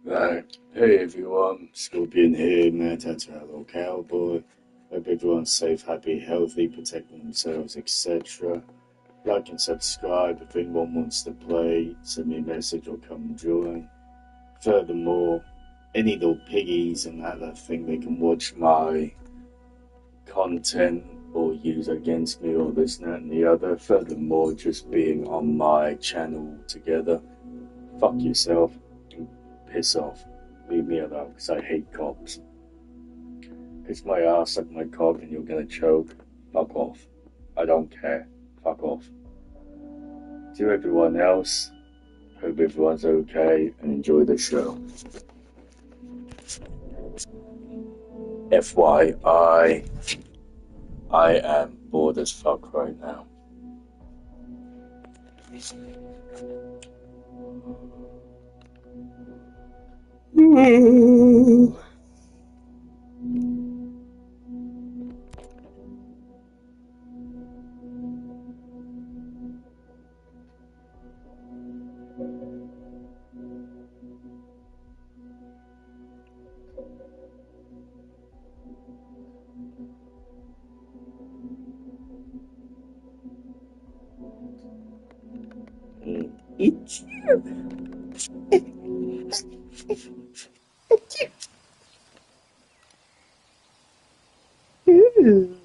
Right. Hey everyone, Scorpion here, Mad Hatter Hello Cowboy. Hope everyone's safe, happy, healthy, protecting themselves, etc. Like and subscribe if anyone wants to play, send me a message or come and join. Furthermore, any little piggies and that thing, they can watch my content or use against me or this, that and the other. Furthermore, just being on my channel together. Fuck yourself and piss off. Leave me alone, because I hate cops. Kiss my ass, suck my cock, and you're gonna choke. Fuck off. I don't care. Fuck off. To everyone else, hope everyone's okay and enjoy the show. FYI, I am bored as fuck right now. It's you.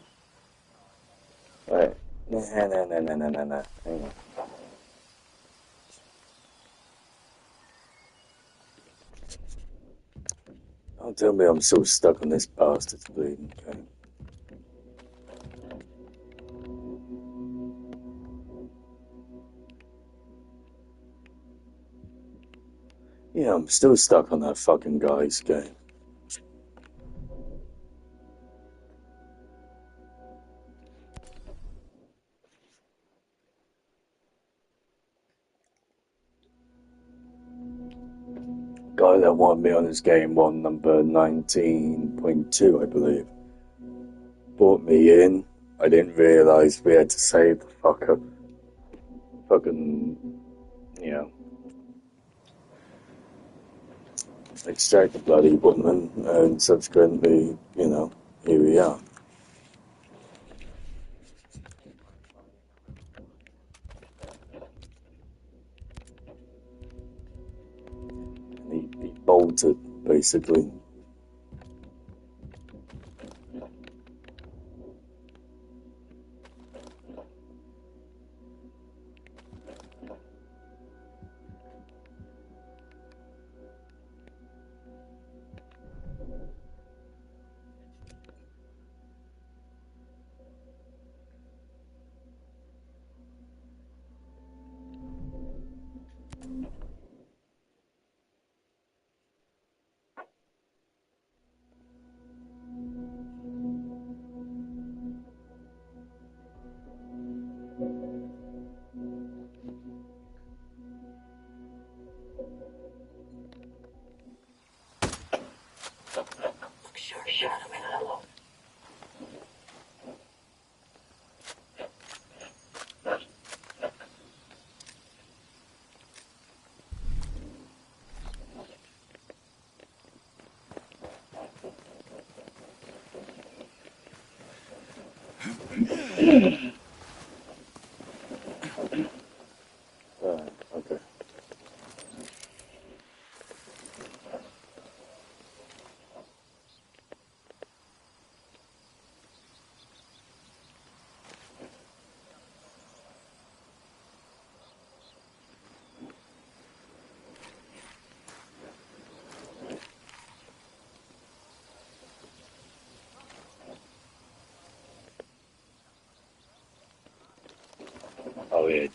Right. No. Hang on. Don't tell me I'm so stuck on this bastard's bleeding, okay? Yeah, I'm still stuck on that fucking guy's game. Guy that wanted me on his game on number 19.2, I believe. Brought me in. I didn't realise we had to save the fucker. Fucking, you know, extract the bloody woman, and subsequently, you know, here we are. He bolted, basically. Okay. Oh yeah,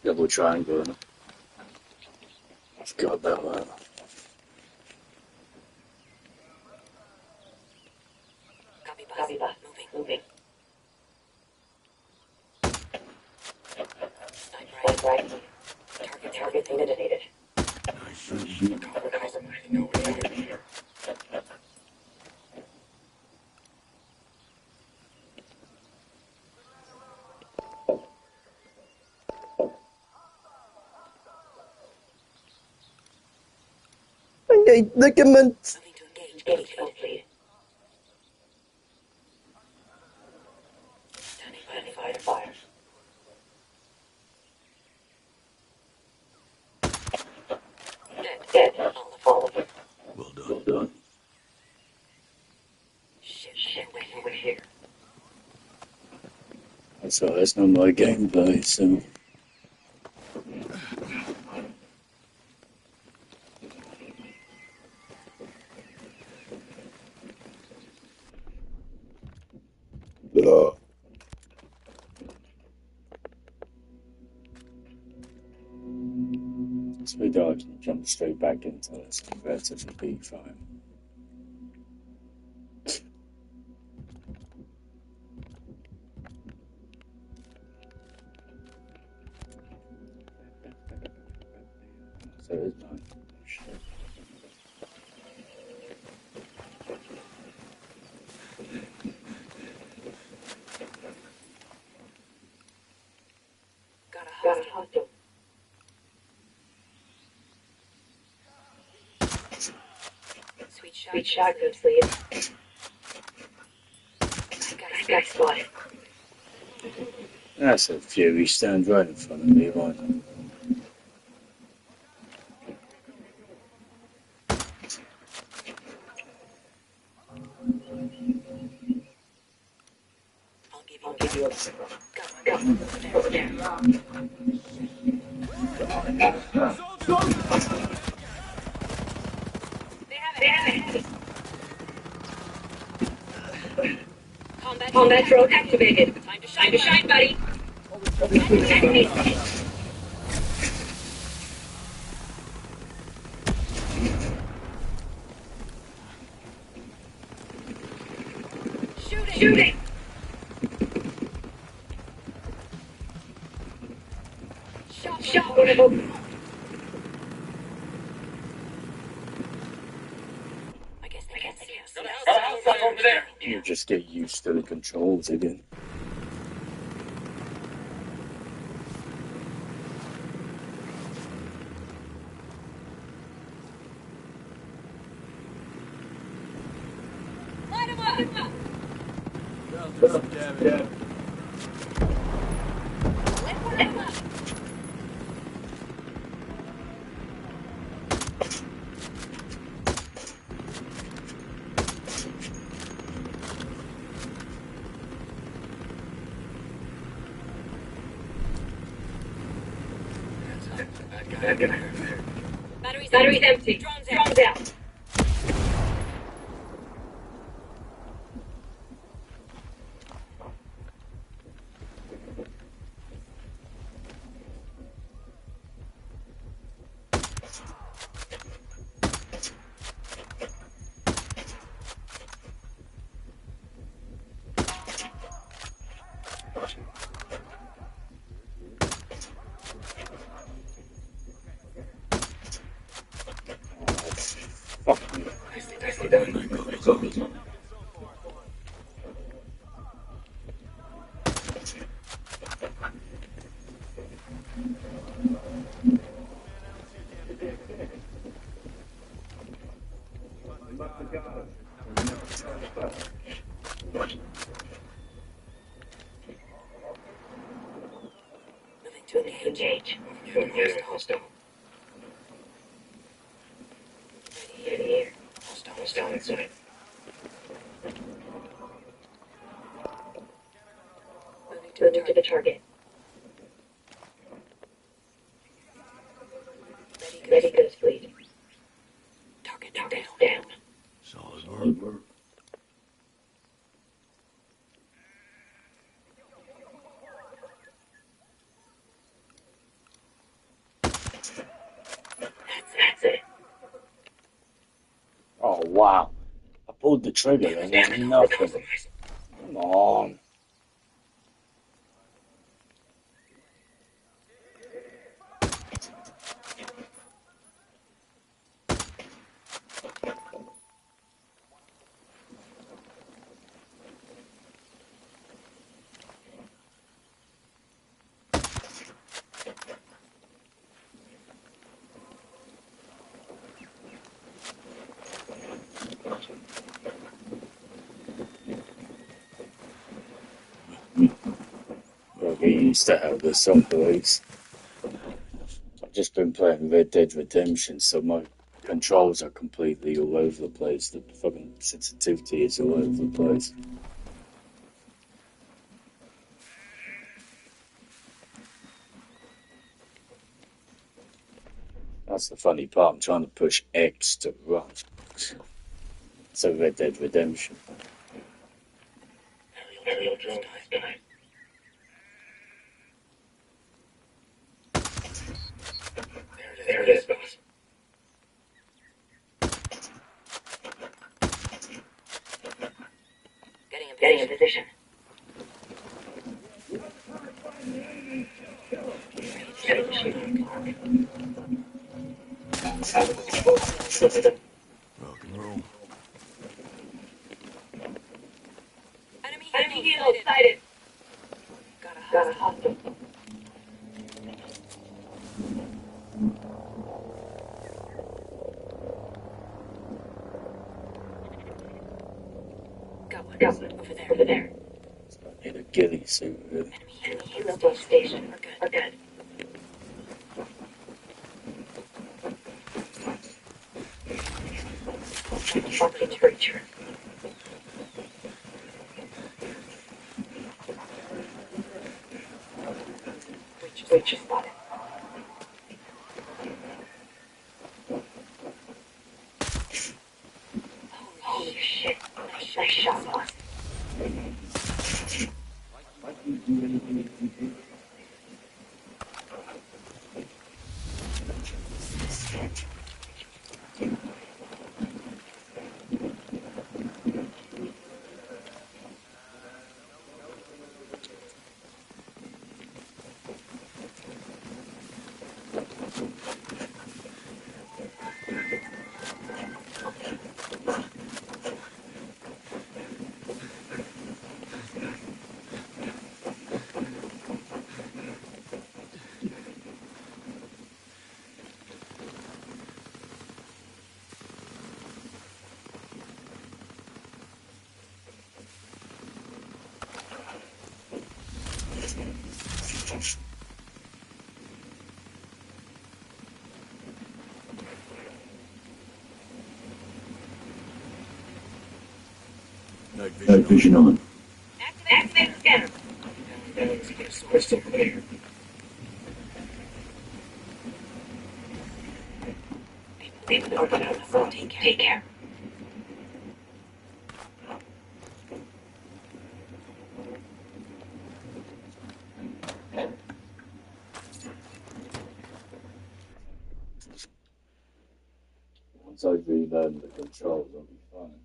double triangle. I forgot about that. Copy, boss. Moving. Sniper right. Target eliminated. Compromising over here. dislocated ligaments. Moving to engage. Complete. Standing by fire. Dead. All of it. Well Well done. done. Shit, we're here. That's not my gameplay, so. Ugh. So we don't actually jump straight back into this relatively big fire. So it's not. Shit. Got a hostage. Sweet shot, good sleep. That guy spotted. That's a Fury stand right in front of me, right? I'll give you a go. Over there. They have it. Combat drone activated. Time to shine, buddy. Enemy. Shooting. Shot one of them. I guess. Over there. You just get used to the controls again. Light him up. Yeah. Battery's empty. Drone's out. Fuck me. Nicely done. Moving to engage. Hostile. Ready here. Hostile inside. Moving to the target. Ready, good, fleet. Target down. Solid Solid work. work. That's it. Oh, wow. I pulled the trigger and there's nothing. Come on. get used to how this operates. I've just been playing Red Dead Redemption, so my controls are completely all over the place. The fucking sensitivity is all over the place. That's the funny part. I'm trying to push X to run. So Red Dead Redemption. Aerial drone died. There it is, boss. Getting in position. Heavy machine gun. Rock and roll. Enemy helo sighted. Got a hostile. Got one. Over there. I need a ghillie suit, really. Enemy helo station. We're good. Sharply temperature. Breach spotted. Holy shit. Nice shot, boss. Night vision on. Activate the scanner. Crystal clear. People are on the phone. Take care. Once I relearn the controls, I'll be fine.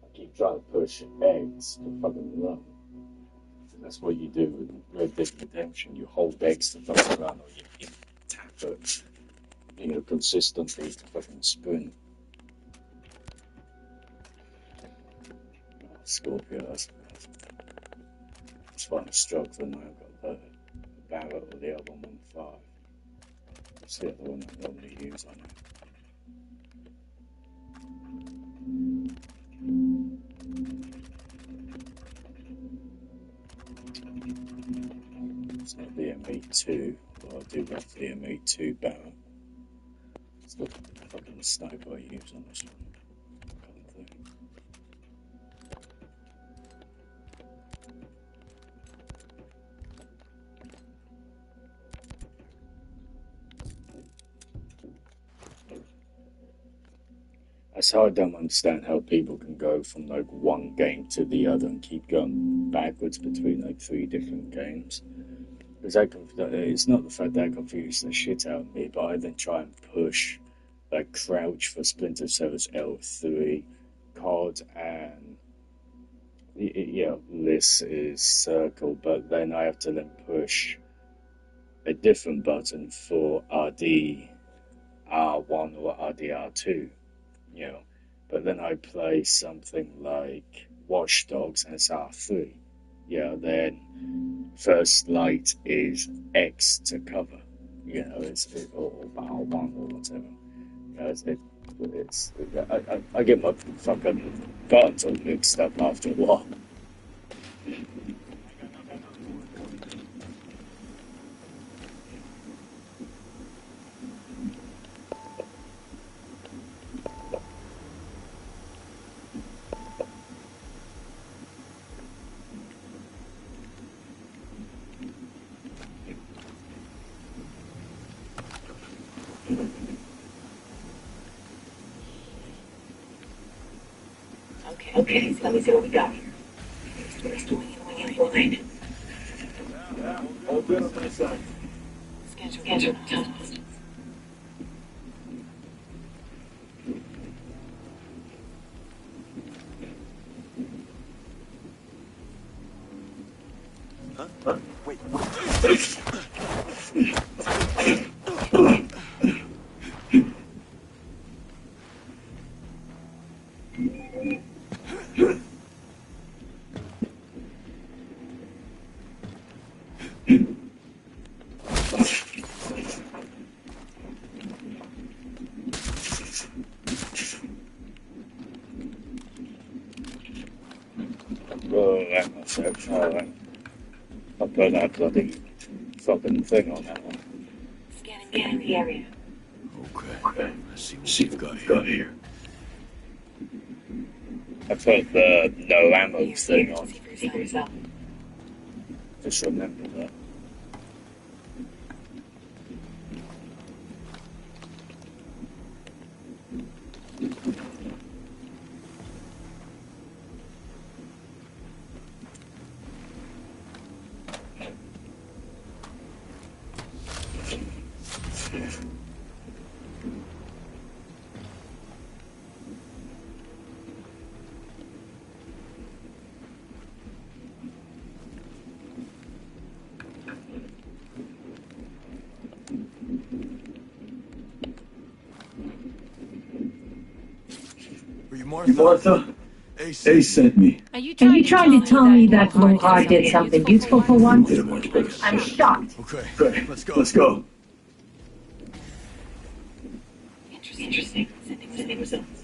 I keep trying to push X to fucking run. And that's what you do with Red Dead Redemption. You hold X to fucking run, or you tap it, consistently to fucking sprint. Scorpio, that's why I'm struggling. I've got the barrel or the other one on 5. That's the other one I normally use on it. It's not the M82, but I do love the M82 barrel. It's the fucking sniper I use on this one. Kind of thing. That's how I don't understand how people can go from like one game to the other and keep going backwards between like 3 different games. Because it's not the fact that I confuse the shit out of me, but I then try and push like crouch for Splinter Cell's L3, COD, and this is circle, but then I have to then push a different button for RD R1 or RDR2. But then I play something like Watch Dogs and it's R3. Then first light is X to cover. Or R1 or whatever. I get my fucking buttons all mixed up after a while. Okay, so let me see what we got here. First, going in blind. All good on my side. Schedule tunnels. Huh? Wait. Oh, that must have I'll put that bloody fucking thing on that one. Scanning the area. Okay. Let's see what we've got here. I put the no ammo thing on. See for yourself. Just remember that. Are you Martha? Martha? Ace sent me. Are you trying to tell me that Lohar did something useful for once? Did a much better. I'm shocked. Okay. Okay, Let's go. Interesting. Sending results.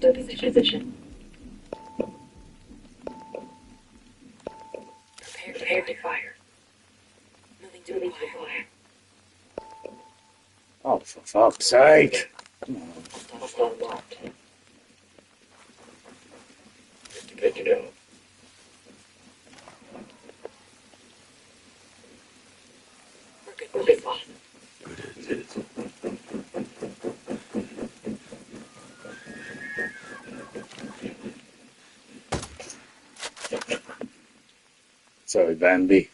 Moving to position. Prepare to fire. Moving to fire. Oh, for fuck's sake! Hostile locked. Good to go. We're good, boss. Good. Sorry, Bambi.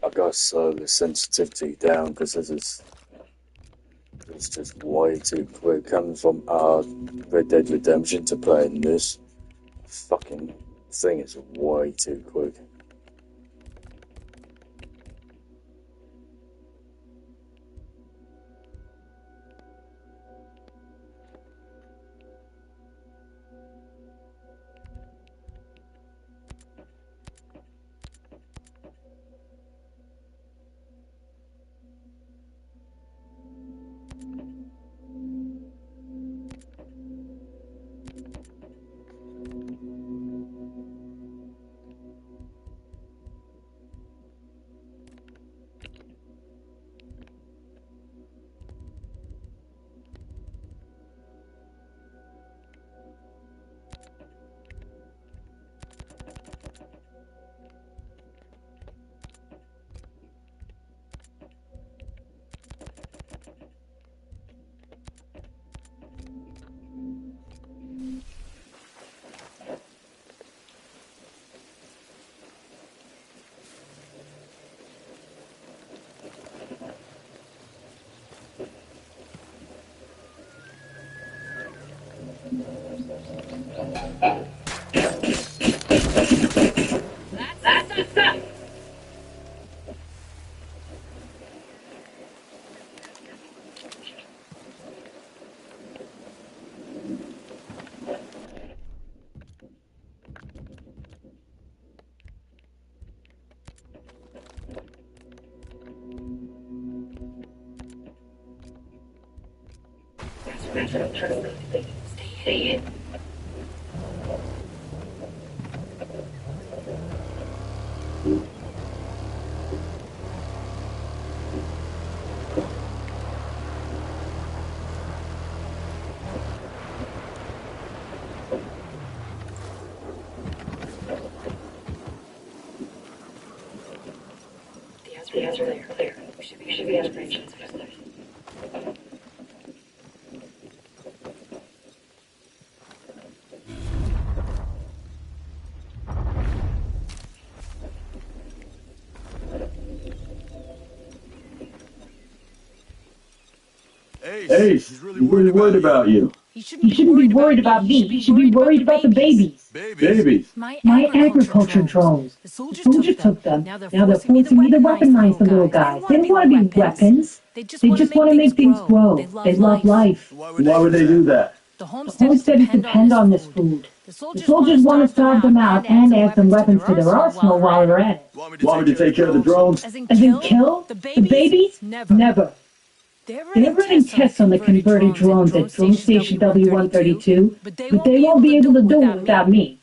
I gotta slow the sensitivity down because it's just way too quick. Coming from Red Dead Redemption to playing this fucking thing is way too quick. That's Stay in. The answer there. Clear. We should be out of range. Ace, he's really worried about you. He shouldn't be worried about me. He should be worried about the babies. Babies. My agriculture drones. The soldiers took them. Now they're forcing me to weaponize the little guys. They don't want to be weapons. They just want to make things grow. They love life. Why would they do that? The homesteaders depend on this food. The soldiers want to starve them out and add some weapons to their arsenal while they're at it. Why would you take care of the drones? As in kill the babies? Never. They're running tests on the converted drones at Drone Station W-132, but they won't be able to do it without me.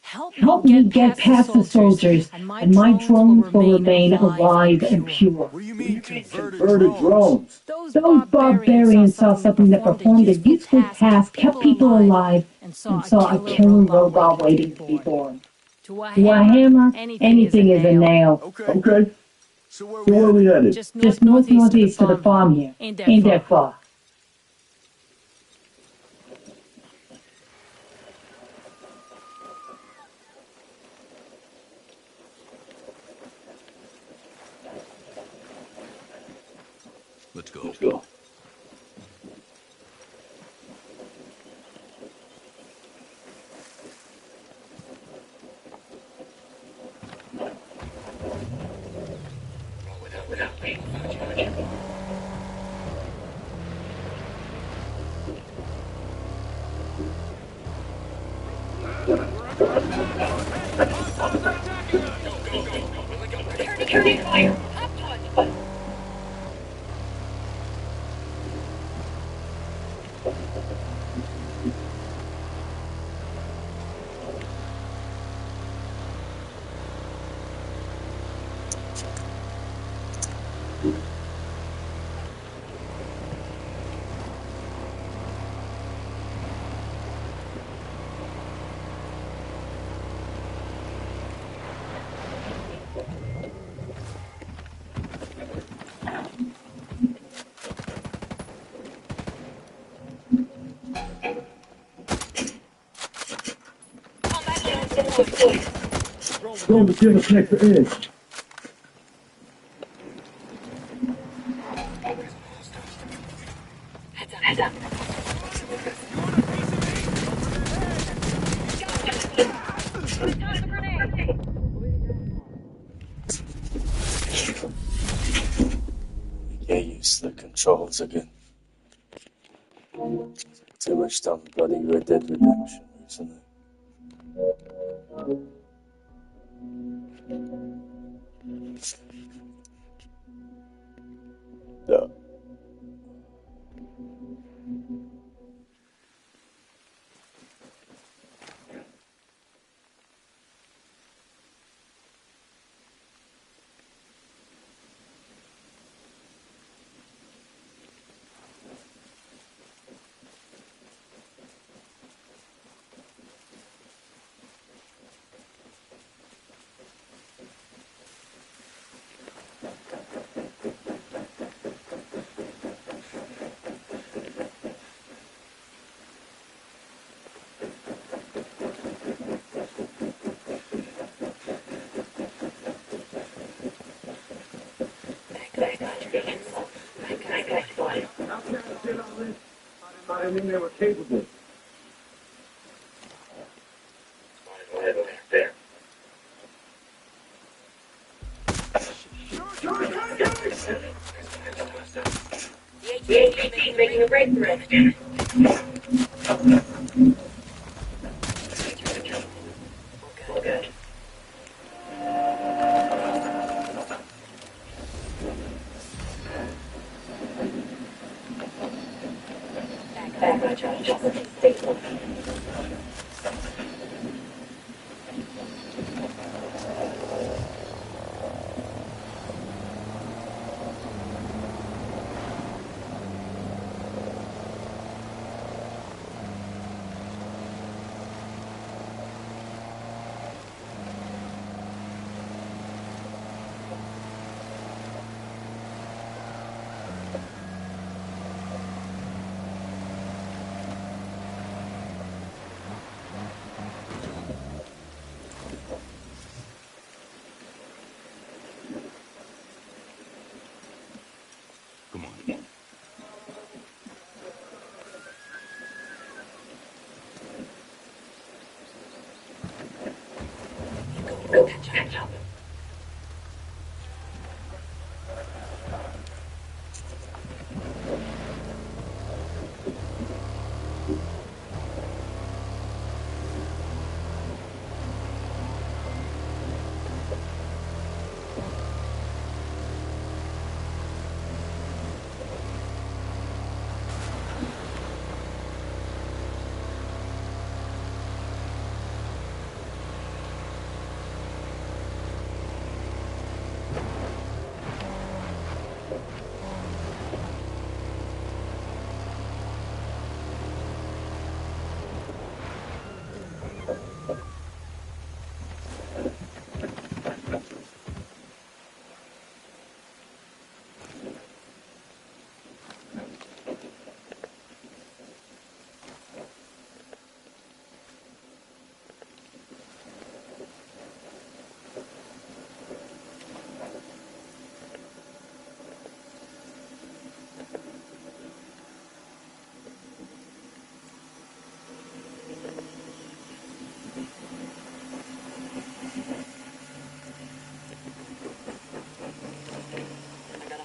Help me get past the soldiers, and my drones will remain alive and pure. What do you mean Converted drones. Those barbarians saw something that performed a useful task, kept people alive, and saw a killer robot waiting to be born. To a hammer, anything is a nail. Okay. So where are we headed? Just northeast of the farm here. Ain't that far. Let's go. Let's go. Without me. Found you. Returning fire. Drone to give us next to edge. Heads up. Get used to the controls again. Too much time bloody Red Dead Redemption recently. Yeah. I didn't think they were capable. There. The AT making a breakthrough. All good. Back catch up.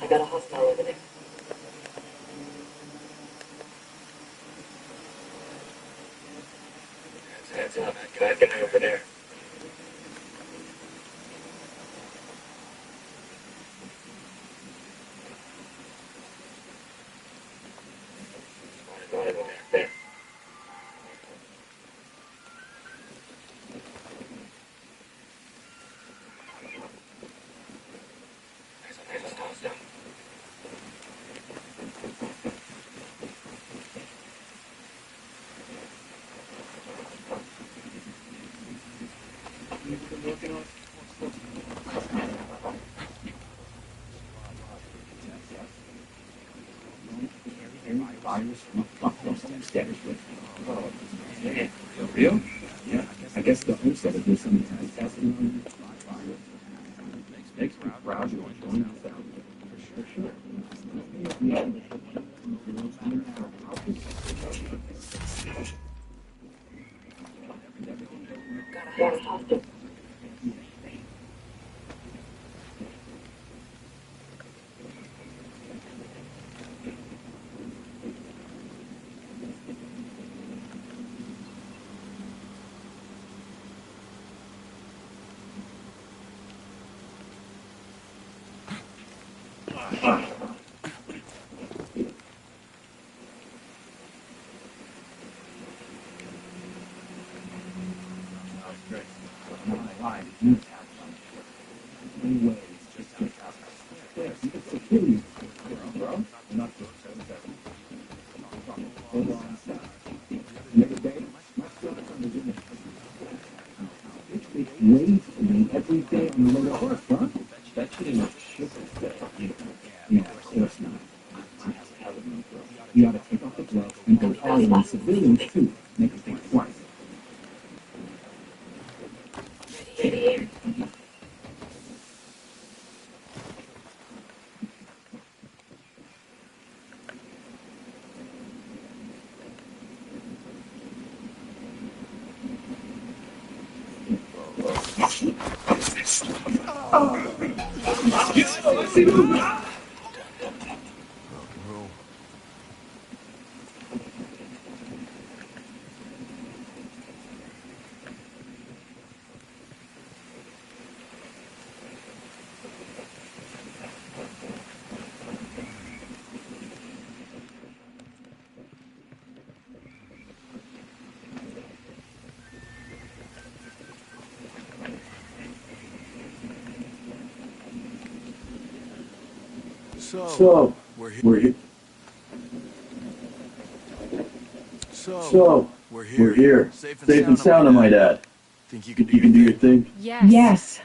I got a hostile over there. Heads up, guy over there. Spotted over there. There's a house down. Virus from status with. Oh, yeah. Real? Yeah. I guess the host said it did some testing on the virus. Makes me proud to join the family. For sure. Yeah. Got a hostage. Wait for me every day on the little horse, huh? That shit ain't no shit. Yeah, of course not. I have a hell of no girl. You ought to take off the gloves and go all in on civilians too. Make it think twice. Ready? So, we're here. So, we're here. Safe and sound, I might add. Think you can do your thing? Yes.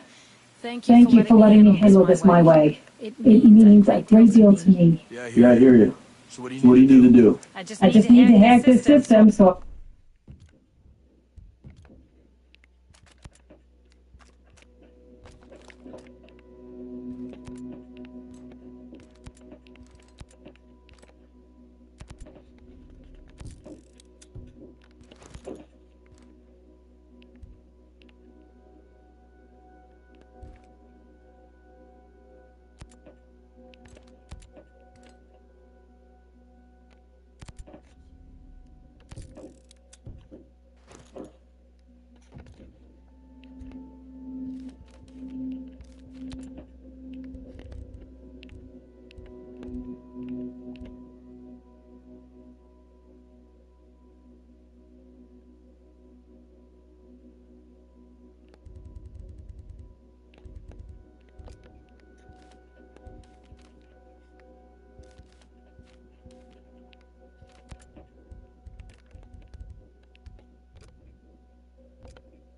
Thank you for letting me handle this my way. It means a great deal to me. Yeah, I hear you. So what do you need to do? I just need to hack this system so...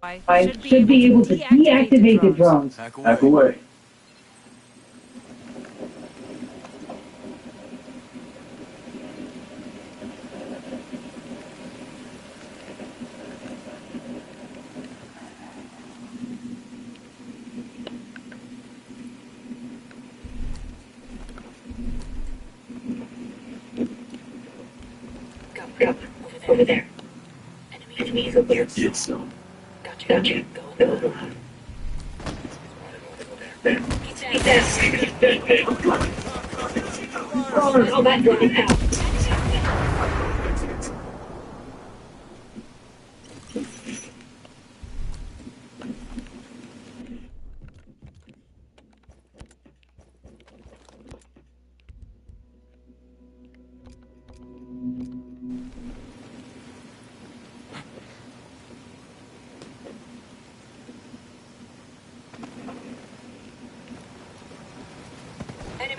I should be able to deactivate the drones. Hack Back away. away. Go. Over there. Enemies over there. Get some. Gotcha. Go. He's dead. Oh, that drone out.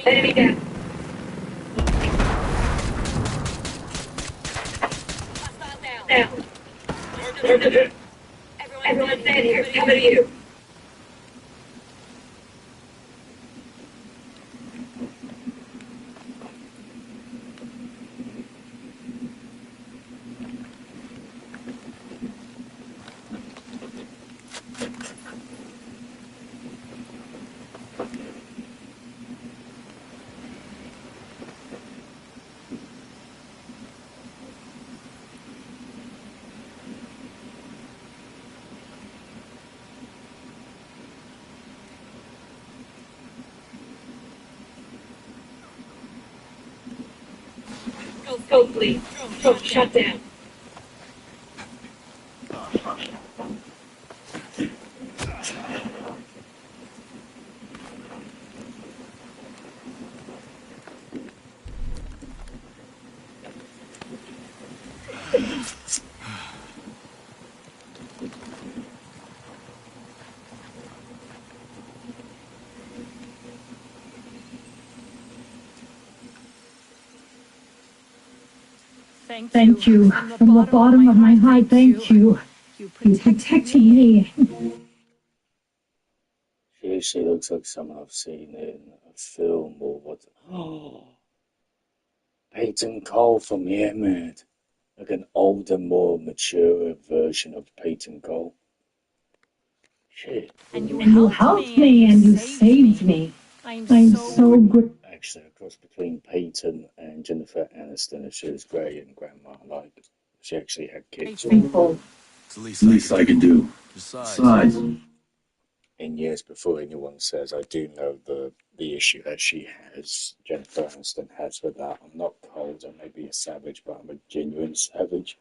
Enemy down. Down. Everyone stand here. Cover you. Go, please. Shut down. Thank you. From the bottom of my heart, thank you. You protecting me. She looks like someone I've seen in a film or what. Oh, Peyton Cole from here, man. Like an older, more mature version of Peyton Cole. Shit. And you helped me and you saved me. I'm so good. Actually, a cross between Peyton and Jennifer Aniston if she was grey and grandma, like she actually had kids. Grateful. It's the It's the least I can do. Besides, In years before anyone says, I do know the issue that she has, Jennifer Aniston has with that. I'm not cold, I may be a savage, but I'm a genuine savage.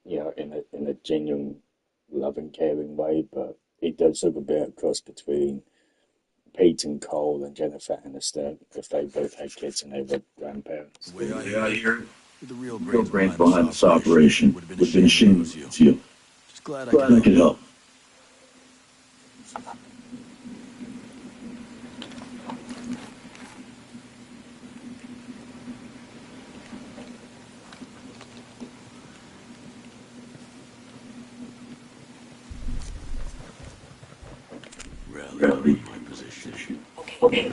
You know, in a genuine, loving, caring way. But it does look a bit of cross between Peyton Cole and Jennifer Aniston if they both had kids and they were grandparents. The way I I hear hear it, you're the real real brains brains behind this operation. Would have Would have been ashamed to lose you. Just glad Glad I could help. Rally my position. Okay.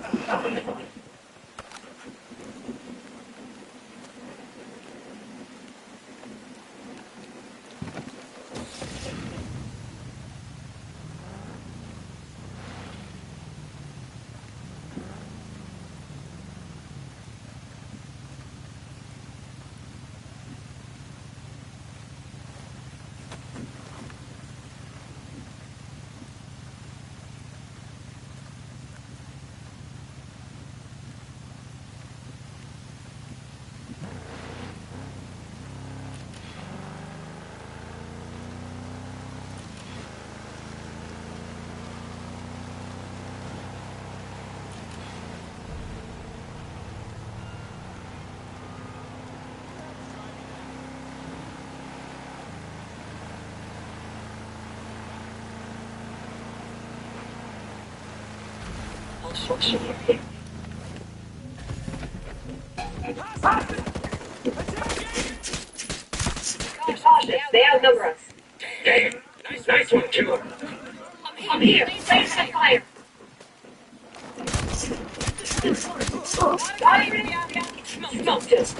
They outnumber us. Nice one, killer. I'm here. Please set fire. Smoke this.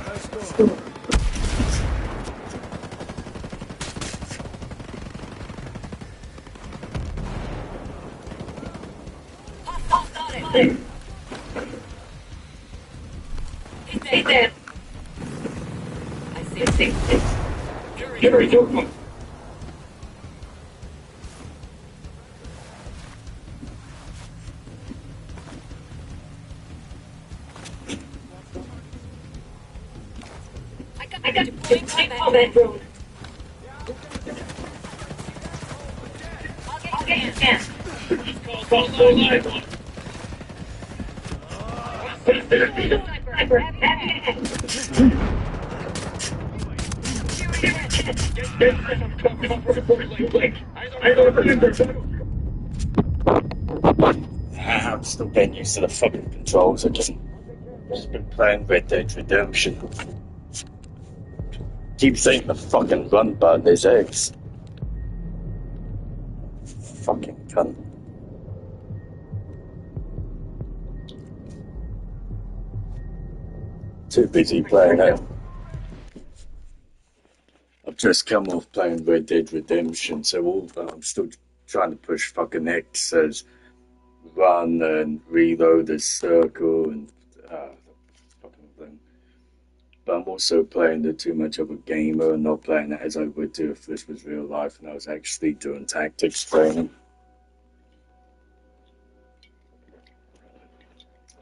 He's dead. I see. Jerry, do one. I got to point combat drone. I'll get his gas. Call live one. Sniper, I'm still getting used to the fucking controls. I've just been playing Red Dead Redemption. Keep saying the fucking run button is X. Fucking cunt. Too busy playing it. I've just come off playing Red Dead Redemption, so I'm still trying to push fucking X as run and reload as circle and fucking thing. But I'm also playing it too much of a gamer and not playing it as I would do if this was real life and I was actually doing tactics training.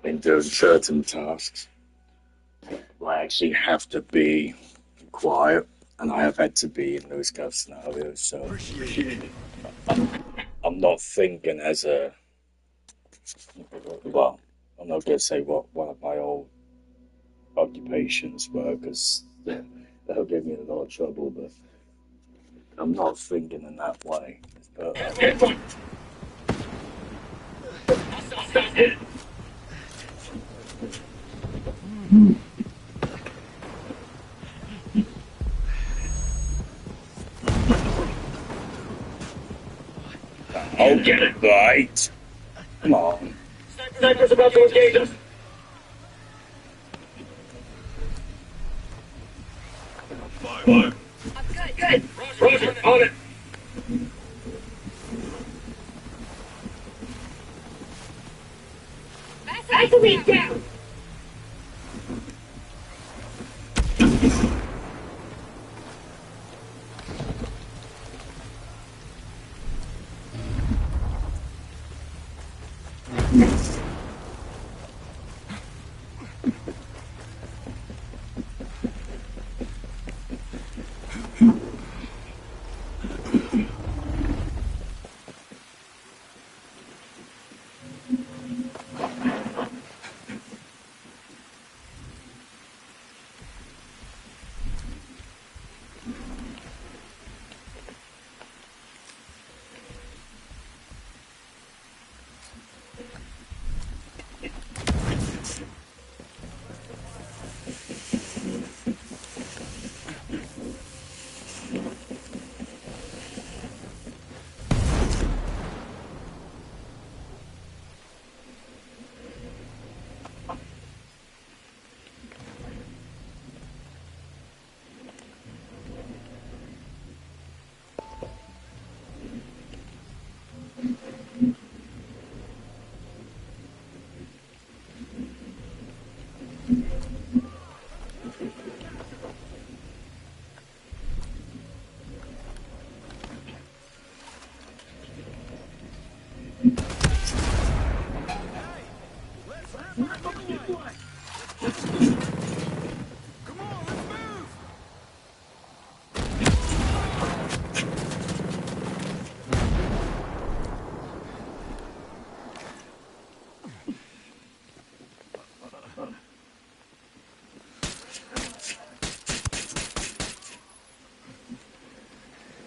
In doing certain tasks, I actually have to be quiet, and I have had to be in those kind of scenarios. So I'm not thinking as a well. I'm not going to say what one of my old occupations were because that'll give me a lot of trouble. But I'm not thinking in that way. But, I'll get it right. Come on. Sniper's about to engage us. Fire. good. Roger, on it. Vaseline down.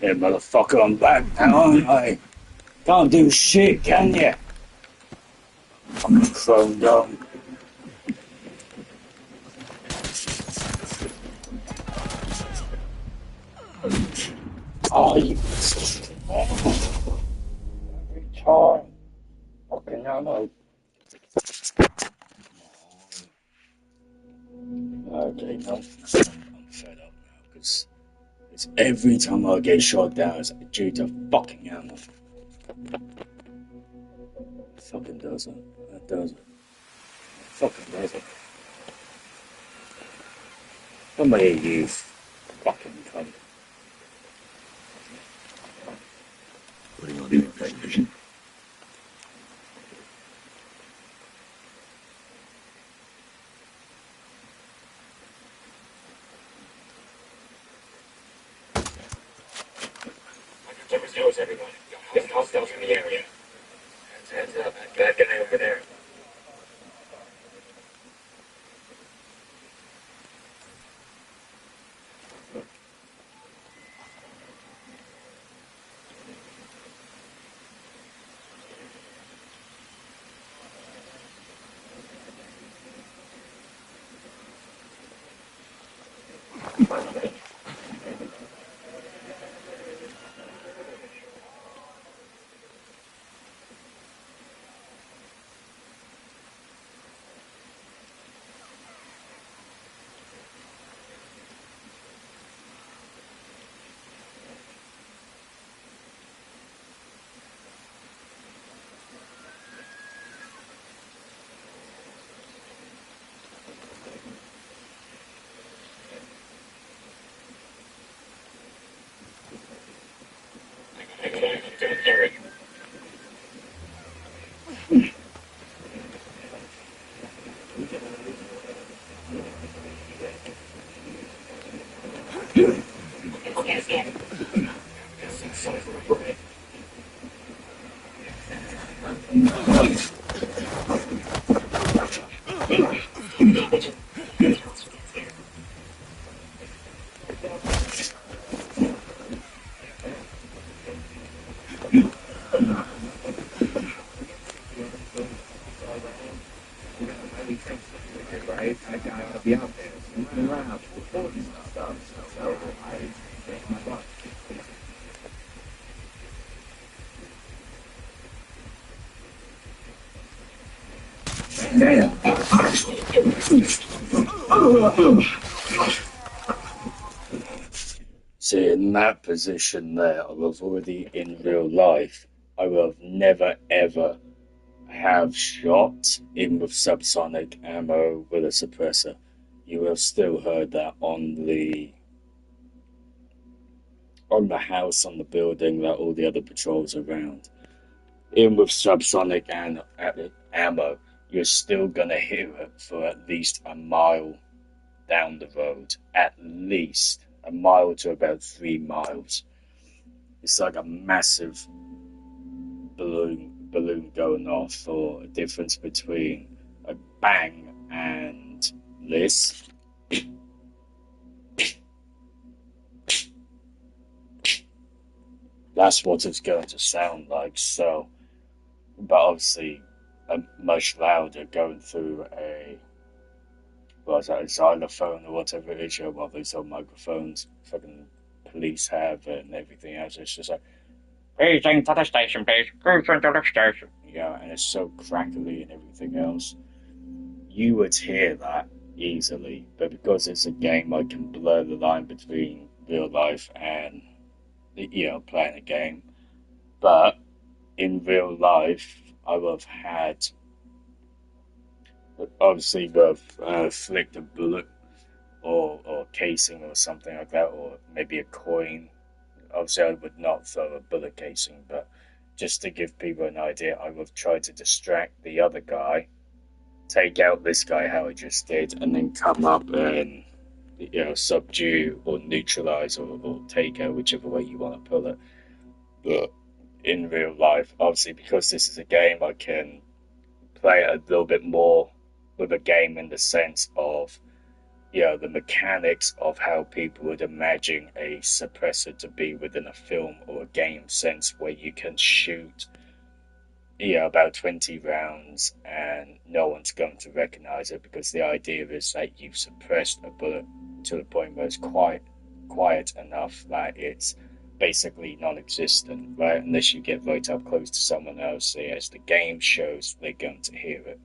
Hey, motherfucker, I'm back now, aren't I? Can't do shit, can ya? Fucking chromed up. Oh, you... Every time. Fucking ammo. Okay, no. I'm fed up now because it's every time I get shot down, it's due to fucking ammo. Fucking does it. That does it. Fucking does it. Come here, you fucking cunt. Putting on the vision. Knows everyone. There's hostiles in the area. Heads up. Bad guy over there. Eric. Right? I gotta be out there, moving around, reporting stuff. So I take my butt. Damn. See, in that position there, I was already in real life. I would have never ever have shot in with subsonic ammo with a suppressor. You will have still heard that on the house, on the building, that all the other patrols around. In with subsonic and ammo, you're still gonna hear it for at least a mile down the road. At least a mile to about 3 miles. It's like a massive balloon going off, or a difference between a bang and this. That's what it's going to sound like. So, but obviously, much louder going through a xylophone or whatever it is. You know, what these old microphones fucking police have and everything else. It's just like, please enter the station, please. Please enter the station. Yeah, and it's so crackly and everything else. You would hear that easily, but because it's a game, I can blur the line between real life and playing a game. But in real life, I would have had obviously would have flicked a bullet or casing or something like that, or maybe a coin. Obviously, I would not throw a bullet casing, but just to give people an idea, I would have tried to distract the other guy, take out this guy how I just did, and then come up and subdue or neutralize or take out, whichever way you want to put it. But in real life, obviously, because this is a game, I can play it a little bit more with a game in the sense of the mechanics of how people would imagine a suppressor to be within a film or a game sense, where you can shoot about 20 rounds and no one's going to recognize it, because the idea is that you've suppressed a bullet to the point where it's quiet enough that it's basically non-existent, right? Unless you get right up close to someone else, as the game shows, they're going to hear it.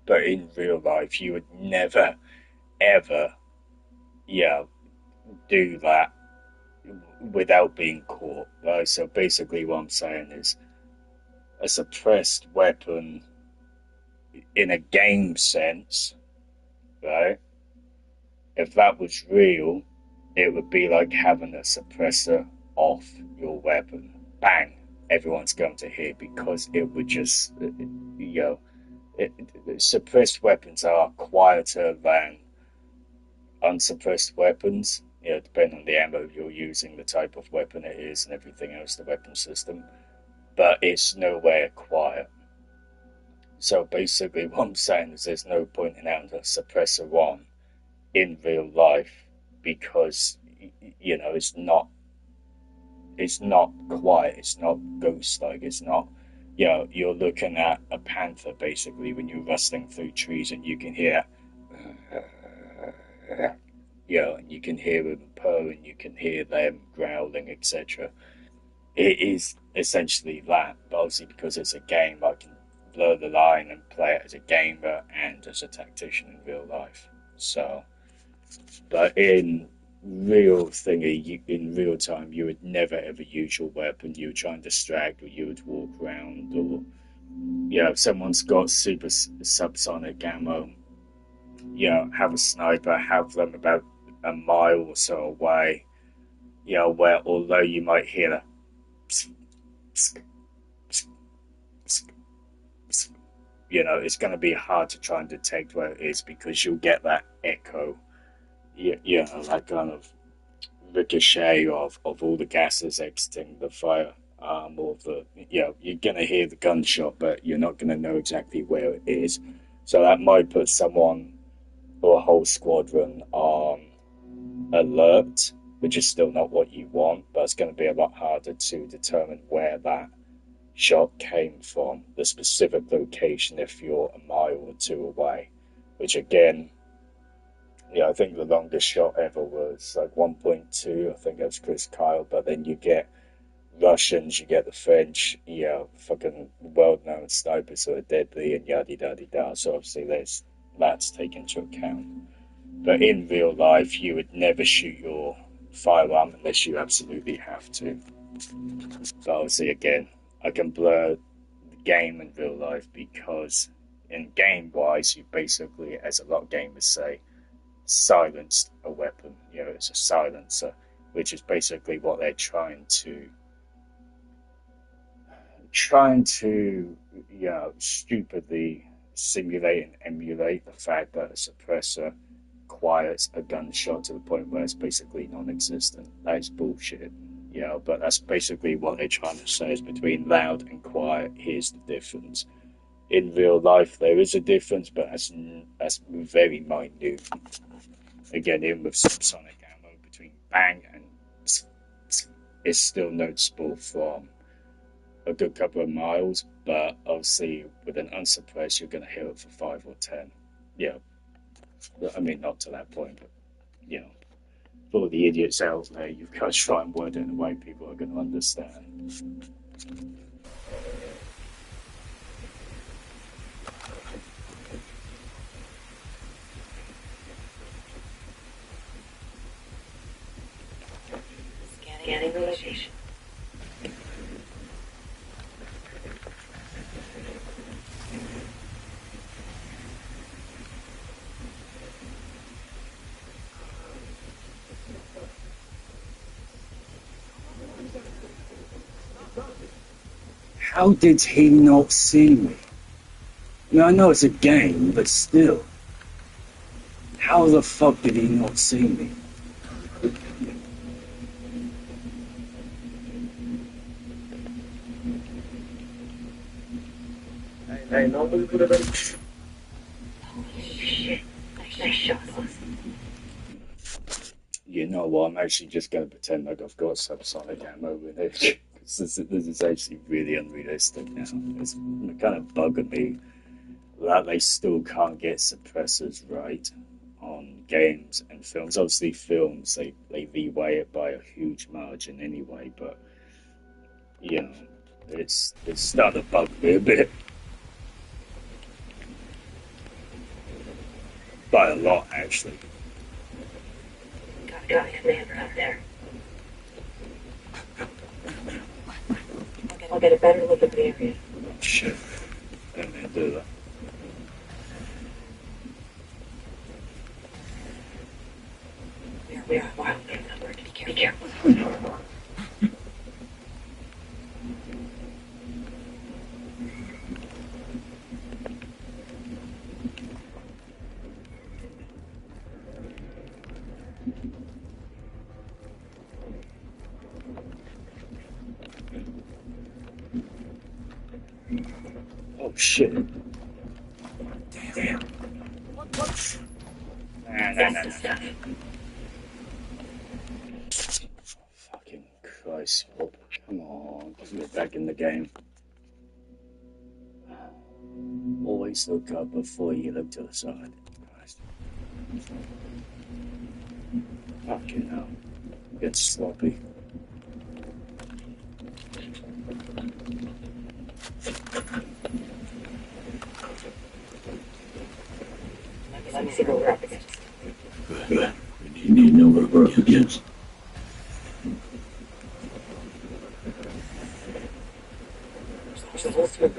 But in real life, you would never, ever, do that without being caught, right? So basically, what I'm saying is a suppressed weapon in a game sense, right? If that was real, it would be like having a suppressor off your weapon. Bang! Everyone's going to hear because it would just, suppressed weapons are quieter than unsuppressed weapons. Depending on the ammo you're using, the type of weapon it is, and everything else, the weapon system. But it's nowhere quiet. So basically, what I'm saying is there's no point in having a suppressor on in real life because it's not quiet, it's not ghost like, it's not you're looking at a panther basically when you're rustling through trees and you can hear and you can hear them purring, you can hear them growling, etc. It is essentially that, but obviously because it's a game I can blur the line and play it as a gamer and as a tactician in real life. So but in in real time, you would never ever use your weapon. You would try and distract, or you would walk around, or if someone's got super subsonic ammo, have a sniper, have them about a mile or so away. Where although you might hear a it's going to be hard to try and detect where it is because you'll get that echo. That kind of ricochet of all the gases exiting the fire or you're going to hear the gunshot, but you're not going to know exactly where it is. So that might put someone or a whole squadron on alert, which is still not what you want, but it's going to be a lot harder to determine where that shot came from, the specific location if you're a mile or two away, which again, I think the longest shot ever was like 1.2. I think that's Chris Kyle. But then you get Russians, you get the French, fucking well-known snipers who are deadly and yada yada yada. So obviously that's taken into account. But in real life, you would never shoot your firearm unless you absolutely have to. But obviously, again, I can blur the game in real life because in game-wise, you basically, as a lot of gamers say, silenced a weapon. It's a silencer, which is basically what they're trying to stupidly simulate and emulate the fact that a suppressor quiets a gunshot to the point where it's basically non-existent. That is bullshit. But that's basically what they're trying to say is between loud and quiet, here's the difference. In real life, there is a difference, but that's very minute. Again, even with subsonic ammo, between bang and it's still noticeable from a good couple of miles, but obviously with an unsuppressed, you're going to hear it for 5 or 10. I mean, not to that point, but for all the idiots out there, you've got to try and word it in a way people are going to understand. Scanning the location. How did he not see me? I know it's a game, but still. How the fuck did he not see me? Hey, nobody could have been. Holy shit. Nice shot, boss. You know what? I'm actually just going to pretend like I've got subsonic ammo with it. This is actually really unrealistic now. It's kind of bugging me that they still can't get suppressors right on games and films. Obviously, films they leeway it by a huge margin anyway, but you know, it's starting to bug me a bit. By a lot, actually. Got a commander out there. I'll get a better look at the area. Oh, shit. I didn't mean to do that. We are wildly outnumbered. Be careful. Oh shit. Damn. Nah. Fucking Christ. Oh, come on. Get back in the game. Always look up before you look to the side. Christ. Fucking hell. Get sloppy. Let me see what we're up against. Good. We need to know what we're up against. There's the whole smoke.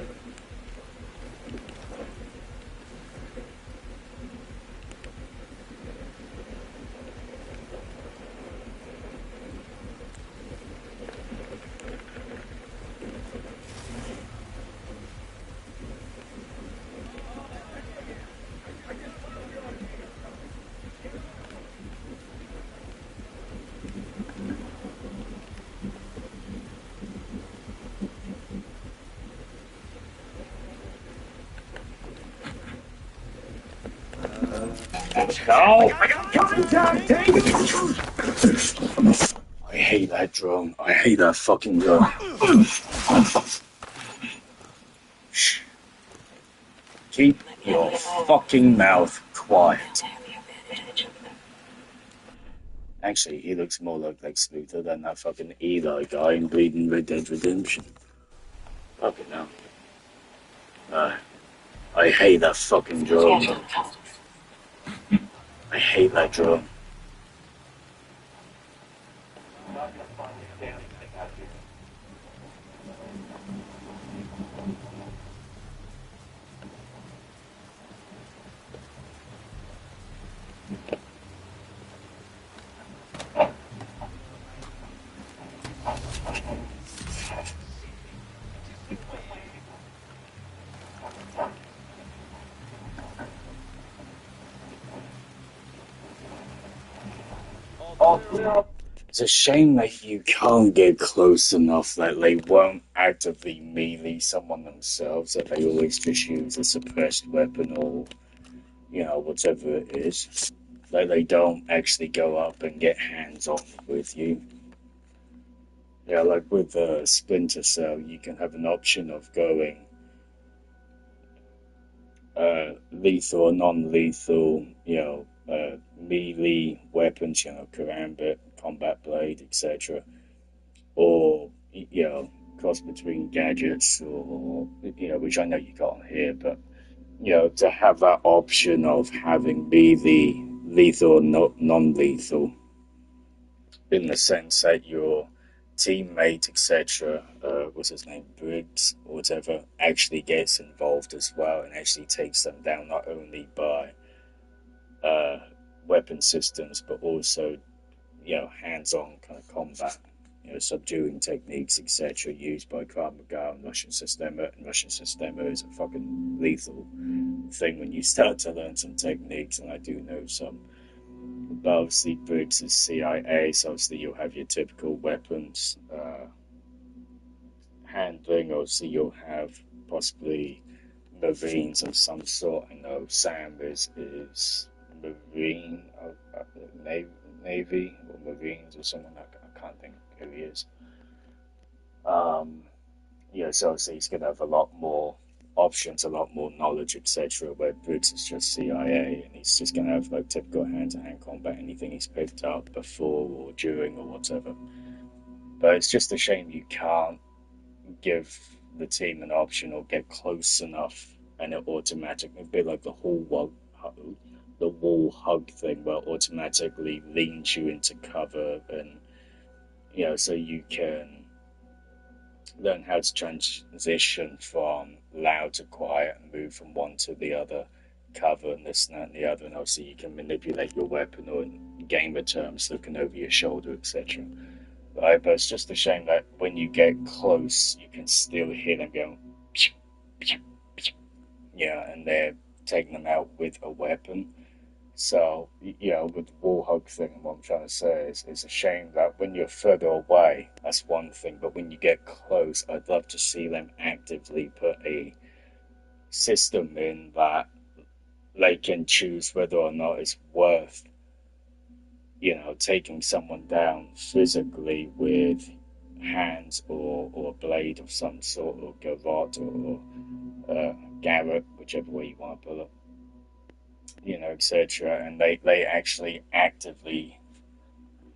No! Contact! I hate that drone. I hate that fucking drone. Shh. Keep your fucking mouth quiet. Actually, he looks more like Lex Luthor than that fucking Eli guy in Bleeding Red Dead Redemption. Fucking hell. I hate that fucking drone. I hate that drone. It's a shame that you can't get close enough that they won't actively melee someone themselves, that they always just use a suppressed weapon or, you know, whatever it is. That they don't actually go up and get hands-on with you. Yeah, like with Splinter Cell, you can have an option of going lethal or non-lethal, you know, melee weapons, you know, karambit, combat blade, etc. Or, you know, cross between gadgets, or, you know, which I know you can't hear, but, you know, to have that option of having melee, lethal or non-lethal, in the sense that your teammate, etc., what's his name, Briggs, or whatever, actually gets involved as well and actually takes them down not only by weapon systems, but also, you know, hands-on kind of combat, you know, subduing techniques, etc., used by Krav Maga and Russian Sistema. And Russian Sistema is a fucking lethal thing when you start to learn some techniques, and I do know some. But obviously, Briggs is CIA, so obviously you'll have your typical weapons handling. Obviously, you'll have possibly Marines of some sort. I know Sam is Marine, Navy or Marines or someone. I can't think who he is. Yeah, so obviously he's going to have a lot more options, a lot more knowledge, etc. Where Briggs is just CIA, and he's just going to have like typical hand-to-hand combat, anything he's picked up before or during or whatever. But it's just a shame you can't give the team an option or get close enough, and it automatically, a bit like the wall hug thing, where it automatically leans you into cover, and so you can learn how to transition from loud to quiet and move from one to the other, cover and this and that and the other, and obviously you can manipulate your weapon, or in gamer terms, looking over your shoulder, etc. Right, but it's just a shame that when you get close, you can still hear them going, pew, pew, pew, and they're taking them out with a weapon. So, with the wall hug thing, what I'm trying to say is it's a shame that when you're further away, that's one thing, but when you get close, I'd love to see them actively put a system in that they can choose whether or not it's worth, taking someone down physically with hands or a blade of some sort, or garrote or garrote, whichever way you want to put it. etc. And they actually actively,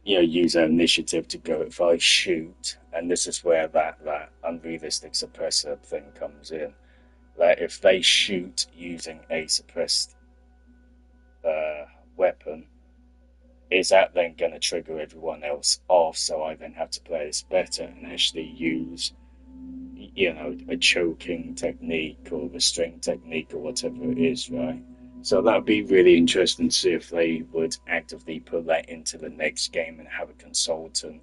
use their initiative to go. If I shoot, and this is where that unrealistic suppressor thing comes in, that if they shoot using a suppressed weapon, is that then going to trigger everyone else off? So I then have to play this better and actually use, a choking technique or restraint technique or whatever it is, right? So that would be really interesting to see if they would actively put that into the next game and have a consultant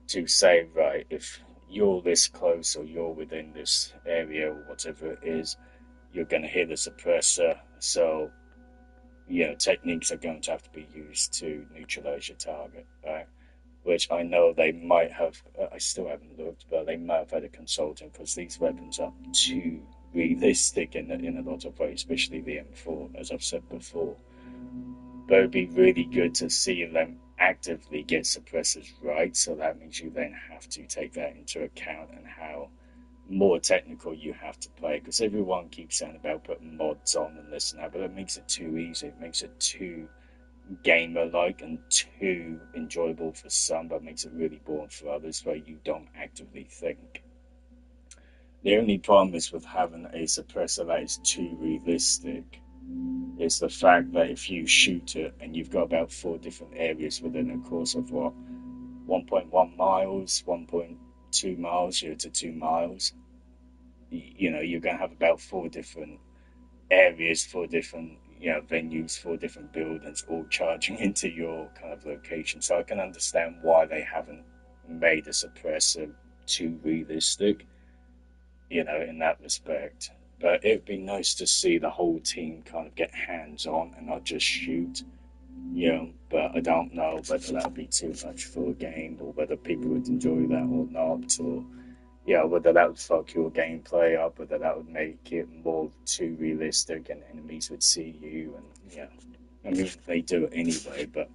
to say, right, if you're this close or you're within this area or whatever it is, you're going to hear the suppressor. So, techniques are going to have to be used to neutralize your target, right? Which I know they might have, I still haven't looked, but they might have had a consultant, because these weapons are too realistic in a lot of ways, especially the M4, as I've said before. But it'd be really good to see them actively get suppressors right, so that means you then have to take that into account and how more technical you have to play, because everyone keeps saying about putting mods on and this and that, but it makes it too easy. It makes it too gamer-like and too enjoyable for some, but makes it really boring for others, where you don't actively think. The only problem is with having a suppressor that is too realistic is the fact that if you shoot it and you've got about 4 different areas within a course of 1.1 miles, 1.2 miles, to 2 miles, you're going to have about 4 different areas, 4 different venues, 4 different buildings, all charging into your kind of location. So I can understand why they haven't made a suppressor too realistic, in that respect. But it'd be nice to see the whole team kind of get hands on and not just shoot, but I don't know whether that would be too much for a game, or whether people would enjoy that or not, or whether that would fuck your gameplay up, whether that would make it more too realistic and enemies would see you. And I mean, they do it anyway, but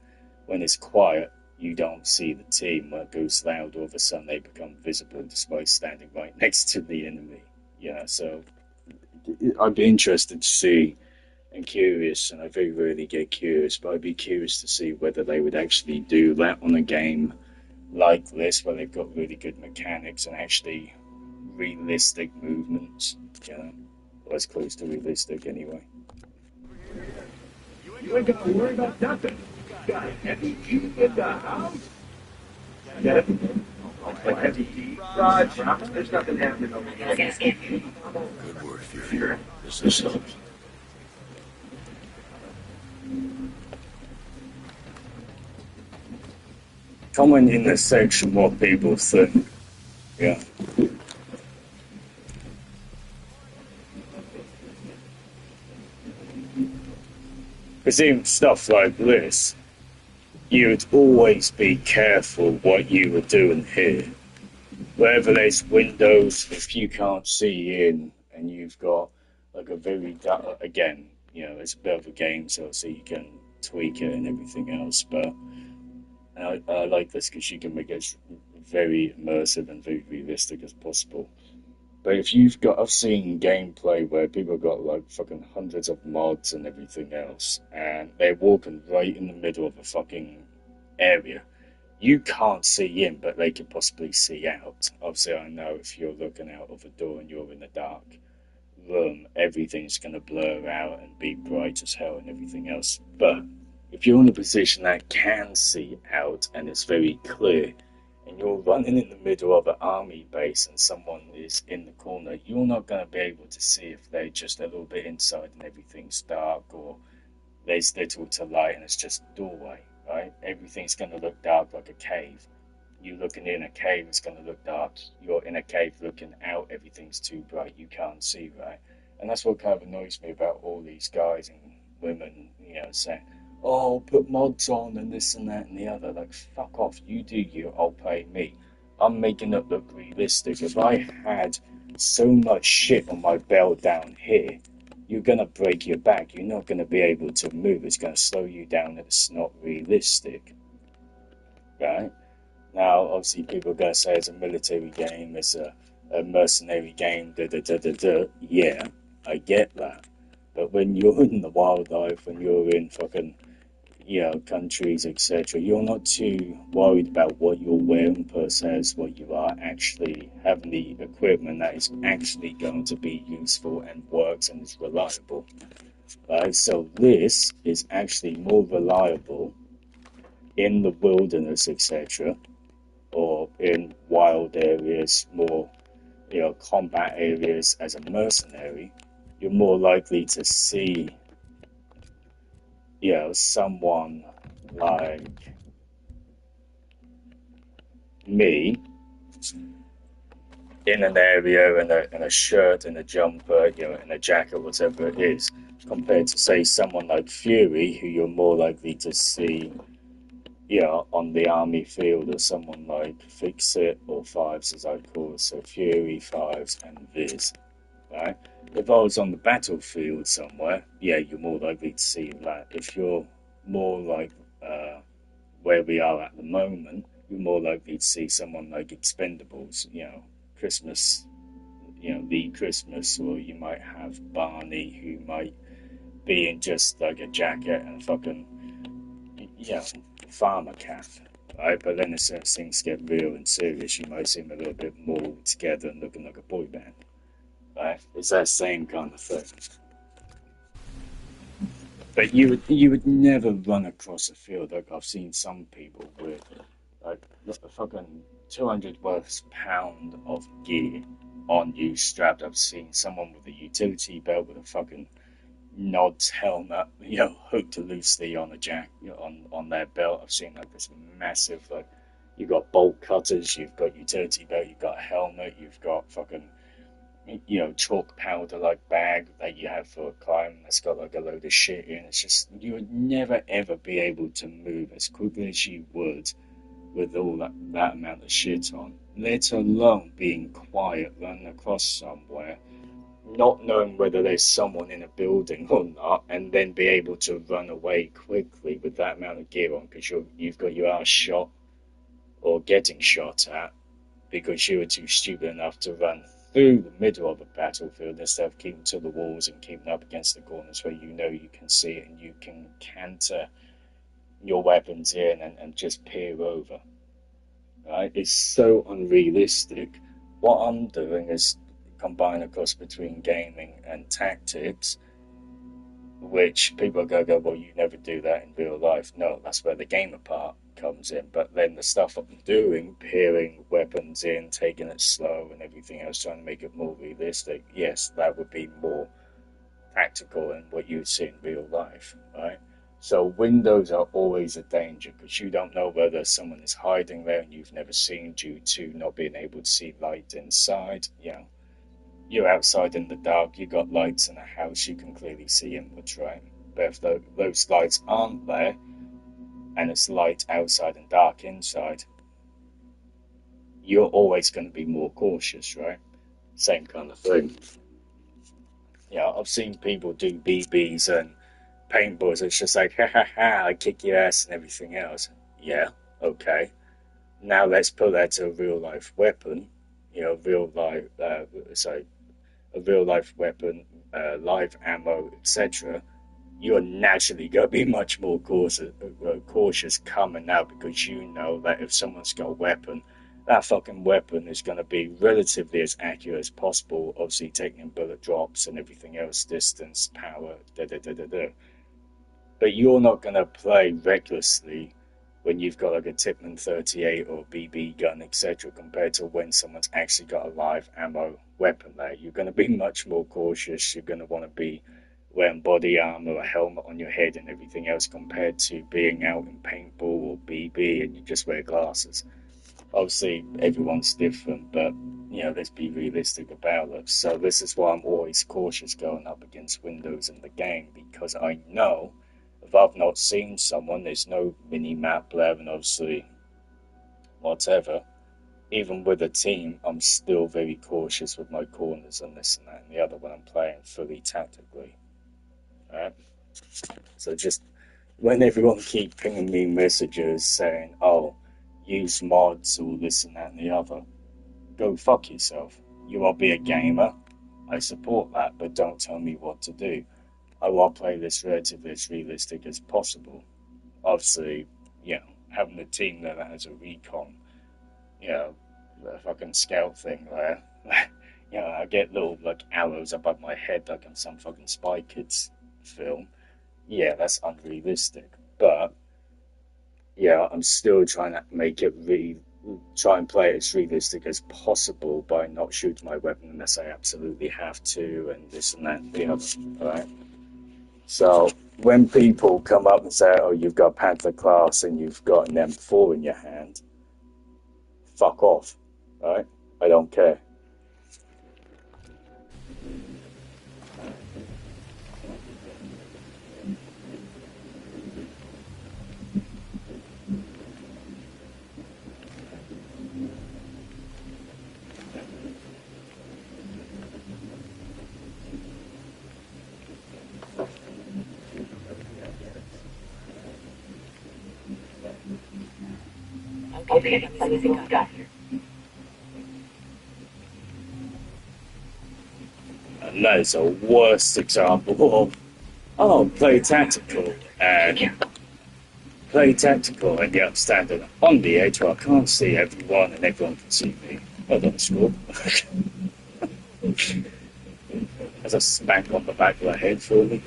when it's quiet, you don't see the team. When it goes loud, all of a sudden they become visible despite standing right next to the enemy. So I'd be interested to see, and curious, and I very rarely get curious, but I'd be curious to see whether they would actually do that on a game like this, where they've got really good mechanics and actually realistic movements, or as close to realistic anyway. You ain't gotta worry about nothing. Got a heavy G in the house. Yeah. A heavy G. Raj, there's nothing happening over here. Good work, Fury. This is Comment in the section what people think. Yeah. Because even stuff like this, you'd always be careful what you were doing here. Wherever there's windows, if you can't see in and you've got like a very, again, it's a bit of a game, so you can tweak it and everything else, but I like this because you can make it as very immersive and very realistic as possible. But if you've got, I've seen gameplay where people got like fucking hundreds of mods and everything else, and they're walking right in the middle of a fucking area. You can't see in, but they can possibly see out. Obviously, I know if you're looking out of a door and you're in the dark room, everything's going to blur out and be bright as hell and everything else. But if you're in a position that can see out and it's very clear, and you're running in the middle of an army base and someone is in the corner, you're not going to be able to see if they're just a little bit inside and everything's dark, or there's little to light and it's just a doorway, right? Everything's going to look dark like a cave. You looking in a cave, it's going to look dark. You're in a cave looking out, everything's too bright, you can't see, right? And that's what kind of annoys me about all these guys and women, saying, oh, put mods on and this and that and the other. Like, fuck off, you do you, I'll pay me. I'm making it look realistic. If I had so much shit on my belt down here, you're going to break your back. You're not going to be able to move. It's going to slow you down, and it's not realistic, right? Now, obviously, people are going to say it's a military game, it's a mercenary game, da da da da da. Yeah, I get that. But when you're in the wildlife, when you're in fucking, countries, etc., you're not too worried about what you're wearing per se as what you are actually having the equipment that is actually going to be useful and works and is reliable. Right? So this is actually more reliable in the wilderness, etc., or in wild areas, more, combat areas as a mercenary. You're more likely to see, someone like me in an area in a shirt, in a jumper, in a jacket, whatever it is, compared to, say, someone like Fury, who you're more likely to see, on the army field, or someone like Fix It, or Fives as I call it, so Fury, Fives, and Viz, right? If I was on the battlefield somewhere, yeah, you're more likely to see that. If you're more like where we are at the moment, you're more likely to see someone like Expendables, Christmas, the Christmas, or you might have Barney, who might be in just like a jacket and fucking, farmer cap, right? But then as soon as things get real and serious, you might see him a little bit more together and looking like a boy band, right? It's that same kind of thing. But you would never run across a field like I've seen some people with like a fucking 200 worth pound of gear on you strapped. I've seen someone with a utility belt with a fucking Nod's helmet, hooked loosely on a jack, on their belt. I've seen like this massive, like, you've got bolt cutters, you've got utility belt, you've got a helmet, you've got fucking, chalk powder like bag that you have for climbing that's got like a load of shit in. It's just, you would never ever be able to move as quickly as you would with all that amount of shit on, let alone being quiet, running across somewhere, not knowing whether there's someone in a building or not, and then be able to run away quickly with that amount of gear on because you've got your ass shot or getting shot at because you were too stupid enough to run through the middle of a battlefield instead of keeping to the walls and keeping up against the corners where you can see it and you can canter your weapons in and just peer over. Right? It's so unrealistic. What I'm doing is combine a cross between gaming and tactics, which people are going to go, well, you never do that in real life. No, that's where the gamer part comes in. But then the stuff I'm doing, peering weapons in, taking it slow and everything else, trying to make it more realistic, yes, that would be more practical and what you would see in real life, right? So windows are always a danger because you don't know whether someone is hiding there and you've never seen due to not being able to see light inside. You're outside in the dark, you got lights in a house, you can clearly see inwards, right? But if those lights aren't there and it's light outside and dark inside, you're always going to be more cautious, right? Same kind of thing. I've seen people do BBs and paintballs. It's just like, ha ha ha, I kick your ass and everything else. Yeah, okay. Now let's put that to a real life weapon. you know, real life, sorry, a real life weapon, live ammo, etc., you're naturally going to be much more cautious coming out, because you know that if someone's got a weapon, that fucking weapon is going to be relatively as accurate as possible, obviously taking in bullet drops and everything else, distance, power, da da da da da. But you're not going to play recklessly when you've got like a Tipman 38 or BB gun, etc., compared to when someone's actually got a live ammo weapon there. You're going to be much more cautious. You're going to want to be wearing body armor, a helmet on your head, and everything else, compared to being out in paintball or BB and you just wear glasses. Obviously, everyone's different, but you know, let's be realistic about it. So this is why I'm always cautious going up against Windows in the game, because I know if I've not seen someone, there's no mini map there, and obviously whatever. Even with a team, I'm still very cautious with my corners and this and that and the other when I'm playing fully tactically. Right? So just when everyone keep pinging me messages saying, "Oh, use mods or this and that and the other," go fuck yourself. You will be a gamer. I support that, but don't tell me what to do. I will play this relatively as realistic as possible. Obviously, you know, having a team there that has a recon, you know, the fucking scout thing there. You know, I get little like arrows above my head like in some fucking Spy Kids film. Yeah, that's unrealistic. But yeah, I'm still trying to make it try and play it as realistic as possible by not shooting my weapon unless I absolutely have to, and this and that and the other. Right? So when people come up and say, "Oh, you've got Panther class and you've got an M4 in your hand," fuck off. Right? I don't care. Okay, let me see what I've got here. And that is a worst example of, oh, play tactical, and yet I'm standing on the edge where I can't see everyone and everyone can see me. Well done, school. As a smack on the back of the head for me.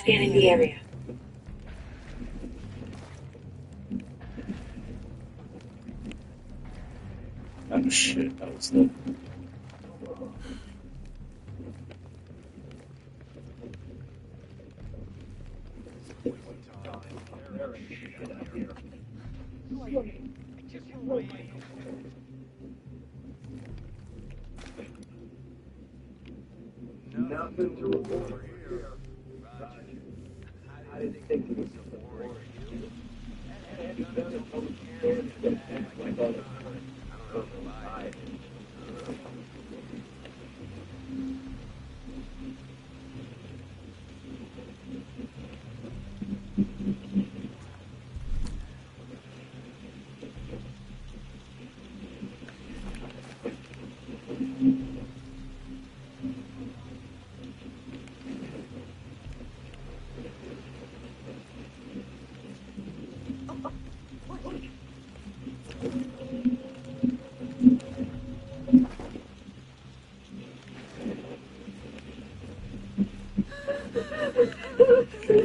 Scanning the area. Oh shit, that was the... Nothing to report here. I didn't think it was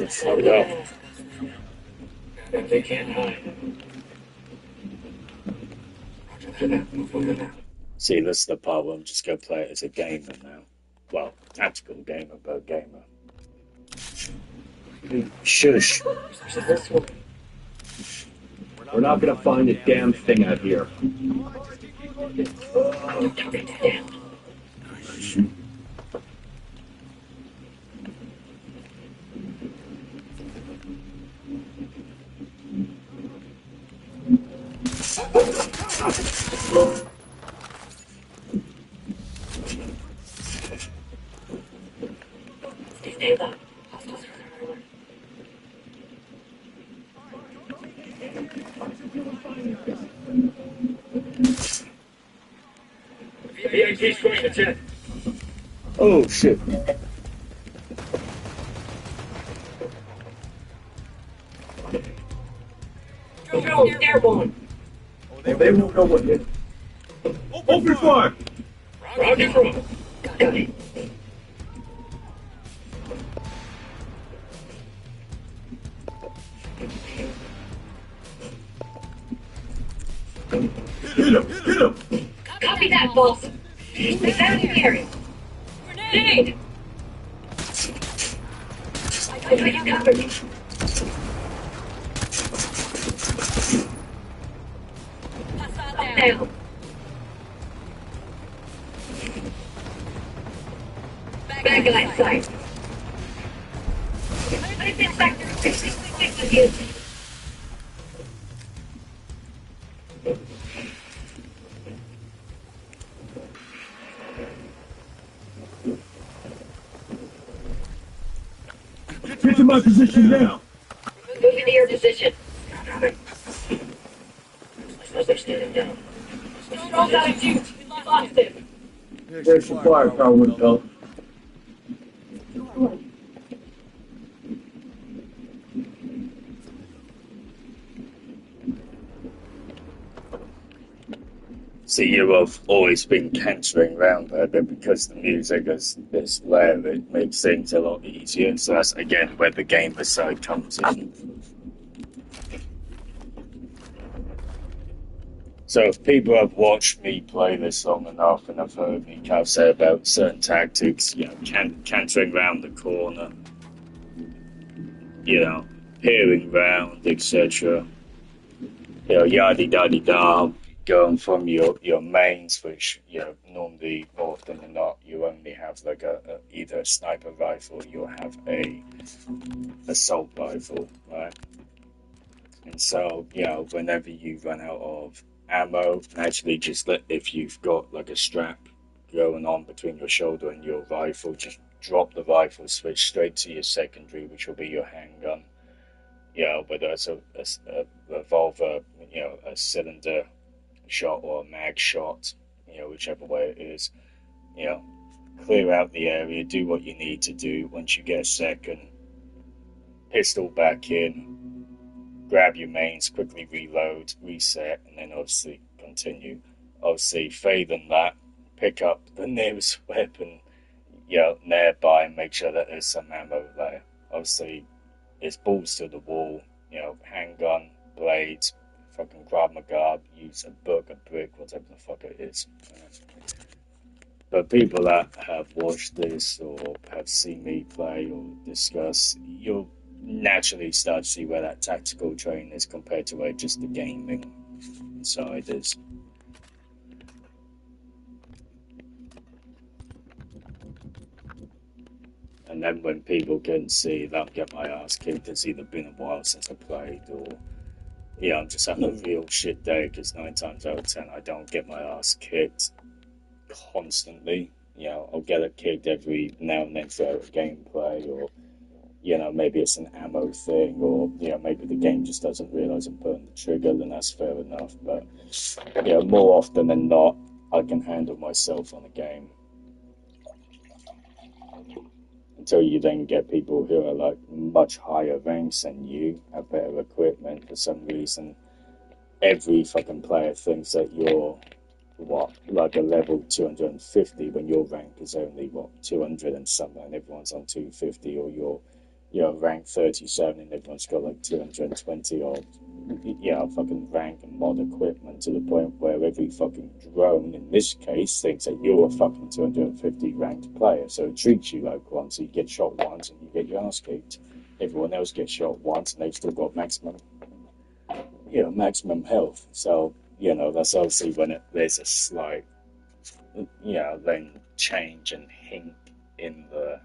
Fuck up. They can't hide. Roger that. Move over now. See, this is the part where I'm just going to play it as a gamer now. Well, tactical gamer, but gamer. Shush. This one. We're not gonna find a damn thing out here. Don't turn it down. Nice. Stay low. Hostiles are everywhere. VIP scoring the 10. Oh shit. Drone airborne. They won't know what hit. Open fire! Roger from. Got it. Hit him! Hit him! Copy that, boss. Examining the area. Grenade! I got you covered. Down. Bad guy sight. Let's inspect with you. Get to my position now! Move into your position. They're standing down. Drone's out of view. We lost him. There's some firepower with help. See, you have always been cantering around there, but because the music is this loud, it makes things a lot easier. So that's again where the gamer side comes in. So if people have watched me play this long enough and have heard me kind of say about certain tactics, you know, cantering around the corner, you know, peering round, etc. You know, yaddy-daddy-da, going from your mains, which, you know, normally, more often than not, you only have like either a sniper rifle or you'll have a assault rifle, right? And so, you know, whenever you run out of ammo, actually just if you've got like a strap going on between your shoulder and your rifle, just drop the rifle, switch straight to your secondary, which will be your handgun. You know, whether it's a revolver, you know, a cylinder shot or a mag shot, you know, whichever way it is. You know, clear out the area, do what you need to do. Once you get a second, pistol back in, grab your mains, quickly reload, reset, and then obviously continue. Obviously, failing that, pick up the nearest weapon, you know, nearby and make sure that there's some ammo there. Obviously, it's balls to the wall, you know, handgun, blades, fucking grab my guard, use a book, a brick, whatever the fuck it is. But people that have watched this or have seen me play or discuss, you'll naturally start to see where that tactical training is compared to where just the gaming side is. And then when people can see that get my ass kicked, it's either been a while since I played or, yeah, I'm just having a real shit day because 9 times out of 10 I don't get my ass kicked constantly. You know, I'll get it kicked every now and then throughout gameplay, or, you know, maybe it's an ammo thing, or, you know, maybe the game just doesn't realise I'm pulling the trigger, then that's fair enough. But, you know, more often than not, I can handle myself on a game. Until you then get people who are like much higher ranks than you, have better equipment. For some reason, every fucking player thinks that you're like a level 250 when your rank is only 200 and something, and everyone's on 250, or you're rank 37 and everyone's got like 220 or fucking rank and mod equipment, to the point where every fucking drone in this case thinks that you're a fucking 250 ranked player, so it treats you like one. So you get shot once and you get your ass kicked. Everyone else gets shot once and they've still got maximum maximum health. So, that's obviously when there's a slight, then change and hint in the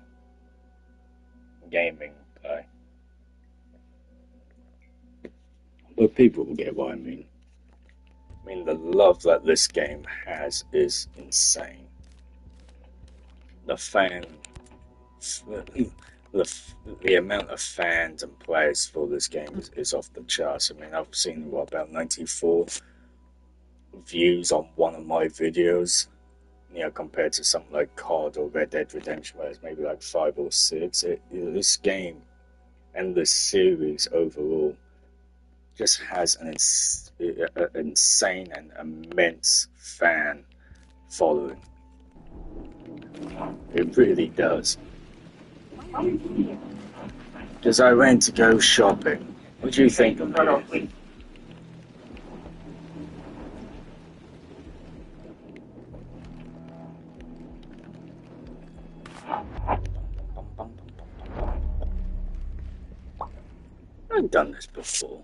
gaming play. But people will get what I mean. I mean, the love that this game has is insane. The the amount of fans and players for this game is off the charts. I mean, I've seen about 94 views on one of my videos, compared to something like COD or Red Dead Redemption, where it's maybe like 5 or 6. This game and this series overall just has an insane and immense fan following. It really does. Because I went to go shopping. What do you think of it? I've done this before.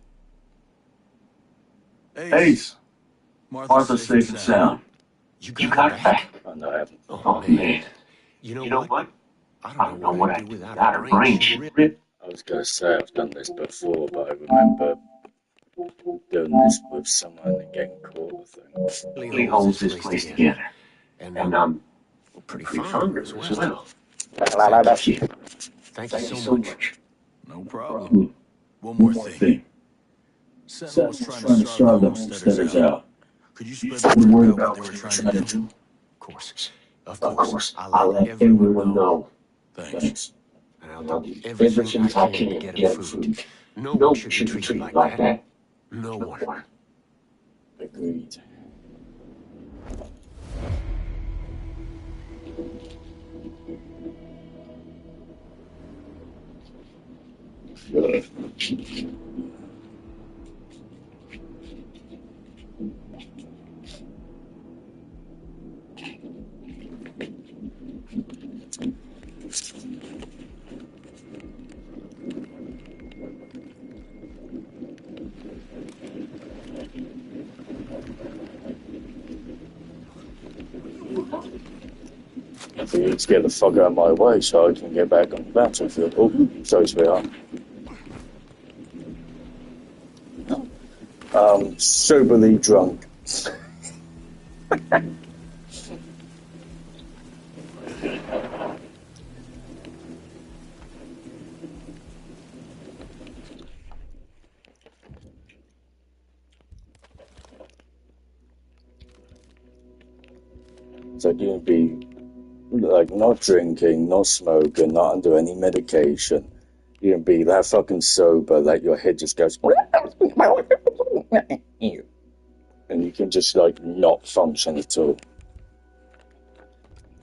Ace. Martha's safe and sound. You got it back. Oh, no, I haven't. Oh, man. You know what? I don't know what I'd do without a brain chip. I was going to say I've done this before, but I remember doing this with someone and getting caught with things. Really holds this place together. And I'm pretty fond of it as well. Thank you. Thank you so much. No problem. One more thing. Sentinel was trying to starve the homesteaders out. Could you spread the word about what they were trying to do? Of course. Of course. I'll let everyone know. Thanks. And I'll do everything I can to get him food. No one should be treated like that. No one. Agreed. Let's get the fuck out of my way so I can get back on the battlefield. Oh, sorry, sweetheart. Soberly drunk. So you'd be like not drinking, not smoking, not under any medication. You can be that fucking sober that your head just goes and you can just like not function at all.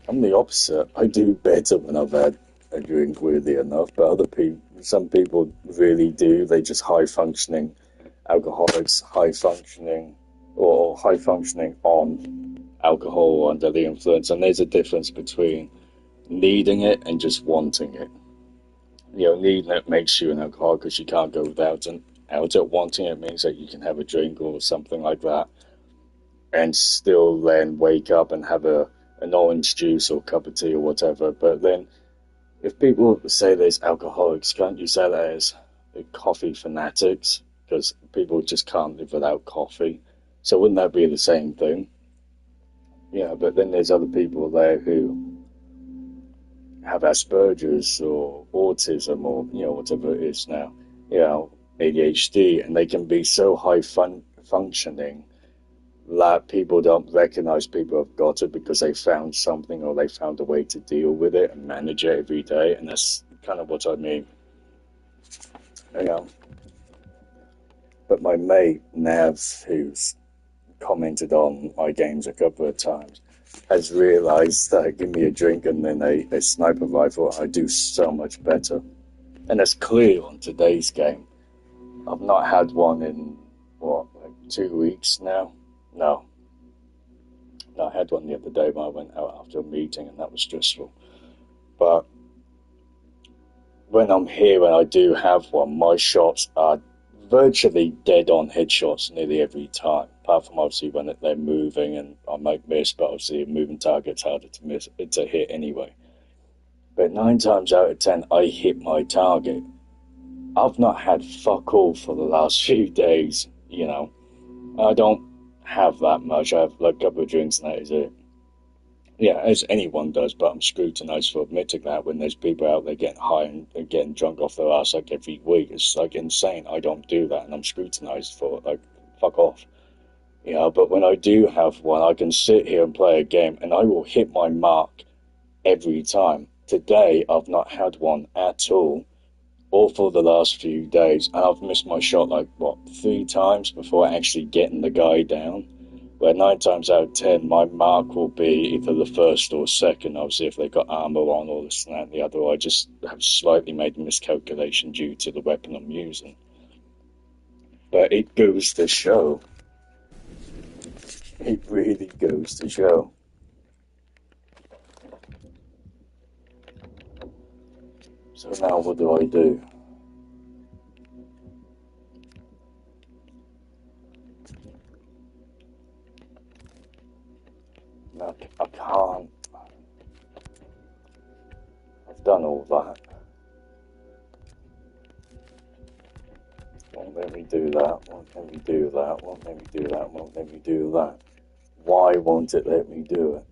I'm the opposite. I do better when I've had a drink, weirdly enough, but some people really do. They just high functioning alcoholics, high functioning on alcohol under the influence, and there's a difference between needing it and just wanting it. Needing it makes you an alcoholic because you can't go without it. Wanting it means that you can have a drink or something like that and still then wake up and have an orange juice or cup of tea or whatever. But then if people say there's alcoholics, can't you say that as coffee fanatics? Because people just can't live without coffee. So wouldn't that be the same thing? Yeah, but then there's other people there who have Asperger's or autism or, whatever it is now, ADHD, and they can be so high functioning that people don't recognize people have got it because they found something or they found a way to deal with it and manage it every day, and that's kind of what I mean. But my mate, Nav, who's commented on my games a couple of times, has realized that give me a drink and then a sniper rifle, I do so much better. And that's clear on today's game. I've not had one in, 2 weeks now? No, I had one the other day when I went out after a meeting and that was stressful. But when I'm here and I do have one, my shots are virtually dead-on headshots nearly every time, apart from obviously when they're moving and I might miss, but obviously a moving target's harder to miss, to hit anyway. But 9 times out of 10, I hit my target. I've not had fuck all for the last few days, you know. I don't have that much. I have like a couple of drinks and that is it. Yeah, as anyone does, but I'm scrutinised for admitting that when there's people out there getting high and getting drunk off their ass like every week. It's like insane. I don't do that and I'm scrutinised for it. Like, fuck off. You know, but when I do have one, I can sit here and play a game and I will hit my mark every time. Today, I've not had one at all for the last few days, and I've missed my shot like, what, 3 times before actually getting the guy down? Where 9 times out of 10, my mark will be either the first or second, obviously, if they've got armor on or this and that and the other. I just have slightly made a miscalculation due to the weapon I'm using. But it goes to show. It really goes to show. So now what do I do? I can't. I've done all that. Won't let me do that, won't let me do that, won't let me do that, won't let me do that. Why won't it let me do it?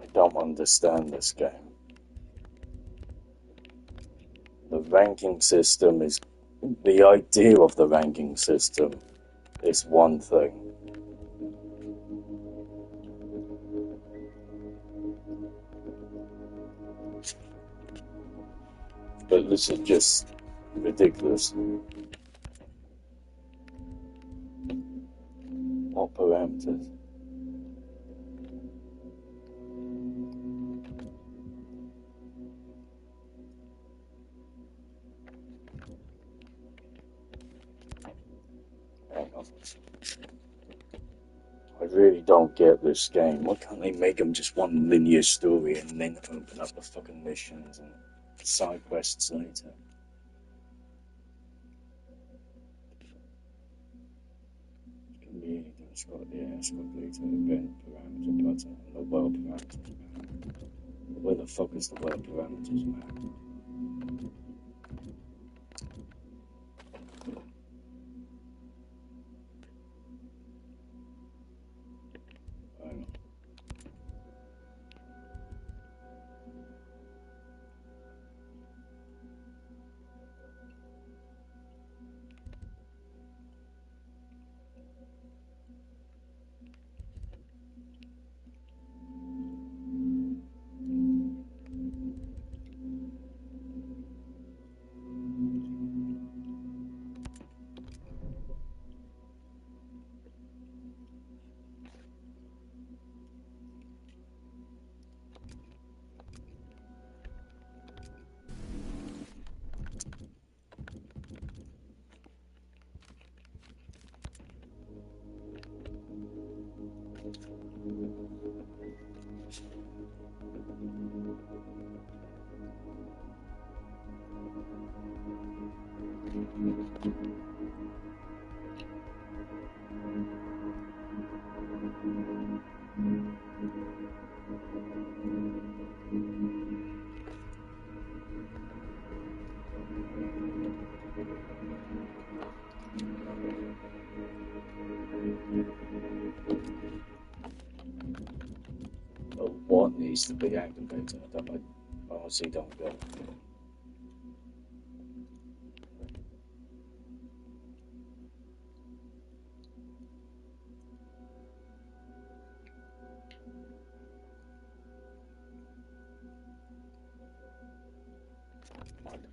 I don't understand this game. The ranking system is... The idea of the ranking system is one thing. But this is just ridiculous. What parameters? Hang on. I really don't get this game. Why can't they make them just one linear story and then open up the fucking missions and side quests later? It can be anything. It's got later event parameter button and the world parameters map. Where the fuck is the world parameters map? What needs to be activated? I honestly don't get it.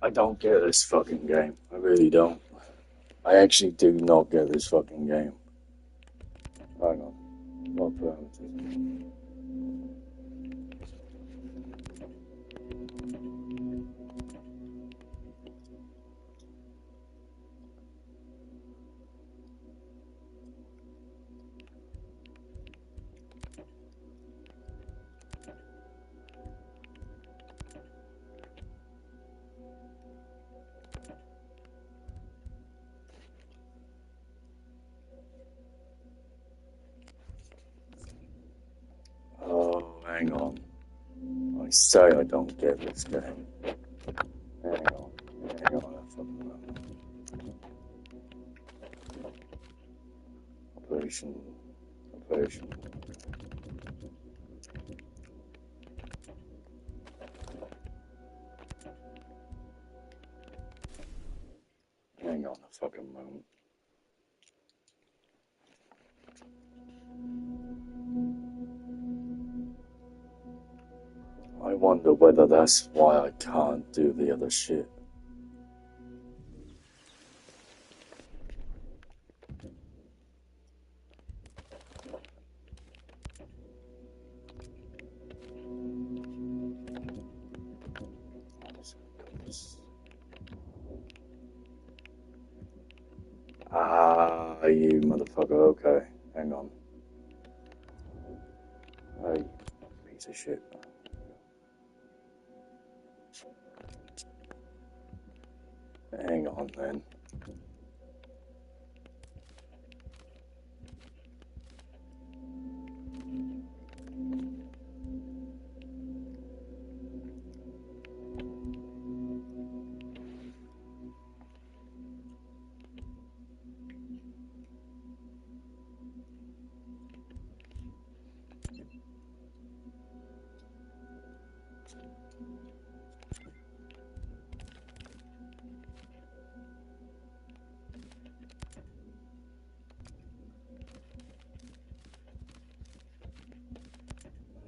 I don't get this fucking game. I really don't. I actually do not get this fucking game. Hang on. What parameters? say I don't get this game. Hang on a fucking moment. Operation. Hang on a fucking moment. I wonder whether that's why I can't do the other shit. Ah, you motherfucker, okay. Hang on. Hey, piece of shit. Hang on then.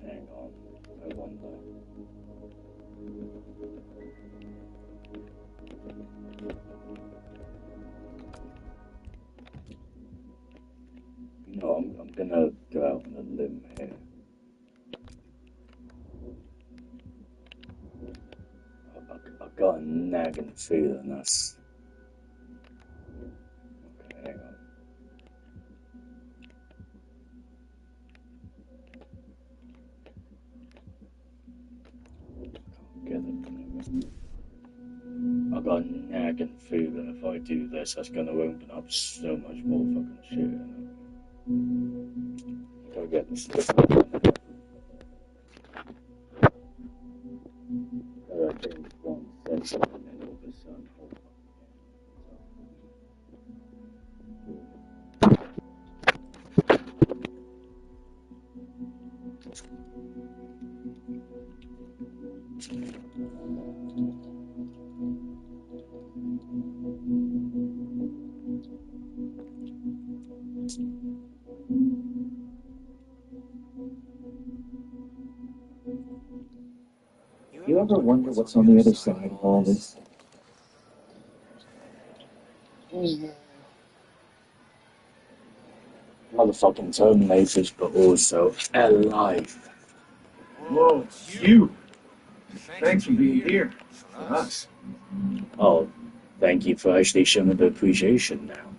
Hang on, I wonder. You know, I'm gonna go out on a limb here. I got a nagging feeling that's... Okay, hang on. Get it. I got a nagging feeling if I do this, that's gonna open up so much more fucking shit. You know? Go get this. I think one said something and all of a sudden, You ever wonder what's on the other side of all this? motherfucking Terminators, but also alive. Whoa, you! Thanks for being here. For us. Oh, thank you for actually showing the appreciation now.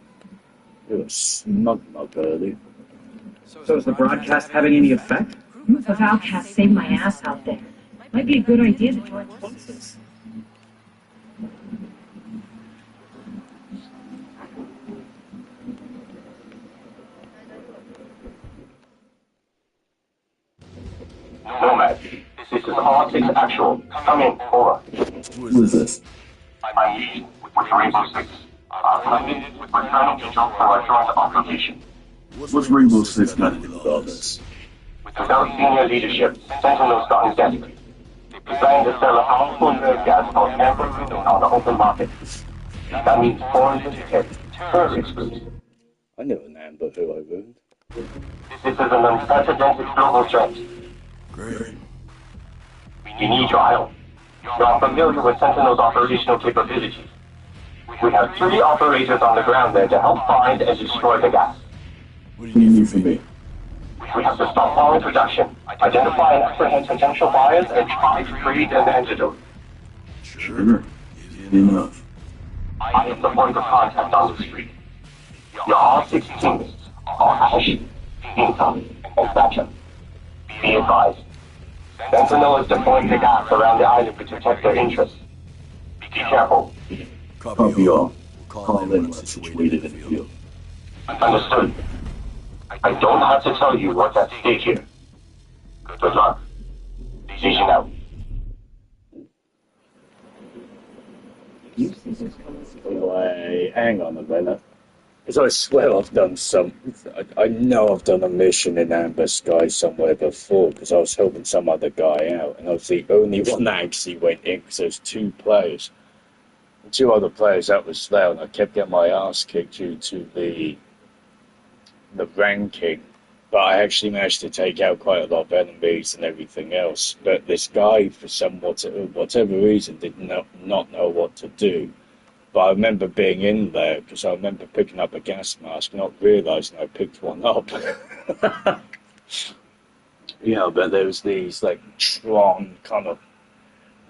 You're a smug mug early. So is the broadcast having any effect? Group of outcasts saved my ass out there. Might be a good idea to join forces. Nomad, this is R6 Actual. Come in, over. Who is this? I'm Lee with Rainbow Six. Come in with returning to jump for a joint operation. What's Rainbow Six got to do with all this? Without senior leadership, Sentinel's gotten desperate. They plan to sell a powerful nerve gas called ambergris on the open market. That means foreign military, terror exclusive. I know an Amber who I ruined. This is an unprecedented global threat. Great. We need your help. You are familiar with Sentinel's operational capabilities. We have 3 operators on the ground there to help find and destroy the gas. What do you need from me? We have to stop foreign production, identify and apprehend potential buyers, and try to create an antidote. Sure. Easy enough. I am the point of contact on the street. Your R6 teammates are Ash, Inca, and Thatcher. Be advised. Sentinel is deploying the gas around the island to protect their interests. Be careful. Copy all. Call in when situated in the field. Understood. I don't have to tell you what's at stake here. Good luck. Station out. Wait, hang on a minute. Because I swear I've done some. I know I've done a mission in Amber Sky somewhere before because I was helping some other guy out, and I was the only one that actually went in because there's two players. Two other players that was there, and I kept getting my ass kicked due to the ranking. But I actually managed to take out quite a lot of enemies and everything else. But this guy, for whatever reason, did not know what to do. But I remember being in there because I remember picking up a gas mask, not realizing I picked one up. Yeah, but there was these like Tron kind of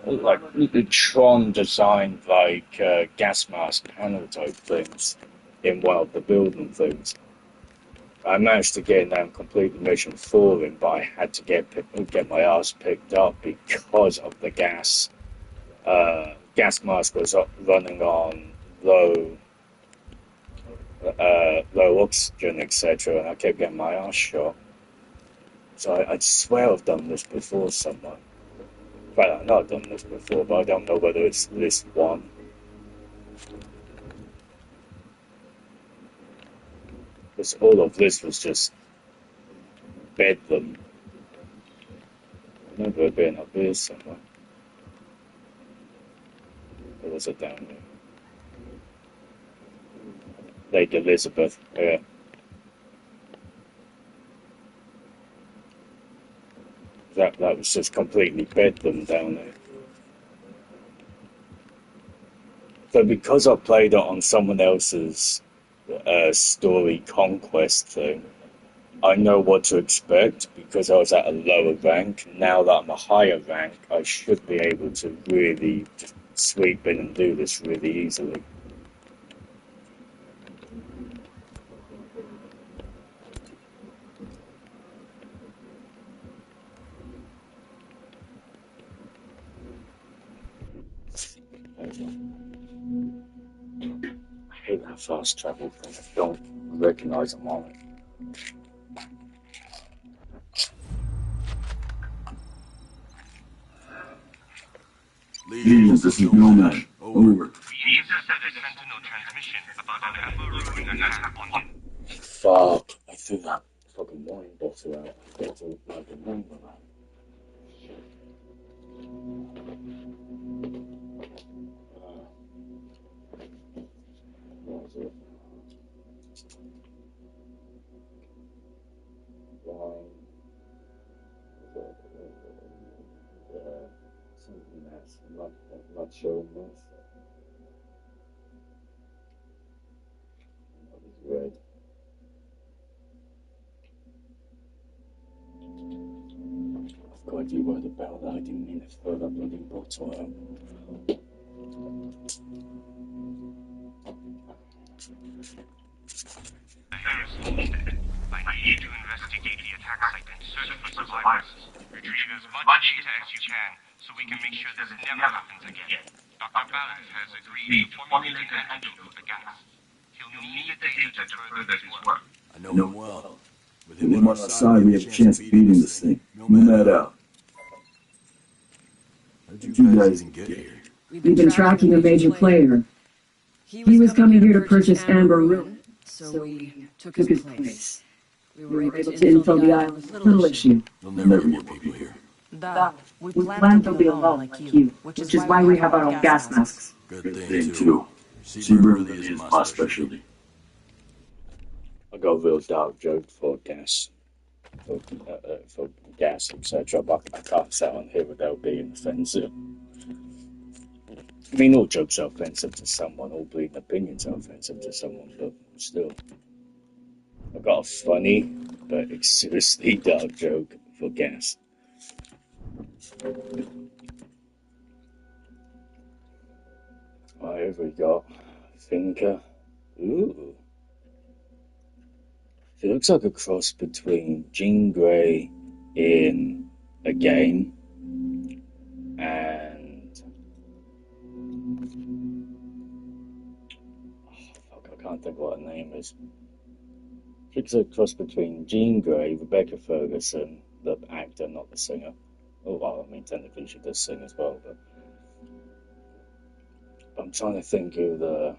like Tron designed like gas mask panel type things in one of the building things. I managed to get in there and complete the mission for him, but I had to get my ass picked up because of the gas mask was running on low low oxygen, etc., and I kept getting my ass shot. So I swear I've done this before somewhere. Well, I know I've done this before, but I don't know whether it's this one. Because all of this was just bedlam. I remember it being up here somewhere. Or was it down there? Lake Elizabeth, yeah. That was just completely bedlam down there. So because I played it on someone else's story conquest thing, I know what to expect because I was at a lower rank. Now that I'm a higher rank, I should be able to really just sweep in and do this really easily. I hate that fast travel thing. I don't recognize I'm on it. Lead, this is Nomad. Over. We intercepted Sentinel transmission about an Amber Ruin attack on it. Fuck. I threw that fucking wine bottle out. I got to like remember that. What was it? Wine. Something that's not showing this. That was red. I've got you word about that. I didn't mean to throw that bloody bottle out. I need to investigate the attack site and search for survivors. Retrieve as much data as you can so we can make sure this never happens again. Dr. Barrett has agreed to formulate an antidote for the gas. He'll need the data to further his work. I know him well. With With him on our side, we have a chance of beating this thing. Nomad out. How'd you guys even get here? We've been tracking a major player. He was coming here to purchase Amber Ruin, so we took his place. We were able to info the island with little issue. There'll never be more people here. We plan to be alone like you, which is why we have our own gas masks. Good thing, too. Seabird really is my specialty. I got a real dark joke for gas, etc. But I can't say on here without being offensive. I mean, all jokes are offensive to someone, all bleeding opinions are offensive to someone, but still. I got a funny, but seriously dark joke for gas. Right, we got Thinker. Ooh. It looks like a cross between Jean Grey in a game and fuck, I can't think what her name is. It's a cross between Jean Grey, Rebecca Ferguson, the actor, not the singer. Oh well, I mean technically she does sing as well, but I'm trying to think of the.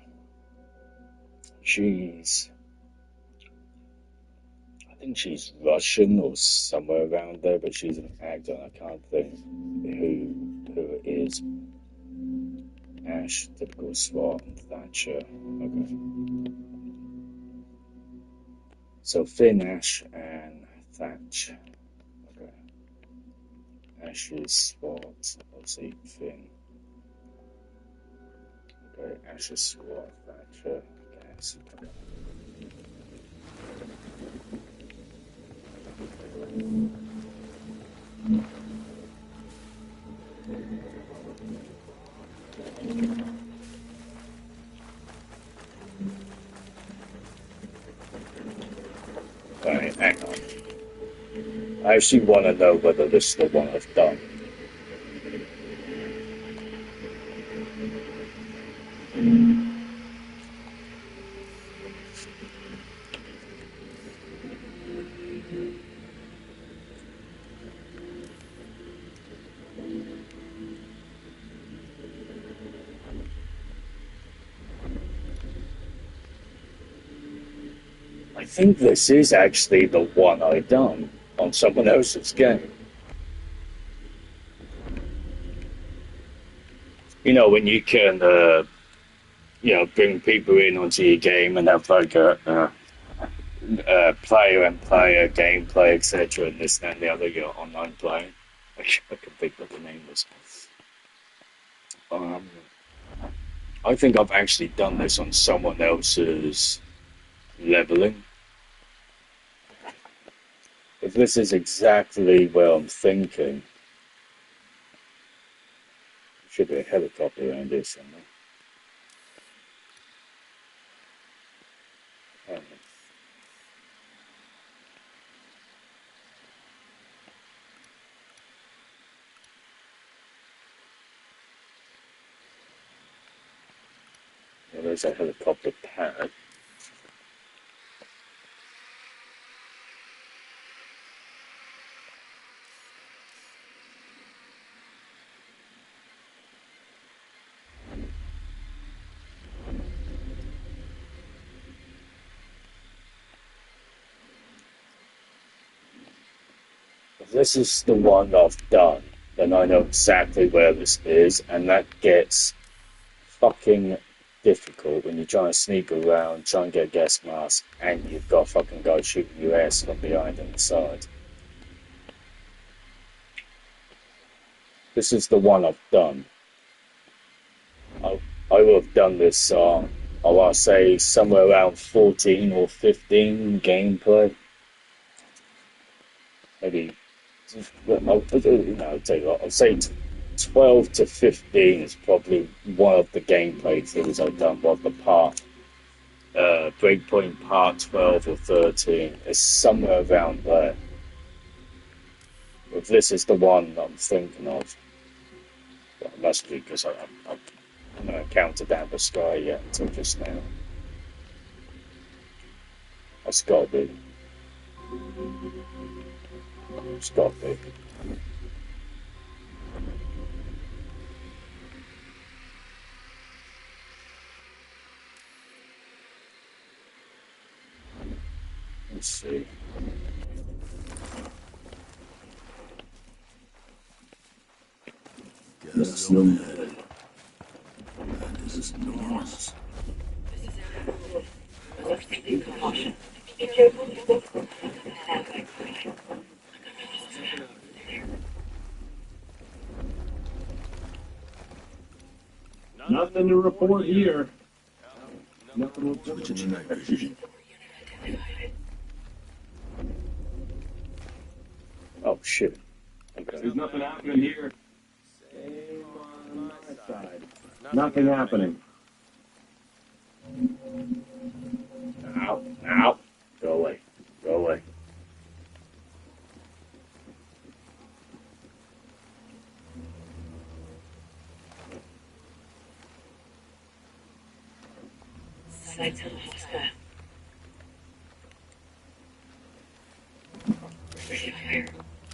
I think she's Russian or somewhere around there, but she's an actor. And I can't think who it is. Ash, typical SWAT, and Thatcher. Okay. So Finn, Ash, and Thatch. Okay. Ash is SWAT. Let's see, Finn. Okay, Ash is SWAT, Thatcher, gas. Okay. Alright, hang on. I actually want to know whether this is the one I've done. I think this is actually the one I've done on someone else's game. You know, when you can, bring people in onto your game and have like a player and player gameplay, etc., and this, that, and the other, your online playing. I can think what the name was. I think I've actually done this on someone else's leveling. If this is exactly where I'm thinking, there should be a helicopter around here somewhere. Well, there's a helicopter pad. If this is the one I've done, then I know exactly where this is, and that gets fucking difficult when you're trying to sneak around, try and get a gas mask, and you've got fucking guys shooting your ass from behind and the side. This is the one I've done. I will have done this, I want to say, somewhere around 14 or 15 gameplay. Maybe, I'll tell you what, I'll say 12 to 15 is probably one of the gameplay things I've done, one of the part. Breapoint part 12 or 13 is somewhere around there. If this is the one I'm thinking of, well, it must be, because I'm not counted down the sky yet until just now. That's got to be. It's got to be. Let's see. Gas nomad. That is enormous. Nothing to report here. Nothing to report. Switching to night vision. Oh shit. Okay. There's nothing happening here. Same on my side. Nothing happening. Ow, ow. Go away. Go away.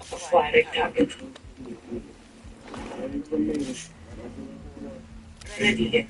Sliding target. Ready.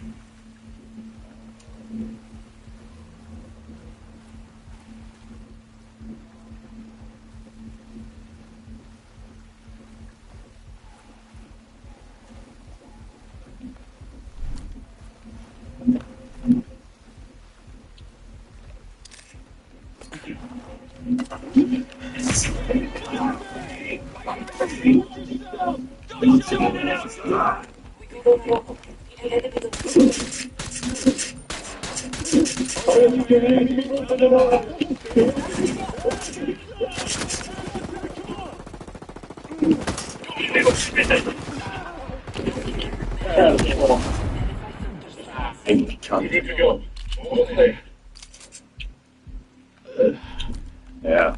Yeah.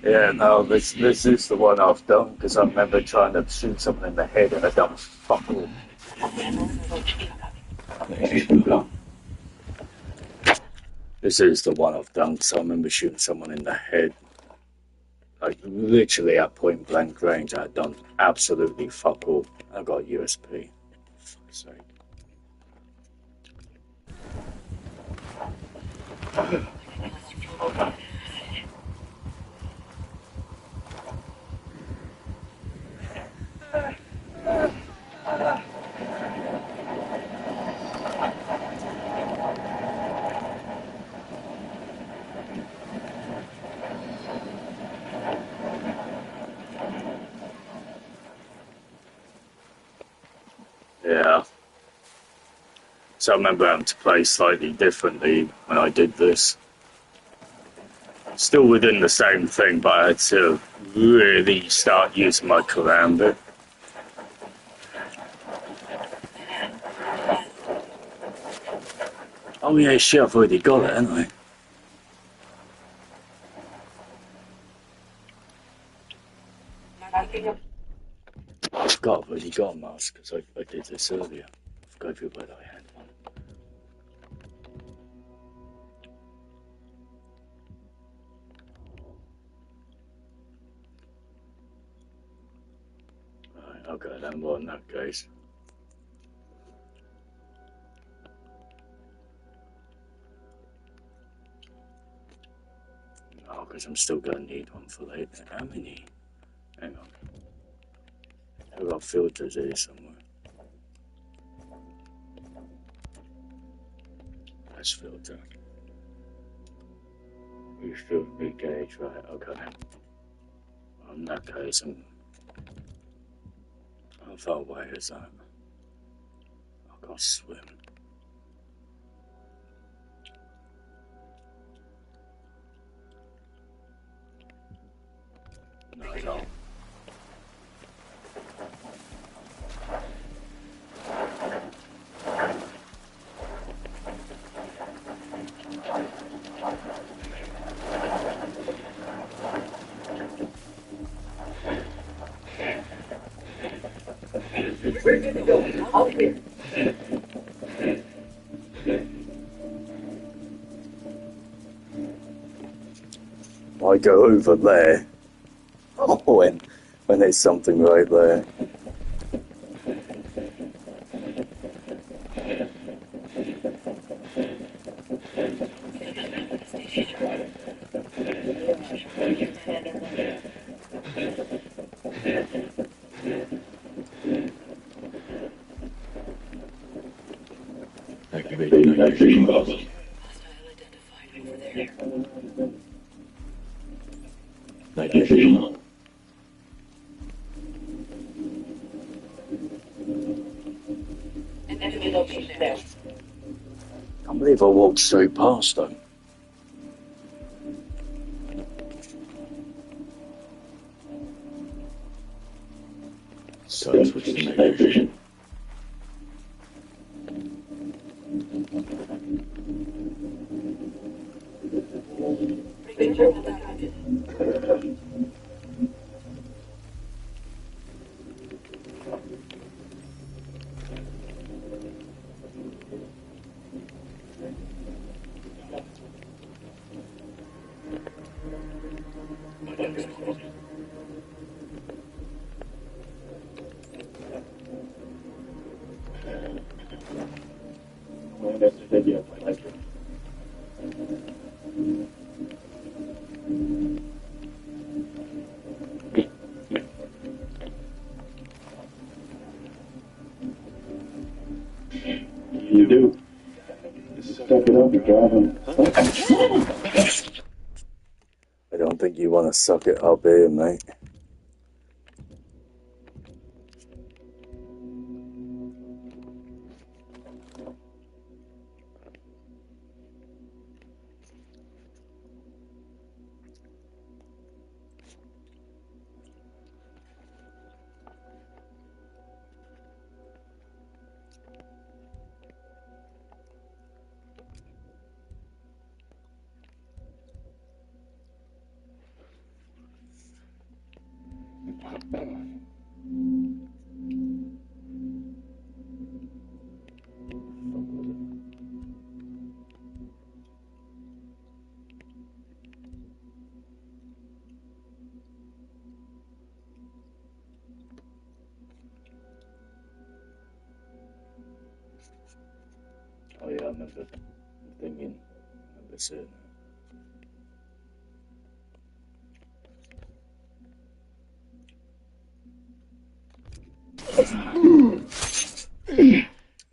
Yeah, no, this is the one I've done, because I remember trying to shoot someone in the head and I done fuck all. This is the one I've done, because I remember shooting someone in the head. Like, literally at point blank range, I had done absolutely fuck all. I got a USP. For fuck's sake. Yeah. So I remember having to play slightly differently when I did this. Still within the same thing, but I had to really start using my karambit. Oh yeah, shit, I've already got it, haven't I? I forgot I've already got a mask, because I did this earlier. I forgot if I had one. Right, okay then, well in that case. Oh, because I'm still going to need one for later. How many? Hang on. I've got filters here somewhere. That's filter. Re-gauge, right, okay. Well, in that case, how far away is that? I can't swim. No, I don't. I go over there when there's something right there. Activating night vision goggles. Night vision on. I can't believe I walked straight past them. So switch to night vision. You do. Suck it up, you're driving. I don't think you want to suck it up here, mate. Oh yeah, I remember thinking, I remember seeing that.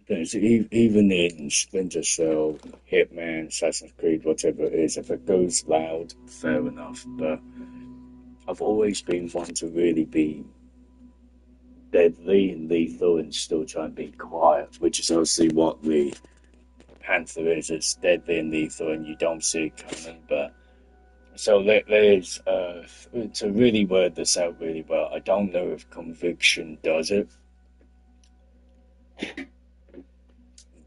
There's even in Splinter Cell, Hitman, Assassin's Creed, whatever it is, if it goes loud, fair enough. But I've always been one to really be deadly and lethal and still try and be quiet, which is obviously what the Panther is. It's deadly and lethal, and you don't see it coming. But so there's to really word this out really well. I don't know if Conviction does it,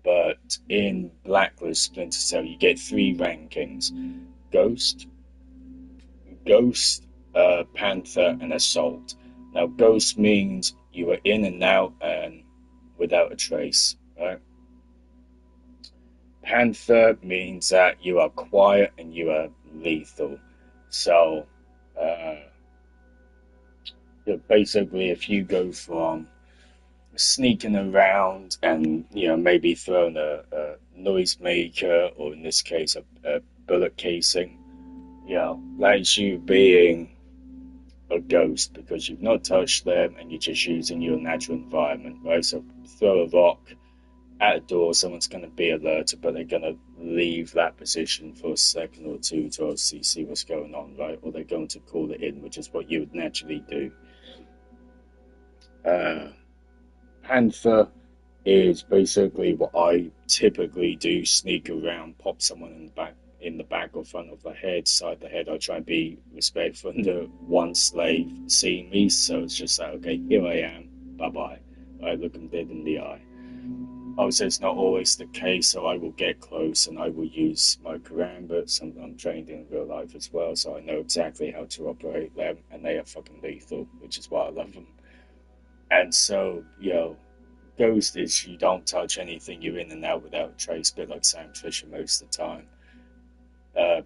but in Blacklist, Splinter Cell, you get three rankings: Ghost, Panther, and Assault. Now, Ghost means you are in and out and without a trace, right? Panther means that you are quiet and you are lethal. So, uh, basically, if you go from sneaking around and maybe throwing a noisemaker, or in this case a bullet casing, that's you being a ghost because you've not touched them and you're just using your natural environment, right? So throw a rock at a door, someone's going to be alerted, but they're going to leave that position for a second or two to obviously see what's going on, right? Or they're going to call it in, which is what you would naturally do. Panther is basically what I typically do: sneak around, pop someone in the back or front of the head, side the head. I try and be respectful, and the one slave see me, so it's just like, okay, here I am, bye bye. I look them dead in the eye. Obviously, it's not always the case, so I will get close and I will use my karambits. I'm trained in real life as well, so I know exactly how to operate them, and they are fucking lethal, which is why I love them. And so, Ghost is you don't touch anything, you're in and out without a trace, bit like Sam Fisher most of the time.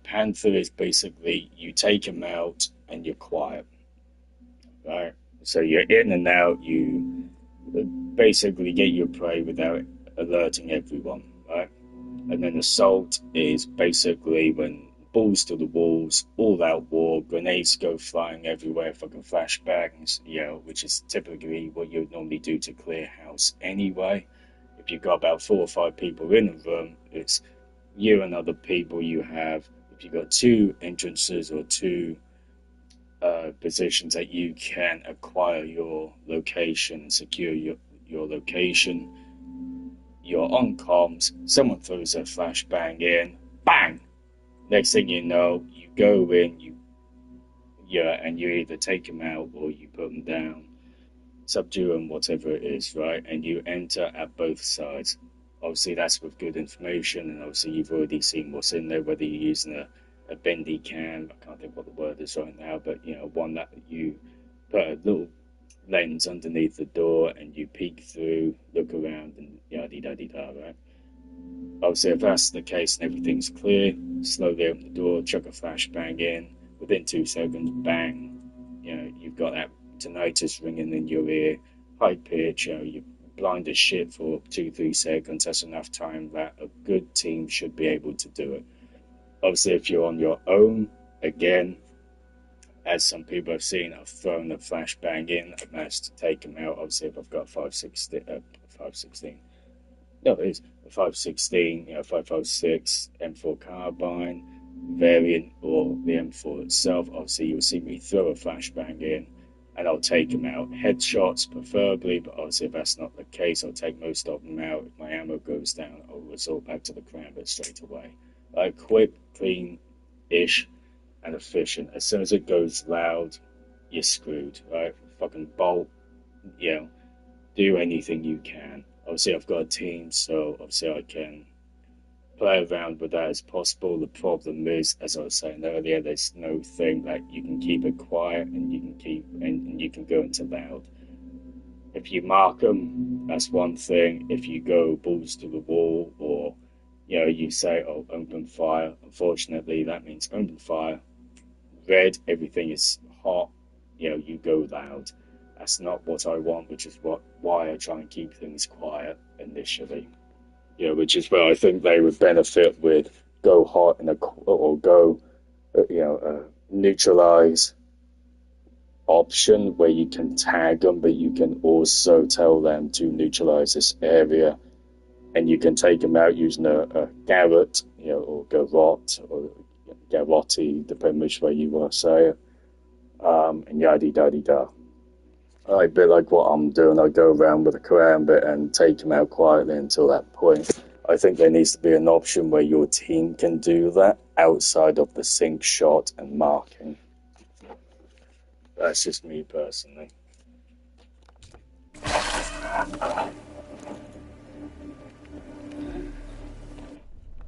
Panther is basically you take him out and you're quiet, right? So you're in and out, you basically get your prey without alerting everyone, right? And then Assault is basically when balls to the walls, all out war, grenades go flying everywhere, fucking flashbangs, which is typically what you would normally do to clear house anyway. If you've got about 4 or 5 people in a room, it's you and other people you have. If you've got 2 entrances or 2 positions that you can acquire your location, secure your location, you're on comms, someone throws a flashbang in, bang! Next thing you know, you go in, and you either take them out or you put them down, subdue them, whatever it is, right? And you enter at both sides. Obviously, that's with good information, and obviously you've already seen what's in there, whether you're using a bendy cam, I can't think what the word is right now, but one that you put a little lens underneath the door and you peek through, look around, and yada-da-da-da, right? Obviously, if that's the case and everything's clear, slowly open the door, chuck a flashbang in. Within 2 seconds, bang! You've got that tinnitus ringing in your ear, high pitch. You're blind as shit for 2-3 seconds. That's enough time that a good team should be able to do it. Obviously, if you're on your own, again, as some people have seen, I've thrown a flashbang in. I've managed to take them out. Obviously, if I've got 5.16. No, it is a 5.16, 5.56 M4 carbine variant, or the M4 itself. Obviously, you'll see me throw a flashbang in, and I'll take them out. Headshots, preferably, but obviously, if that's not the case, I'll take most of them out. If my ammo goes down, I'll resort back to the Karambit straight away. Quick, clean-ish, and efficient. As soon as it goes loud, you're screwed, right? Fucking bolt, do anything you can. Obviously, I've got a team, so obviously I can play around with that as possible. The problem is, as I was saying earlier, there's no thing that you can keep it quiet and you can go into loud. If you mark them, that's one thing. If you go balls to the wall, or you say, "Oh, open fire," unfortunately, that means open fire. Red, everything is hot. You go loud. That's not what I want, which is why I try and keep things quiet initially. Yeah, which is where I think they would benefit with go hot in a or go, neutralize option where you can tag them, but you can also tell them to neutralize this area, and you can take them out using a Garrett, or Garrot or Garrotti, depending which way you want to say it, and yada yada da. A bit like what I'm doing, I go around with a karambit and take them out quietly until that point. I think there needs to be an option where your team can do that outside of the sync shot and marking. That's just me personally.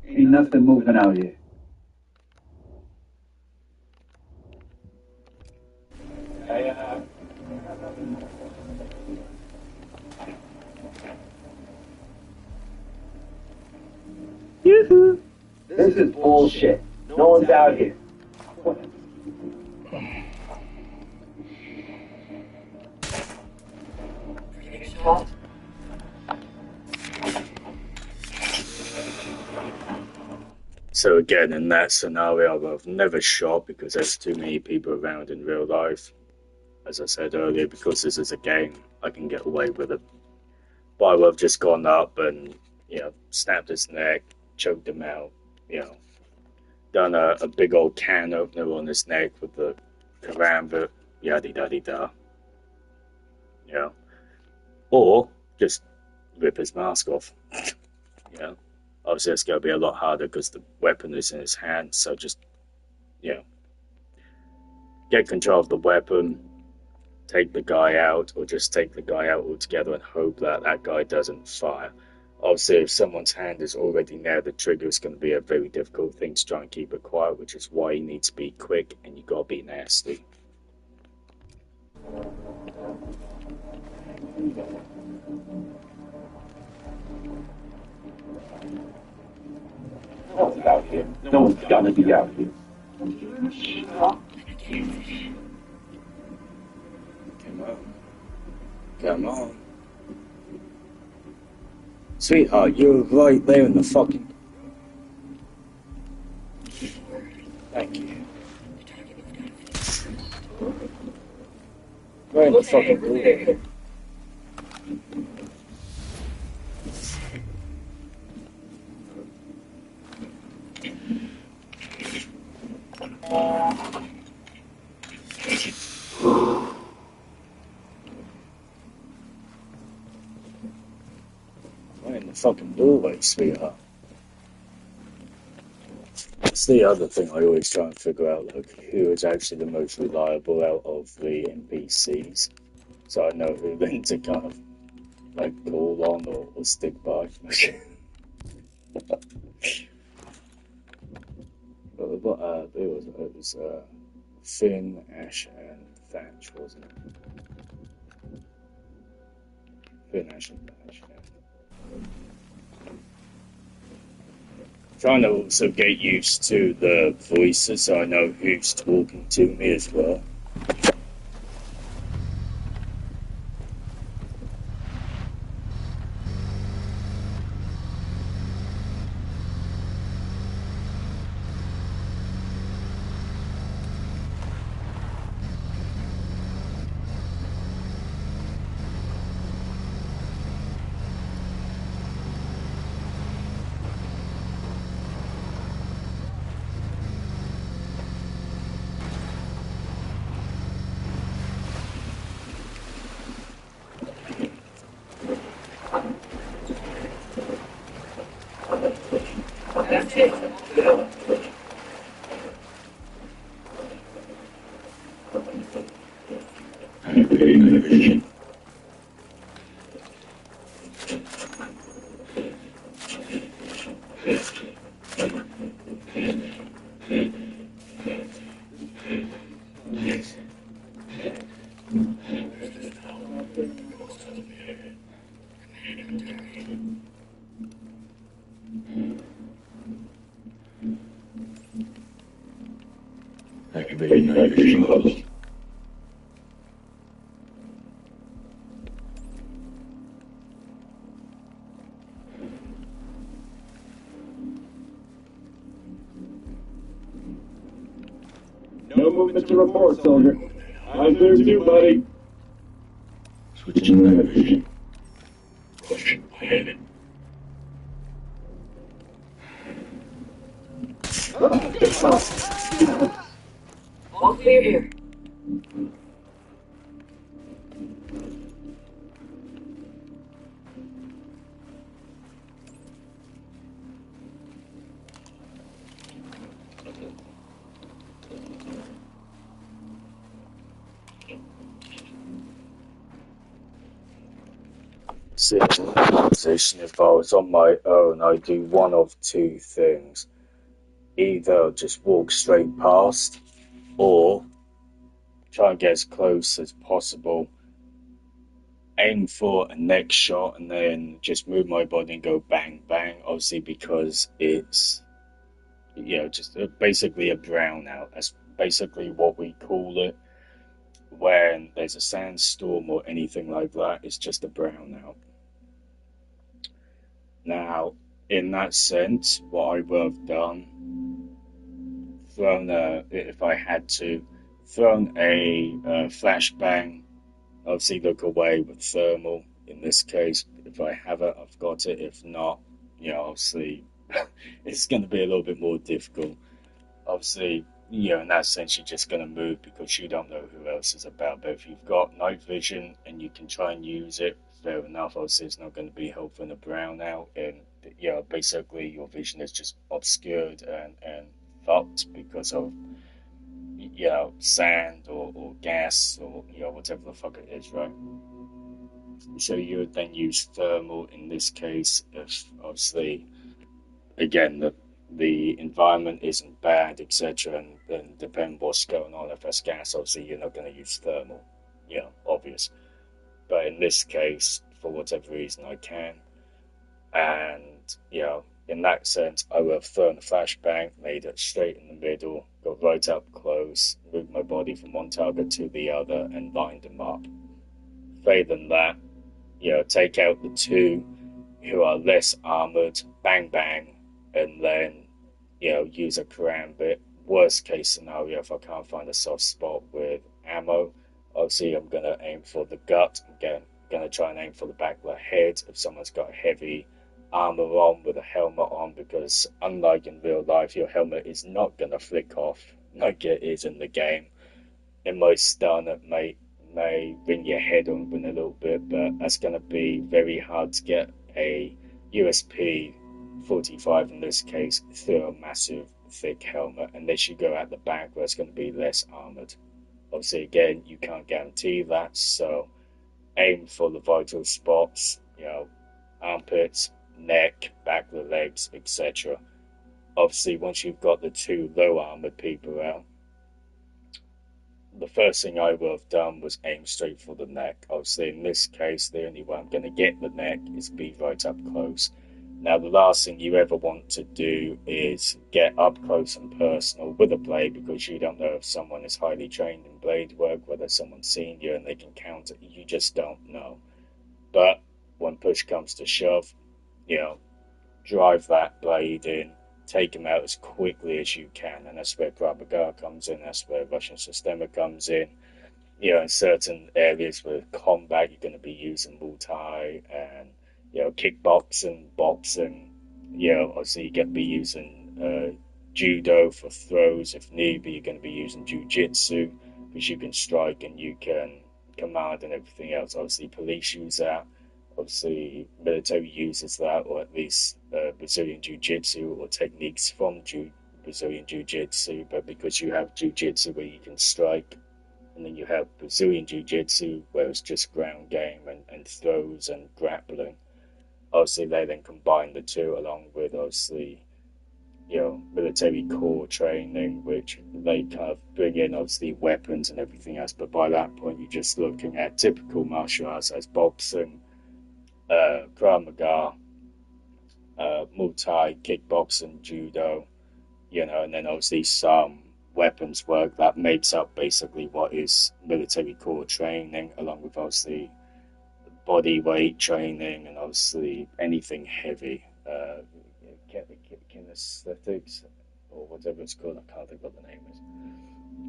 Ain't nothing moving out here. Yoo-hoo. This is bullshit. No one's out here. So again, in that scenario, I've never shot because there's too many people around in real life. As I said earlier, because this is a game, I can get away with it. But I would have just gone up and, snapped his neck, choked him out, done a big old can opener on his neck with the karambit, yada yada da. Or just rip his mask off. Obviously it's going to be a lot harder because the weapon is in his hand, so just, get control of the weapon, take the guy out, or just take the guy out altogether and hope that that guy doesn't fire. Obviously, if someone's hand is already near the trigger, it's going to be a very difficult thing to try and keep it quiet, which is why you need to be quick and you got to be nasty. No one's out here. No one's gonna be out here. Come on. Come on. Sweetheart, you're right there in the fucking... Thank you. Right in the fucking door. Right in the fucking doorway, sweetheart. That's the other thing I always try and figure out, like, who is actually the most reliable out of the NPCs. So I know who then to kind of, like, call on or stick by. It was Finn, Ash, and Thatch, wasn't it? Finn, Ash, and Thatch, yeah. Trying to also get used to the voices so I know who's talking to me as well. Activating night vision hubs. No movement to report, soldier. I'm clear too, buddy. Switching night vision. Push ahead. All clear here. See, in that position, if I was on my own, I'd do one of two things. Either just walk straight past, or try and get as close as possible, aim for a neck shot, and then just move my body and go bang, bang, obviously because it's, just basically a brownout. That's basically what we call it. When there's a sandstorm or anything like that, it's just a brownout. Now, in that sense, what I would have done, if I had to, thrown a flashbang, obviously look away with thermal. In this case, if I have it, I've got it. If not, obviously, it's going to be a little bit more difficult. Obviously, in that sense, you're just going to move because you don't know who else is about. But if you've got night vision and you can try and use it, fair enough. Obviously, it's not going to be helpful in a brownout. And, basically, your vision is just obscured and fucked because of, sand or gas or, whatever the fuck it is, right? So you would then use thermal in this case if, obviously, again, the environment isn't bad, etc., and depending what's going on. If there's gas, obviously you're not going to use thermal, obvious. But in this case, for whatever reason, I can, and in that sense, I would have thrown a flashbang, made it straight in the middle, got right up close, moved my body from one target to the other, and lined them up. Further than that, take out the two who are less armored, bang bang, and then use a karambit. Worst case scenario, if I can't find a soft spot with ammo, obviously I'm going to aim for the gut. I'm going to try and aim for the back of the head if someone's got heavy armor on with a helmet on, because unlike in real life, your helmet is not going to flick off like it is in the game. It might stun, it may ring your head open a little bit, but that's going to be very hard to get a USP 45 in this case through a massive thick helmet, unless you go out the back where it's going to be less armored. Obviously, again, you can't guarantee that, so aim for the vital spots, armpits, neck, back of the legs, etc. Obviously, once you've got the two low armored people out, the first thing I would have done was aim straight for the neck. Obviously, in this case, the only way I'm going to get the neck is be right up close. Now, the last thing you ever want to do is get up close and personal with a blade, because you don't know if someone is highly trained in blade work, whether someone's seen you and they can counter. You just don't know. But when push comes to shove, drive that blade in, take him out as quickly as you can, and that's where Krav comes in. That's where Russian Systema comes in. In certain areas with combat, you're going to be using Muay Thai and kickboxing, boxing. Obviously you're going to be using judo for throws if need be. You're going to be using jiu-jitsu because you can strike and you can command and everything else. Obviously, police use that. Obviously, military uses that, or at least Brazilian Jiu-Jitsu or techniques from Brazilian Jiu-Jitsu. But because you have Jiu-Jitsu where you can strike, and then you have Brazilian Jiu-Jitsu where it's just ground game and throws and grappling, obviously they then combine the two along with, obviously, military core training, which they kind of bring in, obviously, weapons and everything else. But by that point, you're just looking at typical martial arts as boxing, Krav Maga, Muay Thai, kickboxing, judo, and then obviously some weapons work that makes up basically what is military core training, along with obviously body weight training and obviously anything heavy, kinesthetics or whatever it's called. I can't think what the name is.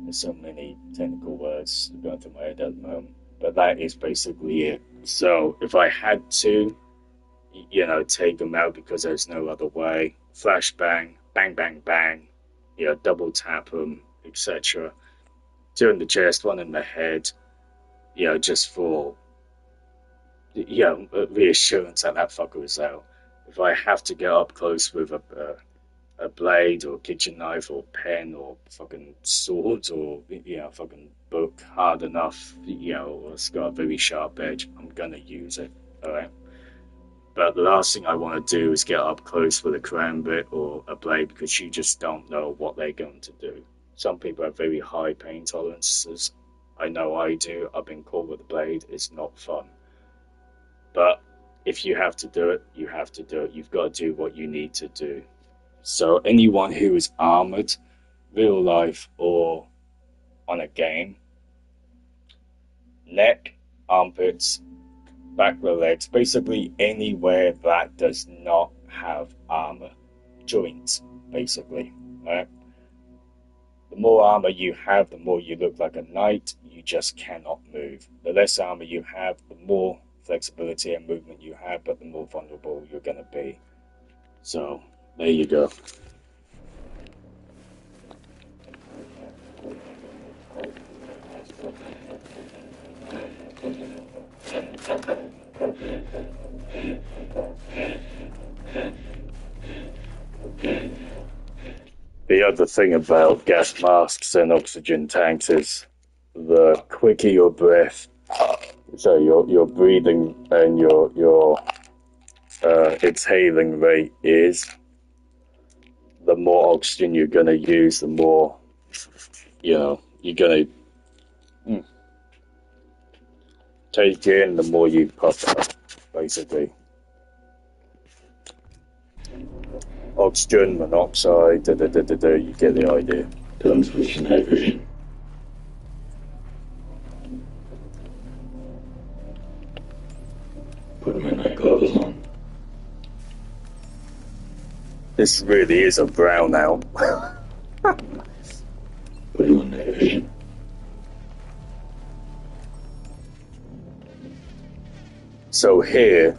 There's so many technical words going through my head at the moment, but that is basically it. So if I had to, take them out because there's no other way, flashbang, bang, bang, bang, double tap them, etc. Two in the chest, one in the head, just for, reassurance that that fucker is out. If I have to get up close with a blade or kitchen knife or pen or fucking sword or fucking book hard enough, or it's got a very sharp edge, I'm gonna use it. Alright. But the last thing I want to do is get up close with a cram bit or a blade because you just don't know what they're going to do. Some people have very high pain tolerances. I know I do. I've been caught with a blade. It's not fun. But if you have to do it, you have to do it. You've got to do what you need to do. So anyone who is armored, real life or on a game, neck, armpits, back of the legs, basically anywhere that does not have armor, joints, basically. Right? The more armor you have, the more you look like a knight. You just cannot move. The less armor you have, the more flexibility and movement you have, but the more vulnerable you're going to be. So there you go. The other thing about gas masks and oxygen tanks is the quicker your breath, so your breathing and your exhaling rate is, the more oxygen you're going to use, the more you're going to take in, the more you puff up, basically. Oxygen, monoxide, you get the idea. Don't switch to night vision. Put my night goggles on. This really is a brownout. Put you on night vision. So here,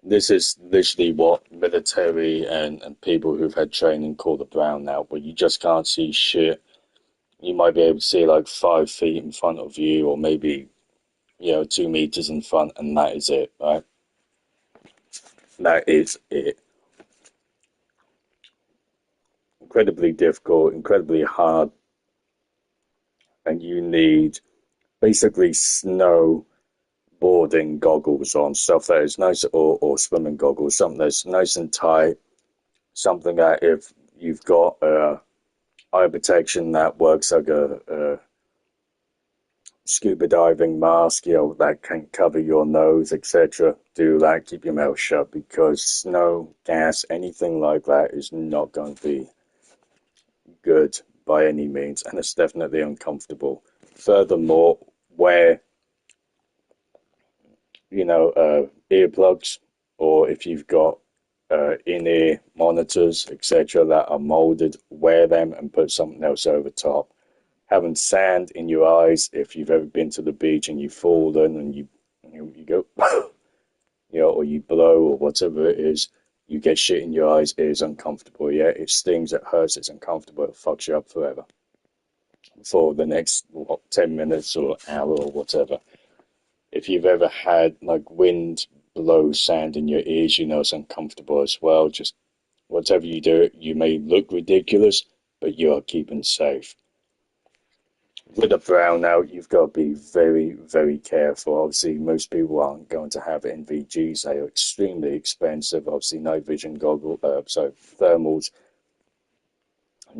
this is literally what military and people who've had training call the brownout, where you just can't see shit. You might be able to see like 5 feet in front of you, or maybe 2 meters in front, and that is it, right? That is it. Incredibly difficult, incredibly hard, and you need basically snow boarding goggles on, stuff that is nice, or swimming goggles, something that's nice and tight, something that if you've got eye protection that works like a scuba diving mask, that can cover your nose, etc. Do that, keep your mouth shut, because snow, gas, anything like that is not going to be good by any means, and it's definitely uncomfortable. Furthermore, wear earplugs, or if you've got in-ear monitors, etc., that are molded, wear them and put something else over top. Having sand in your eyes, if you've ever been to the beach and you've fallen and you go, or you blow or whatever it is, you get shit in your eyes, it is uncomfortable, yeah? It stings, it hurts, it's uncomfortable, it fucks you up forever. For the next, 10 minutes or hour or whatever. If you've ever had like wind blow sand in your ears, it's uncomfortable as well. Just whatever you do, you may look ridiculous, but you are keeping safe. With a brownout, you've got to be very, very careful. Obviously, most people aren't going to have NVGs. They are extremely expensive. Obviously, night vision goggles, thermals,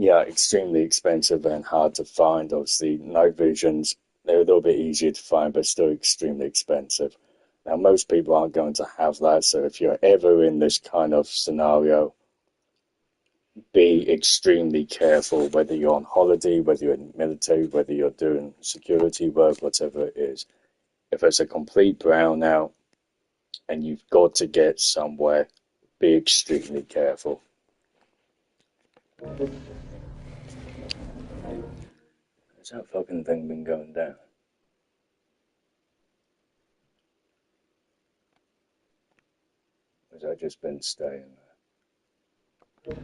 extremely expensive and hard to find. Obviously, night visions, they're a little bit easier to find, but still extremely expensive. Now, most people aren't going to have that, so if you're ever in this kind of scenario, be extremely careful, whether you're on holiday, whether you're in the military, whether you're doing security work, whatever it is. If it's a complete brownout and you've got to get somewhere, be extremely careful. Has that fucking thing been going down? Or has that just been staying there?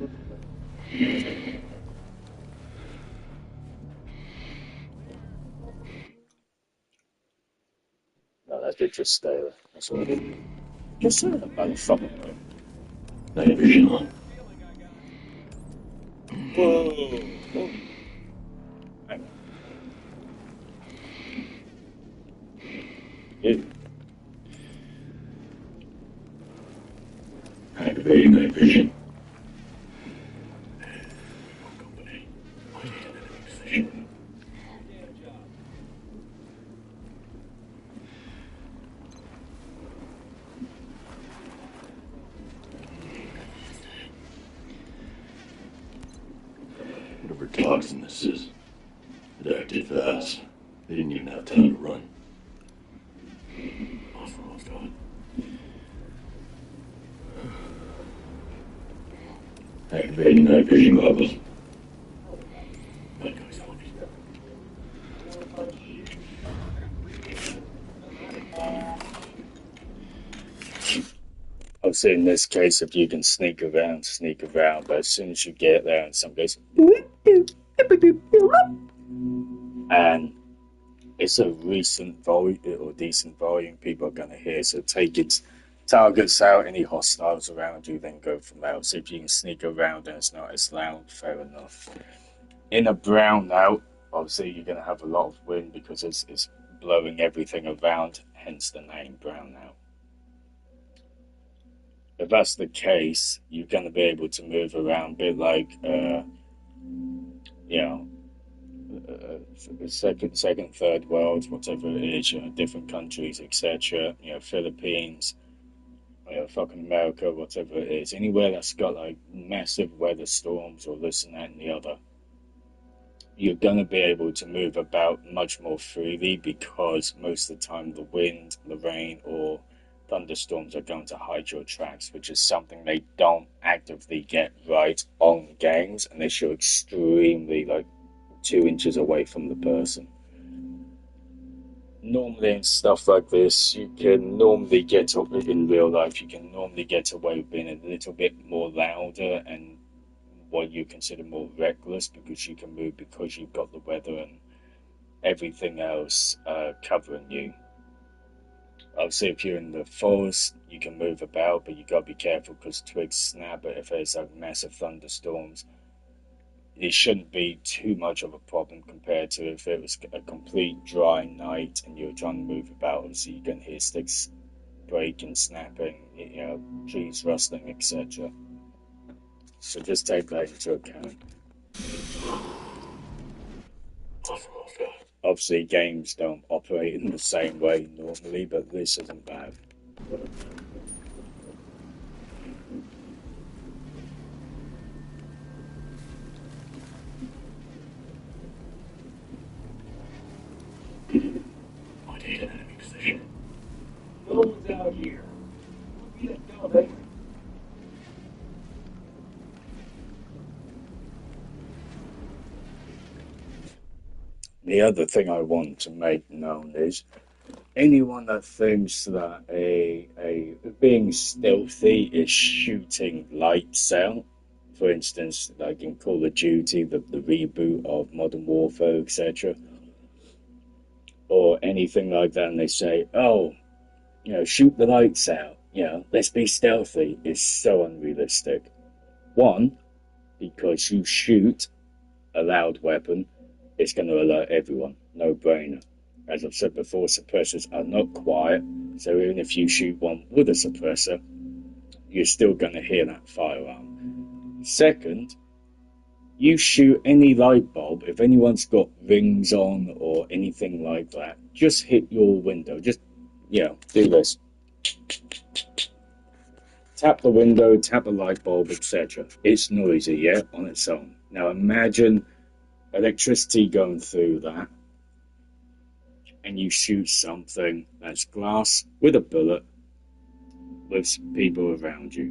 No, that did just stay there. That's all. Just say that, motherfucker. Night vision on. Whoa! Hang on. You. Activating night vision. Company. Located in enemy position. Whatever toxin this is, it acted fast. They didn't even have time to run. Oh, God. Activating night vision goggles. Bad guys on me. Obviously, in this case, if you can sneak around, but as soon as you get there, and some goes, and it's a recent volume or decent volume, people are going to hear. So take its targets out, any hostiles around you, then go from there. So if you can sneak around and it's not as loud, fair enough. In a brownout, obviously you're going to have a lot of wind because it's blowing everything around, hence the name brownout. If that's the case, you're going to be able to move around a bit like, second, third world, whatever it is, different countries, etc. Philippines, fucking America, whatever it is. Anywhere that's got like massive weather storms or this and that and the other, you're going to be able to move about much more freely because most of the time the wind, the rain, or thunderstorms are going to hide your tracks, which is something they don't actively get right on games unless you're extremely 2 inches away from the person. Normally in stuff like this, you can normally get in real life, you can normally get away with being a little bit more louder and what you consider more reckless because you can move because you've got the weather and everything else covering you. Obviously, if you're in the forest, you can move about, but you got to be careful because twigs snap. But if there's massive thunderstorms, it shouldn't be too much of a problem compared to if it was a complete dry night and you're trying to move about. So you can hear sticks breaking, snapping, trees rustling, etc. So just take that into account. Obviously, games don't operate in the same way normally, but this isn't bad. Located in enemy position. No one's out here. The other thing I want to make known is anyone that thinks that a being stealthy is shooting lights out, for instance, like in Call of Duty, the reboot of Modern Warfare, etc., or anything like that, and they say, oh, shoot the lights out, let's be stealthy, is so unrealistic. One, because you shoot a loud weapon, it's going to alert everyone, no brainer. As I've said before, suppressors are not quiet, so even if you shoot one with a suppressor, you're still going to hear that firearm. Second, you shoot any light bulb, if anyone's got rings on or anything like that, just hit your window. Just, do this. Tap the window, tap the light bulb, etc. It's noisy, on its own. Now imagine electricity going through that, and you shoot something that's glass with a bullet with people around you.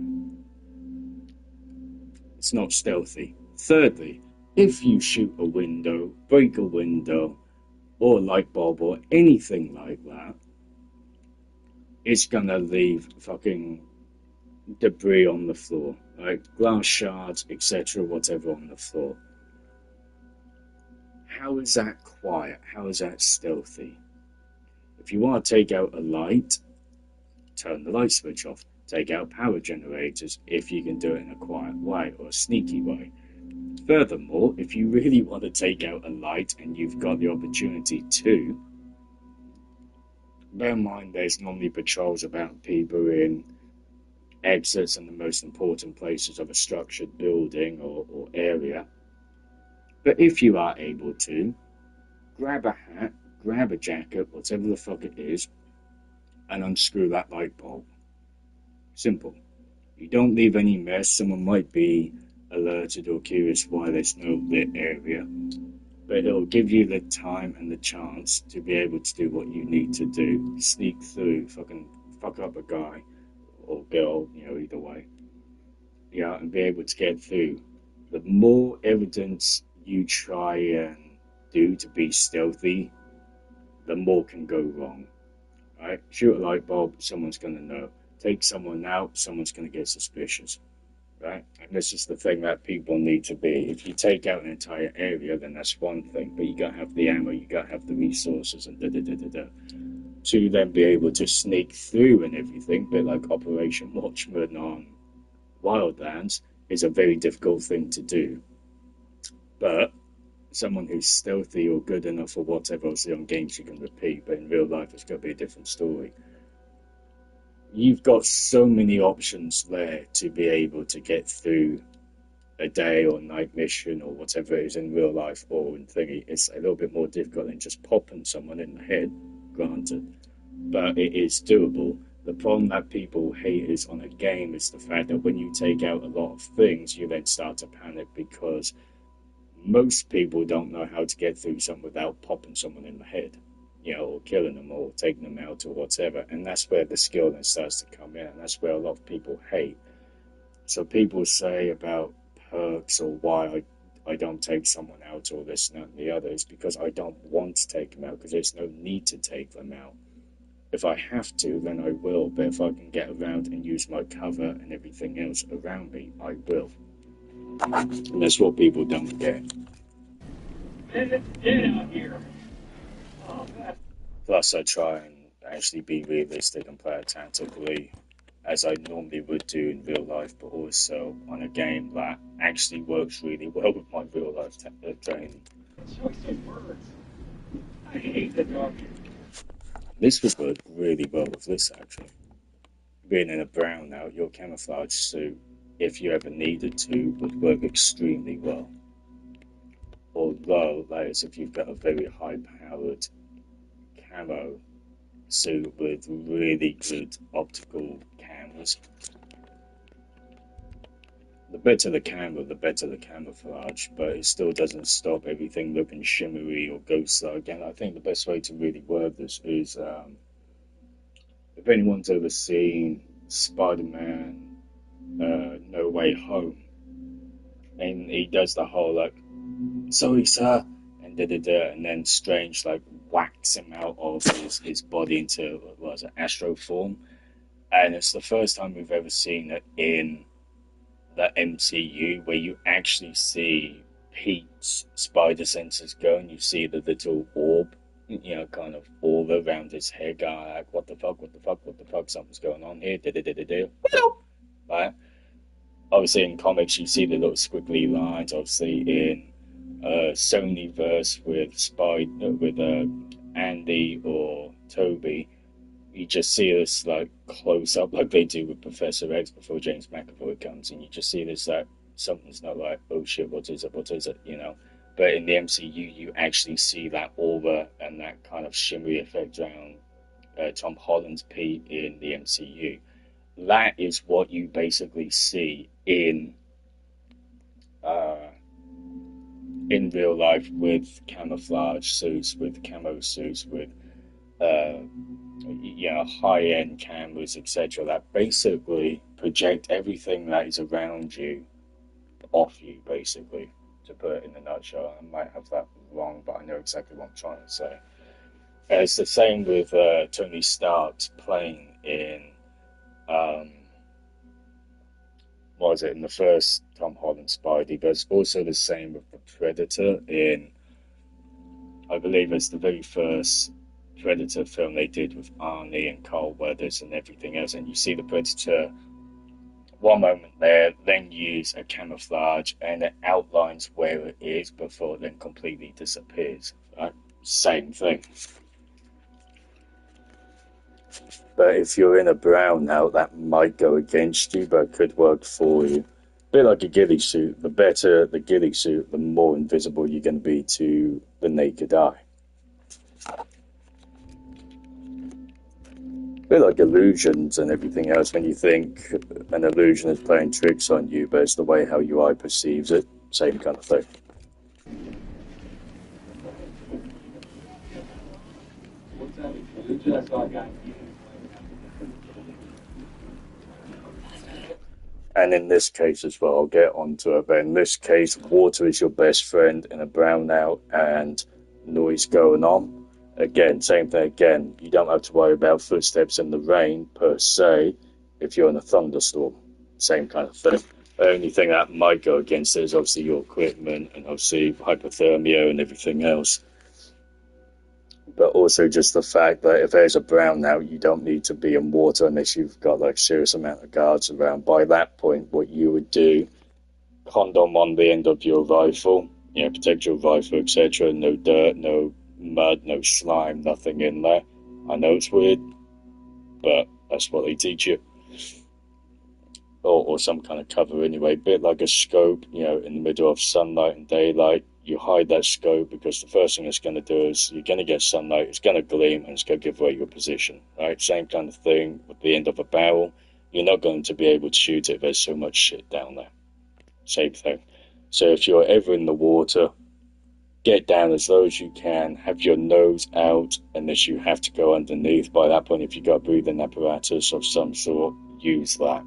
It's not stealthy. Thirdly, if you shoot a window, break a window, or a light bulb, or anything like that, it's gonna leave fucking debris on the floor, like glass shards, etc., whatever on the floor. How is that quiet? How is that stealthy? If you want to take out a light, turn the light switch off. Take out power generators if you can do it in a quiet way or a sneaky way. Furthermore, if you really want to take out a light and you've got the opportunity to, bear in mind there's normally patrols about people in exits and the most important places of a structured building or area. But if you are able to, grab a hat, grab a jacket, whatever the fuck it is, and unscrew that light bulb. Simple. You don't leave any mess. Someone might be alerted or curious why there's no lit area, but it'll give you the time and the chance to be able to do what you need to do. Sneak through, fucking fuck up a guy or girl, either way. And be able to get through. The more evidence you try and do to be stealthy, the more can go wrong. Right? Shoot a light bulb, someone's going to know. Take someone out, someone's going to get suspicious. Right? And this is the thing that people need to be. If you take out an entire area, then that's one thing, but you got to have the ammo, you got to have the resources, and to then be able to sneak through and everything, a bit like Operation Watchman on Wildlands, is a very difficult thing to do. But someone who's stealthy or good enough or whatever, obviously on games you can repeat, but in real life it's got to be a different story. You've got so many options there to be able to get through a day or night mission or whatever it is in real life or in thingy. It's a little bit more difficult than just popping someone in the head, granted, but it is doable. The problem that people hate is on a game is the fact that when you take out a lot of things, you then start to panic because most people don't know how to get through something without popping someone in the head, or killing them or taking them out or whatever. And that's where the skill then starts to come in, and that's where a lot of people hate. So people say about perks or why I don't take someone out or this and that and the other is because I don't want to take them out, because there's no need to take them out. If I have to, then I will, but if I can get around and use my cover and everything else around me, I will. And that's what people don't get. Plus, I try and actually be realistic and play it tactically, as I normally would do in real life, but also on a game that actually works really well with my real life training. I hate the dog. This would work really well with this, actually. Being in a brownout, your camouflage suit, if you ever needed to, would work extremely well. Although, that is if you've got a very high-powered camo suit with really good optical cameras. The better the camera, the better the camouflage, but it still doesn't stop everything looking shimmery or ghost-like. And I think the best way to really word this is, if anyone's ever seen Spider-Man No Way Home, and he does the whole, sorry sir, and and then Strange, whacks him out of his body into, astro form. And it's the first time we've ever seen it in the MCU where you actually see Pete's spider senses go, and you see the little orb, kind of all around his head, going what the fuck, something's going on here, right? Obviously in comics you see the little squiggly lines, obviously in Sonyverse with Andy or Toby, you just see this close up like they do with Professor X before James McAvoy comes, and you just see this something's not right. Oh shit, what is it? But in the MCU, you actually see that aura and that kind of shimmery effect around Tom Holland's Pete in the MCU. That is what you basically see in real life with camouflage suits, with camo suits, with high-end cameras, etc., that basically project everything that is around you off you, basically. to put it in a nutshell. I might have that wrong, but I know exactly what I'm trying to say. It's the same with Tony Stark's plane in, what was it, in the first Tom Holland Spidey, but it's also the same with the Predator in, I believe it's the very first Predator film they did with Arnie and Carl Weathers and everything else, and you see the Predator one moment there, then use a camouflage, and it outlines where it is before it then completely disappears. Right? Same thing. But if you're in a brownout, that might go against you, but could work for you. A bit like a ghillie suit. The better the ghillie suit, the more invisible you're going to be to the naked eye. A bit like illusions and everything else. When you think an illusion is playing tricks on you, but it's the way how your eye perceives it. Same kind of thing. And in this case as well, I'll get onto it, but in this case, water is your best friend in a brownout and noise going on. Again, same thing again. You don't have to worry about footsteps in the rain per se if you're in a thunderstorm. Same kind of thing. The only thing that might go against it is obviously your equipment and obviously hypothermia and everything else. But also just the fact that if there's a brownout, you don't need to be in water unless you've got like serious amount of guards around. By that point, what you would do, condom on the end of your rifle, protect your rifle, etc. No dirt, no mud, no slime, nothing in there. I know it's weird, but that's what they teach you. Or some kind of cover anyway, a bit like a scope, in the middle of sunlight and daylight. You hide that scope because the first thing it's going to do is you're going to get sunlight, it's going to gleam, and it's going to give away your position, right? Same kind of thing with the end of a barrel. You're not going to be able to shoot it if there's so much shit down there. Same thing. So if you're ever in the water, get down as low as you can, have your nose out unless you have to go underneath. By that point, if you've got a breathing apparatus of some sort, use that.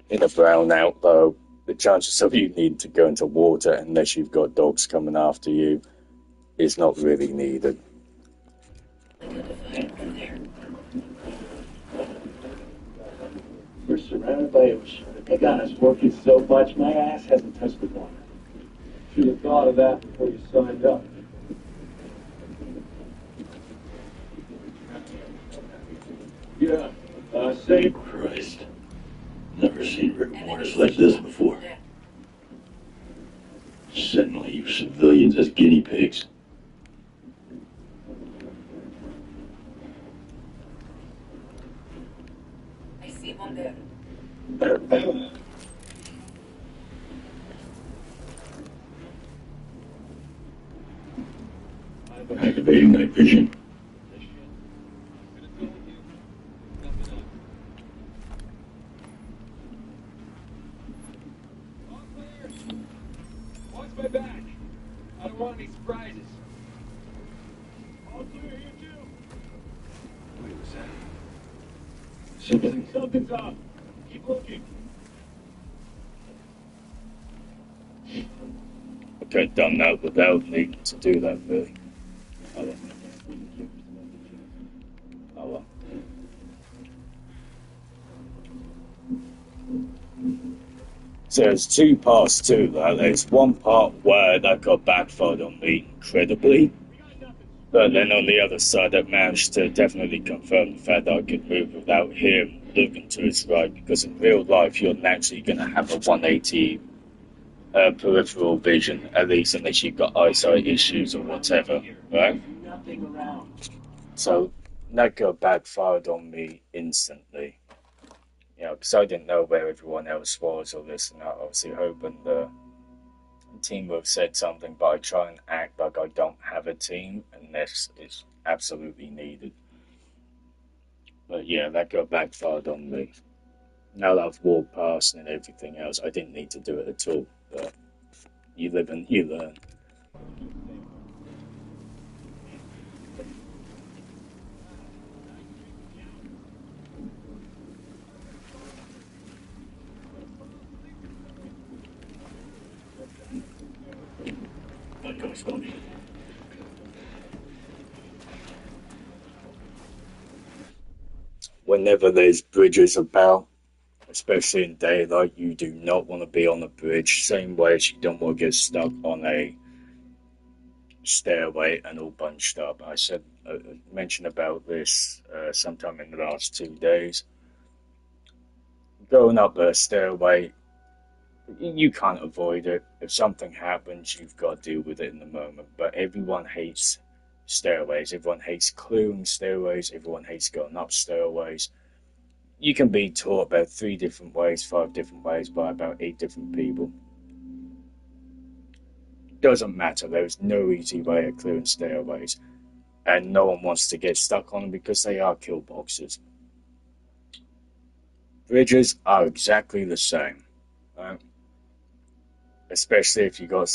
In a brownout, though, the chances of you needing to go into water unless you've got dogs coming after you is not really needed. We're surrounded by ocean. My God, it's working so much, my ass hasn't touched the water. Should have thought of that before you signed up. Yeah, same. Christ. Never seen reporters like this before. Setting you civilians as guinea pigs. I see one there. Activating night vision. Watch my back. I don't want any surprises. All clear here too. Wait, was that? Something's up. Keep looking. I could have done that without needing to do that, really. Oh well. So there's two parts to that. There's one part where that got backfired on me incredibly, but then on the other side, that managed to definitely confirm the fact that I could move without him looking to his right, because in real life, you're naturally going to have a 180 peripheral vision, at least unless you've got eyesight issues or whatever, right? So that got backfired on me instantly. Because I didn't know where everyone else was or this and that. Obviously, hoping the team would have said something, but I try and act like I don't have a team unless it's absolutely needed. But yeah, that got backfired on me. Now that I've walked past and everything else, I didn't need to do it at all. But you live and you learn. Whenever there's bridges about, especially in daylight, you do not want to be on a bridge. Same way as you don't want to get stuck on a stairway and all bunched up. I mentioned about this sometime in the last 2 days. Going up a stairway, you can't avoid it. If something happens, you've got to deal with it in the moment. But everyone hates stairways. Everyone hates clearing stairways. Everyone hates going up stairways. You can be taught about 3 different ways, 5 different ways by about 8 different people. Doesn't matter. There is no easy way of clearing stairways. And no one wants to get stuck on them because they are kill boxes. Bridges are exactly the same. Right? Especially if you got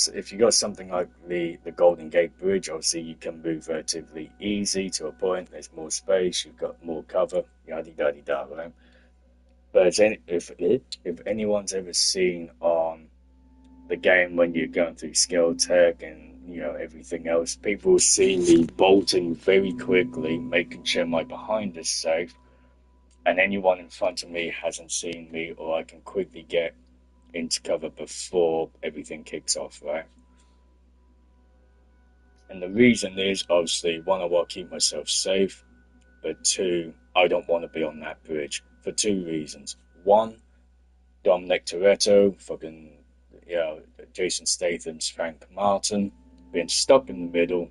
something like the Golden Gate Bridge, obviously you can move relatively easy to a point. There's more space, you've got more cover, yada yada yada, right? But if anyone's ever seen on the game when you're going through skill tech and everything else, people will see me bolting very quickly, making sure my behind is safe, and anyone in front of me hasn't seen me, or I can quickly get into cover before everything kicks off, right? And the reason is, obviously, 1, I want to keep myself safe, but 2, I don't want to be on that bridge for 2 reasons. 1, Dominic Toretto, fucking, Jason Statham's Frank Martin, being stuck in the middle,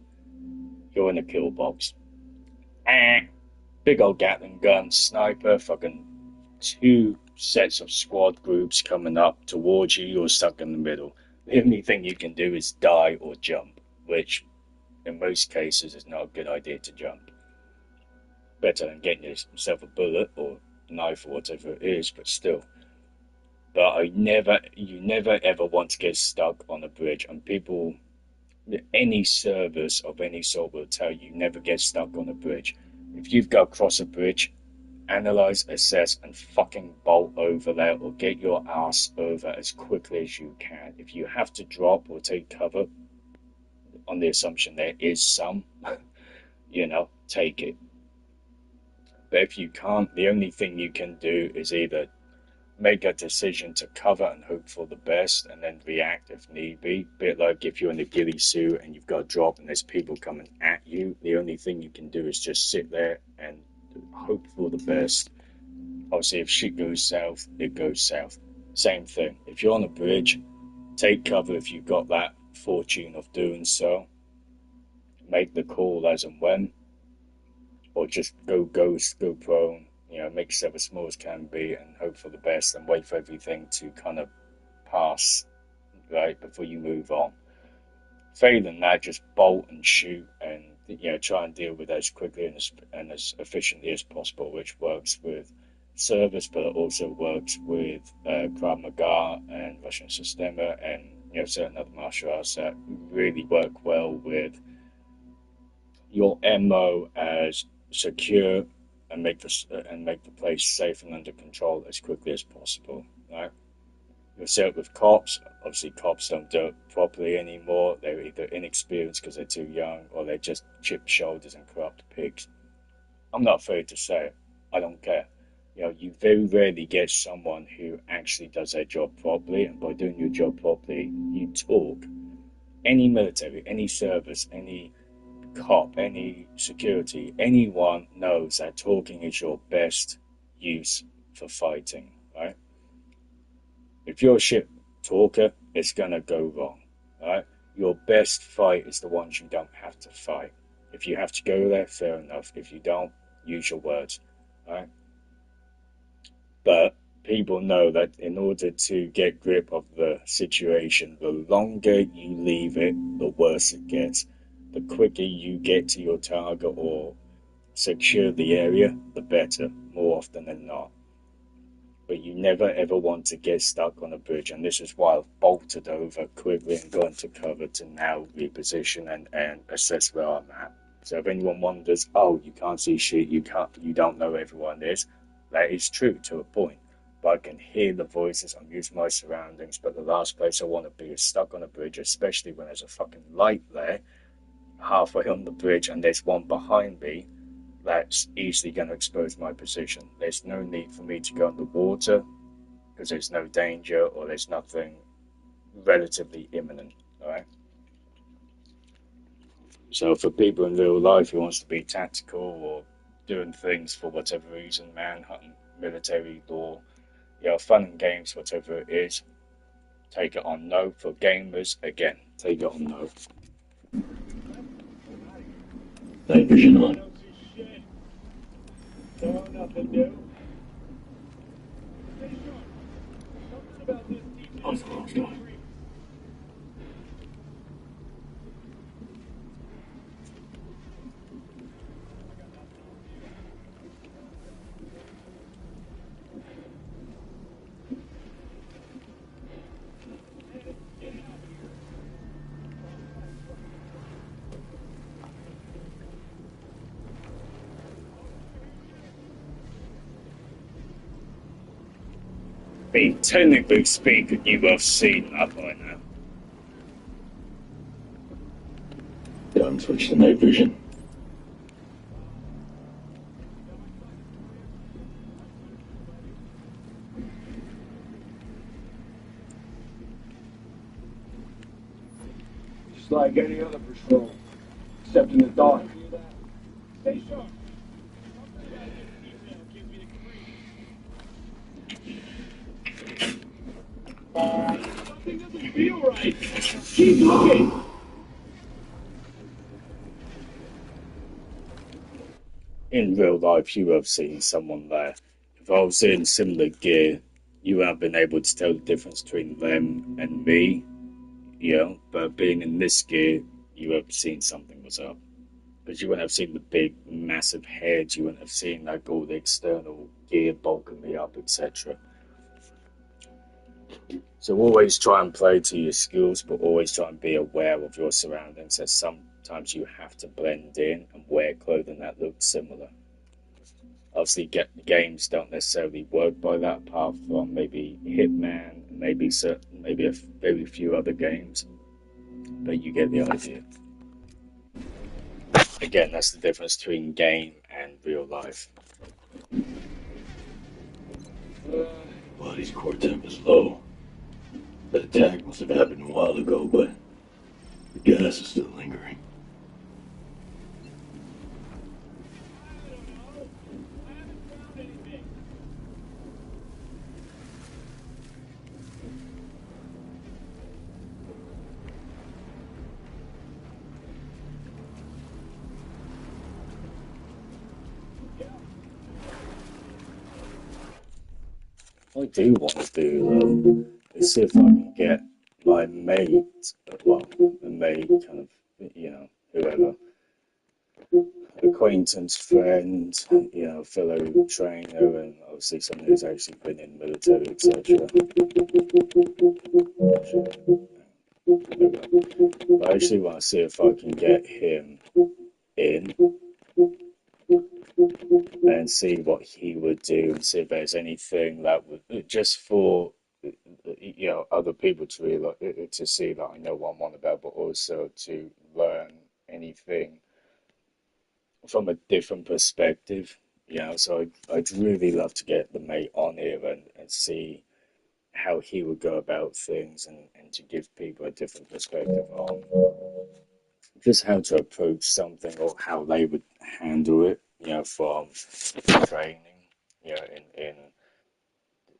you're in a kill box. Big old Gatling gun, sniper, fucking 2 sets of squad groups coming up towards you, you're stuck in the middle. The only thing you can do is die or jump, which in most cases is not a good idea to jump. Better than getting yourself a bullet or knife or whatever it is, but still. But you never ever want to get stuck on a bridge, and people, any service of any sort will tell you never get stuck on a bridge. If you've got to cross a bridge, analyze, assess, and fucking bolt over there or get your ass over as quickly as you can. If you have to drop or take cover, on the assumption there is some, take it. But if you can't, the only thing you can do is either make a decision to cover and hope for the best and then react if need be. Bit like if you're in a ghillie suit and you've got a drop and there's people coming at you, the only thing you can do is just sit there and hope for the best. Obviously, if shit goes south, it goes south. Same thing. If you're on a bridge, take cover if you've got that fortune of doing so. Make the call as and when. Or just go ghost, go prone, make yourself as small as can be and hope for the best and wait for everything to kind of pass, right, before you move on. Failing that, just bolt and shoot and, try and deal with that as quickly and as efficiently as possible, which works with service, but it also works with Krav Maga and Russian Systema and, certain other martial arts that really work well with your MO as secure and make the place safe and under control as quickly as possible. Right? You'll see it with cops. Obviously, cops don't do it properly anymore. They're either inexperienced because they're too young, or they're just chipped shoulders and corrupt pigs. I'm not afraid to say it. I don't care. You very rarely get someone who actually does their job properly, and by doing your job properly, you talk. Any military, any service, any cop, any security, anyone knows that talking is your best use for fighting, right? If you're a shit talker, it's gonna go wrong, right? Your best fight is the ones you don't have to fight. If you have to go there, fair enough. If you don't, use your words, right? But people know that in order to get grip of the situation, the longer you leave it, the worse it gets. The quicker you get to your target or secure the area, the better, more often than not. But you never ever want to get stuck on a bridge, and this is why I've bolted over quickly and gone to cover to now reposition and assess where I'm at. So if anyone wonders, oh, you can't see shit, you don't know where everyone is, that is true to a point. But I can hear the voices, I'm using my surroundings, but the last place I want to be is stuck on a bridge, especially when there's a fucking light there, halfway on the bridge, and there's one behind me that's easily going to expose my position. There's no need for me to go underwater because there's no danger or there's nothing relatively imminent, all right? So for people in real life who wants to be tactical or doing things for whatever reason, manhunt, military law, fun and games, whatever it is, take it on no. For gamers, again, take it on no. Night vision on. No, nothing new. Me technically speaking, you have seen that by now. Down switch to night vision. Just like any other patrol, except in the dark. Stay sharp. Something doesn't feel right. Keep looking. In real life, you have seen someone there. If I was in similar gear, you have been able to tell the difference between them and me, but being in this gear, you have seen something was up. Because you wouldn't have seen the big, massive heads, you wouldn't have seen like all the external gear bulking me up, etc. So always try and play to your skills, but always try and be aware of your surroundings, as sometimes you have to blend in and wear clothing that looks similar. Obviously, games don't necessarily work by that, apart from maybe Hitman, maybe a very few other games, but you get the idea. Again, that's the difference between game and real life. Body's core temp is low. The attack must have happened a while ago, but the gas is still lingering. I do want to do, though, is see if I can get my mate, well, a mate, kind of, whoever, acquaintance, friend, fellow trainer, and obviously someone who's actually been in military, etc. I actually want to see if I can get him in and see what he would do and see if there's anything that would, just for other people to really to see that I know what I'm on about, but also to learn anything from a different perspective. So I'd really love to get the mate on here and see how he would go about things, and to give people a different perspective on just how to approach something or how they would handle it, from training, in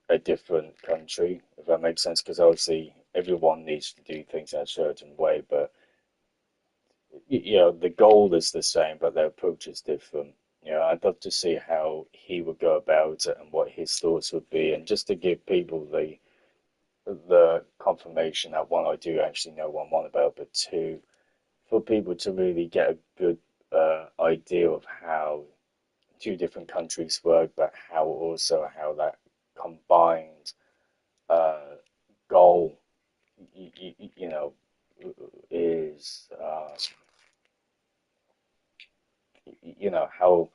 a different country, if that makes sense. Because obviously everyone needs to do things in a certain way, but the goal is the same, but the approach is different. I'd love to see how he would go about it and what his thoughts would be, and just to give people the confirmation that, one, I do actually know what I'm on about, but two, for people to really get a good idea of how two different countries work, but how that combined goal, is, how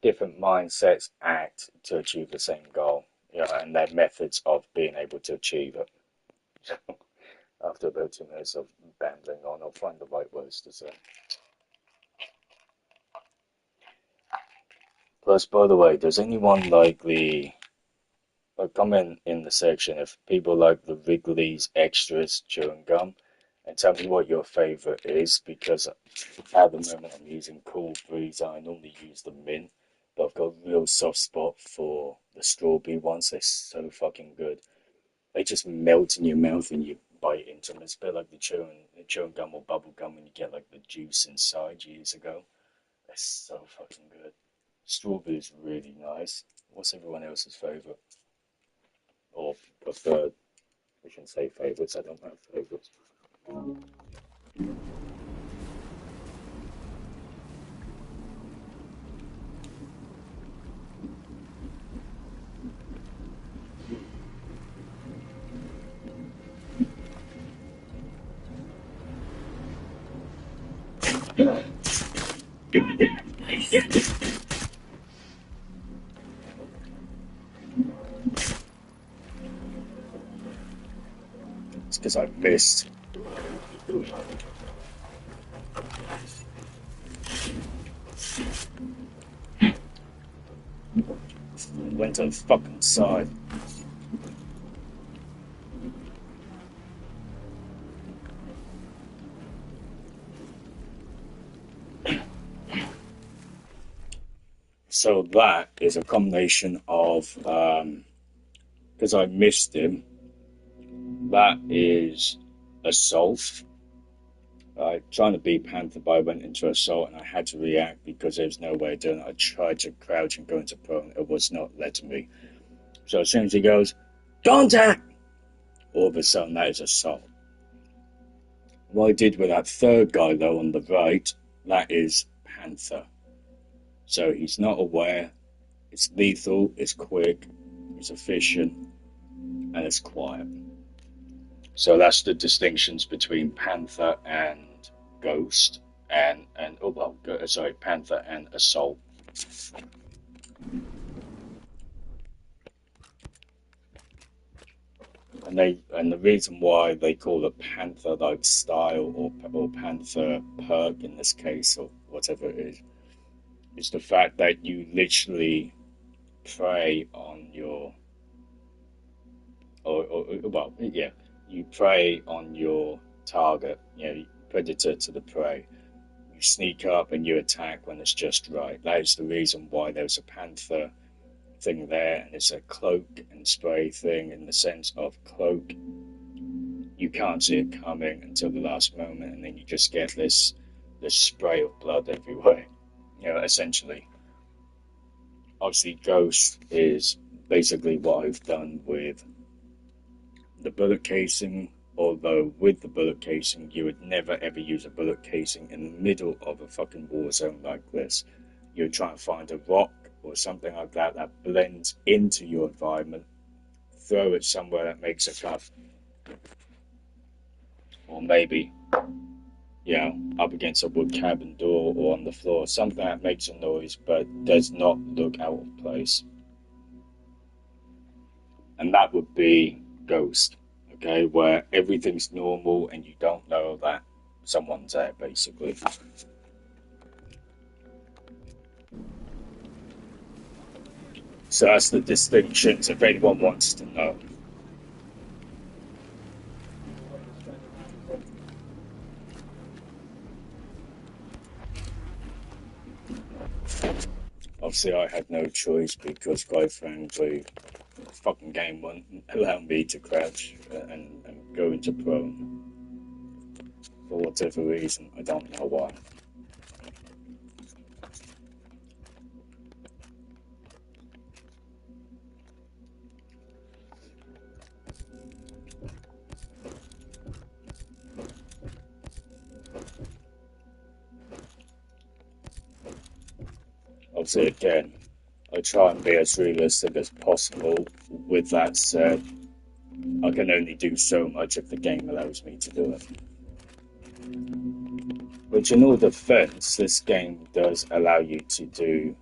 different mindsets act to achieve the same goal. Yeah, and their methods of being able to achieve it. After about 2 minutes of bambling on, I'll find the right words to say. Plus, by the way, does anyone like the... comment in the section if people like the Wrigley's Extras chewing gum, and tell me what your favourite is, because at the moment I'm using Cool Breeze. I normally use the mint, but I've got a real soft spot for the strawberry ones. They're so fucking good. They just melt in your mouth and you bite into them. It's a bit like the chewing gum or bubble gum when you get like the juice inside years ago. They're so fucking good. Strawberry is really nice. What's everyone else's favourite? Or preferred? I shouldn't say favourites, I don't have favourites. It's because I missed. Went to the fucking side. So that is a combination of, because I missed him, that is assault. Trying to beat Panther, but I went into assault and I had to react because there was no way of doing it. I tried to crouch and go into prone. It was not letting me. So as soon as he goes, contact! All of a sudden, that is assault. What I did with that third guy, though, on the right, that is Panther. So he's not aware. It's lethal, it's quick, it's efficient, and it's quiet. So that's the distinctions between Panther and Ghost, and Panther and Assault. And the reason why they call it Panther like style or Panther perk in this case or whatever it is the fact that you literally prey on your you prey on your target, predator to the prey. You sneak up and you attack when it's just right. That is the reason why there's a Panther thing there, and it's a cloak and spray thing in the sense of cloak. You can't see it coming until the last moment, and then you just get this spray of blood everywhere. Essentially. Obviously, Ghost is basically what I've done with the bullet casing, although with the bullet casing, you would never ever use a bullet casing in the middle of a fucking war zone like this. You would try and find a rock or something like that blends into your environment, throw it somewhere that makes a cut. Or maybe, up against a wood cabin door or on the floor, something that makes a noise but does not look out of place. And that would be Ghost, okay, where everything's normal and you don't know that someone's there, basically. So that's the distinctions if anyone wants to know. Obviously, I had no choice because, quite frankly, the fucking game wouldn't allow me to crouch and go into prone. For whatever reason, I don't know why. Obviously, again, I try and be as realistic as possible. With that said, I can only do so much if the game allows me to do it. Which, in all defense, this game does allow you to do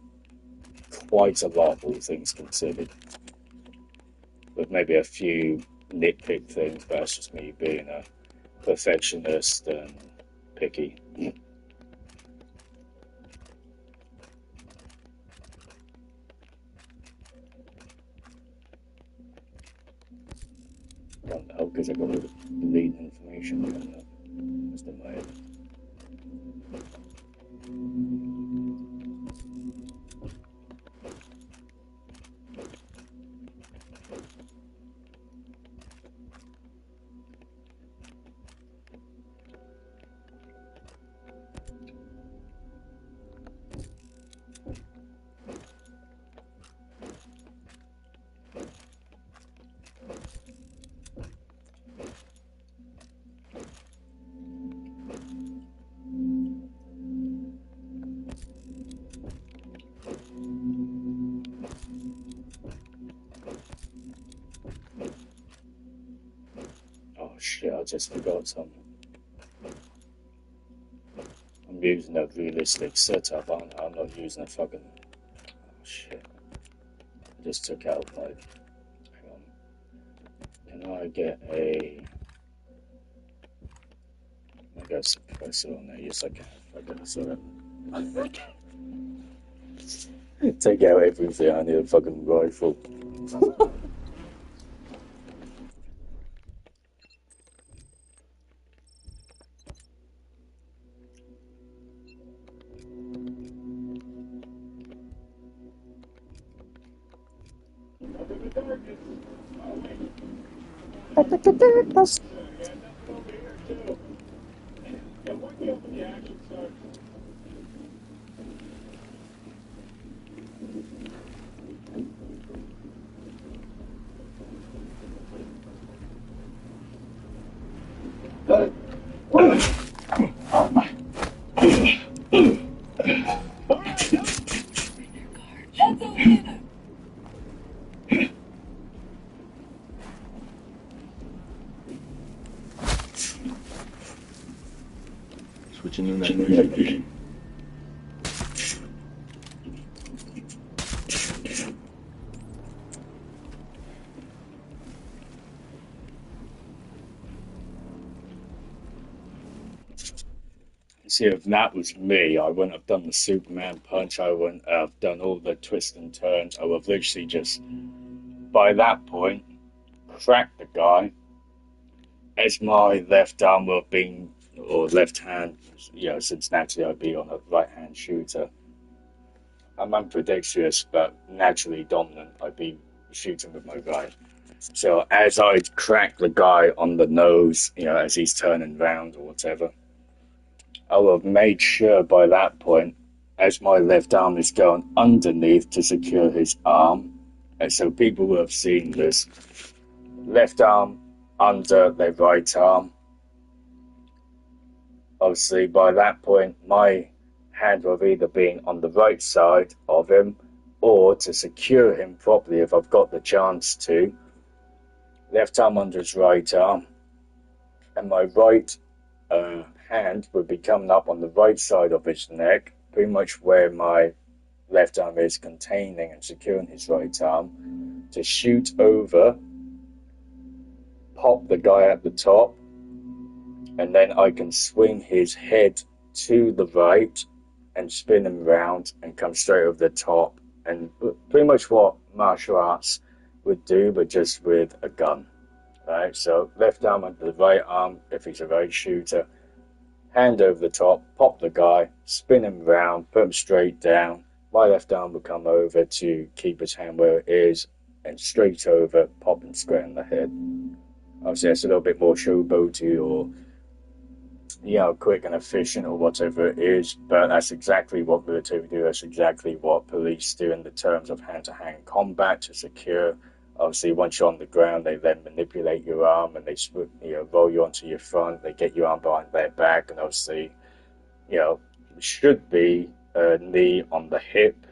quite a lot, all things considered. with maybe a few nitpick things, but that's just me being a perfectionist and picky. Don't know, because I got all the leading information coming up. Just in my head. Oh shit, I just forgot something. I'm using a realistic setup, aren't I? I'm not using a fucking... Oh shit. I just took out my... Hang on. Can I get a... I got a suppressor on there, yes I can. Okay, sorry. Take out everything, I need a fucking rifle. Switching in that night vision. See, if that was me, I wouldn't have done the Superman punch, I wouldn't have done all the twists and turns, I would have literally just, by that point, cracked the guy, as my left arm would have been, or left hand, you know, since naturally I'd be on a right-hand shooter. I'm ambidextrous, but naturally dominant, I'd be shooting with my right. So as I'd crack the guy on the nose, you know, as he's turning round or whatever, I will have made sure by that point, as my left arm is going underneath to secure his arm, and so people will have seen this left arm under their right arm. Obviously, by that point, my hand will have either been on the right side of him, or to secure him properly, if I've got the chance to, left arm under his right arm, and my right hand would be coming up on the right side of his neck, pretty much where my left arm is containing and securing his right arm, to shoot over, pop the guy at the top, and then I can swing his head to the right and spin him round and come straight over the top, and pretty much what martial arts would do, but just with a gun. Right, so left arm under the right arm if he's a right shooter, hand over the top, pop the guy, spin him round, put him straight down. My left arm will come over to keep his hand where it is, and straight over, pop him square in the head. Obviously, that's a little bit more showboaty or, you know, quick and efficient or whatever it is, but that's exactly what military do. That's exactly what police do in the terms of hand-to-hand combat to secure. Obviously, once you're on the ground, they then manipulate your arm and they, you know, roll you onto your front. They get your arm behind their back, and obviously, you know, should be a knee on the hip,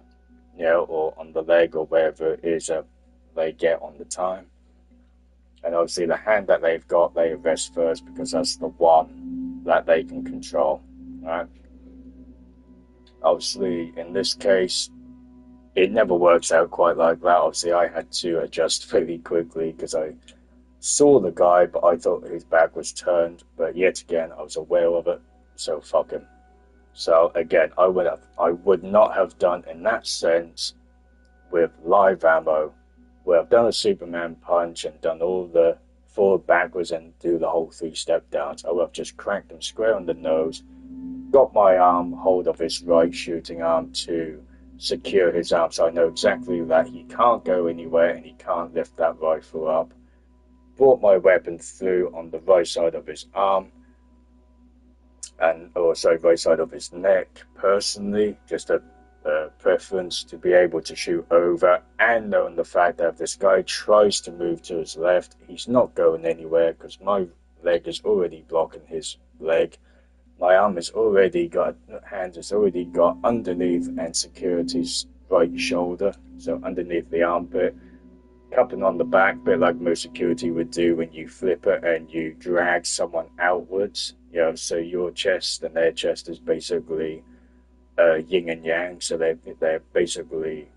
you know, or on the leg or wherever it is they get on the time. And obviously, the hand that they've got, they arrest first because that's the one that they can control. Right? Obviously, in this case, it never works out quite like that. Obviously, I had to adjust fairly quickly because I saw the guy, but I thought his back was turned. But yet again, I was aware of it, so fuck him. So again, I would not have done in that sense with live ammo, where I've done a Superman punch and done all the forward backwards and do the whole 3-step downs. I would have just cracked him square on the nose, got my arm hold of his right shooting arm to secure his arm, so I know exactly that he can't go anywhere and he can't lift that rifle up. Brought my weapon through on the right side of his arm, and also right side of his neck. Personally, just a preference to be able to shoot over, and knowing the fact that if this guy tries to move to his left, he's not going anywhere because my leg is already blocking his leg. My arm has already got, hand has already got underneath and secured his right shoulder, so underneath the armpit, cupping on the back, bit like most security would do when you flip it and you drag someone outwards. You know, so your chest and their chest is basically yin and yang, so they're basically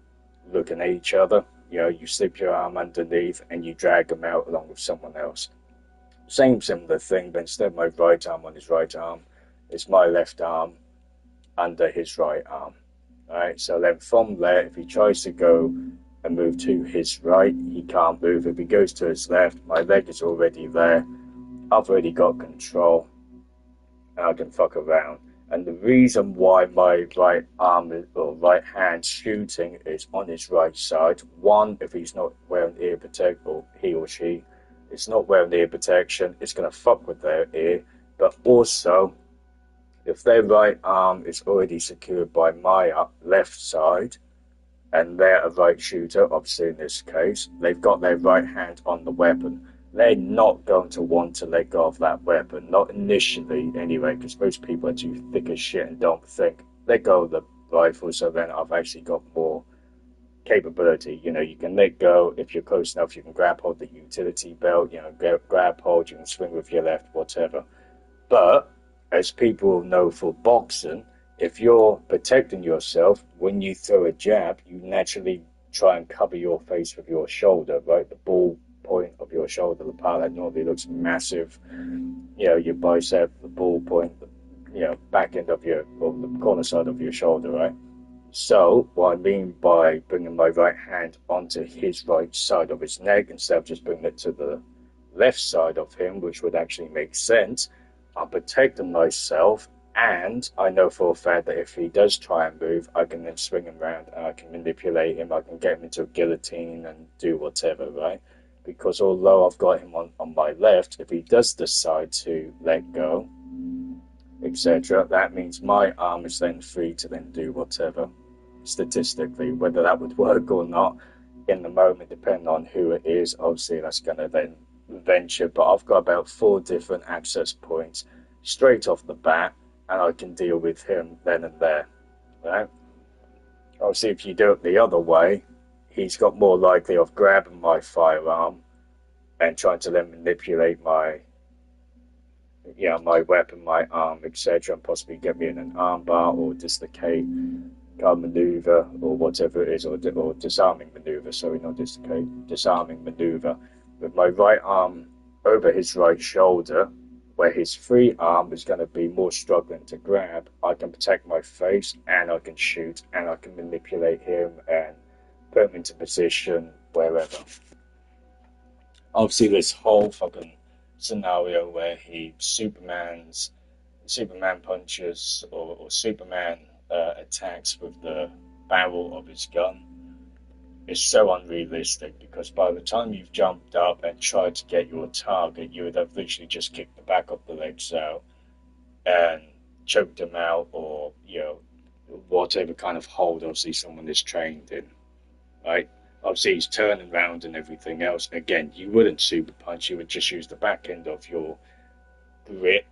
looking at each other. You know, you slip your arm underneath and you drag them out along with someone else. Same similar thing, but instead of my right arm on his right arm, it's my left arm under his right arm. Alright, so then from there, if he tries to go and move to his right, he can't move. If he goes to his left, my leg is already there. I've already got control, and I can fuck around. And the reason why my right arm or right hand shooting is on his right side, one, if he's not wearing ear protection, or he or she is not wearing ear protection, it's going to fuck with their ear. But also, if their right arm is already secured by my left side, and they're a right shooter, obviously in this case, they've got their right hand on the weapon. They're not going to want to let go of that weapon, not initially anyway, because most people are too thick as shit and don't think, let go of the rifle, so then I've actually got more capability. You know, you can let go if you're close enough, you can grab hold the utility belt, you know, grab hold, you can swing with your left, whatever. But, as people know for boxing, if you're protecting yourself, when you throw a jab, you naturally try and cover your face with your shoulder, right? The ball point of your shoulder, the part that normally looks massive, you know, your bicep, the ball point, you know, back end of your, or the corner side of your shoulder, right? So, what I mean by bringing my right hand onto his right side of his neck, instead of just bringing it to the left side of him, which would actually make sense, I'm protecting myself, and I know for a fact that if he does try and move, I can then swing him around and I can manipulate him, I can get him into a guillotine and do whatever, right? Because although I've got him on my left, if he does decide to let go, etc., that means my arm is then free to then do whatever, statistically. Whether that would work or not in the moment, depending on who it is, obviously that's going to then venture, but I've got about 4 different access points straight off the bat, and I can deal with him then and there, right? Obviously, if you do it the other way, he's got more likely of grabbing my firearm and trying to then manipulate my, you know, my weapon, my arm, etc., and possibly get me in an armbar or dislocate, guard maneuver, or whatever it is, or disarming maneuver, sorry, not dislocate, disarming maneuver, with my right arm over his right shoulder, where his free arm is going to be more struggling to grab. I can protect my face, and I can shoot, and I can manipulate him and put him into position wherever. Obviously, this whole fucking scenario where he Superman punches or Superman attacks with the barrel of his gun is so unrealistic, because by the time you've jumped up and tried to get your target, you would have literally just kicked the back of the legs out and choked him out, or, you know, whatever kind of hold obviously someone is trained in, right? Obviously he's turning around and everything else. Again, you wouldn't super punch, you would just use the back end of your grip,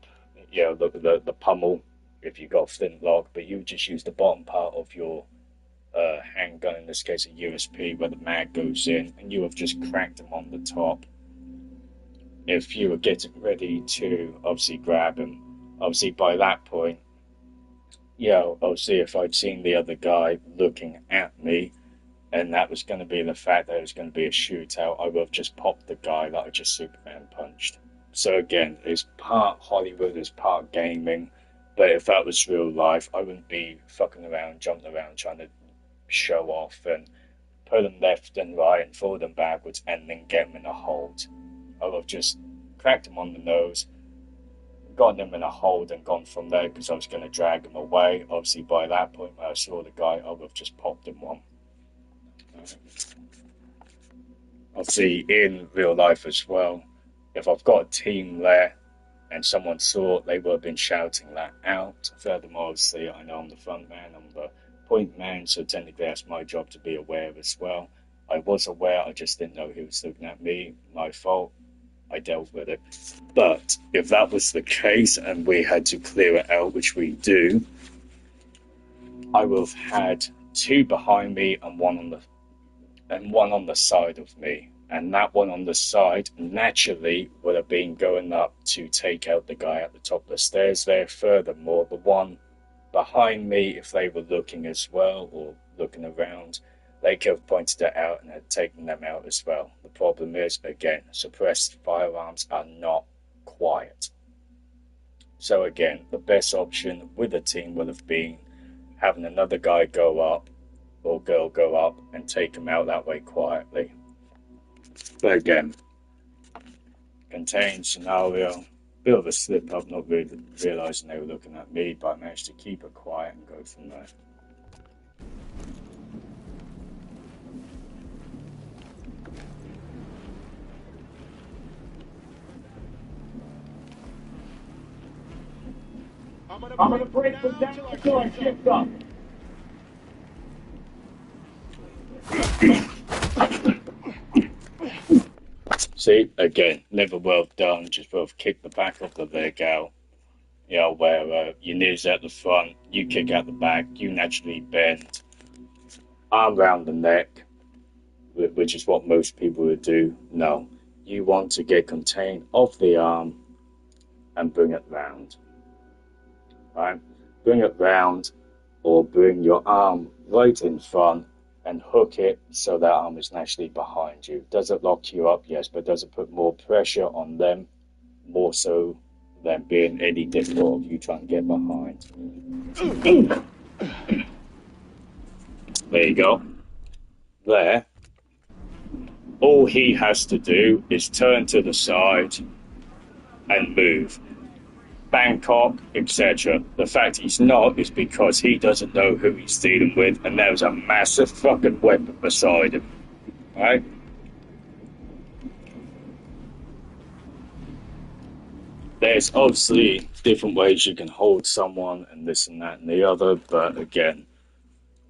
you know, the pummel if you got flintlock, but you would just use the bottom part of your handgun, in this case a USP, where the mag goes in, and you have just cracked him on the top. If you were getting ready to obviously grab him, obviously by that point, you know, obviously if I'd seen the other guy looking at me, and that was going to be the fact that it was going to be a shootout, I would have just popped the guy that I just Superman punched. So again, it's part Hollywood, it's part gaming, but if that was real life, I wouldn't be fucking around, jumping around, trying to show off and pull them left and right and throw them backwards and then get them in a hold. I would have just cracked them on the nose, gotten them in a hold and gone from there because I was going to drag them away. Obviously, by that point, when I saw the guy, I would have just popped him one. Obviously, in real life as well, if I've got a team there and someone saw it, they would have been shouting that out. Furthermore, obviously, I know I'm the front man, I'm the point man, so technically that's my job to be aware as well. I was aware, I just didn't know he was looking at me. My fault. I dealt with it. But if that was the case and we had to clear it out, which we do, I would have had two behind me and one on the side of me. And that one on the side naturally would have been going up to take out the guy at the top of the stairs there. Furthermore, the one behind me, if they were looking as well or looking around, they could have pointed it out and had taken them out as well. The problem is, again, suppressed firearms are not quiet. So again, the best option with a team would have been having another guy go up or girl go up and take them out that way quietly. But again, contained scenario, bit of a slip up, not really realising they were looking at me, but I managed to keep it quiet and go from there. I'm gonna break them down until I shift up. See, again, never well done, just both kick the back of the leg out. You know, where your knees at the front, you kick out the back, you naturally bend. Arm round the neck, which is what most people would do. No, you want to get contained of the arm and bring it round. Right? Bring it round or bring your arm right in front and hook it so that arm is naturally behind you. Does it lock you up? Yes, but does it put more pressure on them? More so than being any difficult of you trying to get behind. There you go. There. All he has to do is turn to the side and move. Bangkok, etc. The fact he's not is because he doesn't know who he's dealing with, and there's a massive fucking weapon beside him. Right? There's obviously different ways you can hold someone and this and that and the other, but again,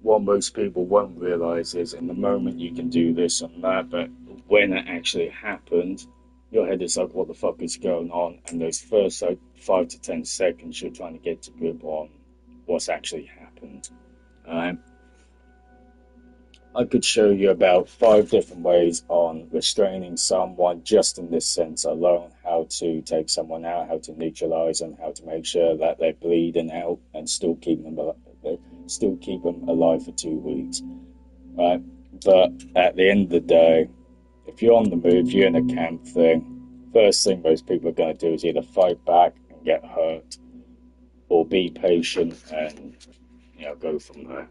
what most people won't realise is in the moment you can do this and that, but when it actually happened, your head is like, what the fuck is going on? And those first 5 to 10 seconds, you're trying to get to grip on what's actually happened. I could show you about 5 different ways on restraining someone just in this sense alone, how to take someone out, how to neutralise them, how to make sure that they're bleeding out and still keep them alive for 2 weeks. Right? But at the end of the day, if you're on the move, you're in a camp thing, first thing most people are going to do is either fight back and get hurt or be patient and, go from there.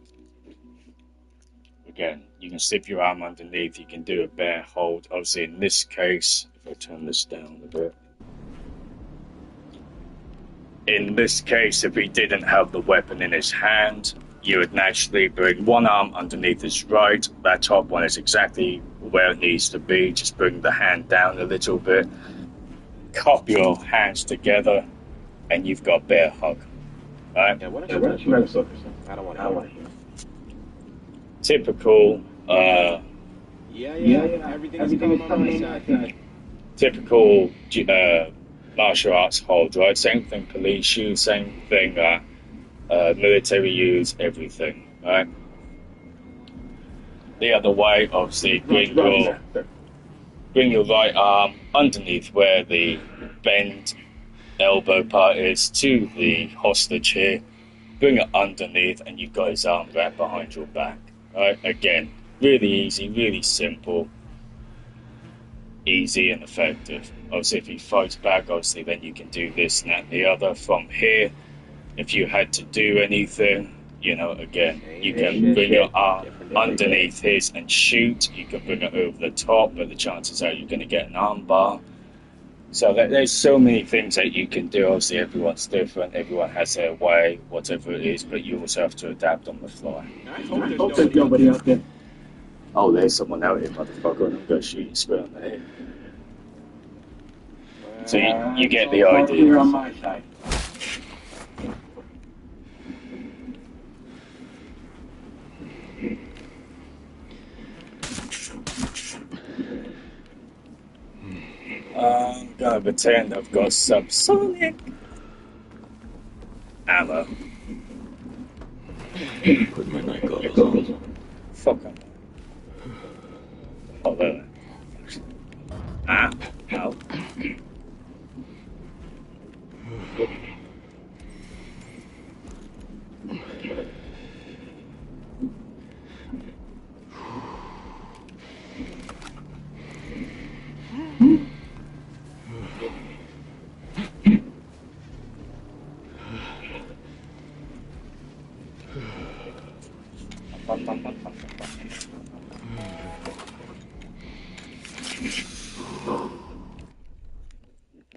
Again, you can slip your arm underneath, you can do a bear hold. Obviously, in this case, if I turn this down a bit. In this case, if he didn't have the weapon in his hand, you would naturally bring one arm underneath his right. That top one is exactly where it needs to be. Just bring the hand down a little bit. Cup your hands together, and you've got bear hug. Right? Yeah, why don't you I don't want to hear. Typical. Everything is coming on my side. Typical martial arts hold, right? Same thing police use, same thing military use, everything, right? The other way, obviously, bring your right arm underneath where the bend elbow part is to the hostage here. Bring it underneath, and you've got his arm wrapped behind your back. Right? Again, Really easy, really simple, easy and effective. Obviously, if he fights back, obviously then you can do this and that and the other. From here, if you had to do anything, you know, again, you can bring your arm underneath his and shoot. You can bring it over the top, but the chances are you're going to get an arm bar. So there's so many things that you can do. Obviously, everyone's different. Everyone has their way, whatever it is, but you also have to adapt on the fly. I hope there's nobody out there. Oh, there's someone out here, motherfucker, and I'm going to shoot you square on the head. So you get the All idea. clear on my side. I'm gonna pretend I've got subsonic ammo. Put my night goggles on. Fuck 'em. Oh, there. Ah, ow.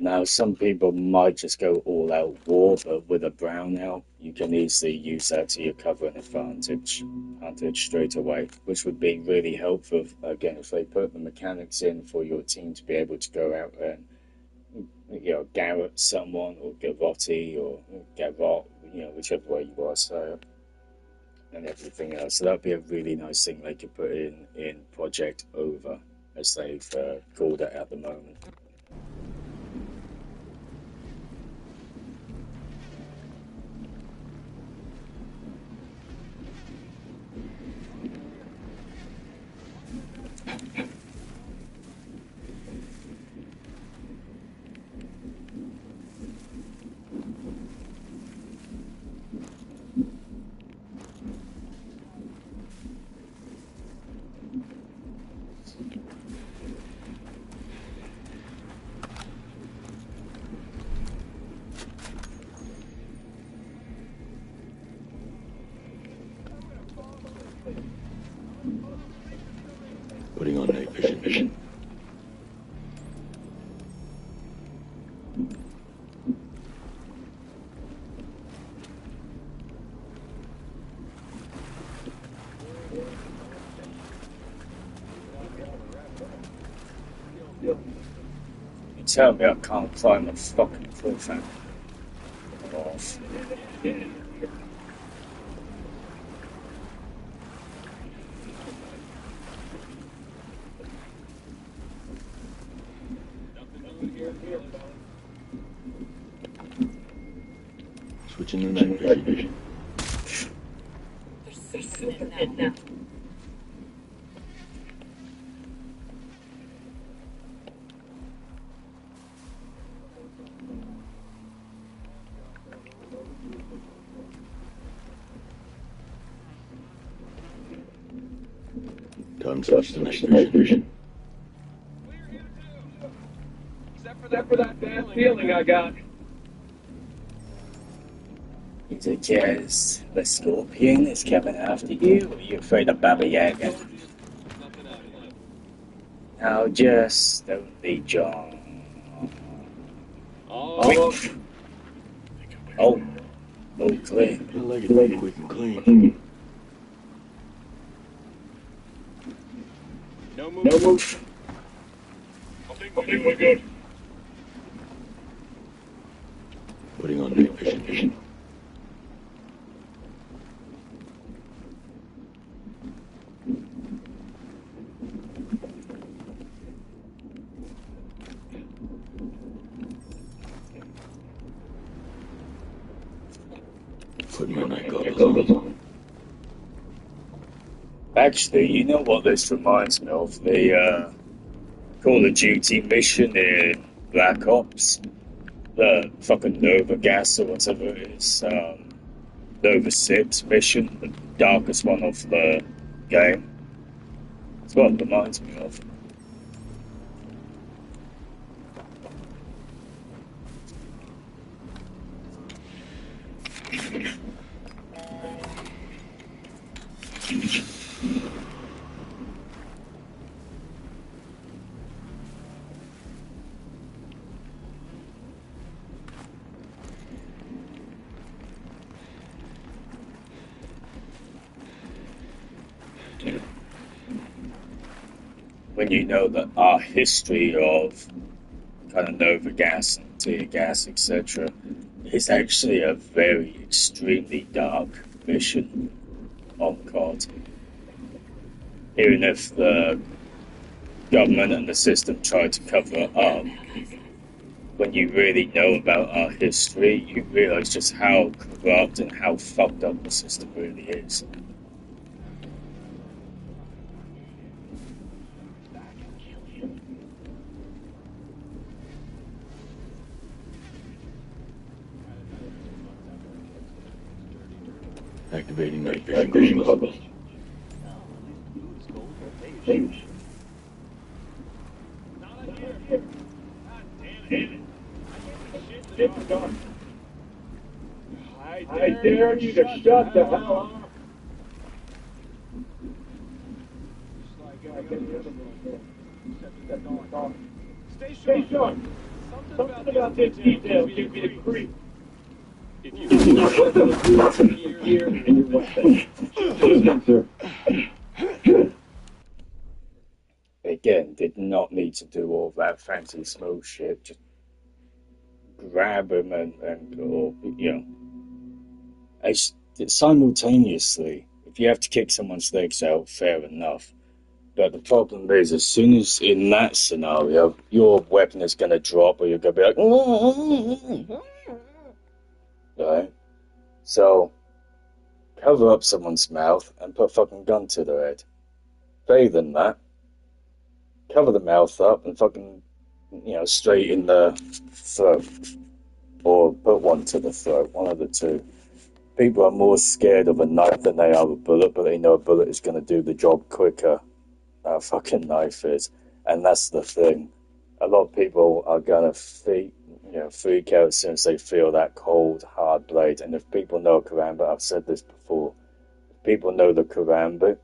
Now, some people might just go all out war, but with a brownout, you can easily use that to your cover and advantage straight away, which would be really helpful. Again, if they put the mechanics in for your team to be able to go out and, you know, garrot someone or garrote or garrot, you know, whichever way you want to say it, and everything else. So that'd be a really nice thing they could put in Project Over, as they've called it at the moment. Putting on night vision. You tell me I can't climb a fucking cliff and off. Switching to night vision. There's something now. Time to switch to night vision. Except for that bad feeling I got. Is it just the scorpion is coming after you, or are you afraid of Baba Yaga? Now just don't be John. Oh, Oh, clear. I like it quick and clean. no move. I think we're good. Putting on night vision. Putting my night goggles on. Actually, you know what this reminds me of? The Call of Duty mission in Black Ops. The fucking Nova Gas or whatever it is. Nova 6 mission, the darkest one of the game. It's what it reminds me of. When you know that our history of kind of Nova gas and tear gas, etc., is actually a very extremely dark mission on COD. Even if the government and the system try to cover it up, when you really know about our history, you realize just how corrupt and how fucked up the system really is. Activating night vision goggles. I dare you to shut the hell up. Stay sharp. Something about this detail gives me the creep. If you listen here and you're listening. Sir. Again, did not need to do all that fancy smoke shit. Just grab him and or, you know, simultaneously. If you have to kick someone's legs out, fair enough. But the problem is, as soon as in that scenario, your weapon is going to drop, or you're going to be like, right? So, cover up someone's mouth and put a fucking gun to their head. Better than that, cover the mouth up and fucking, you know, straight in the throat. Or put one to the throat, one of the two. People are more scared of a knife than they are of a bullet, but they know a bullet is going to do the job quicker than a fucking knife is. And that's the thing. A lot of people are going to freak out as soon as they feel that cold, hard blade. And if people know karambit, I've said this before, if people know the karambit,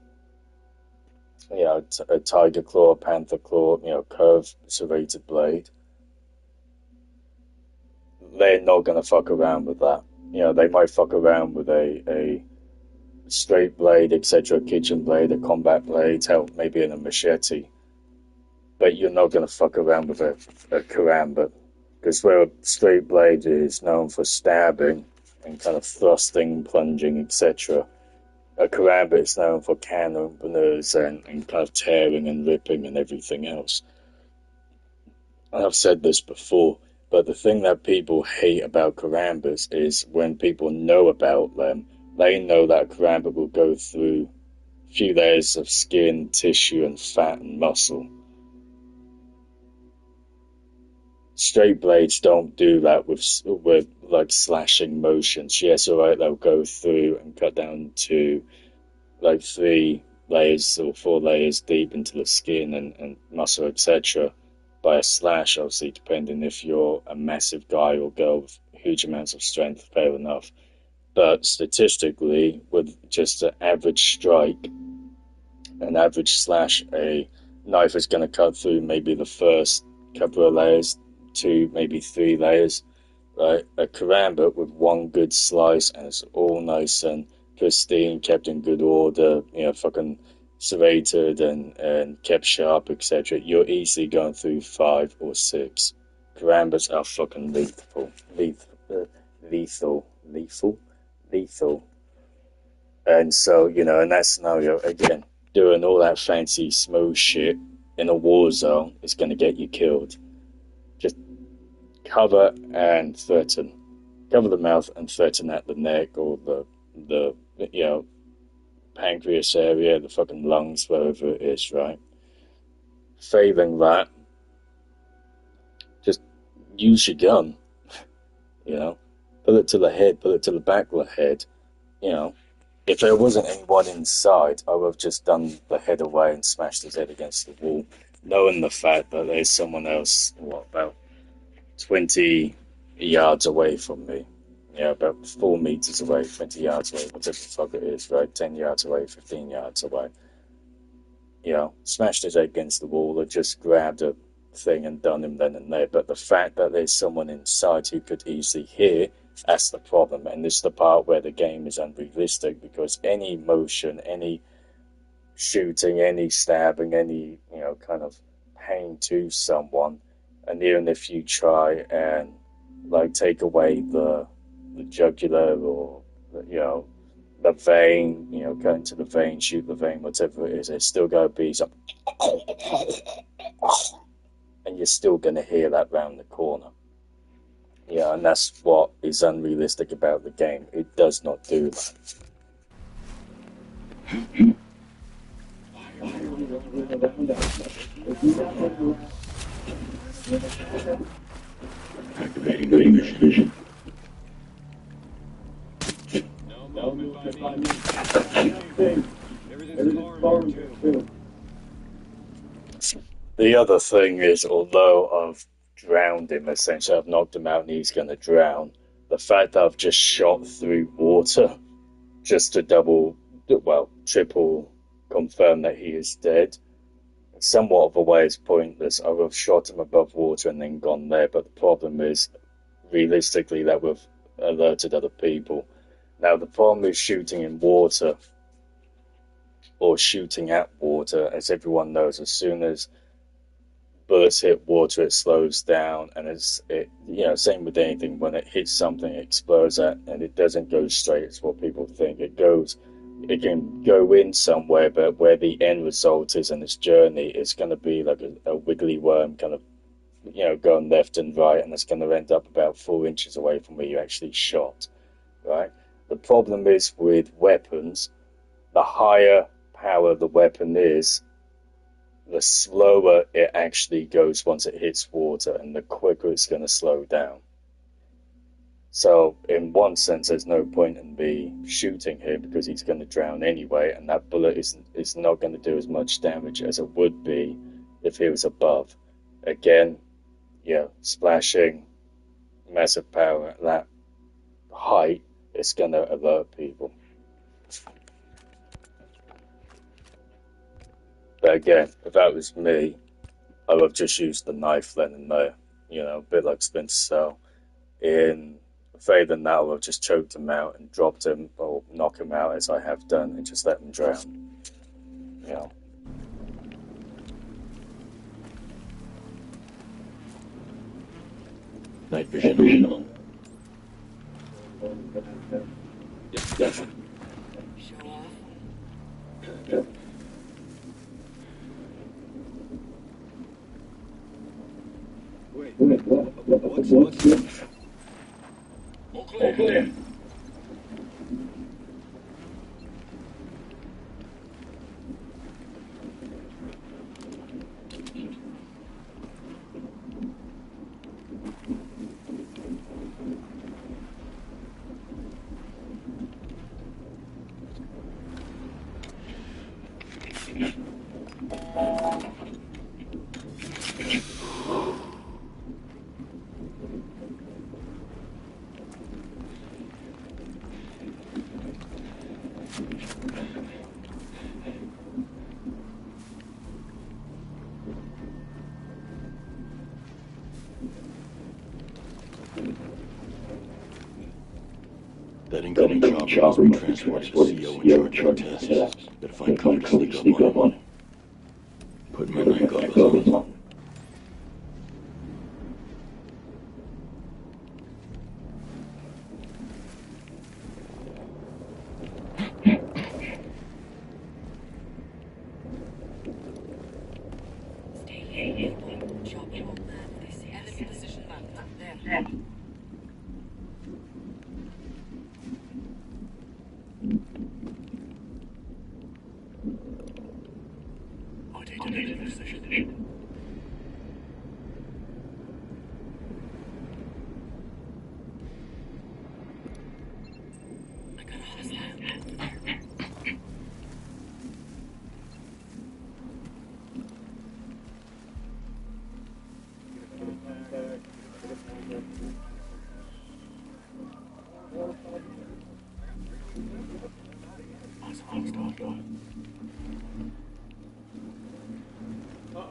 you know, a tiger claw, panther claw, you know, curved, serrated blade, they're not going to fuck around with that. You know, they might fuck around with a straight blade, etc., kitchen blade, a combat blade, hell, maybe in a machete. But you're not going to fuck around with a karambit. Because where a straight blade is known for stabbing and kind of thrusting, plunging, etc., a karambit is known for can openers and kind of tearing and ripping and everything else. And I've said this before, but the thing that people hate about karambits is when people know about them, they know that a karambit will go through a few layers of skin, tissue, and fat and muscle. Straight blades don't do that with like slashing motions. Yes, alright, they'll go through and cut down to like 3 layers or 4 layers deep into the skin and muscle, etc. by a slash, obviously, depending if you're a massive guy or girl with huge amounts of strength, fair enough. But statistically, with just an average strike, an average slash, a knife is going to cut through maybe the first couple of layers, 2, maybe 3 layers. Right? A karambit with one good slice and it's all nice and pristine, kept in good order, you know, fucking serrated and kept sharp, etc. You're easily going through 5 or 6. Karambits are fucking lethal. And so, you know, in that scenario, again, doing all that fancy smooth shit in a war zone is going to get you killed. Just cover and threaten. Cover the mouth and threaten at the neck or the you know, pancreas area, the fucking lungs, wherever it is, right? Failing that, just use your gun, you know? Pull it to the head, pull it to the back of the head, you know? If there wasn't anyone inside, I would have just done the head away and smashed his head against the wall, knowing the fact that there's someone else, about 20 yards away from me. Yeah, about 4 meters away, 20 yards away, whatever the fuck it is, right? 10 yards away, 15 yards away. Smashed his head against the wall or just grabbed a thing and done him then and there. But the fact that there's someone inside who could easily hear, that's the problem. And this is the part where the game is unrealistic, because any motion, any shooting, any stabbing, any, kind of pain to someone, and even if you try and, take away the jugular or, the vein, go into the vein, shoot the vein, whatever it is, it's still going to be some, and you're still going to hear that round the corner. Yeah, and that's what is unrealistic about the game. It does not do that. Activating vision. The other thing is, although I've drowned him, essentially, I've knocked him out and he's going to drown, the fact that I've just shot through water just to triple confirm that he is dead, somewhat of a way is pointless. I would have shot him above water and then gone there, but the problem is, realistically, that would have alerted other people. Now, the problem with shooting in water, or shooting at water, as everyone knows, as soon as bullets hit water, it slows down, and same with anything. When it hits something, it explodes and it doesn't go straight. It's what people think. It can go in somewhere, but where the end result is in its journey, it's going to be like a wiggly worm, kind of, going left and right, and it's going to end up about 4 inches away from where you actually shot, right? The problem is with weapons, the higher power the weapon is, the slower it actually goes once it hits water, and the quicker it's going to slow down. So, in one sense, there's no point in me shooting him, because he's going to drown anyway, and that bullet is not going to do as much damage as it would be if he was above. Again, splashing, massive power at that height, it's going to alert people. But again, if that was me, I would have just used the knife then and there, a bit like Splinter Cell. In failing than that, I would have just choked him out and dropped him, or knock him out as I have done, and just let him drown. Night vision on. Yes. Show off. What's All clear. That incoming chopper must be transported to CO and charge our tests. Better find cover to sneak up on it. Put my night goggles on.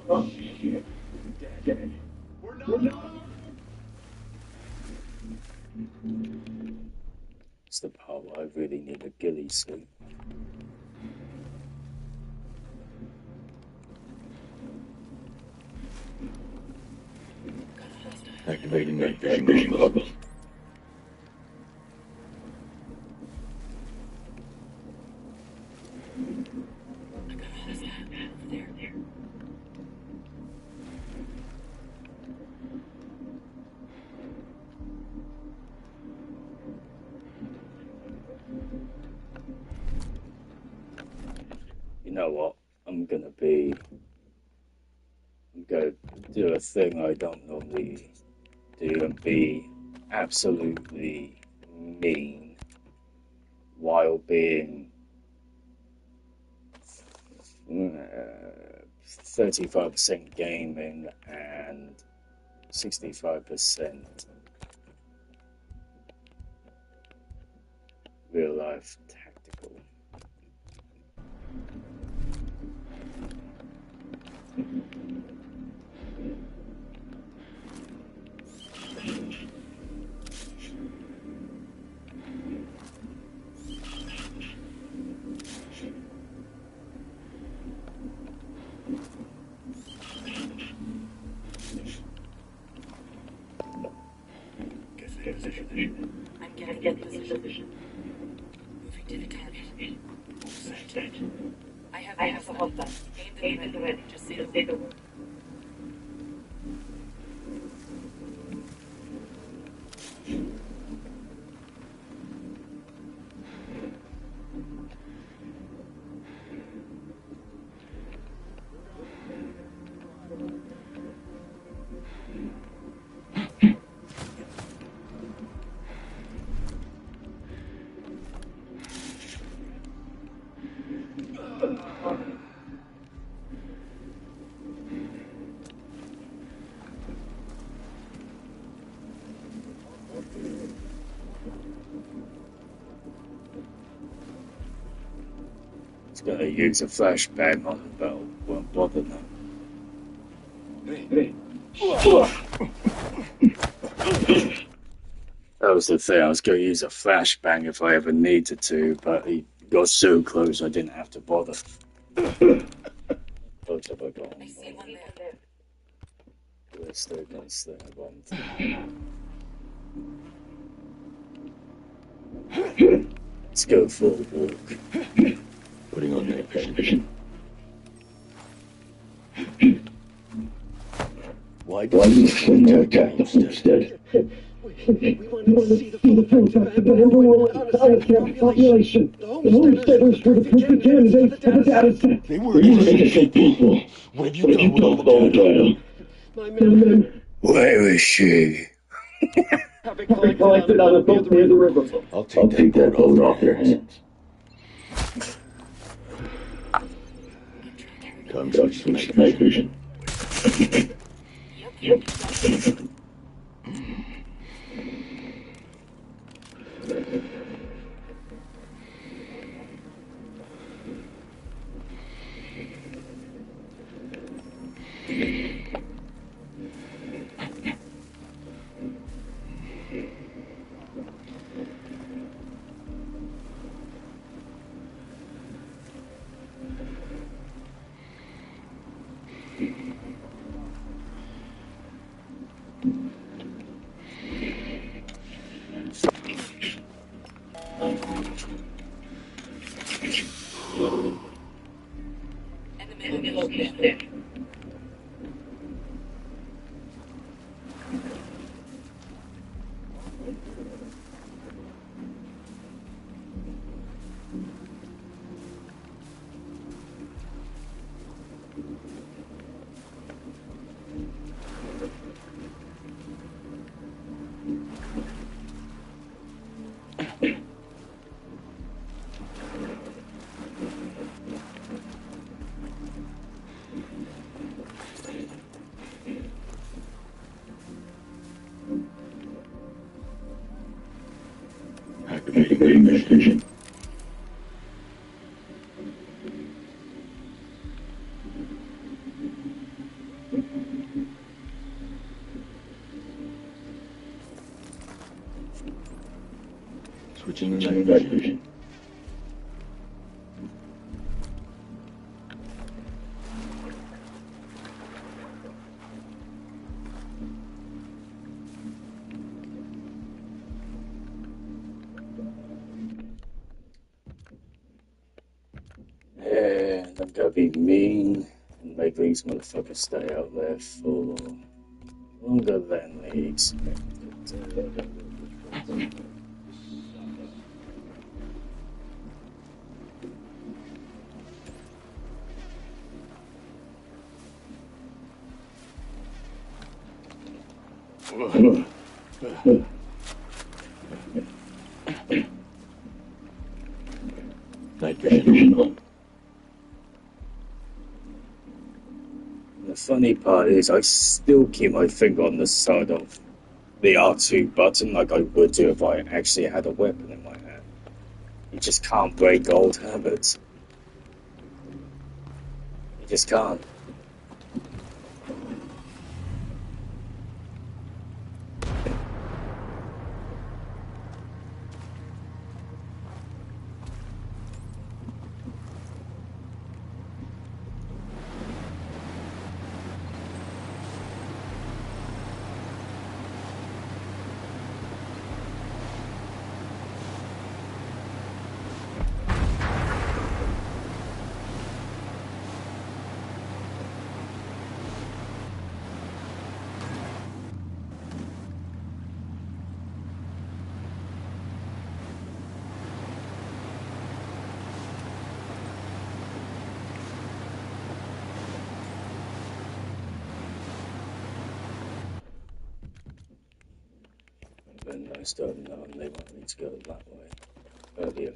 Oh, shit. Dead. We're not. It's the part where I really need a ghillie suit. Activating night vision goggles. You know what? I'm gonna do a thing I don't normally do and be absolutely mean while being 35% gaming and 65% real life tactical. I'm getting position. Moving to the target. Set. I have the hold that. Aimed at the ready. Just say the word. It's gonna use a flashbang on the belt, won't bother them. Hey. That was the thing, I was gonna use a flashbang if I ever needed to, but he got so close I didn't have to bother. What have I got? I see one there. Let's there, one. Let's go for a walk. Putting on night vision. Why didn't you attack the homestead? We wanted to see the full effect of Breapoint on a safe population. The homesteaders were the perfect candidates for the data set. They were innocent people. What have you done with all the data? My men Where is she? have it collected on a boat near the river. I'll take that boat off their hands. Time to switch to night vision. Yep. Activating meditation. Switching to Night night vision. vision. And I'm gonna be mean and make these motherfuckers stay out there for longer than they expected. Night Night vision. vision on. The funny part is I still keep my finger on the side of the R2 button like I would do if I actually had a weapon in my hand. You just can't break old habits. You just can't. When I started knowing they want me to go that way earlier.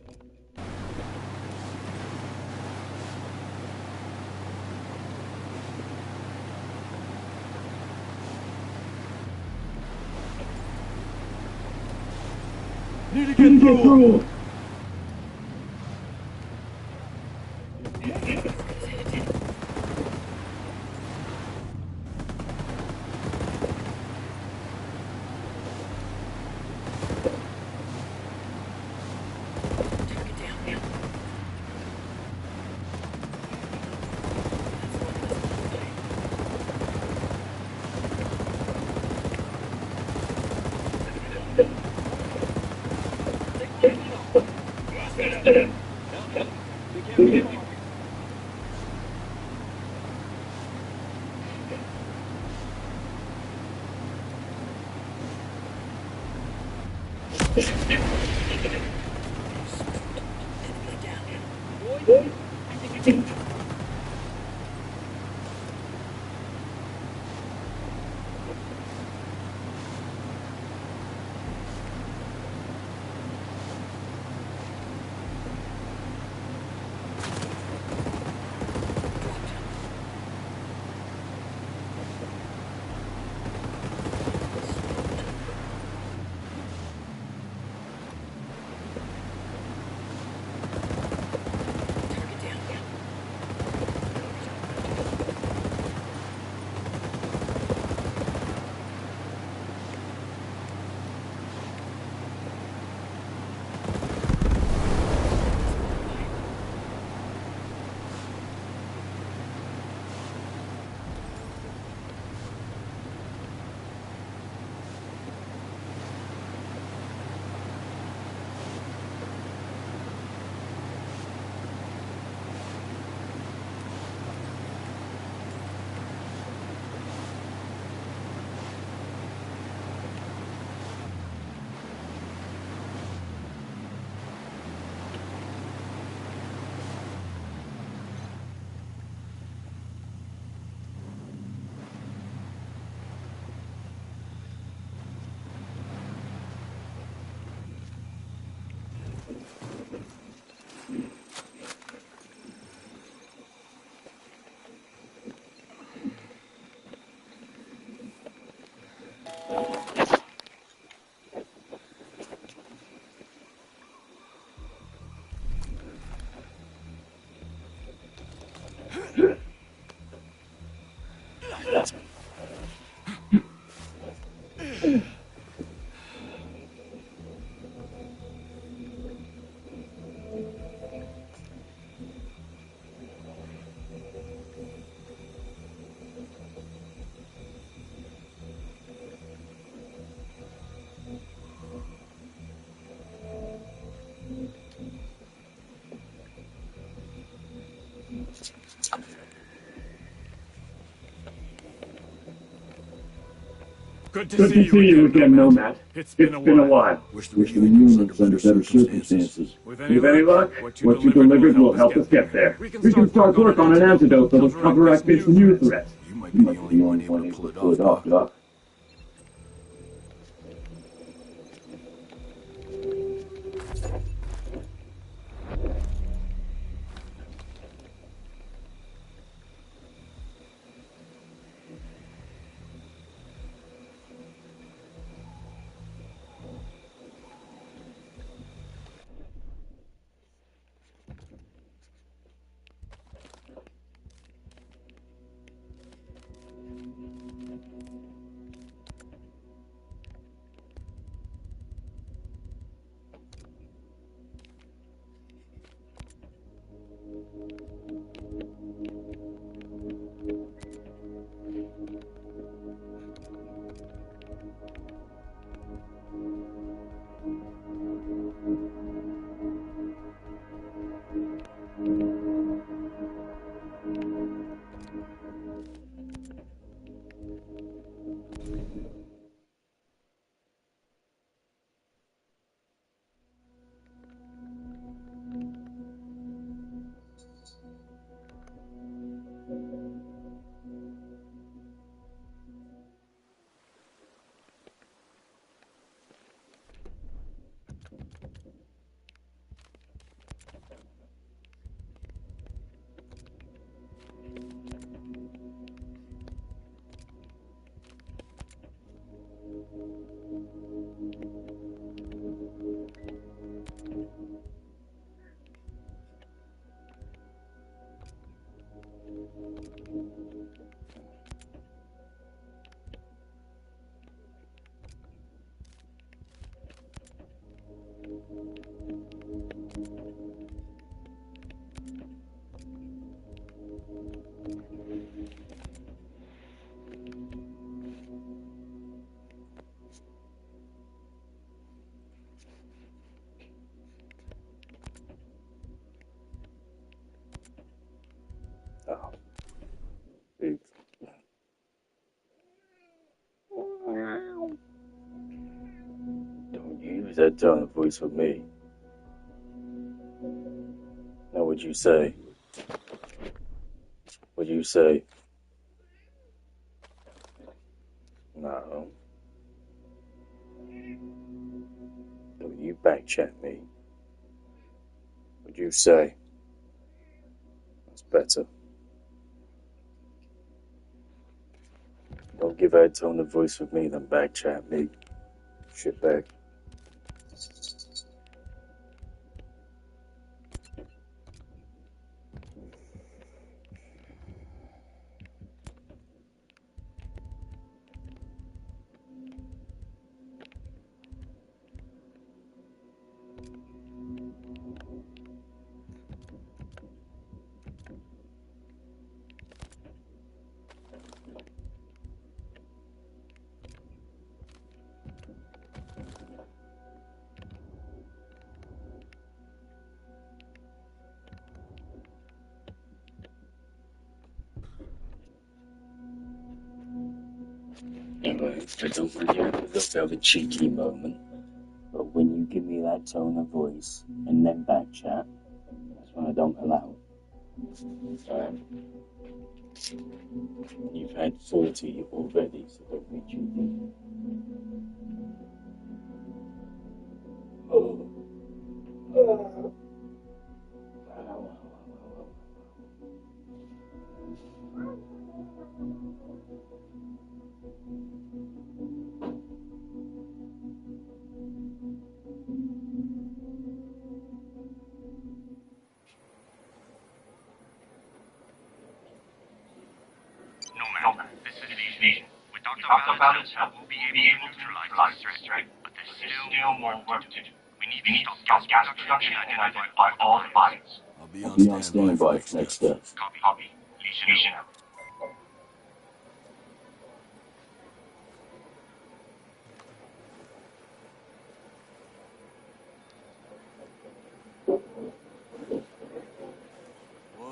Need to get through. Good to see you again, Nomad. It's been a while. Wish the Wish the reunion was reunion was under better circumstances. With any luck, what you delivered will help us get there. We can start work on an antidote that will counteract this new threat. You might You be might the be only the one only able one to able pull to pull it it off, off, Doc. Doc. Oh, dude. Don't use that tone of voice with me. Now, what'd you say? What'd you say? No. Don't you backchat me. What'd you say? That's better. Don't give that tone of voice with me, then backchat me. Shitbag. Anyway, I don't want you to have a cheeky moment, but when you give me that tone of voice and then backchat, that's when I don't allow it. Alright? You've had 40 already, so don't be cheeky. Nomad, this is Vision. We talked talked about it, we'll be able to neutralize this threat. But there's still more work to do. We need to stop gas production and identify all the bodies. I'll be I'll on be on standby standby for for next next steps. steps. Copy. Lesion out.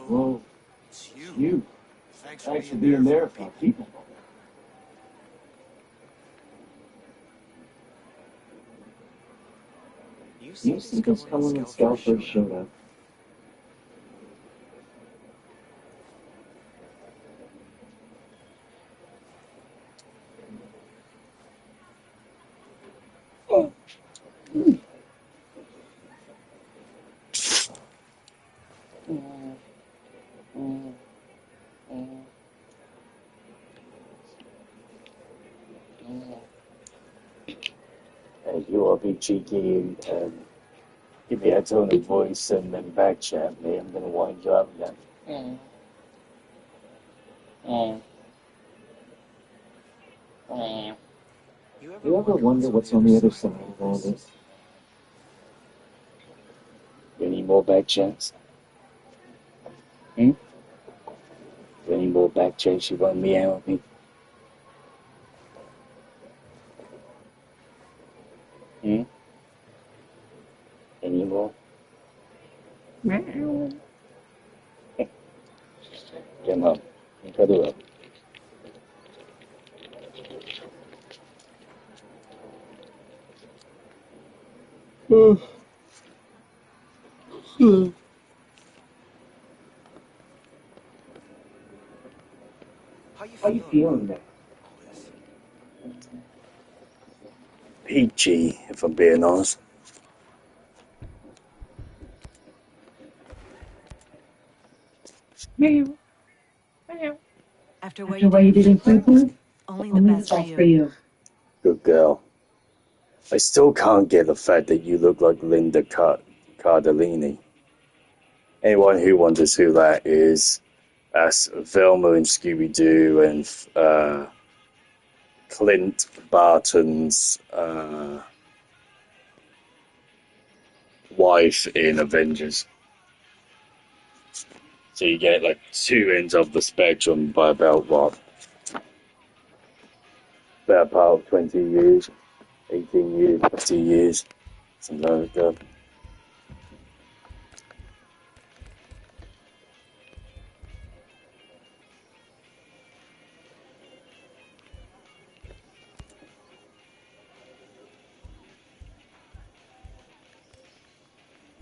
Whoa, It's it's you. you. Thanks Thanks for for being being there there for for our our people. people. You You see see this this coming coming when when Scout Scout first first showed showed up? up? Hey, you want to be cheeky and give me a tone of voice and then back chat me? I'm gonna wind you up then. You ever wonder what's on the other side of all this? Any more back chats? Any more back chats you want me out with me? Any more? Come on, cuddle up. How you feeling there? Peachy, if I'm being honest. After what After you what did you in did in Breapoint, Breapoint, only the only the best for best for you. you. Good girl. I still can't get the fact that you look like Linda Cardellini. Anyone who wonders who that is, that's Velma and Scooby-Doo and Clint Barton's wife in Avengers. So you get like two ends of the spectrum by about what? About part of 20 years, 18 years, 50 years, something like that.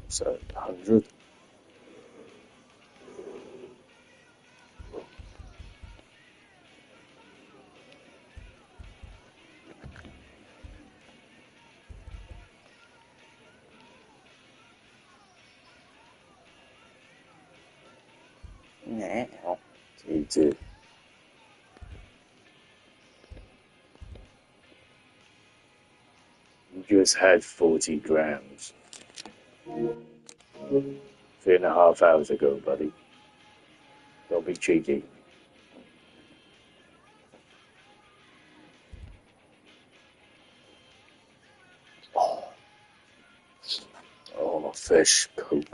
So 100. Nah. You too. You just had 40 grams 3.5 hours ago, buddy. Don't be cheeky. Oh, fish, Coke.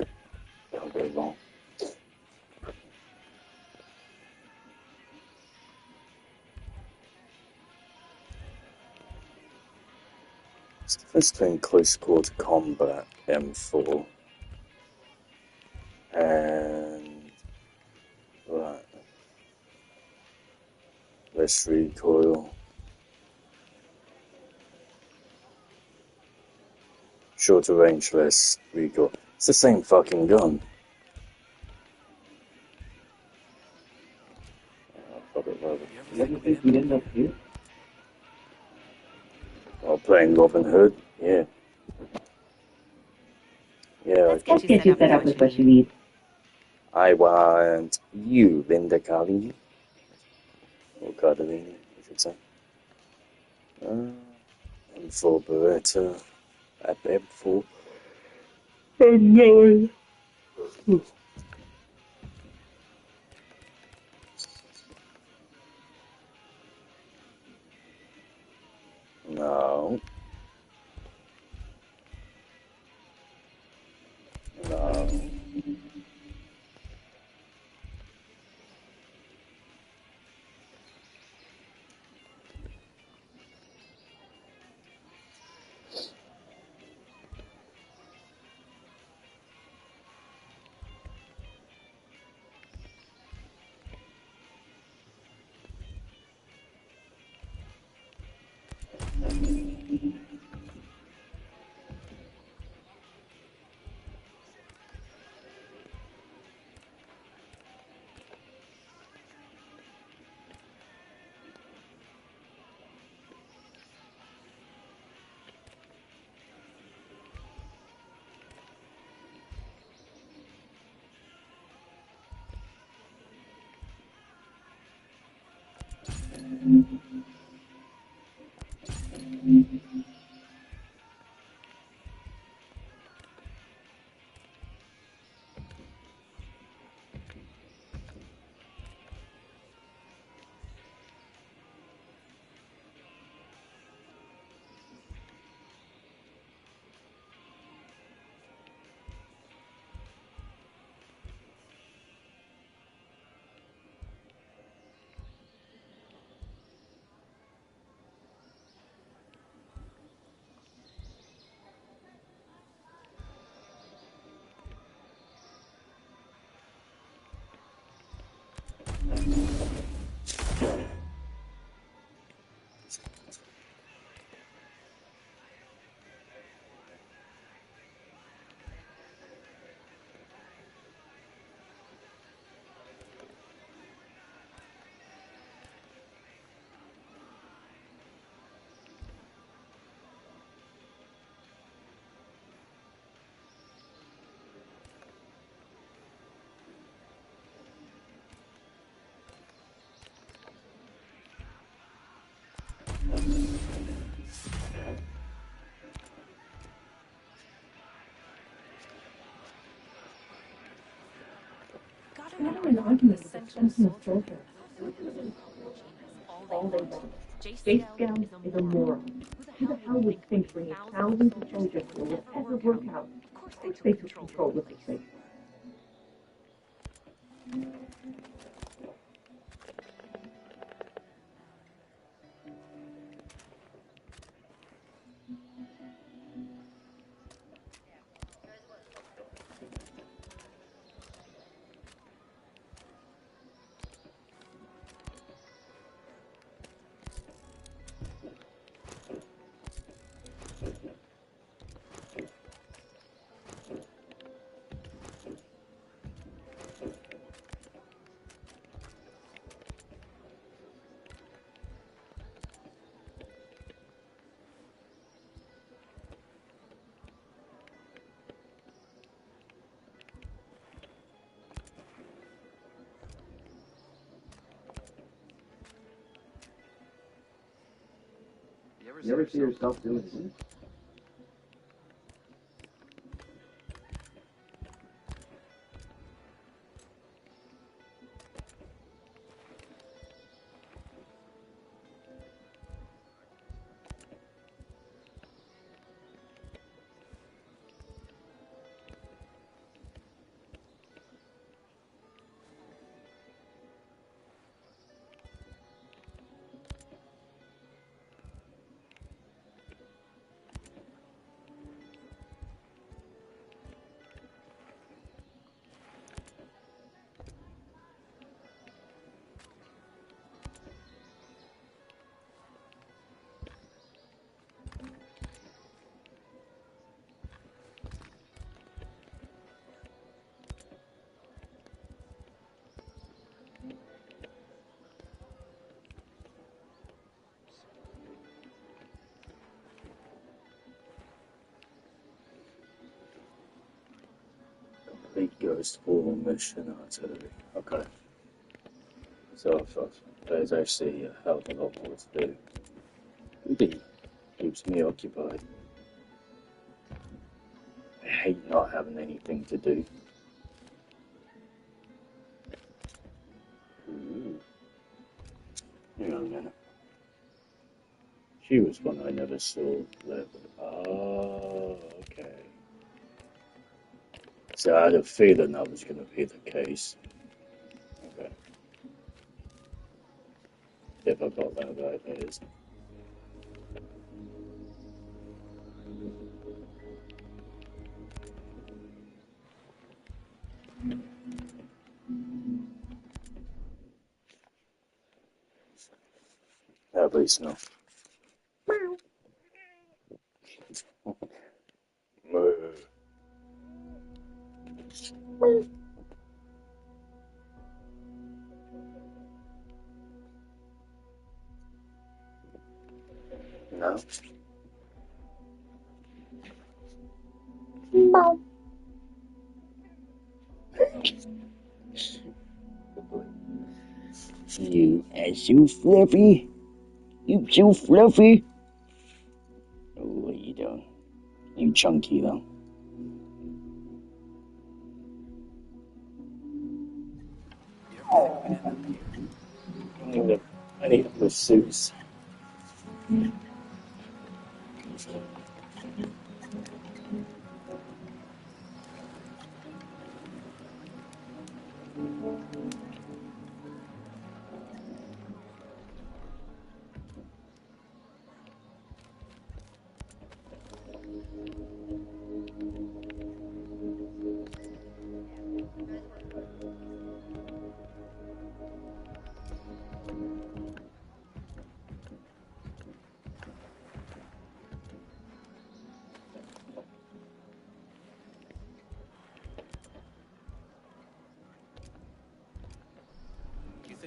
Can't go wrong. What's the difference between close quarter combat M4 and what? Less recoil. Shorter range, less recoil. It's the same fucking gun. Oh, fuck it, love it. You ever think we'd end up here? While playing Robin Hood, yeah. Yeah, Let's okay. get you set up with what you need. I want you, Linda Cardellini. Or Cardellini, I should say. M4 Beretta. At M4. M9. No. No. Got in an argument with a Sentinel soldier. All they want. J Scout is a moron. Who the hell would think bringing thousands of soldiers will ever work out? Of course they took control of the place. You ever see yourself doing this? Complete Ghost War mission artillery. Okay. So there's actually a hell of a lot more to do. Really keeps me occupied. I hate not having anything to do. Ooh. Hang on a minute. She was one I never saw live. Oh, okay. So I had a feeling that was going to be the case. Okay. If I got that right, that is. At least no. No. You are so fluffy. You so fluffy. Oh, what are you doing? You chunky though. I need a masseuse.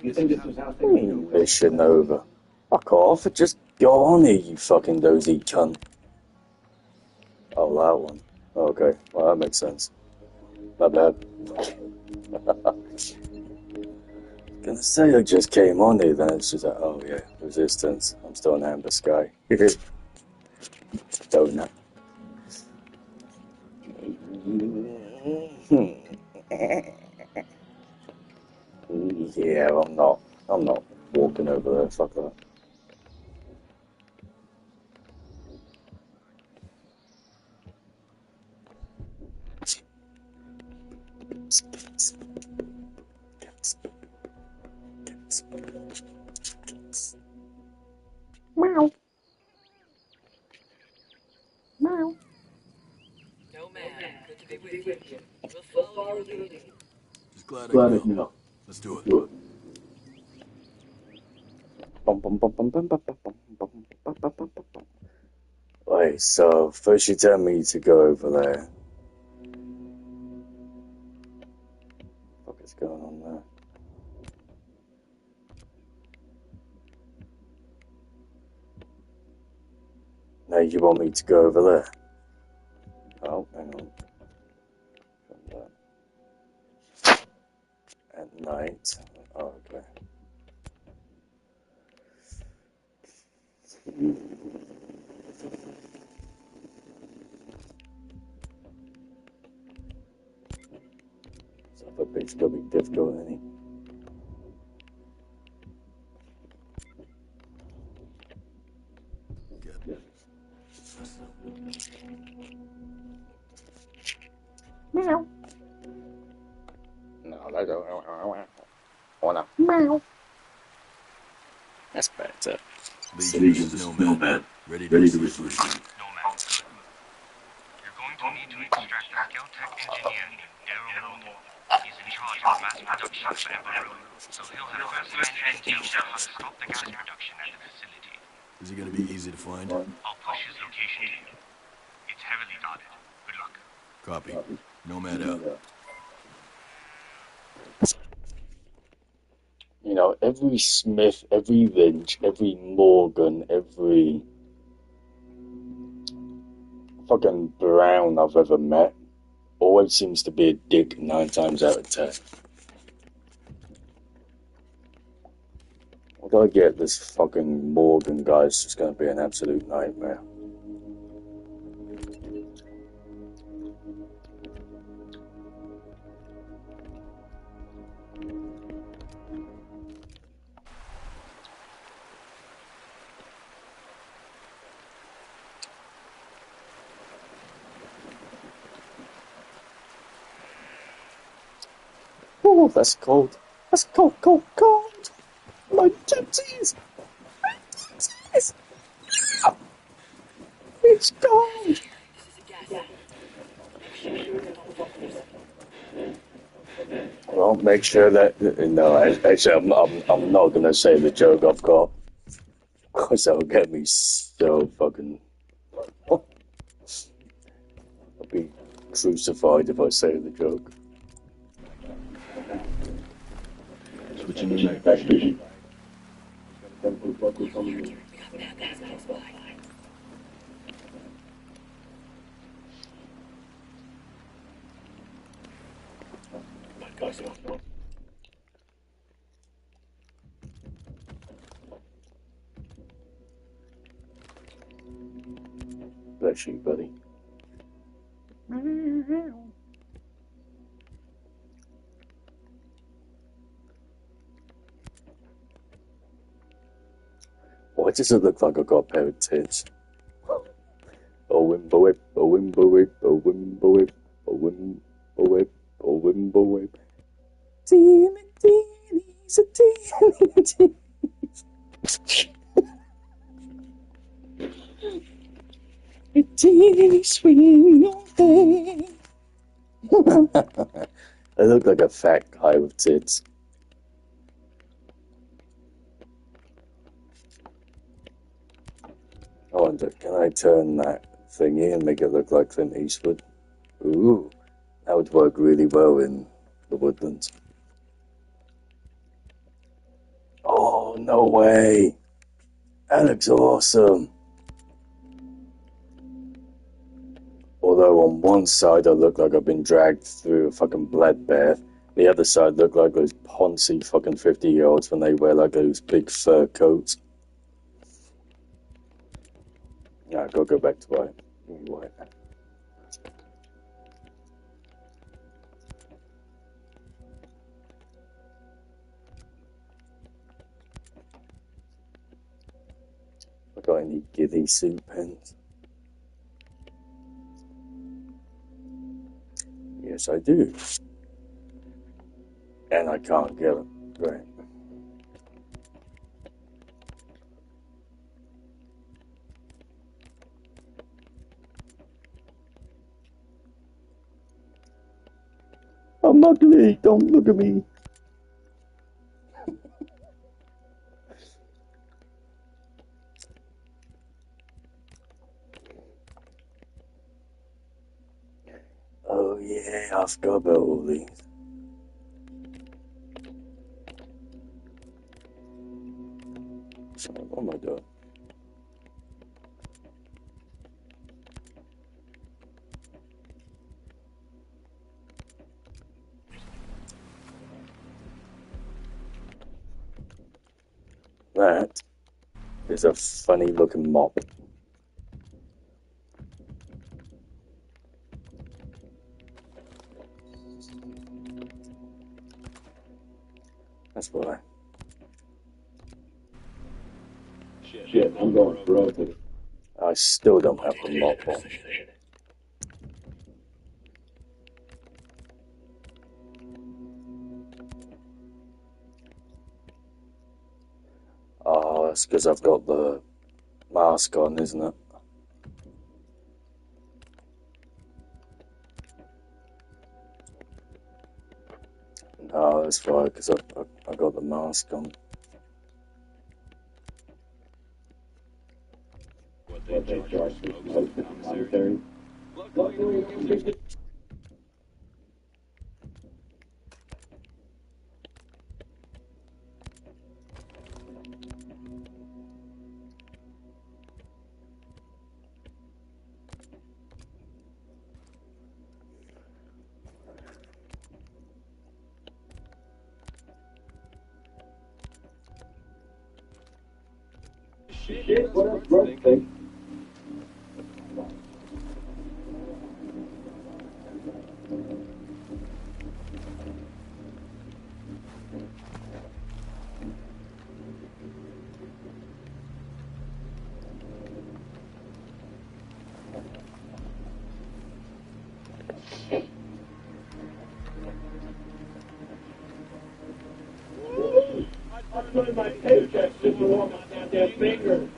You think this was how What do you mean mission over? Fuck off. Just go on here, you fucking dozy cunt. Oh, that one. Okay, well, that makes sense. My bad. Gonna say I just came on here, then it's just like, oh yeah, resistance. I'm still in Amber Sky. Donut. Yeah, I'm not walking over there, fuck that. Meow. Meow. Nomad, good to be with you. We'll follow your lead. Just glad I Glad can I help. can help. Let's do it. Do it. Wait, so first you tell me to go over there. What is going on there? Now you want me to go over there? Oh, hang on. At night. Oh, okay. So that bitch gonna be difficult, isn't he? Meow. No, that's wanna meow. That's better. Legion, this is Nomad. Ready to receive. Nomad, good. You're going to need to extract the Skeltech engineer named Daryl Moody. He's in charge of mass production for Ember Road, so he'll have first-hand intel on how to stop the gas production at the facility. Is it gonna be easy to find? I'll push his location to you. It's heavily guarded. Good luck. Copy. Nomad out. You know, every Smith, every Lynch, every Morgan, every fucking Brown I've ever met always seems to be a dick 9 times out of 10. I gotta get this fucking Morgan guy's just gonna be an absolute nightmare. Oh, that's cold. That's cold, cold, cold. My tootsies. My tootsies. Ah, it's cold. This is a gas. Make sure you don't fall first. Well, make sure that no. Actually, I'm not gonna say the joke I've got, because that'll get me so fucking. I'll be crucified if I say the joke. Switching to night vision. We got bad guys close by. Bless you, buddy. Why does it look like I've got a pair of tits? Oh, wimbo whip, oh, wimbo whip, oh, wimbo whip, oh, wimbo whip, oh, wimbo whip. Teeny, teenies, a teeny, teenies. A teeny swing all day. I look like a fat guy with tits. I wonder, can I turn that thingy and make it look like Clint Eastwood? Ooh, that would work really well in the Woodlands. Oh, no way. That looks awesome. Although on one side I look like I've been dragged through a fucking bloodbath, the other side look like those poncy fucking 50-year-olds when they wear like those big fur coats. Yeah, I'll go back to white. White. I got any giddy suit pens? Yes, I do. And I can't get them. Great. I'm ugly. Don't look at me. Oh yeah, I forgot about all these. So, what am I doing? That is a funny looking mop. That's why. Shit, I'm going broke. I still don't have the mop on. Oh, that's because I've got the mask on, isn't it? No, that's right, because I got the mask on. What they charge for smoke in the commissary. Luckily, we get shit, what else Brooke think? Find my paycheck just to walk on down their fingers.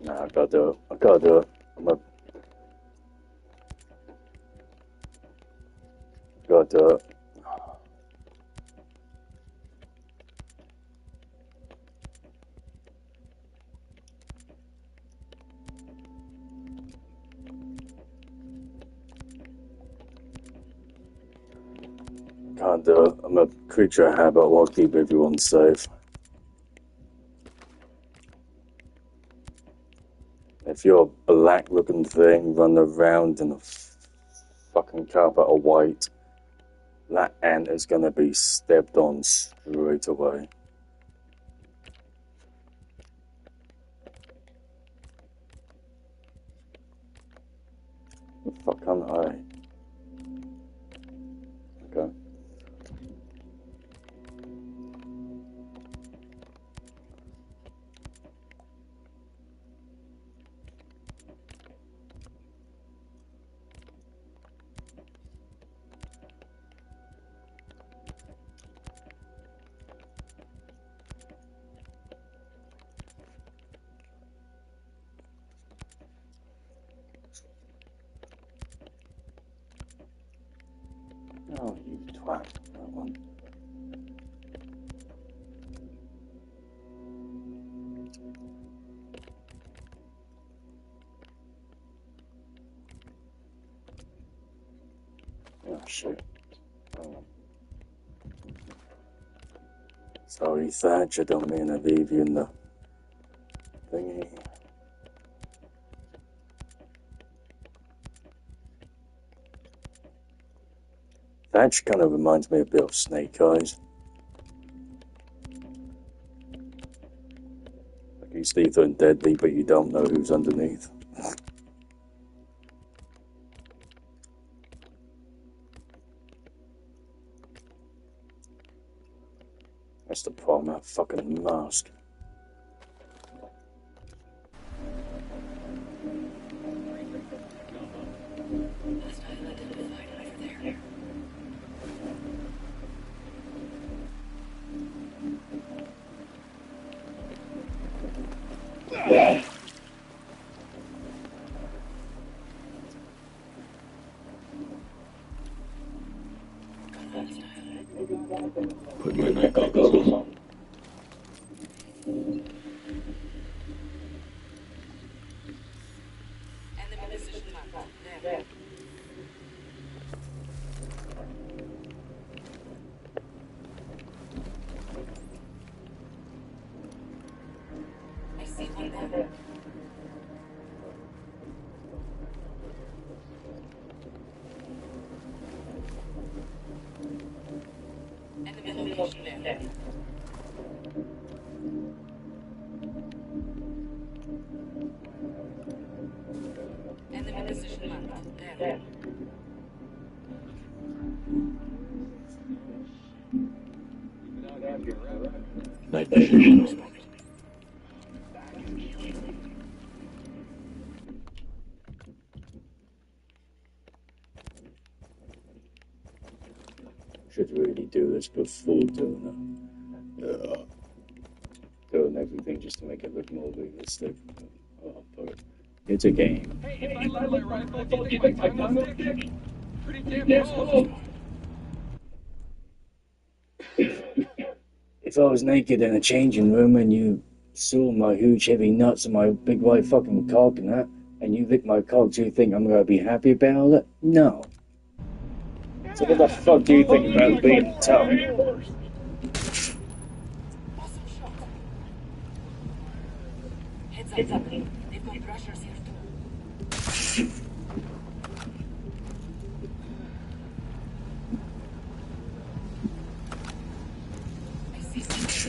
Nah, I gotta do it. I gotta do it. Gotta do it. Can't do it. I'm a creature of habit. I'll keep everyone safe. If you're a black looking thing running around in a fucking carpet of white, that ant is gonna be stepped on straight away. The fuck can't I? Okay. Oh, you twat. That one. Oh, shit. Oh. Sorry, Thatch, I don't mean to leave you in the thingy. Thatch kind of reminds me a bit of Snake Eyes. Like he's lethal and deadly, but you don't know who's underneath. That's the problem, that fucking mask. Put my night goggles on. I see one there. Enemy location there. Enemy position marked. There. Night vision. Should really do this before doing it. Doing everything just to make it look more realistic. Oh, but it's a game. Hey, if I load my rifle, do you think my gun will stick? Pretty damn close. If I was naked in a changing room and you saw my huge heavy nuts and my big white fucking cock and that, and you lick my cock, do you think I'm gonna be happy about it? No. So what the fuck do you think about being tough? Heads up. They've got rushers here too. Breach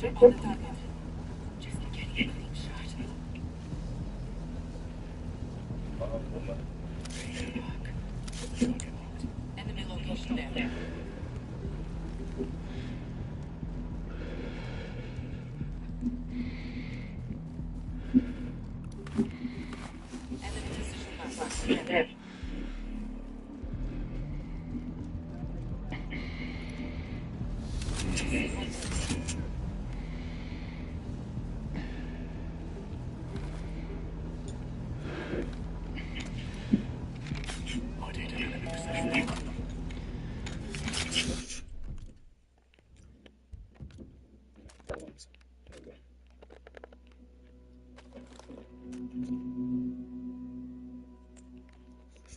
on the target. Just get a clean shot. Enemy location there. Enemy position mark. There.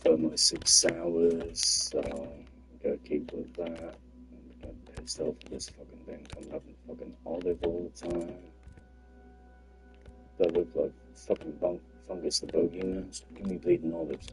For my 6 hours, so I'm gonna keep with that. I'm pissed off with this fucking thing coming up in fucking olive all the time. That look like fucking fungus the bogeyman. So give me bleeding olives.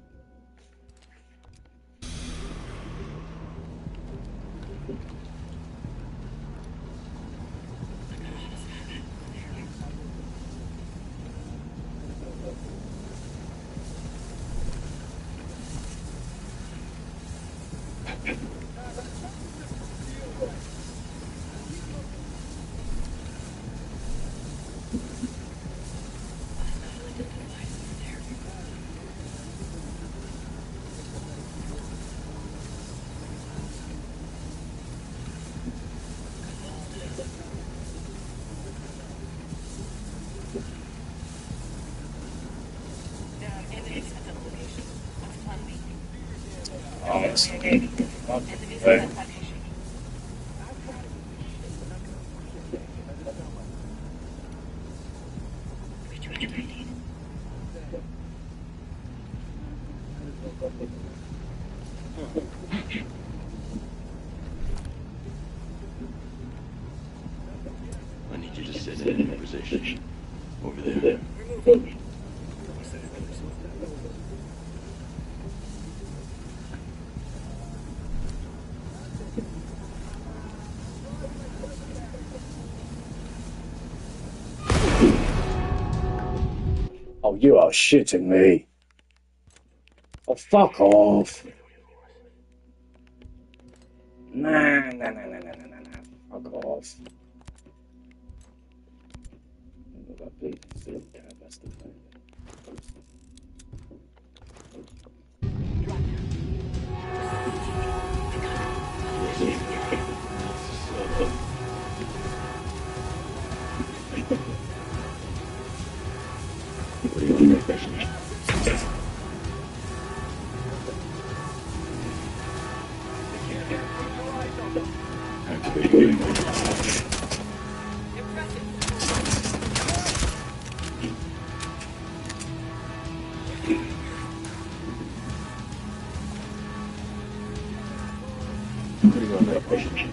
I need you to sit in your position. Over there. Oh, you are shitting me. Oh, fuck off. Nah. Fuck off. That bleeding cat, that's the thing. What do you want to make? Activating. Putting on that patient.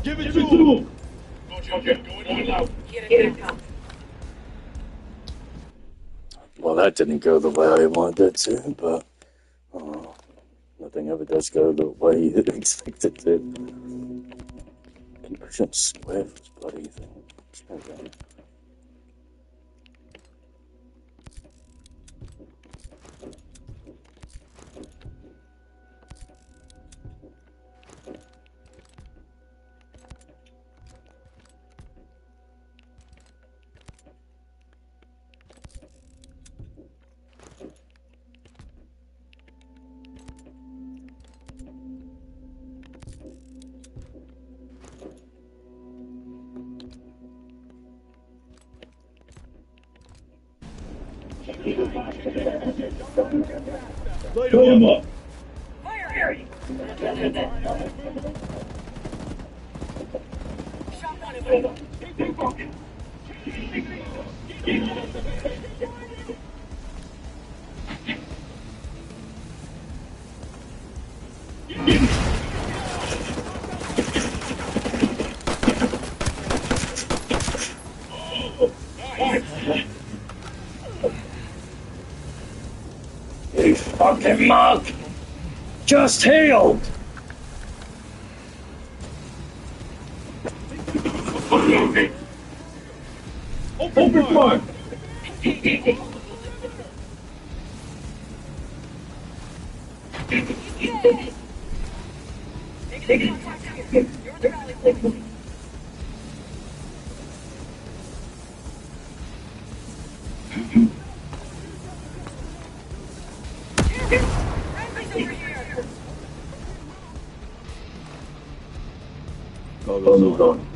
Give it to him! Okay, going out. Here it comes. Well, that didn't go the way I wanted it to, but nothing ever does go the way you expect it to. Keep pushing square for this bloody thing. Okay. Light him up. Fire! Shot one of them. Keep walking. You fucking mug! Just healed! Open fire. Goggles on.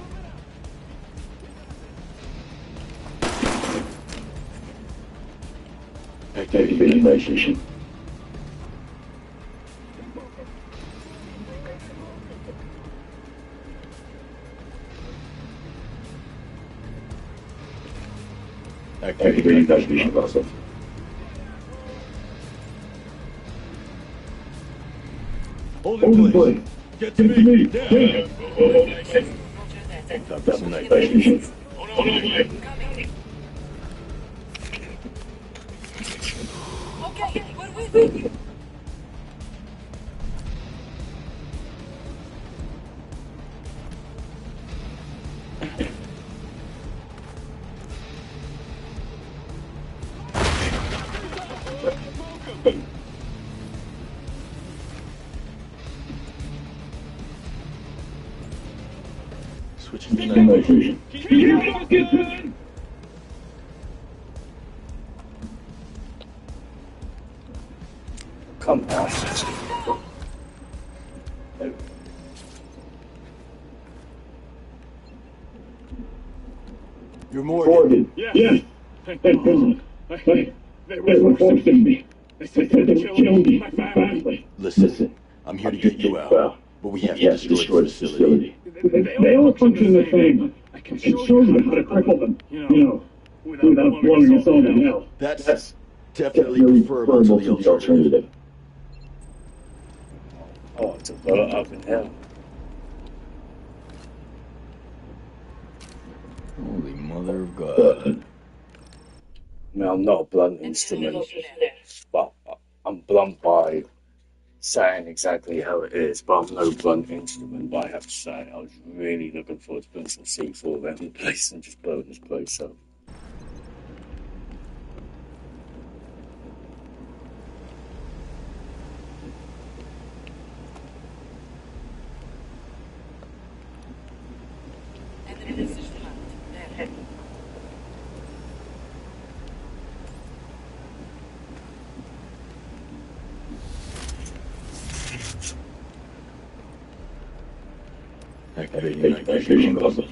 Activating light station. Activating light station process. Hold in place. Get to me. Down. Time for some night station. Okay, what do we think? Switching to night station. Keep walking. Come on. You're Morgan. Yes. Thank God. They were forcing me. They said they would kill me, my family. Listen, I'm here to get you out, but we have to destroy the facility. They all function the same. I can show you how to cripple them. You know, without blowing us all to hell. That's definitely preferable to the alternative. Oh, to blow it up in hell. Holy mother of God. I mean, I'm not a blunt instrument, but I'm blunt by saying exactly how it is. But I'm no blunt instrument, but I have to say, I was really looking forward to putting some C4 around the place and just blowing this place up. Activating night vision goggles.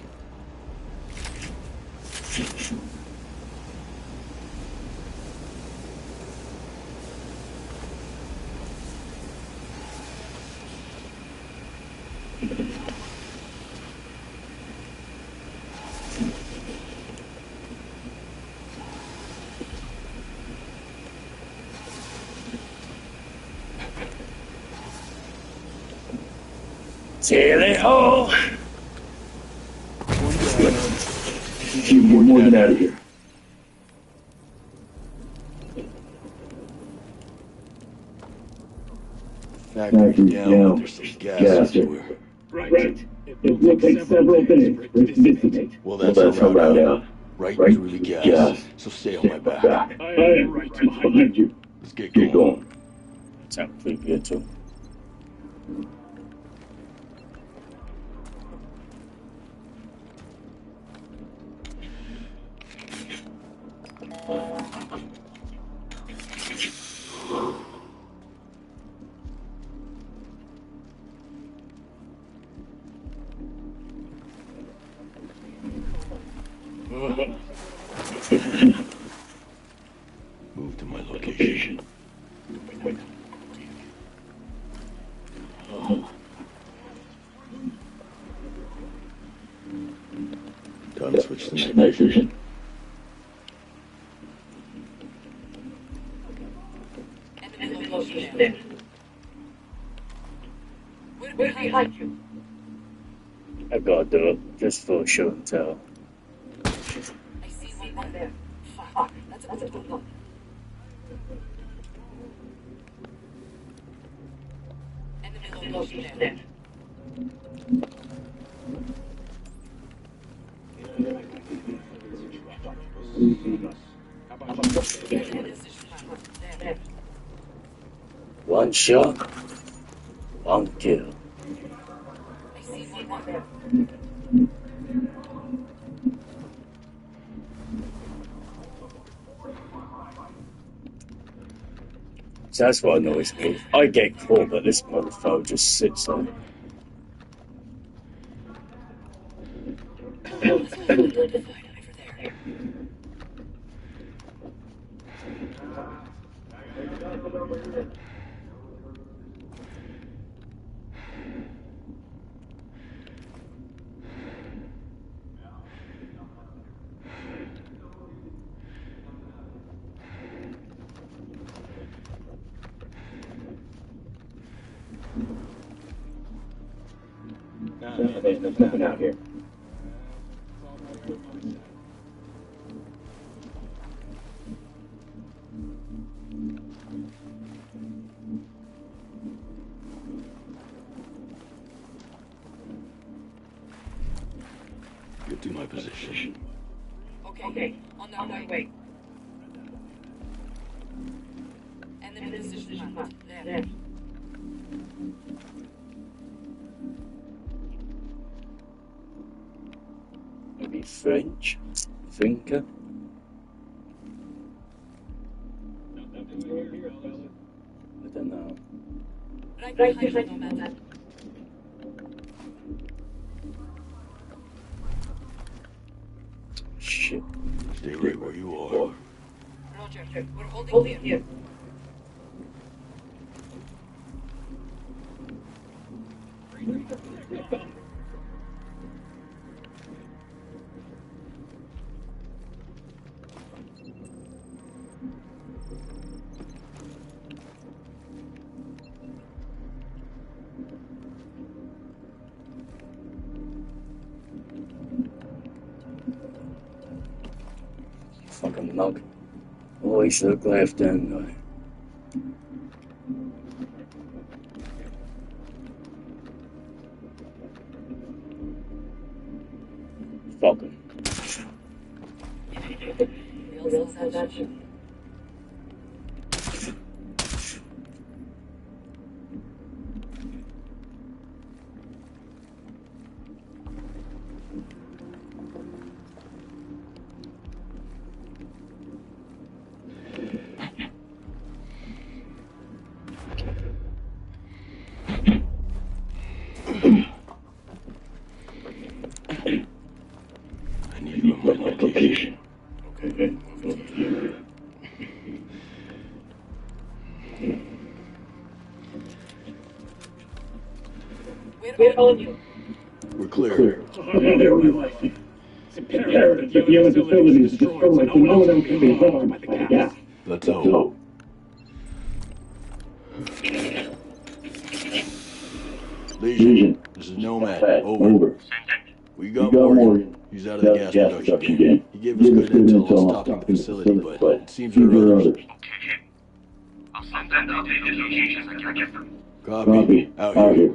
Till it all. Keep Morgan out of here. Factory down, there's some gas everywhere. Right. It will take several days for it to dissipate. Well, that's our route out. Right through the gas. So stay on my back. I am right behind you. Let's get going. Sound creepy at all. Move Time to switch to night vision. Enemy location there. We're behind you. I gotta do it, just for show and tell. I see one there. Fuck, that's a good one. Enemy location there. One shot, one kill. I see one there. So that's what annoys me. I get caught, but this motherfucker just sits there. No, there's nothing out here. Get to my position. Okay, on our way. Enemy position marked. There. Maybe French thinker. I don't know. Right behind you, man. Shit. Stay right where you are. Roger, we're holding here. Fucking mug. Always look left, don't I? Fucking. We'll send that ship. I need you in my location. Okay. We're on you. We're clear. It's imperative that the other facility is destroyed so no one else can be harmed by the gas. Let's hope. Legion, this is Nomad. Over. We got Morgan. He's out of the gas production game. He gave us good intel on stopping the facility, but it seems there are others. I'll send them updated locations as I get them. Copy. Out here.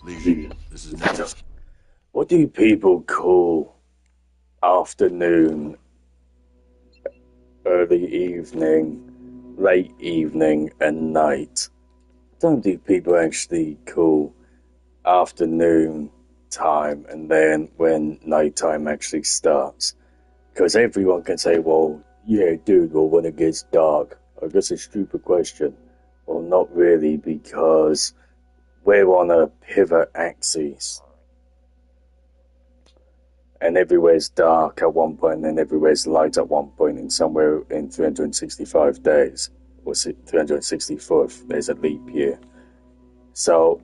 Legion, this is Neo. What do people call afternoon, early evening, late evening, and night? Don't do people actually call afternoon time and then when nighttime actually starts? Because everyone can say, well, yeah, dude, well, when it gets dark. I guess it's a stupid question. Well, not really, because we're on a pivot axis. And everywhere's dark at one point, and then everywhere's light at one point, and somewhere in 365 days, or 364th, there's a leap year. So,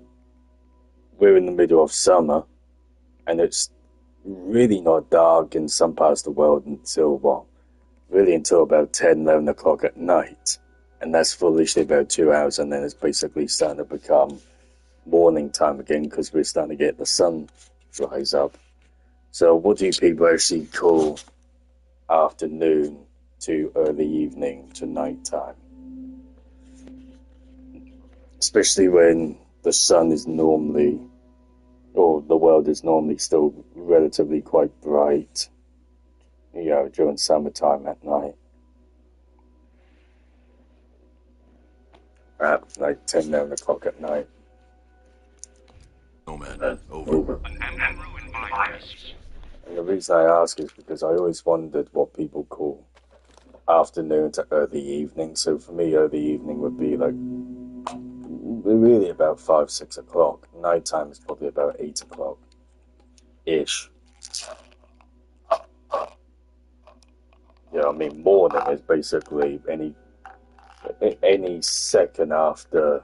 we're in the middle of summer, and it's really not dark in some parts of the world until, well, really until about 10, 11 o'clock at night. And that's foolishly about 2 hours, and then it's basically starting to become morning time again, because we're starting to get the sun rise up. So what do people actually call afternoon to early evening to nighttime? Especially when the sun is normally, or the world is normally still relatively quite bright, you know, during summertime at night. At like 10, 11 o'clock at night. Nomad, over. And the reason I ask is because I always wondered what people call afternoon to early evening. So for me, early evening would be like really about 5, 6 o'clock. Nighttime is probably about 8 o'clock ish. Yeah, I mean, morning is basically any second after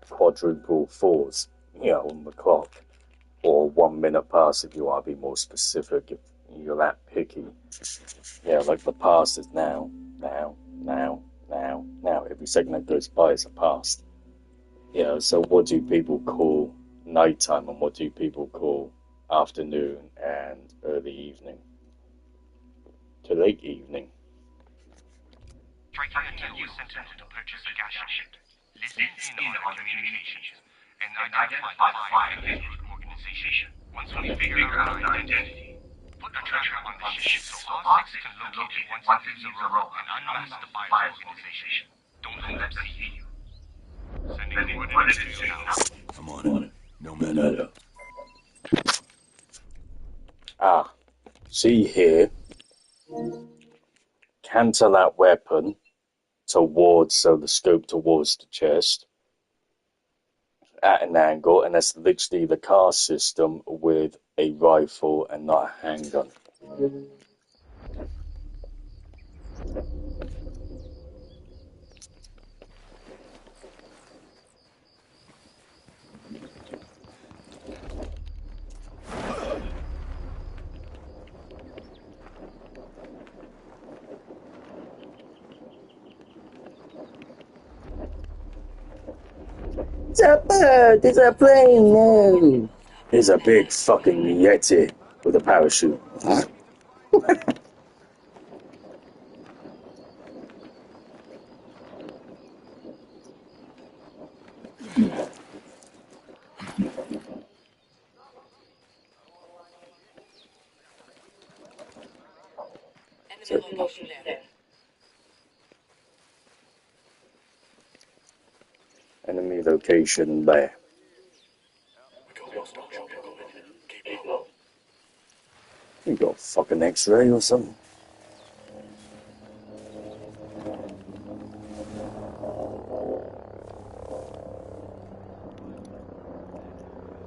quadruple fours, on the clock, or 1 minute past if you want to be more specific, if you're that picky. Yeah, like the past is now. Every second that goes by is a past. Yeah, so what do people call nighttime and what do people call afternoon and early evening to late evening? Striking a new Sentinel to purchase a gas ship. Listen in on the communications and identify the fire organization. Once we figure out the identity, put a tracker on the ship so R6 can locate it once it leaves the role and unmask the buyer's organization. Don't let them see you. Sending coordinates to you now. I'm on it. No matter. Ah, see here. Canter that weapon towards, so the scope towards the chest at an angle, and that's literally the car system with a rifle and not a handgun. It's a bird! It's a plane! No! It's a big fucking Yeti with a parachute. Enemy location there. Enemy location there. You got a fucking X-ray or something?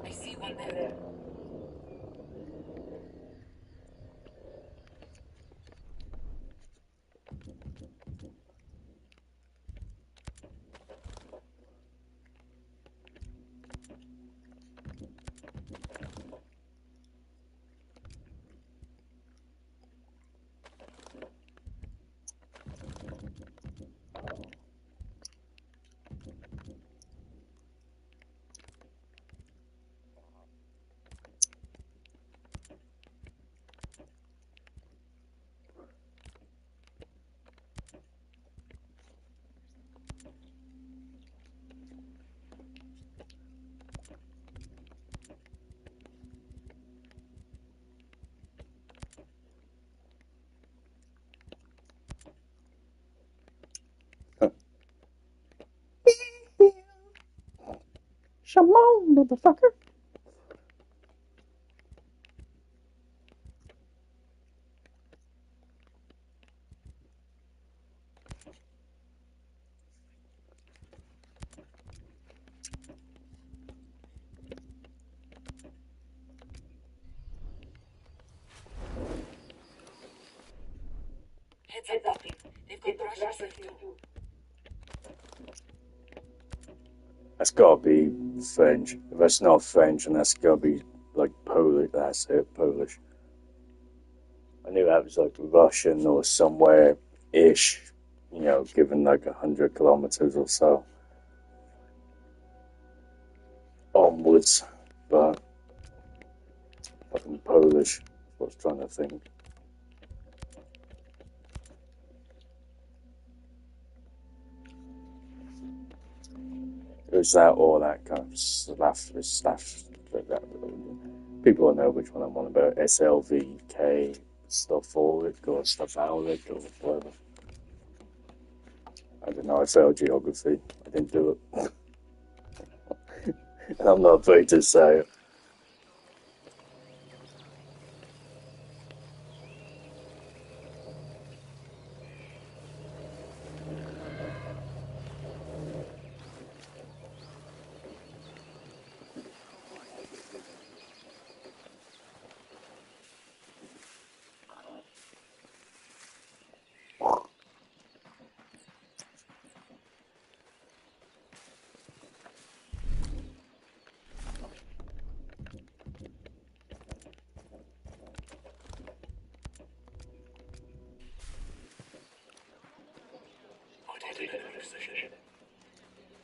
I see one there. Shalom, motherfucker. Heads up. They've got Russian too. That's gotta be French. If that's not French, and that's gotta be like Polish. That's it, Polish. I knew that was like Russian or somewhere-ish, given like 100 kilometers or so onwards, but fucking Polish. I was trying to think. It was that or that kind of slash. People know which one I'm on about. SLVK stuff for it, or stuff out it, or whatever. I don't know. I failed geography. I didn't do it. And I'm not afraid to say it.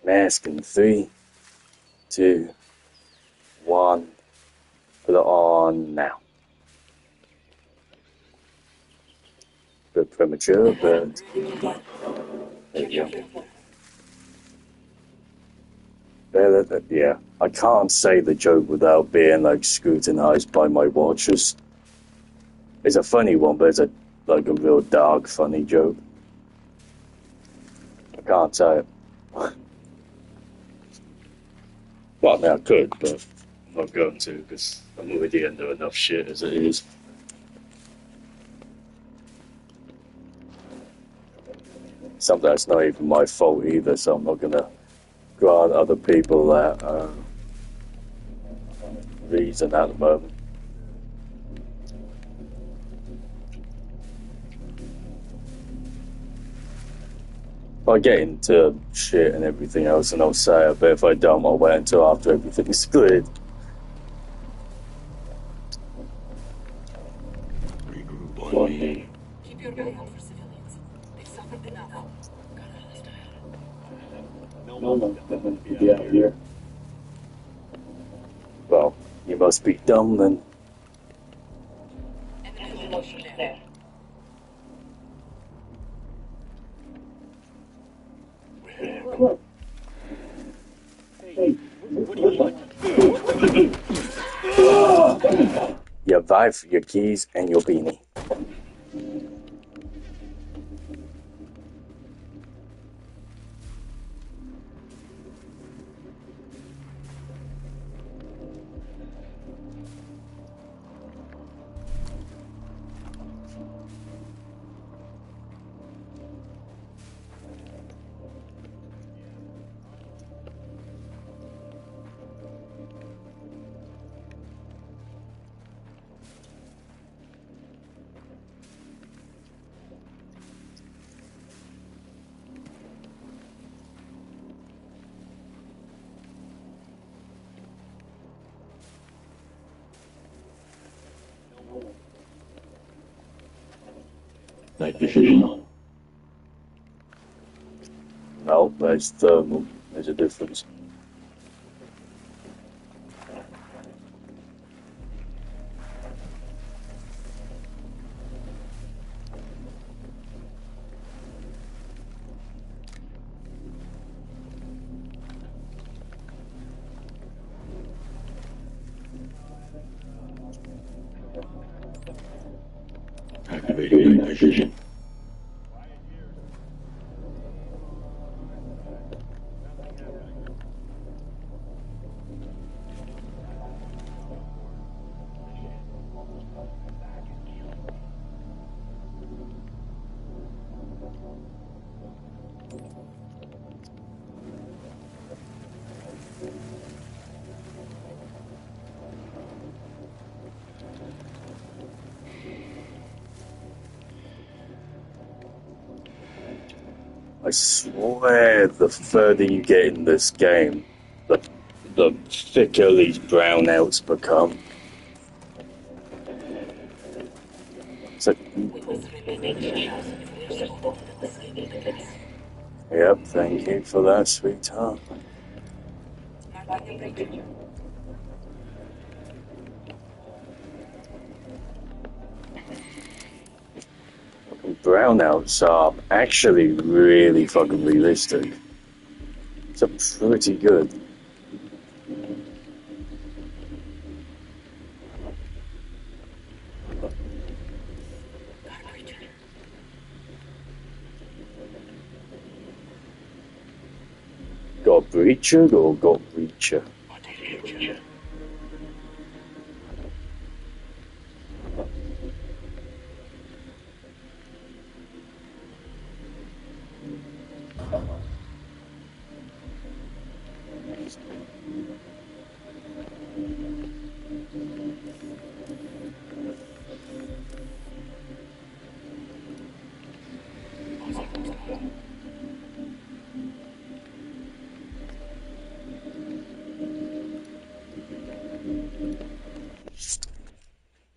Mask in 3, 2, 1. Put it on now. Bit premature, but there you go. Yeah, I can't say the joke without being like scrutinized by my watchers. It's a funny one, but it's a real dark, funny joke. I can't say it. Well, I mean, I could, but I'm not going to because I'm already into enough shit as it is. Something that's not even my fault either, so I'm not gonna grant other people that reason at the moment. I get into shit and everything else, and I'll say it, but if I don't, I'll wait until after everything's cleared. Regroup on me. Keep your eye out for civilians. They've suffered enough. Got a hostile. No one's going to be out here. Well, you must be dumb then. Enemy motion there. Look. Hey, what do you like? Your wife, your keys, and your beanie. Night vision on. No, there's thermal. There's a difference. Activating night vision. I swear, the further you get in this game, the thicker these brownouts become. So, yep, thank you for that, sweetheart. Brownouts are actually really fucking realistic. It's pretty good. Got Breacher or got Breacher?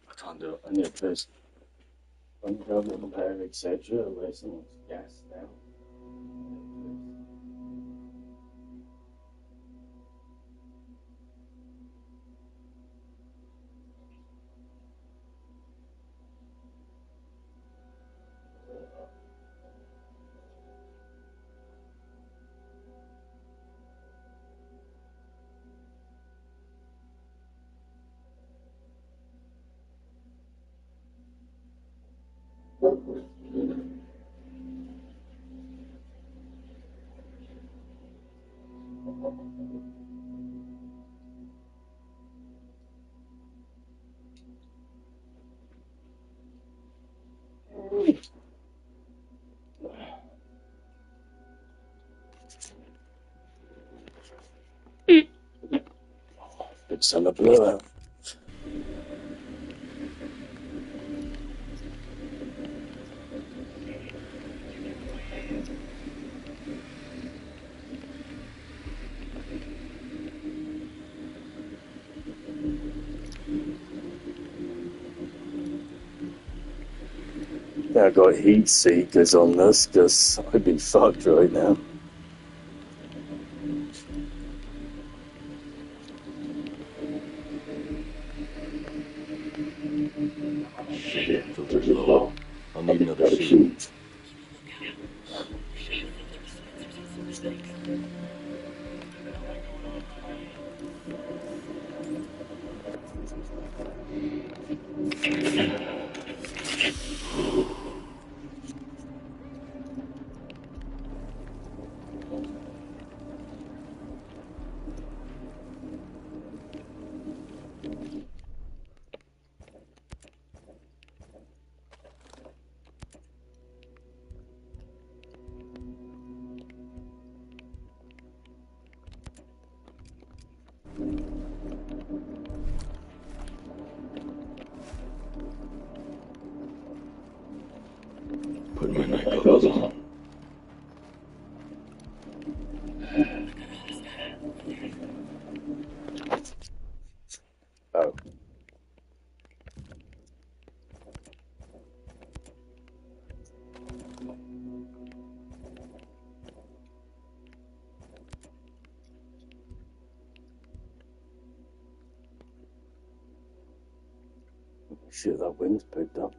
I can't do it. I need this. I'm going to compare, etc. Where someone's gassed out. Big son of blowout. Yeah, I got heat seekers on this because I'd be fucked right now. Shit, filter's low. I'll need another suit. Put my night goggles on. Oh. Shit, that wind's picked up.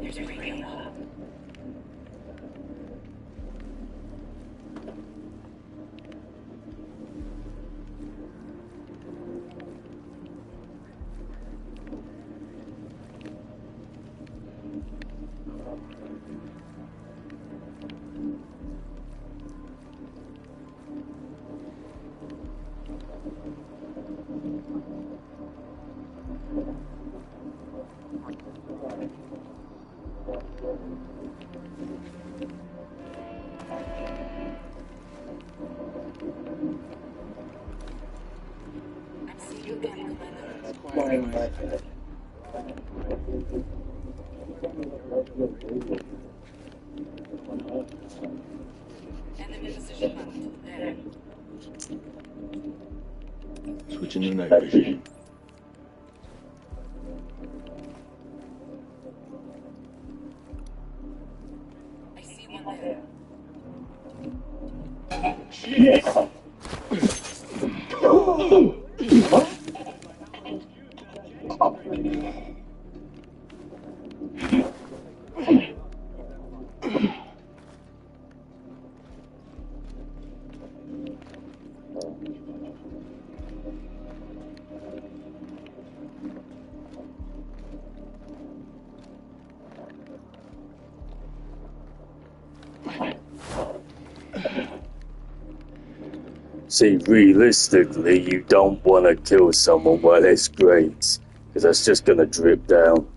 There's a Recon. Switching to night vision. I see one there. Shit! See, realistically, you don't want to kill someone while there's grades, because that's just going to drip down.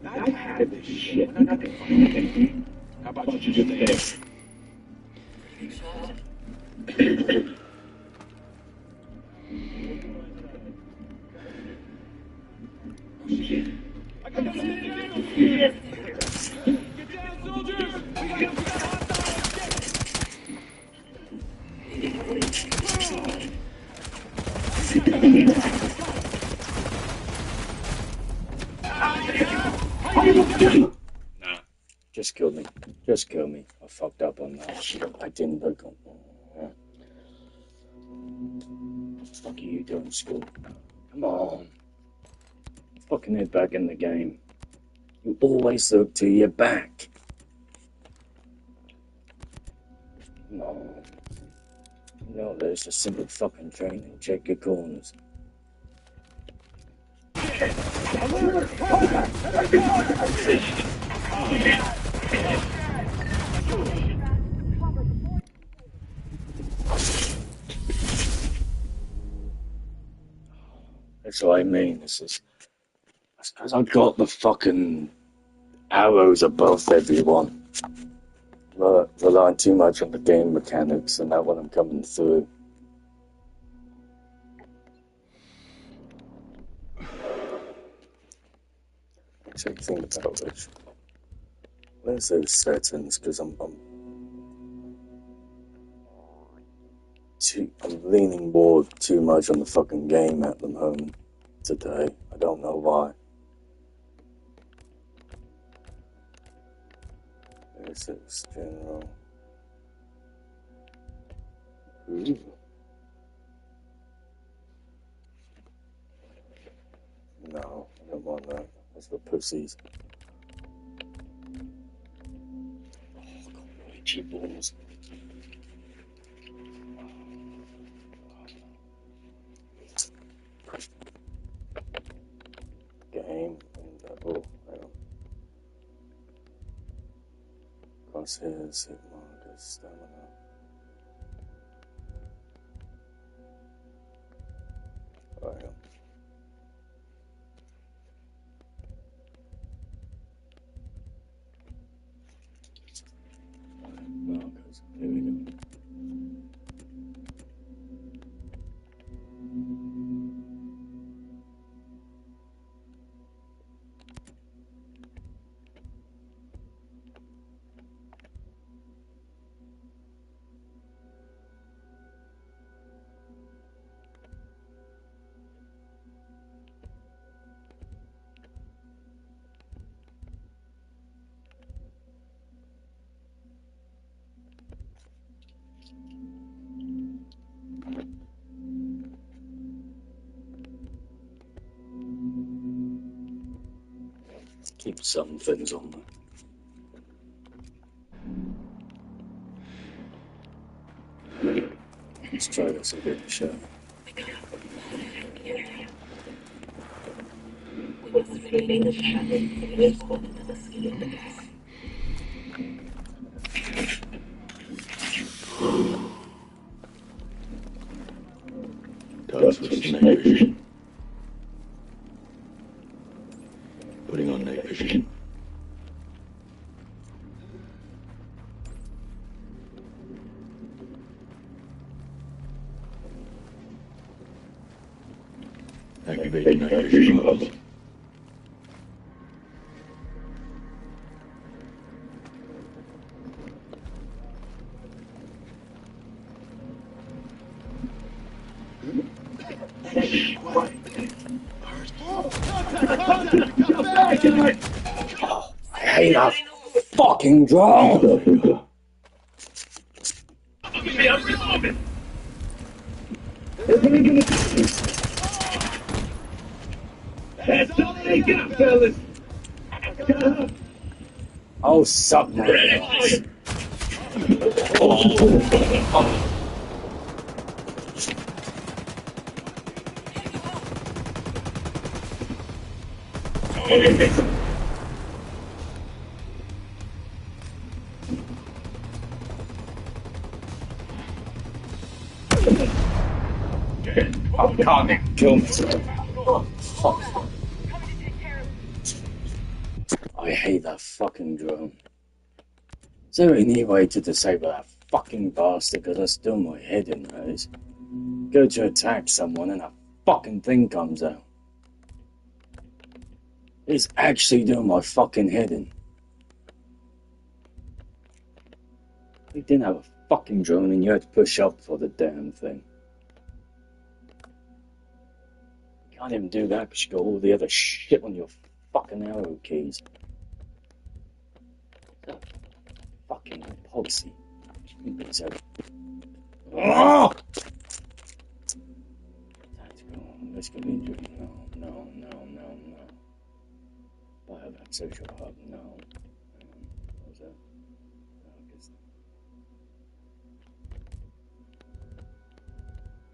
I'm tired of this shit. I'm not gonna find anything. How about you just stay there? I got to see it. Get down, soldiers! We got Nah, just kill me. Just kill me. I fucked up on that. I didn't look on. What the fuck are you doing, school? Come on. Fucking head back in the game. You always look to your back. Come on. No, there's a simple fucking training. Check your corners. That's what I mean. This is because I got the fucking arrows above everyone. Relying too much on the game mechanics and that when I'm coming through. Actually, think about it. Where's those settings? Because I'm leaning more too much on the fucking game at the moment today. I don't know why. There's this general. Ooh. No, I don't want that. That's for pussies. Oh, God, itchy balls. Game and level. Hang on. Crosshairs, hit markers, stamina. Hang on. Markers. Here we go. Keep some things on there. Let's try this and get the show. Gotta switch to night vision. Putting on night vision. Activate night vision levels. I hate that fucking drone! me, I'm reloading. Everybody gonna do this. That's all they got, fellas. Oh, suck my ass. I'm coming. Kill myself. Fuck. I hate that fucking drone. Is there any way to disable that fucking bastard? Because I still my head in those. Go to attack someone and a fucking thing comes out. It's actually doing my fucking head in. We didn't have a fucking drone and you had to push up for the damn thing. You can't even do that because you got all the other shit on your fucking arrow keys. Fucking policy. So, oh! Let's go injury. No. Biovac social hub. No. What was that?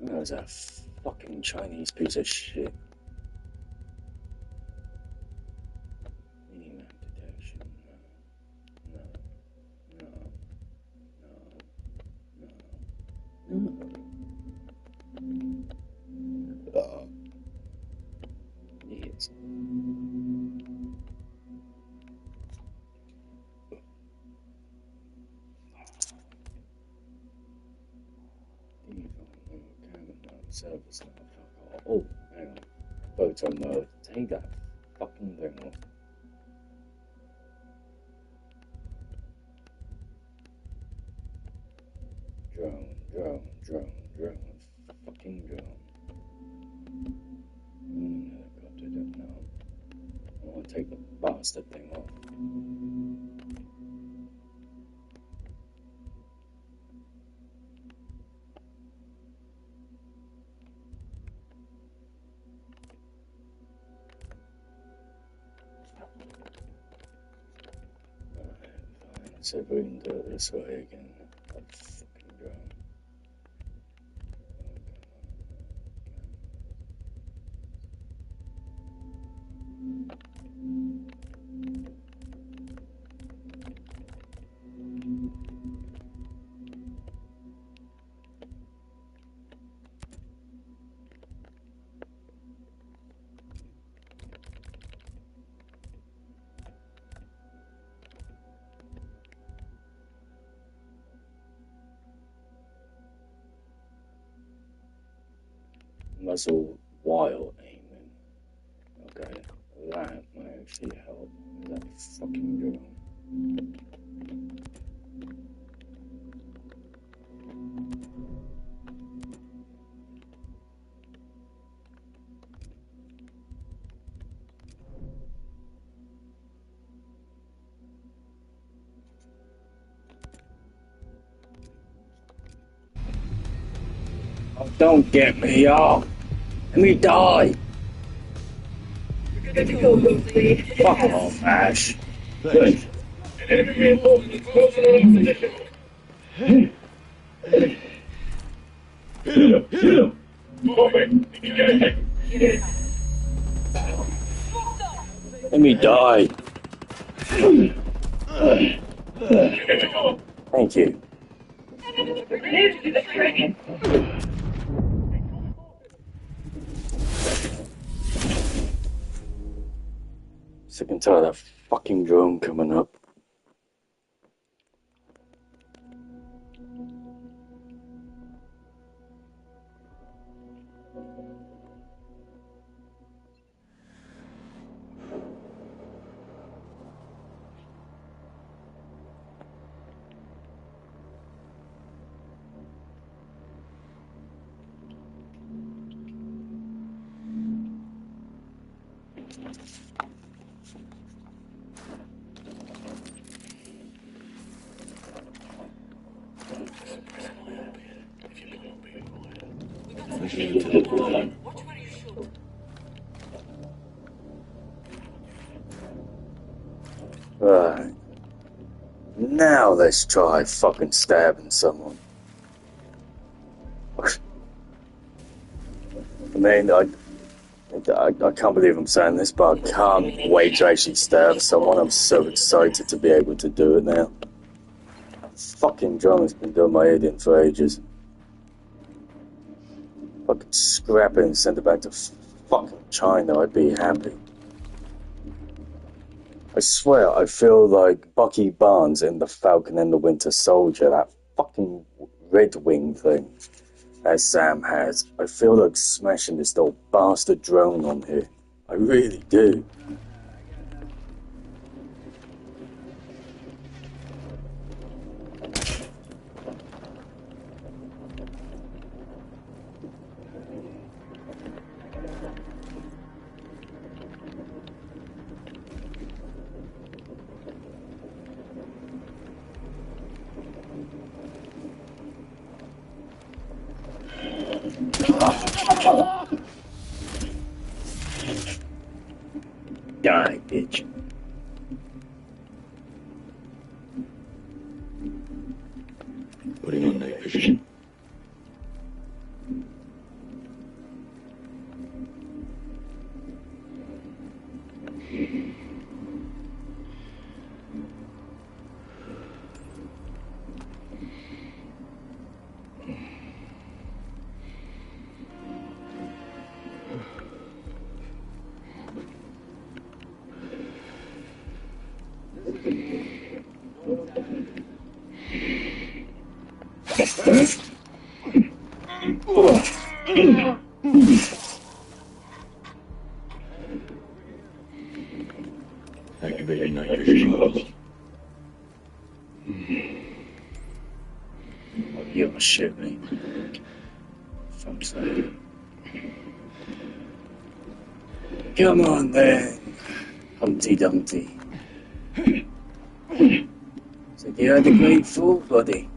That was a fucking Chinese piece of shit. Minimap detection. No. Yes. Service now. Oh, hang on. Photo mode. Take that fucking thing off. Drone. Fucking drone. Helicopter, don't know. I want to take the bastard thing off. Fine, so we can do it this way again. That fucking drone. Muzzle while aiming. Okay, that might actually help. That fucking drone. Oh, don't get me off! Let me die! Fuck off, Ash. Thanks. Enemy reinforcements closing in on position. Hit him! Moving! Engage! Let me die. Thank you. Sick and tired of that fucking drone coming up. Shoot to the plane. Watch where you shoot. Right. Now let's try fucking stabbing someone. I mean, I can't believe I'm saying this, but I can't wait to actually stab someone. I'm so excited to be able to do it now. Fucking drum has been doing my head in for ages. If I could scrap it and send it back to fucking China, I'd be happy. I swear, I feel like Bucky Barnes in The Falcon and the Winter Soldier, that fucking Red Wing thing that Sam has. I feel like smashing this little bastard drone on here. I really do. Die, bitch. Putting on night vision. Activating night vision goggles. You'll shoot me. Fuck's sake. Come on then, Humpty Dumpty. So you had a great fall, buddy.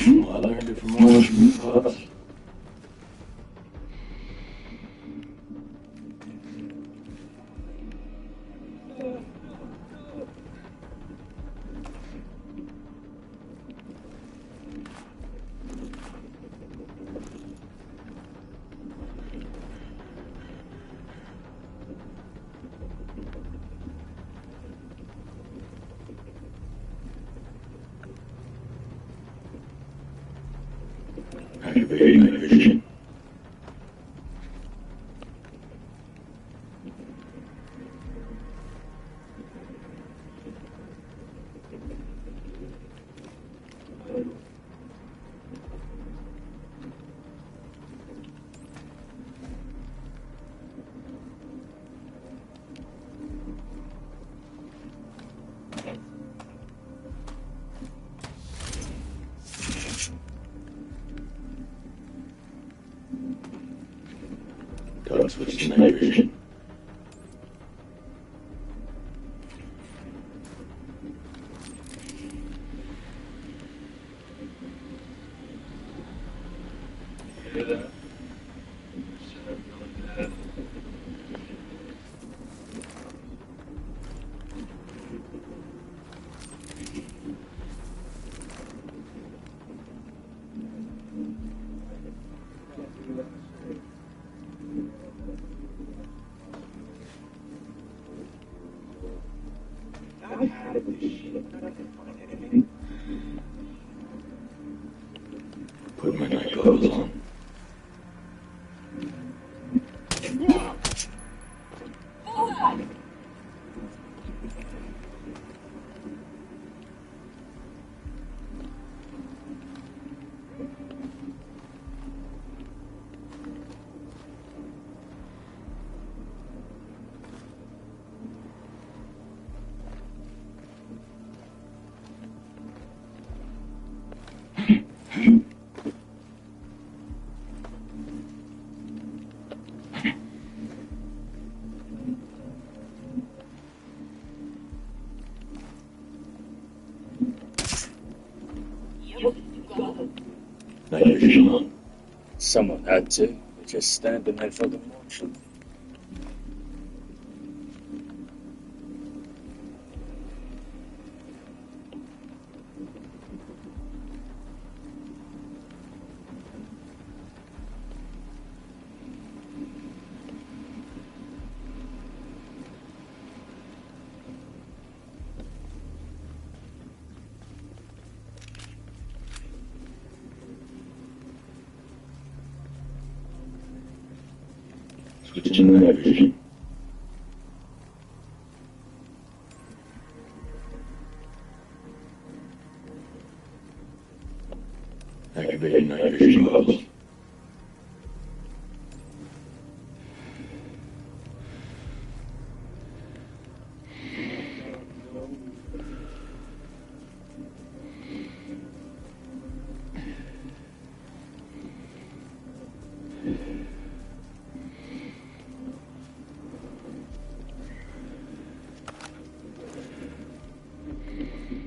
I learned it from watching pups. Activating night vision. Dog switch to night vision. Put my night goggles on. Night vision on. Someone had to. They're just standing there fucking watching. Switching to night vision. Activating night vision goggles.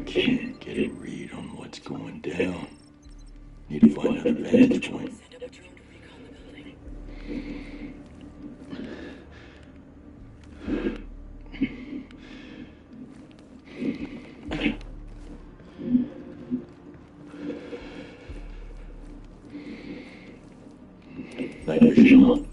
Can't get a read on what's going down. Need to find another vantage point. Send a drone to recon the building. Night vision on.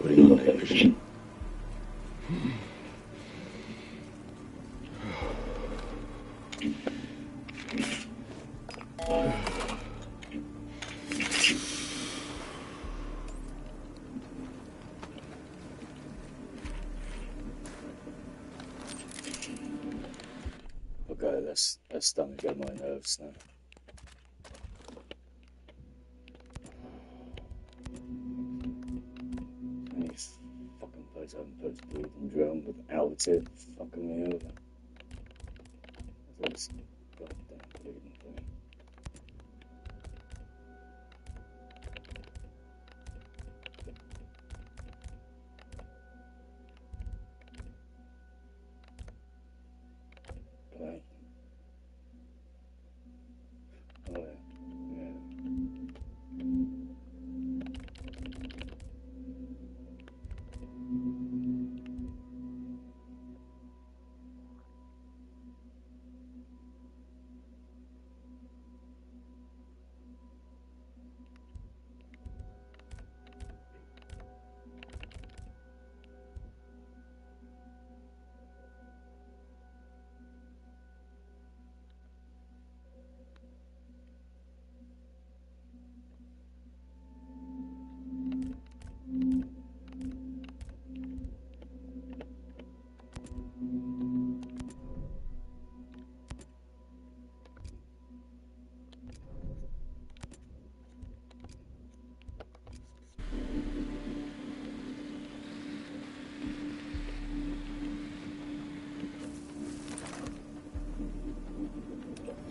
Putting on night vision. Okay, that's starting to get my nerves now. These fucking place I haven't put a breathing drone without it fucking me over. This goddamn bleeding thing. Play. Oh yeah.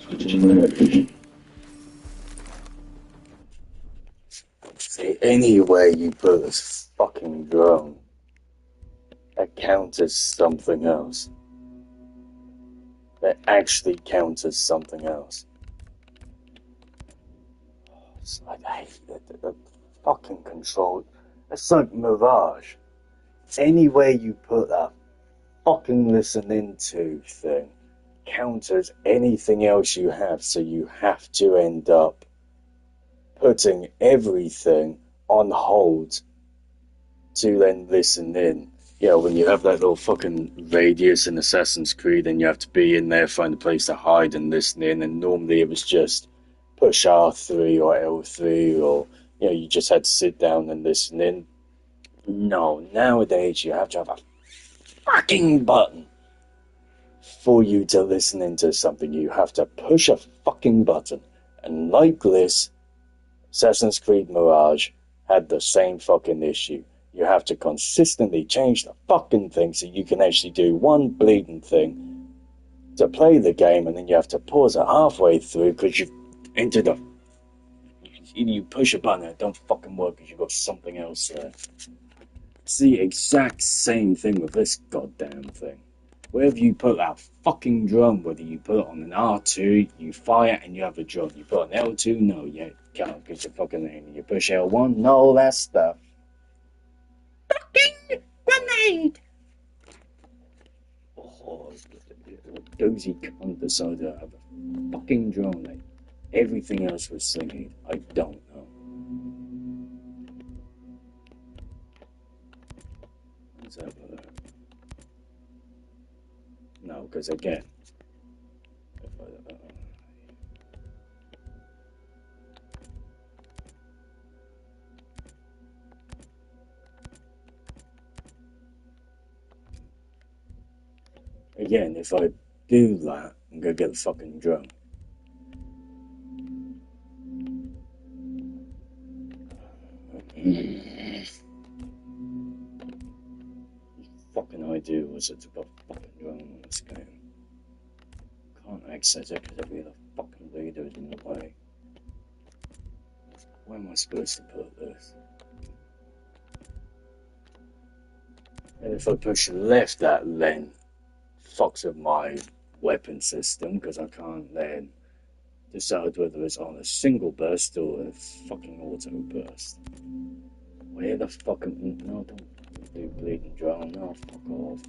Switching to night vision. See, anywhere you put this fucking drone, that counts as something else. That actually counts as something else. It's like, I hate the fucking control. It's like Mirage. Anywhere you put that fucking listen into thing counters anything else you have, so you have to end up putting everything on hold to then listen in. You know, when you have that little fucking radius in Assassin's Creed and you have to be in there, find a place to hide and listen in, and normally it was just push R3 or L3, or, you know, you just had to sit down and listen in. No, nowadays you have to have a fucking button for you to listen into something. You have to push a fucking button. And like this, Assassin's Creed Mirage had the same fucking issue. You have to consistently change the fucking thing so you can actually do one bleeding thing to play the game, and then you have to pause it halfway through because you've entered a... You push a button and it don't fucking work because you've got something else there. It's the exact same thing with this goddamn thing. Wherever you put that fucking drone, whether you put it on an R2, you fire and you have a drone. You put an L2, no, you can't get your fucking name. You push L1, no, that's the fucking grenade! Oh, dozy cunt decided to have a fucking drone that everything else was singing. I don't know. What's up with that? No, because again, if I do that, I'm gonna get the fucking drone. Fucking idea was it to put a fucking drone on this game. Can't access it because every other fucking leader is in the way. Where am I supposed to put this? And if I push left, that then fucks with my weapon system because I can't then decide whether it's on a single burst or a fucking auto burst. Where the fucking... No, don't do bleeding drone. No, fuck off.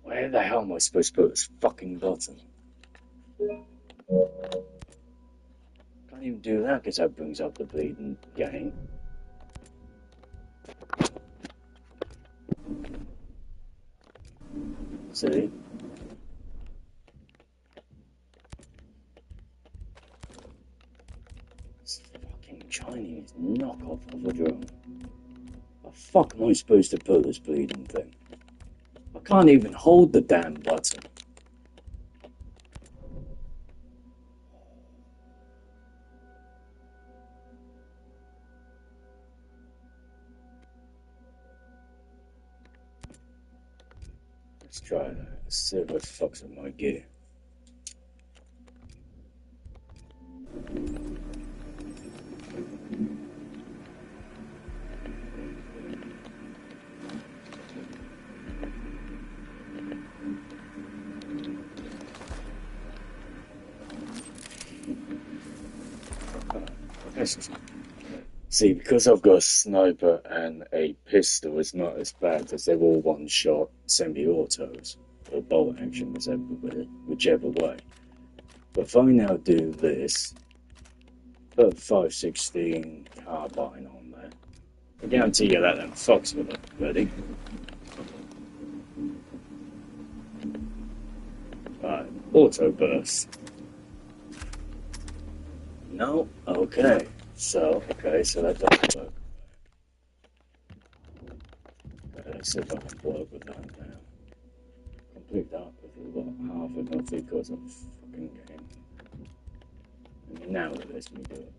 Where the hell am I supposed to put this fucking button? Can't even do that because that brings up the bleeding game. See? It's fucking Chinese knockoff of a drone. How the fuck am I supposed to put this bleeding thing? I can't even hold the damn button. Let's try that. Let's see if it fucks with my gear. See, because I've got a sniper and a pistol, it's not as bad as they're all one-shot semi-autos, or bolt action, whichever way. But if I now do this, put a 5.16 carbine on there, I guarantee you that then fucks with it. Ready? Right, auto burst. No? Okay. So that doesn't work. Let's see if I can work with that now. Complete that with about half of my because of the fucking game. And now it lets me do it.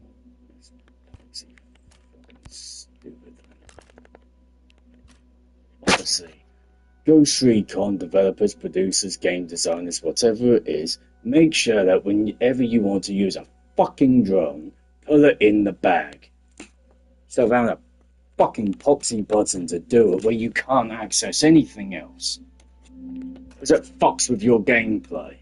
It's fucking stupid. Honestly. Ghost Recon developers, producers, game designers, whatever it is, make sure that whenever you want to use a fucking drone, put it in the bag. So having a fucking poxy button to do it where you can't access anything else. Because it fucks with your gameplay.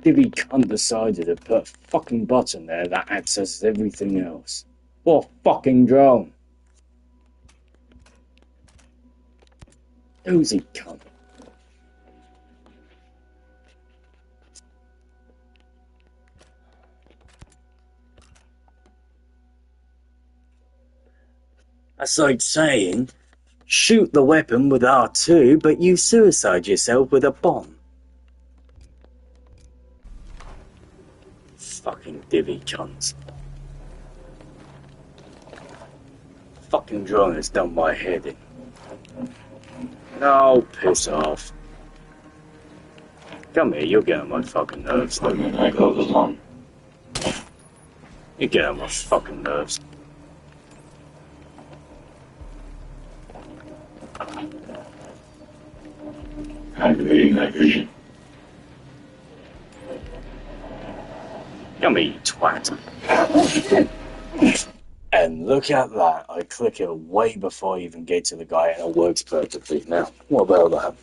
Divvy cunt decided to put a fucking button there that accesses everything else. What a fucking drone. Who's he cunt? That's like saying, shoot the weapon with R2, but you suicide yourself with a bomb. Fucking divvy cunts. Fucking drone has done my head in. No, piss off. Come here, you'll get on my fucking nerves, though. You get on my fucking nerves. Activating night vision. Yummy twat. And look at that. I click it way before I even get to the guy and it works perfectly. Now, what about that?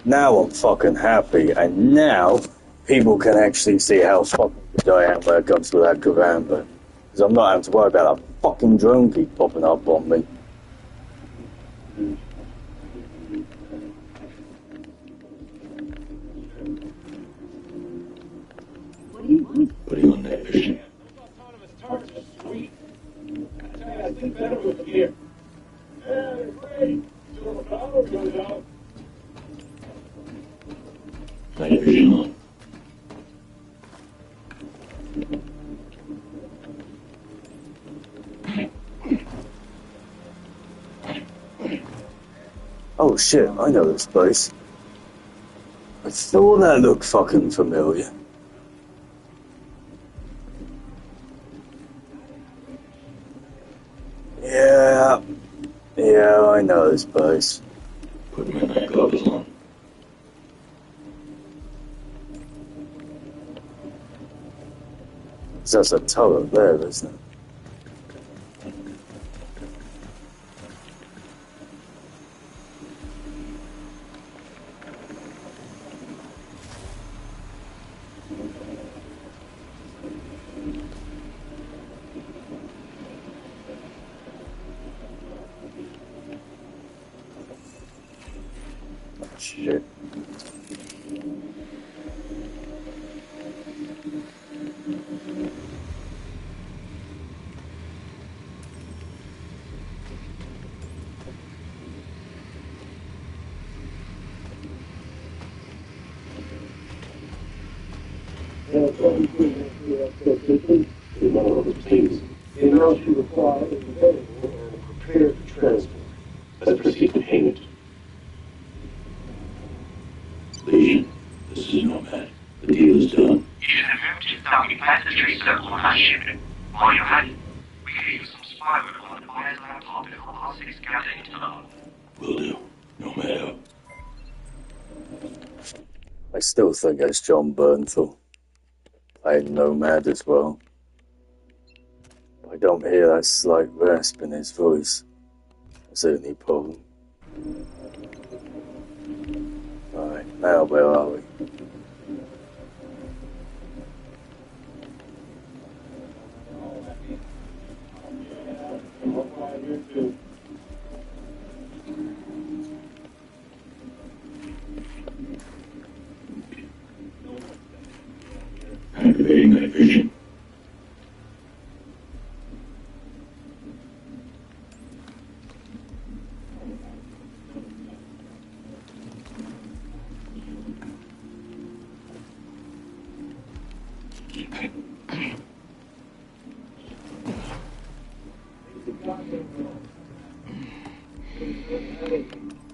Now I'm fucking happy. And now people can actually see how fucking good I am when it comes to that Gavamba. Because I'm not having to worry about a fucking drone keep popping up on me. Putting on night vision. Autonomous targets are sweet. I tell you, I think better with them here. Yeah, they're great. Until the power goes out. Night vision on. Oh shit, I know this place. I thought that looked fucking familiar. Yeah, I know this place. Put my night goggles on. There's a turret there, isn't it? Shit. The amount you require is available and prepared for transport. Let's proceed to payment. Legion, this is Nomad. The deal is done. You should have noticed that we planted a tree circle on that ship. While you're at it, we gave you some spyware on the buyer's laptop to help our 6 gather intel. Will do. Nomad out. I still think it's John Bernthal. Playing Nomad as well. I don't hear that slight rasp in his voice. That's the only problem. Alright, now where are we? Activating night vision.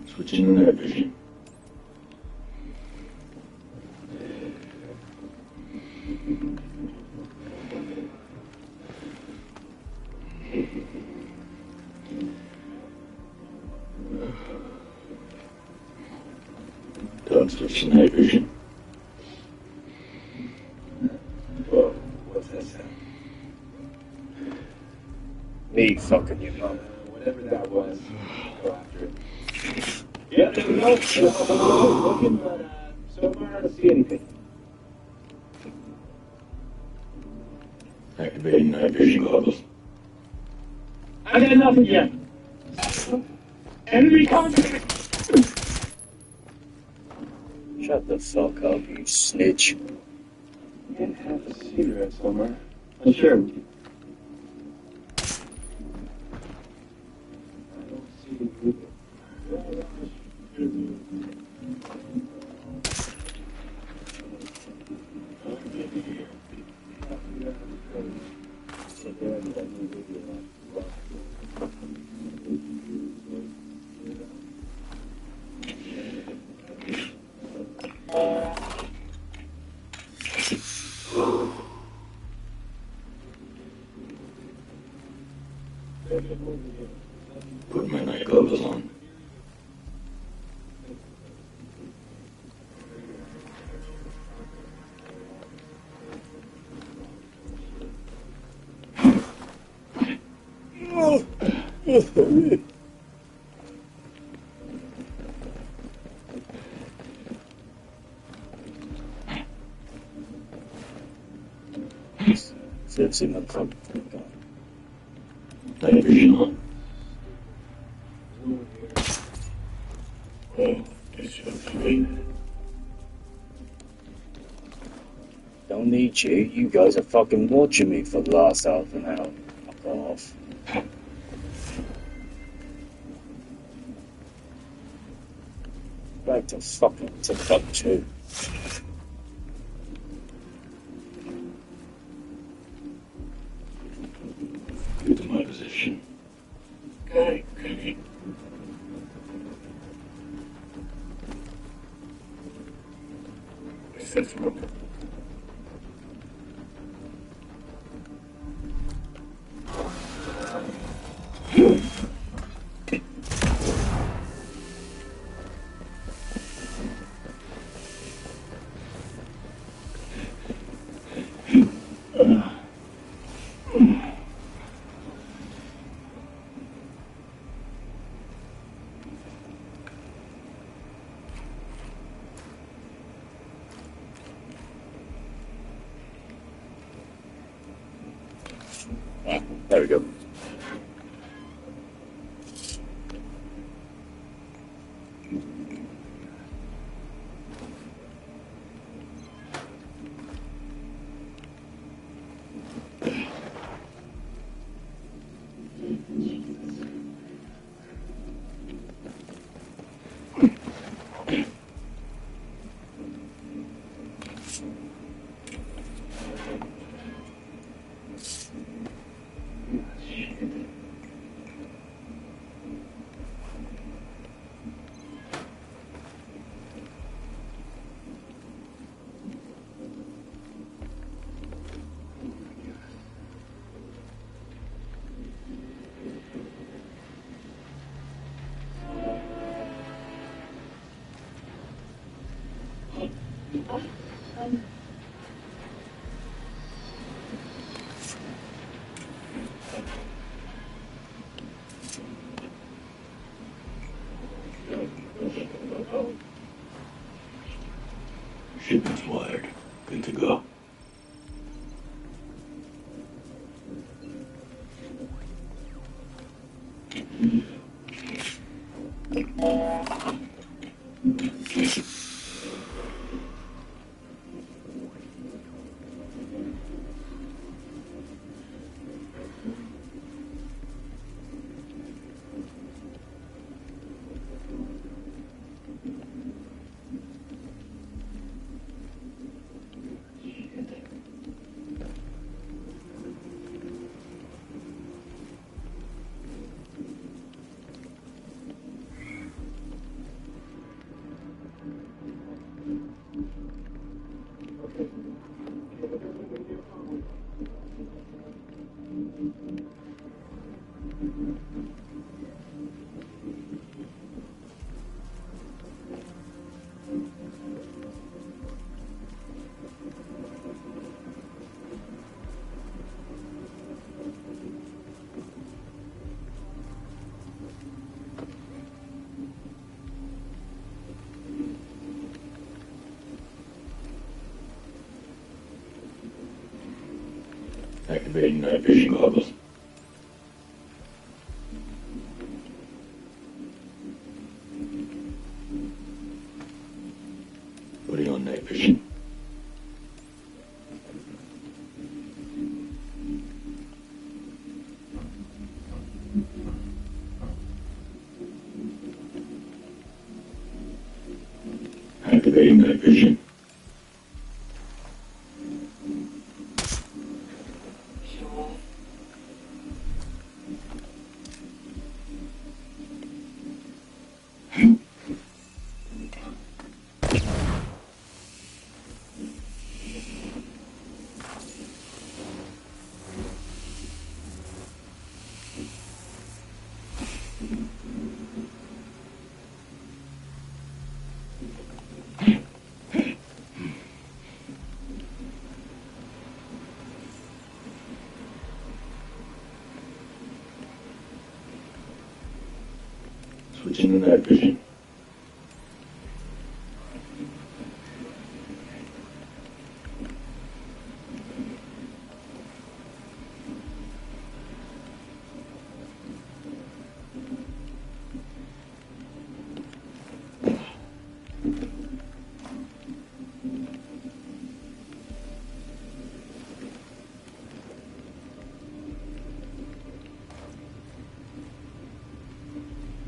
Switching to night vision. Done switching to night vision. Whoa, what's that sound? Me fucking your mum. Whatever that was, go after it. Yeah, there we go. Looking, but so far I don't see anything. Activating night vision goggles. I got nothing yet. Enemy contact! Shut the fuck up, you snitch. And have a cigarette somewhere. I'll share with you. I don't see you. Put my night goggles on. Sexy motherfucker. Night vision on. Oh, this should be. Don't need you. You guys are fucking watching me for the last half an hour. Fuck off. Back to fucking TikTok too. Get to my position. Okay. This room. There we go. Shipment's wired. Good to go. Activating night vision goggles. Putting on night vision. Activating night vision. switching to night vision.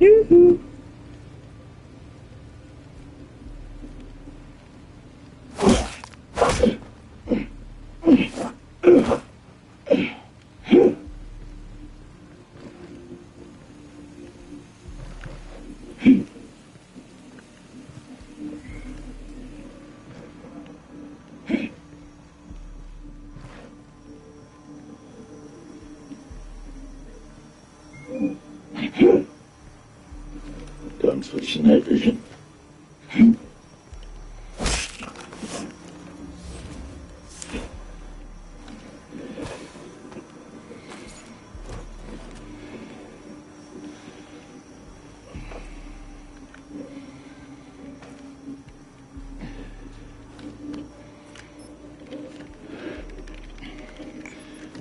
Yoo-hoo. Time to switch to night vision.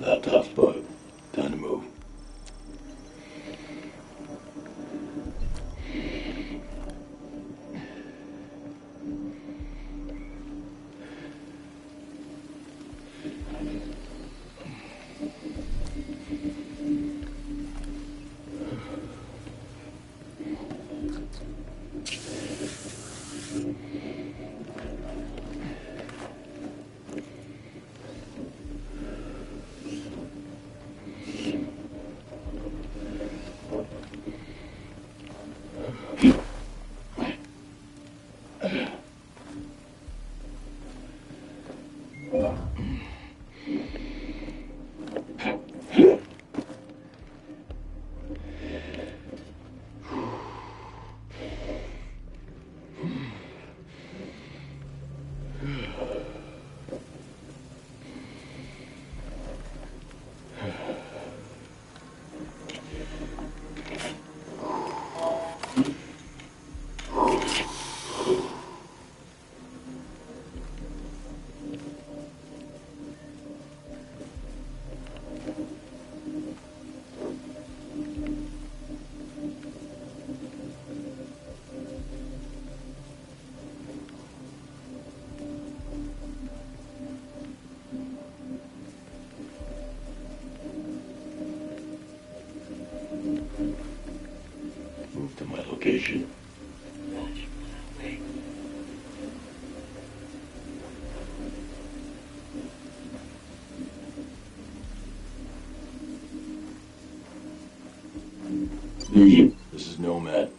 Laptop's bugged. Time to move. Move to my location. Legion, this is Nomad.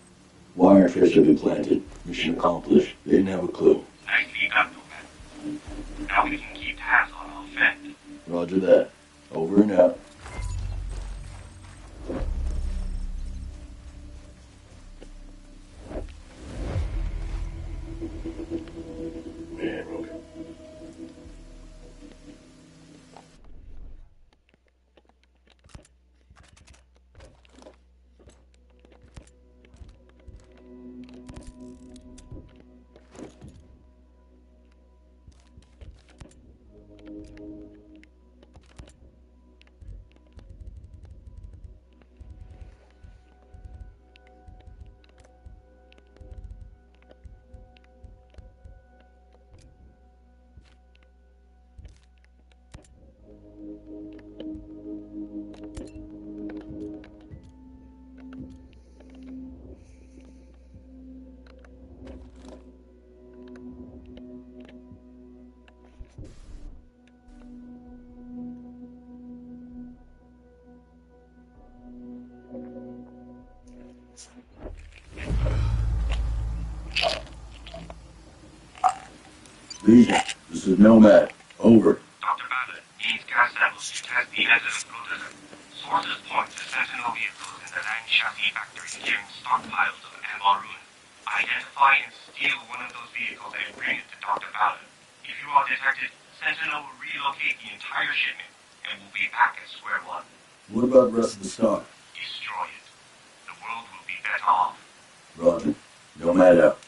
Wire tracer implanted. Mission accomplished. They didn't have a clue. Nicely done, Nomad. Now we can keep tabs on our friend. Roger that. Over and out. Man, Rogan. Legion, this is Nomad. Over. Dr. Ballard needs gas samples to test the resident prototype. Sources point to Sentinel vehicles in the land chassis factory carrying stockpiles of amber ruin. Identify and steal one of those vehicles and bring it to Dr. Ballard. If you are detected, Sentinel will relocate the entire shipment and will be back at square one. What about the rest of the stock? Destroy it. The world will be better off. Roger. Nomad out.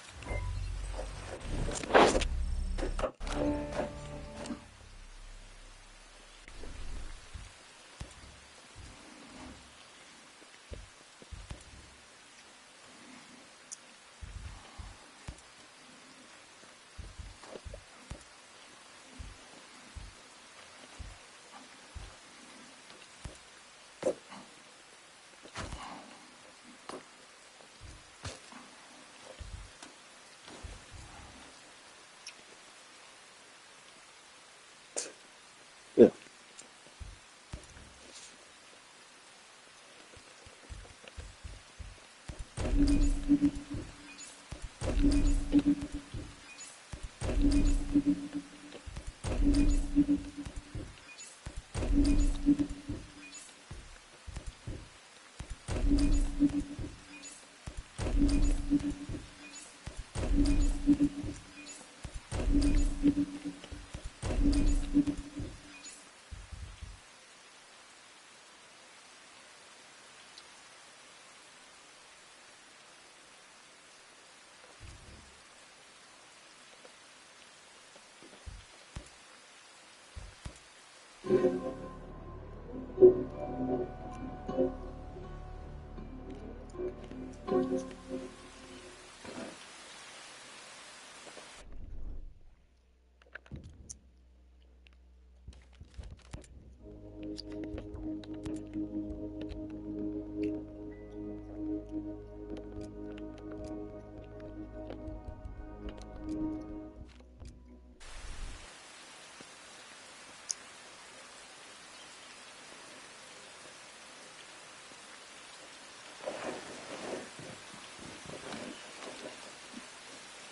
Yeah.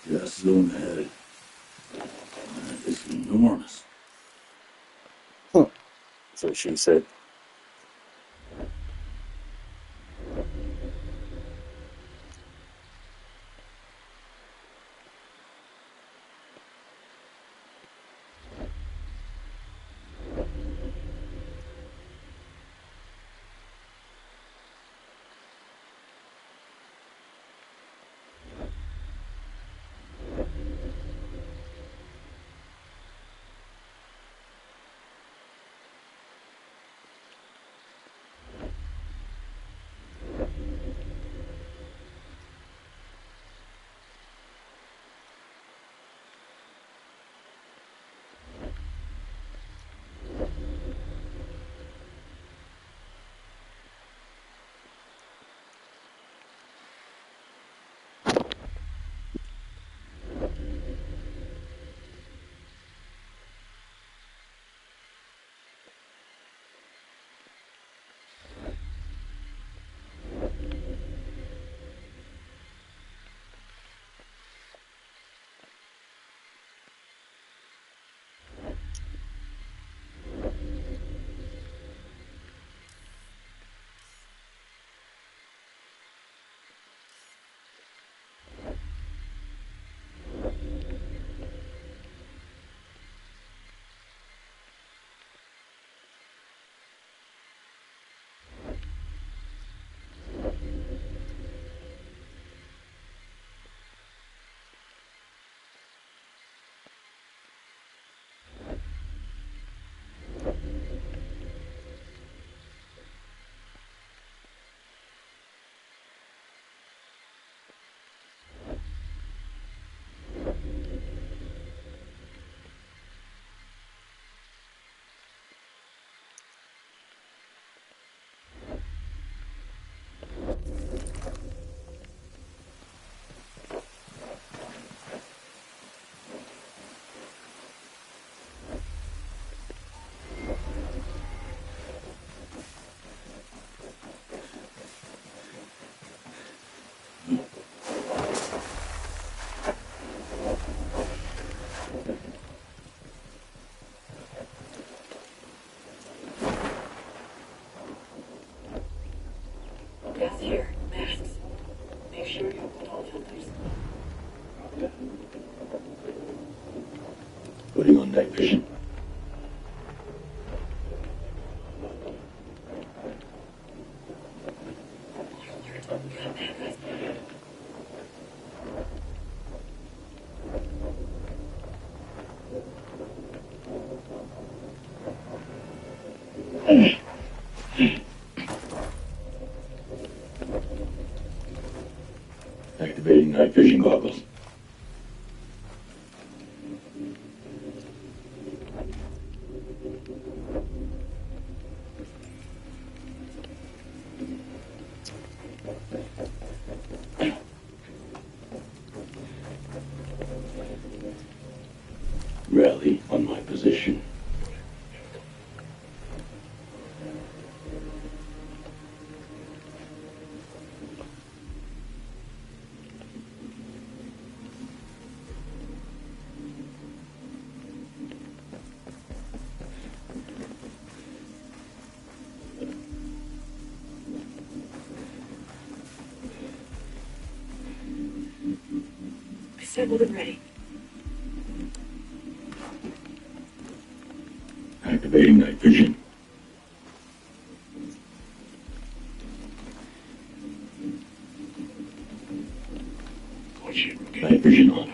Gas zone ahead. It's enormous. That's what she said. Gas here. Masks. Make sure you put all filters. Putting on night vision. Alert. You have bad guys. Activating night vision goggles. Rally on my position. Assembled and ready. Activating night vision. Night vision on.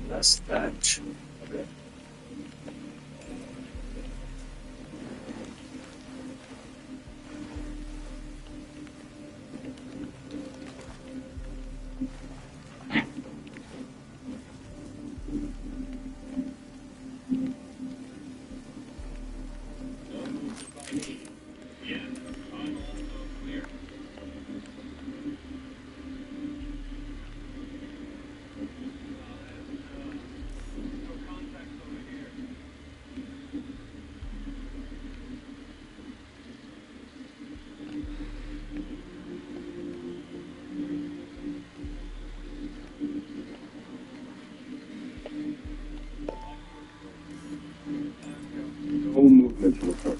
That's that. Okay. No movement will occur.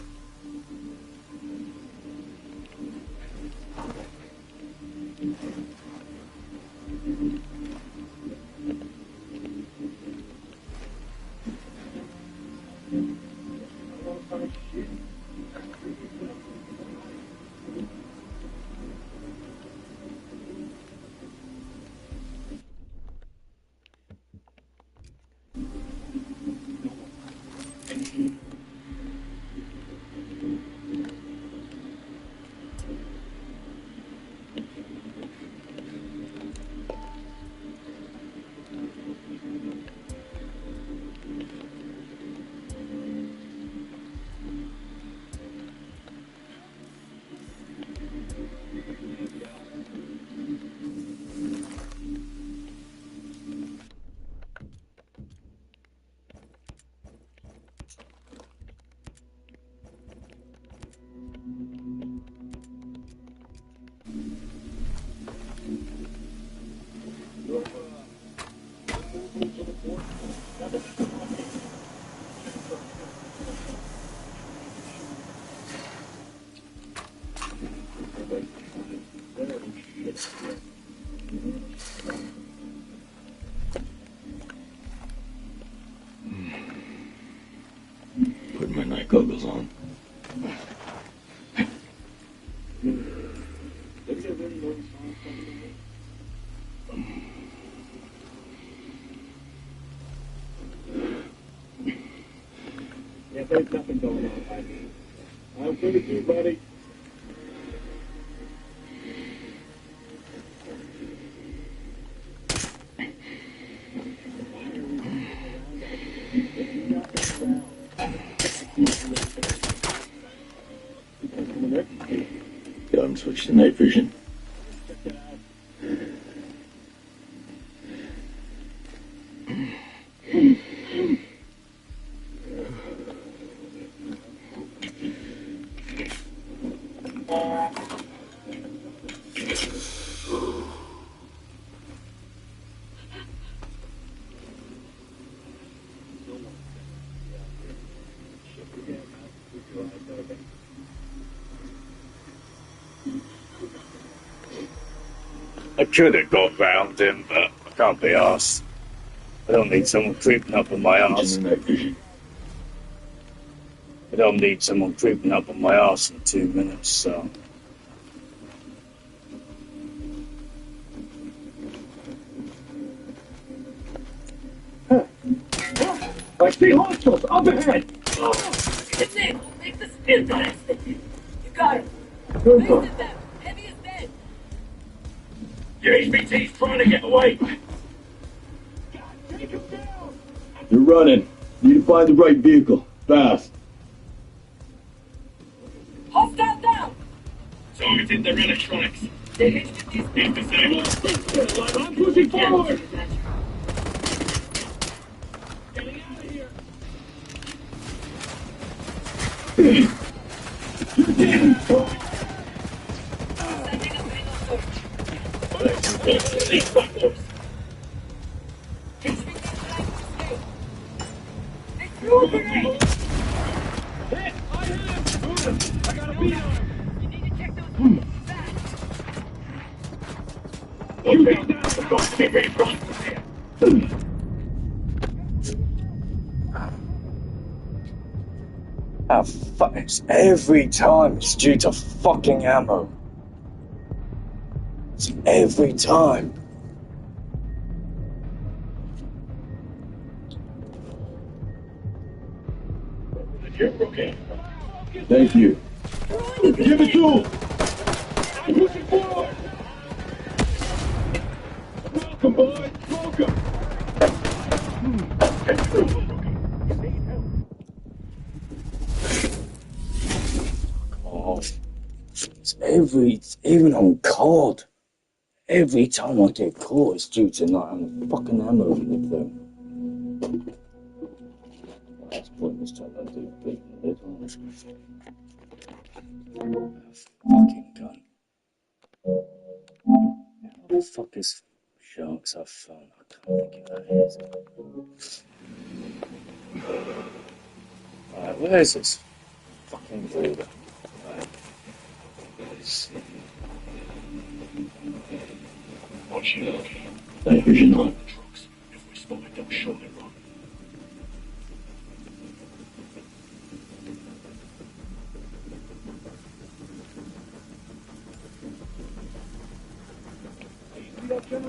Putting my night goggles on. Yeah, there's nothing going on, buddy. I'm good with you, buddy. Got him switched to night vision. I could have got round him, but I can't be arsed. I don't need someone creeping up on my arse. I don't need someone creeping up on my arse in 2 minutes, so... I see hostiles up ahead! His name will make the spin blast. You got him. Good one. Wasted them. Heavy is dead. Your HVT's trying to get away! Take him down! You're running. Need to find the right vehicle. Fast. Hostile down. Targeted their electronics. The HVT's He's disabled. I'm pushing forward! Getting out of here! You're dead! sending a payload search. These platforms! HVT's trying to escape. They threw a grenade. Hit! I hit him! Move him! I got a beat on him! You need to check those windows fast. You get down! I'm going to be ready for here! Ah, fuck, it's every time it's due to fucking ammo. It's every time. You're okay. Thank you. Give it to him! I'm pushing forward! Welcome, boy! Welcome! Oh, it's even on COD. Every time I get caught, it's due to not having fucking ammo in the thing. That's pointless trying to do beating it on. Fucking gun. How the fuck is sharks have fun? I can't think of that is. Alright, where is this fucking border? Right. Watch you look. Night vision on the trucks. If we spot it, they'll surely run.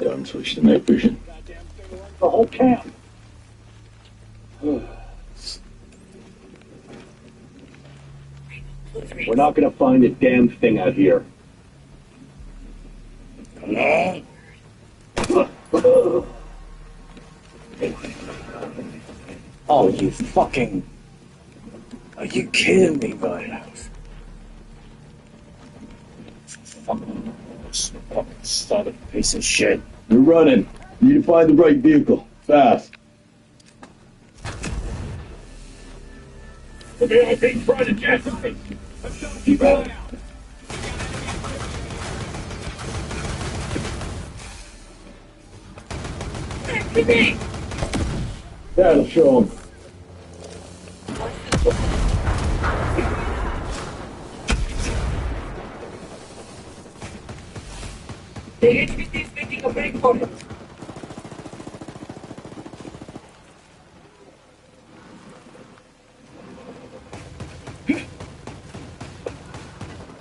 Done switch to night vision. The whole camp. We're not gonna find a damn thing out here. Come on. Oh, you fucking... Are you kidding me right now? Fucking started piece of shit. You're running. Need to find the right vehicle. Fast. The VIP trying to gas up it. I've got to keep an eye out. That'll show him. The HVT is making a break for it.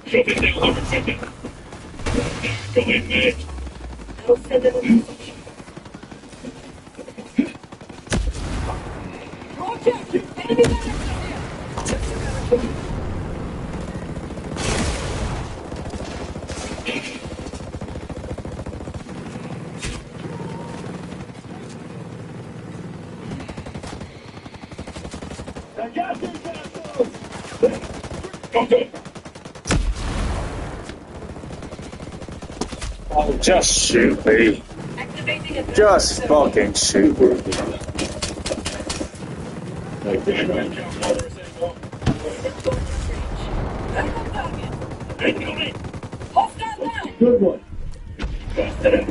Show this thing 150. Go in, man. I'll send it a message. Roger! Enemy barracks are here! I got these assholes! Doctor! Oh, just shoot me. Activating a Just fucking shoot me. Like this, right? Vertical target. Incoming! Hostile down! Good one. Busted it.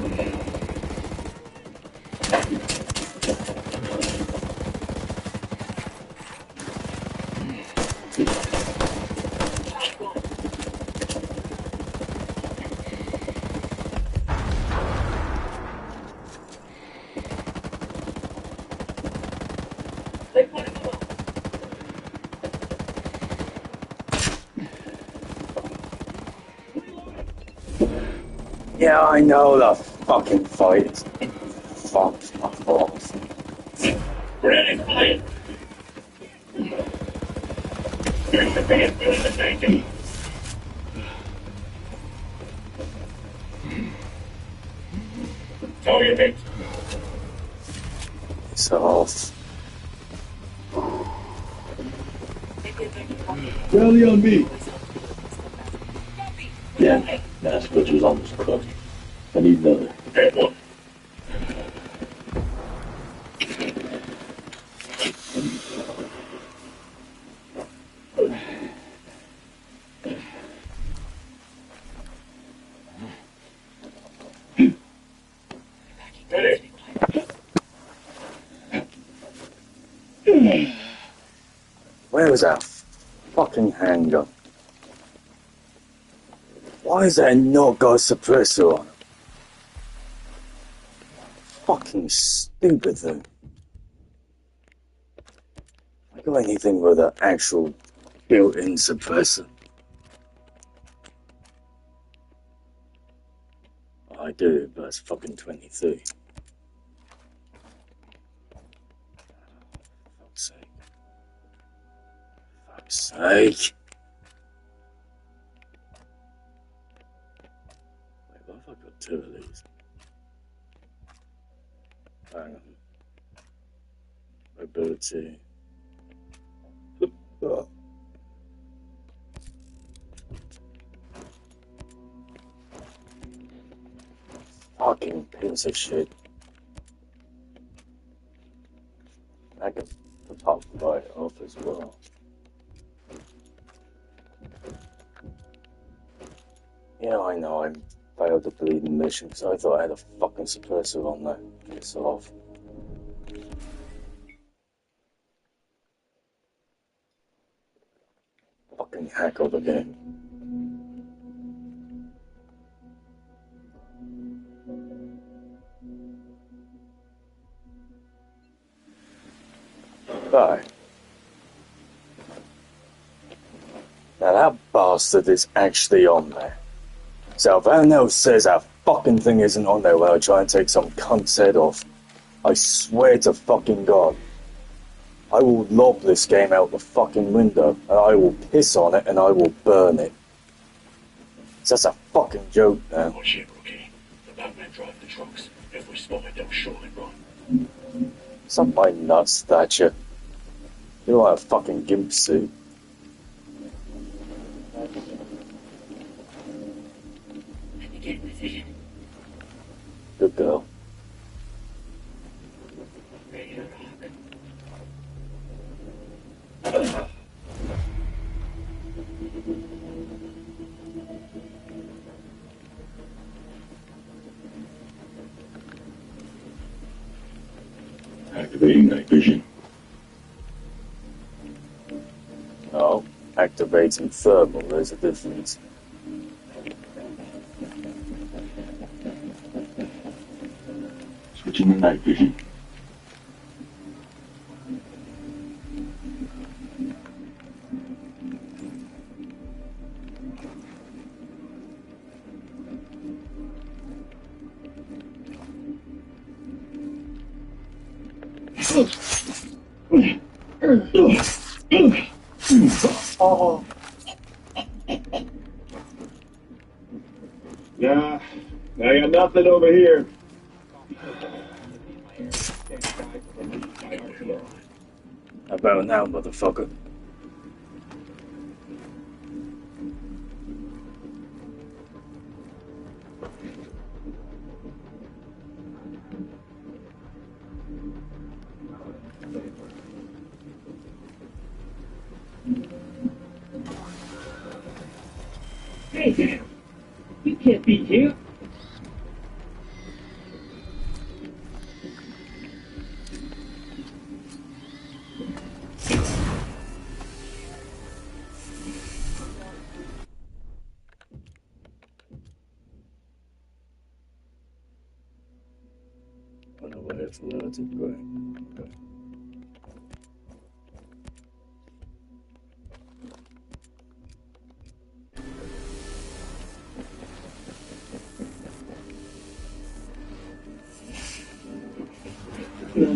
Yeah, I know the fucking fight is fucked my balls. Ready, fire. Here's the band for the 19. Tell your mates. It's off. Rally on me. Yeah, that butcher's almost cooked. I need another. Hey, what? Ready. Where was that fucking handgun? Why is there not got a suppressor on it? Fucking stupid thing. I got anything with an actual built-in suppressor? I do, but it's fucking 23. Fuck's sake. Fuck's sake. Wait, what have I got 2 of these? Hang on. Mobility. Oh. Fucking piece of shit. I can pop right off as well. Yeah, I know I failed the bleeding mission because I thought I had a fucking suppressor on there. Piss off. Fucking hack over again. Right. Now that bastard is actually on there. So if Van says that fucking thing isn't on there when I try and take some cunt's head off, I swear to fucking God, I will lob this game out the fucking window and I will piss on it and I will burn it. That's a fucking joke, man. Oh shit, okay. The Batman drive the trucks. If we spot it, they'll surely run. Suck my nuts, Thatcher. You don't want a fucking gimp suit. Let me get in position. Good girl. Ready to rock. Activating night vision. No, activating thermal, there's a difference. Switching to night vision. Oh. Nah, I got nothing over here. How about now, motherfucker? Hey, damn. You can't be here. I know where it's loaded, great. Okay. You're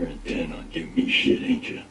intent on giving me shit, ain't you?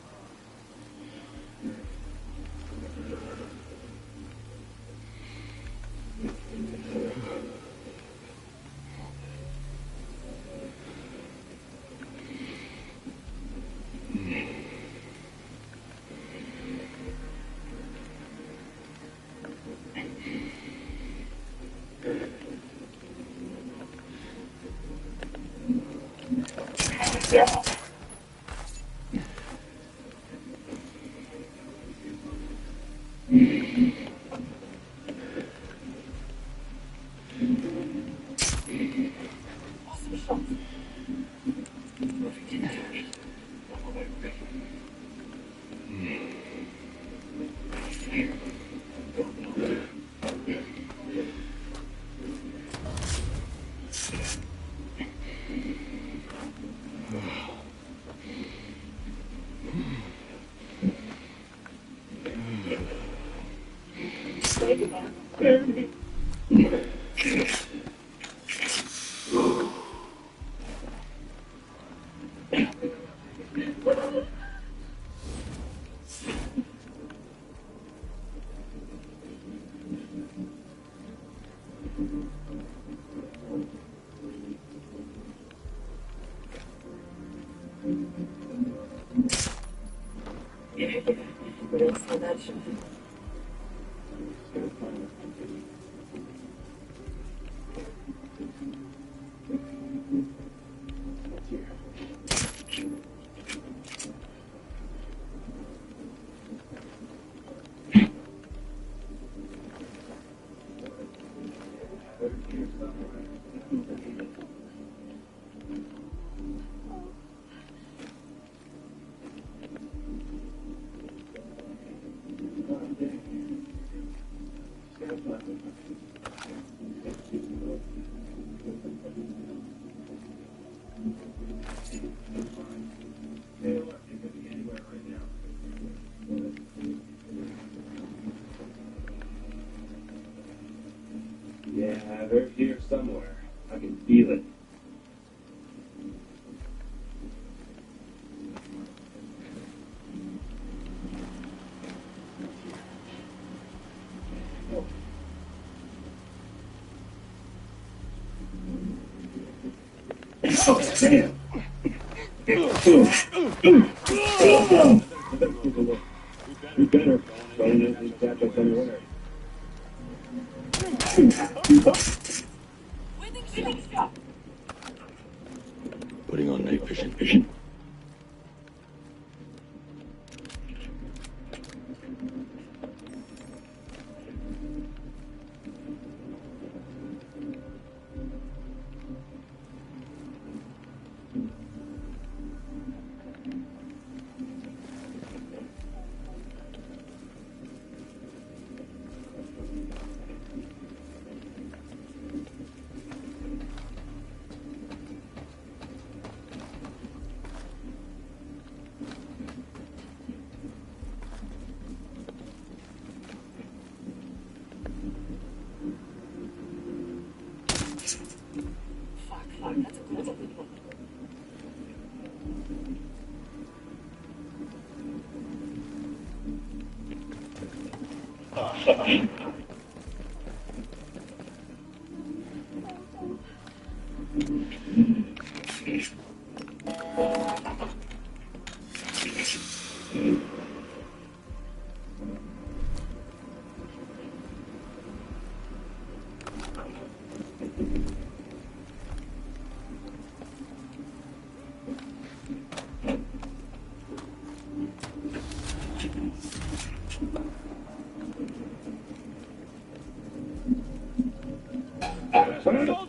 Yeah, they're here somewhere. I can feel it. Oh, damn! We better. Going in and catch us unaware. Putting on night vision.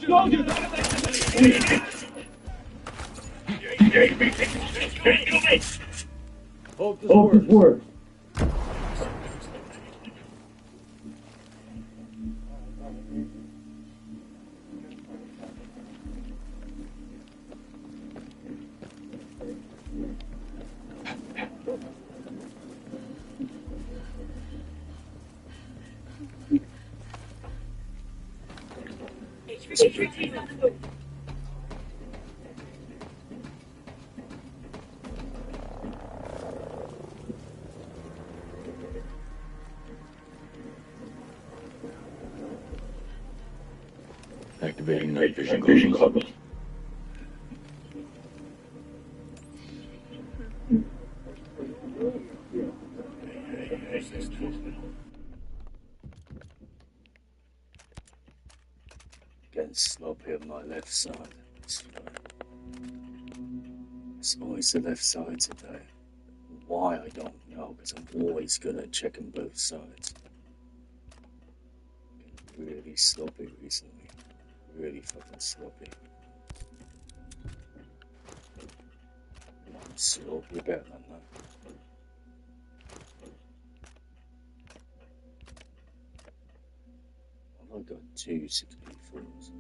Hope this Hope this works. works. Activating night vision goggles. Getting sloppy on my left side. It's always the left side today. Why, I don't know, because I'm always good at checking both sides. Been really sloppy recently. Really fucking sloppy. I'm sloppy better than that. I've got 264s.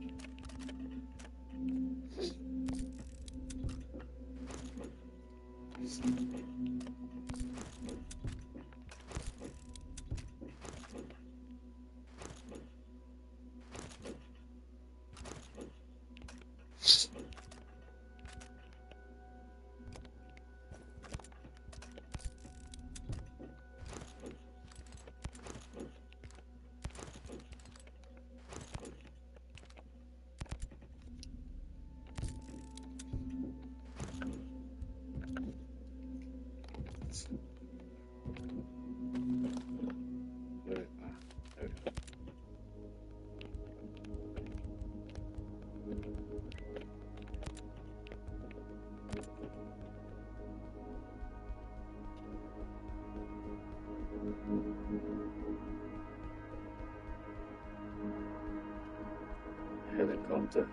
Helicopter.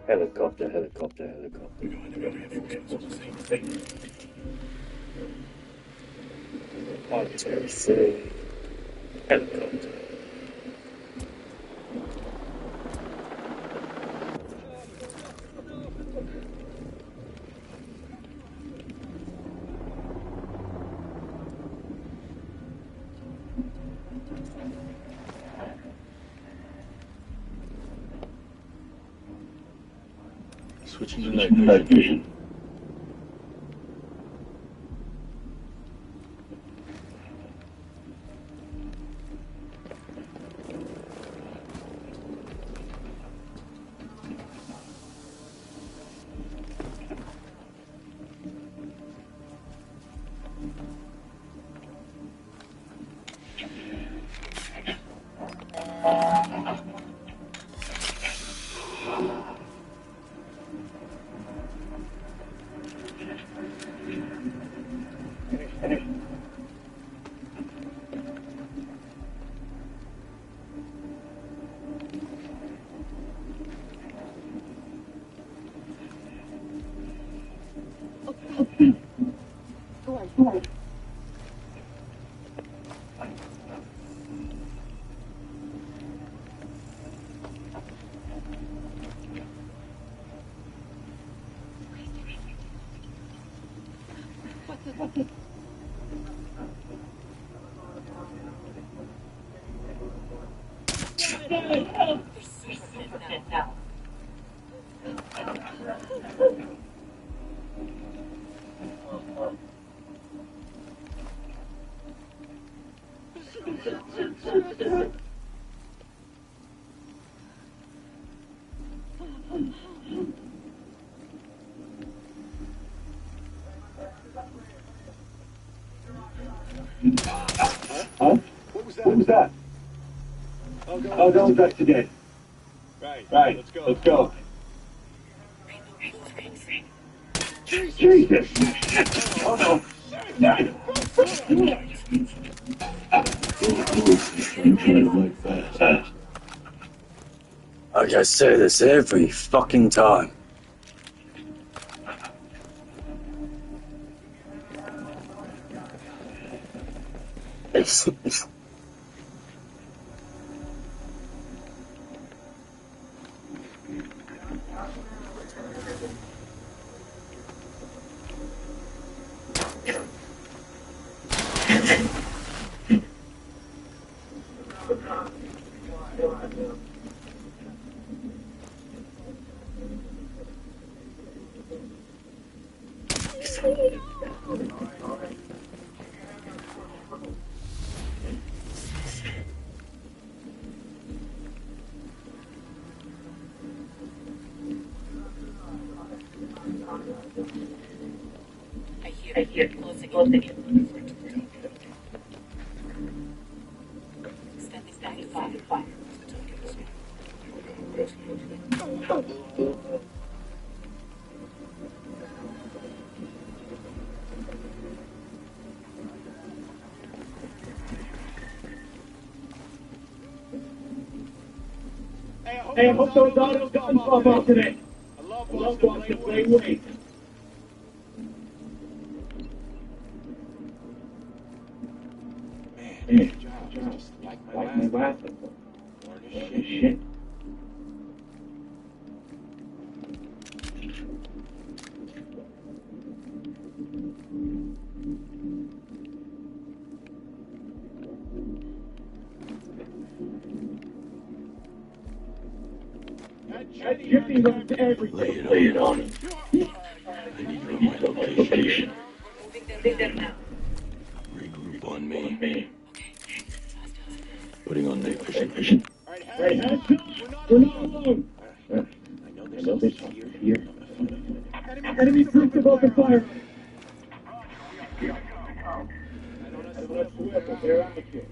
Helicopter, helicopter, helicopter. One, two, three. Helicopter. Switching to night vision. Huh? What was that? I'll go investigate. Right, let's go. Jesus! Oh no! Trying to light fast. Like I say this every fucking time. I hear closing in. Extending back to fire. Hey, I hope those autos guns pop out today. I love watching them play weight. Man, good job. Just like my last one. Shit. That Jiffy runs everything. Lay it on him. I need to know my location. Moving them now. Regroup on me. Putting on night vision. Right, hands up. We're not alone. I know there's something here. Enemy troops above the fire. I don't have much whip, but they're out here.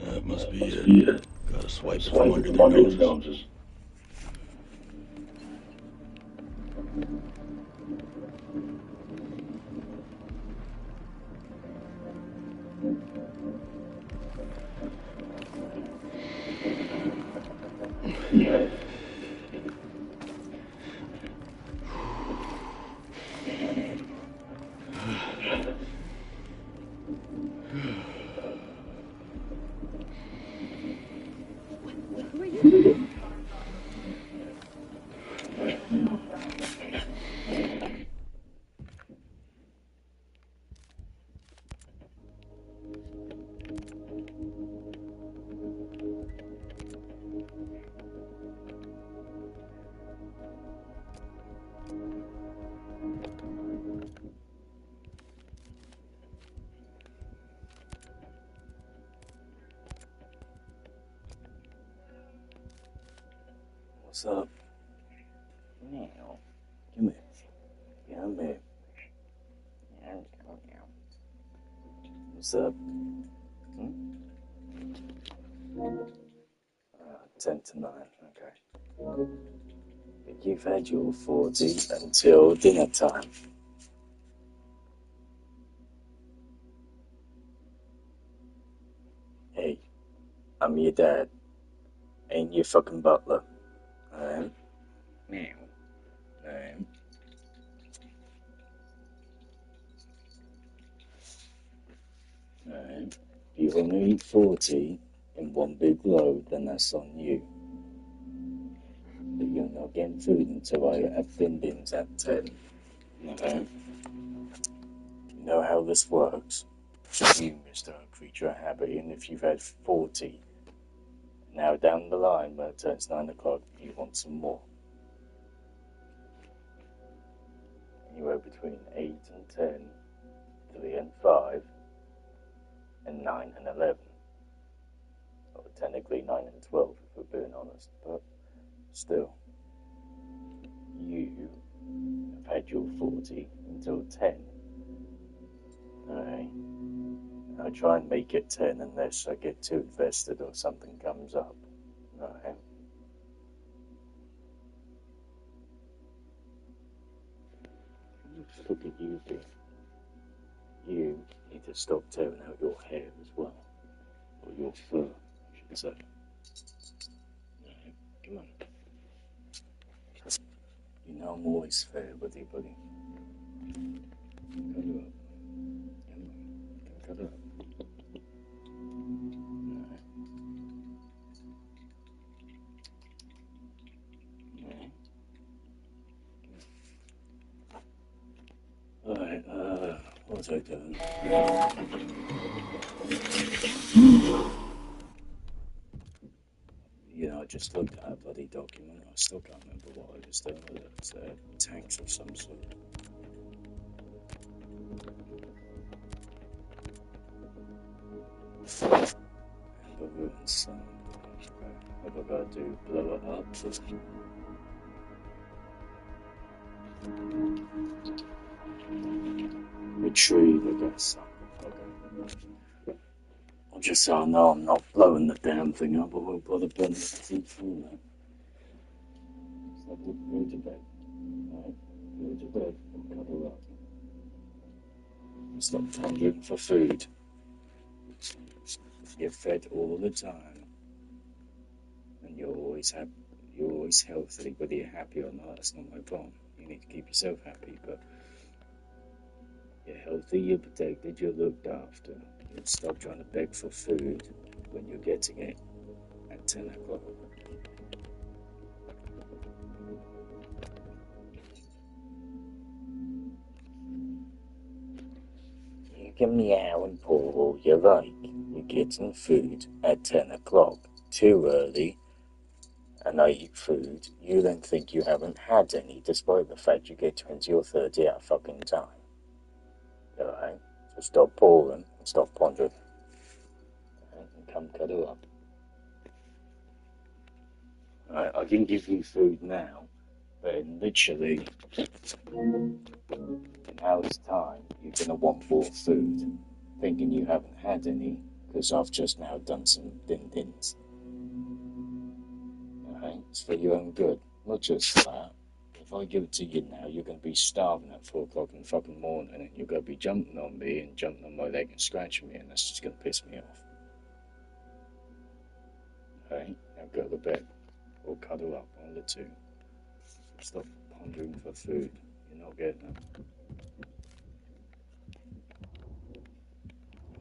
That must be it. Gotta swipe it from under their noses. What's up? Meow. Come here. Come here. What's up? 10 to 9, okay. But you've had your 40 until dinner time. Hey, I'm your dad. Ain't your fucking butler. Alright? Meow. Alright. Alright. If you want to eat 40 in one big load, then that's on you. But you're not getting food until I have thin bins at 10. Okay? You know how this works. So you, Mr. Creature of Habit, and if you've had 40, now down the line when it turns 9 o'clock, you want some more. Anywhere between 8 and 10, 3 and 5, and 9 and 11. Or technically 9 and 12, if we're being honest, but still. You have had your 40 until 10. Alright. I try and make it 10 unless I get too invested or something comes up. Alright. Look at you, dear. You need to stop tearing out your hair as well. Or your fur, I should say. Alright, come on. You know I'm always fair with you, buddy. Cut her up. Come on. Cut her up. Alright, what was I doing? You know, I just looked at a bloody document. I still can't remember what I was doing with it. It's a tax of some sort. Hamburger and some. What have I got to do? Blow it up? Retrieve, I guess. Okay. I'll just say I know I'm not blowing the damn thing up. I won't bother burning the teeth from that. So go to bed. Alright? Go to bed and cuddle up. Stop hungering for food. You're fed all the time. And you're always healthy, whether you're happy or not, that's not my problem. You need to keep yourself happy, but you're healthy, you're protected, you're looked after. You stop trying to beg for food when you're getting it at 10 o'clock. You can meow and paw all you like. You're getting food at 10 o'clock. Too early, and I eat food, you then think you haven't had any, despite the fact you get 20 or 30 at a fucking time. Alright? So stop pawing and stop pondering. Alright? And come cuddle up. Alright, I can give you food now, but in literally an hour's time, you're going to want more food, thinking you haven't had any, because I've just now done some din-dins. Alright? It's for your own good. Not just that. If I give it to you now, you're going to be starving at 4 o'clock in the fucking morning, and you're going to be jumping on me and jumping on my leg and scratching me, and that's just going to piss me off. Alright? Now go to bed. Or cuddle up, one of the two. Stop pondering for food. You're not getting it.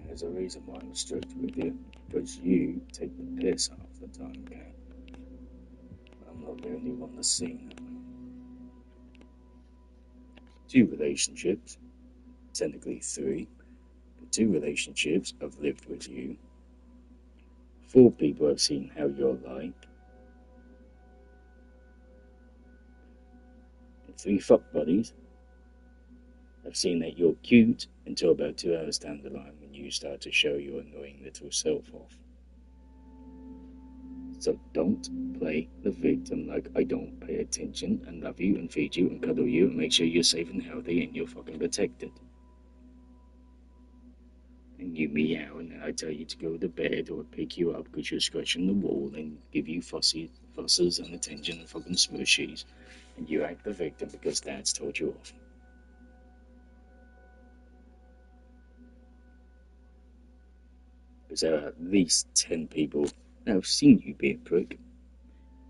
There's a reason why I'm strict with you, because you take the piss half the time, okay? I'm not the only one that's seen it. 2 relationships, technically 3, but 2 relationships I've lived with you. 4 people have seen how you're like. And 3 fuck buddies have seen that you're cute until about 2 hours down the line when you start to show your annoying little self off. So don't play the victim like I don't pay attention and love you and feed you and cuddle you and make sure you're safe and healthy and you're fucking protected. And you meow and I tell you to go to bed or pick you up because you're scratching the wall and give you fusses and attention and fucking smushies. And you act the victim because Dad's told you off. Because there are at least 10 people that have seen you be a prick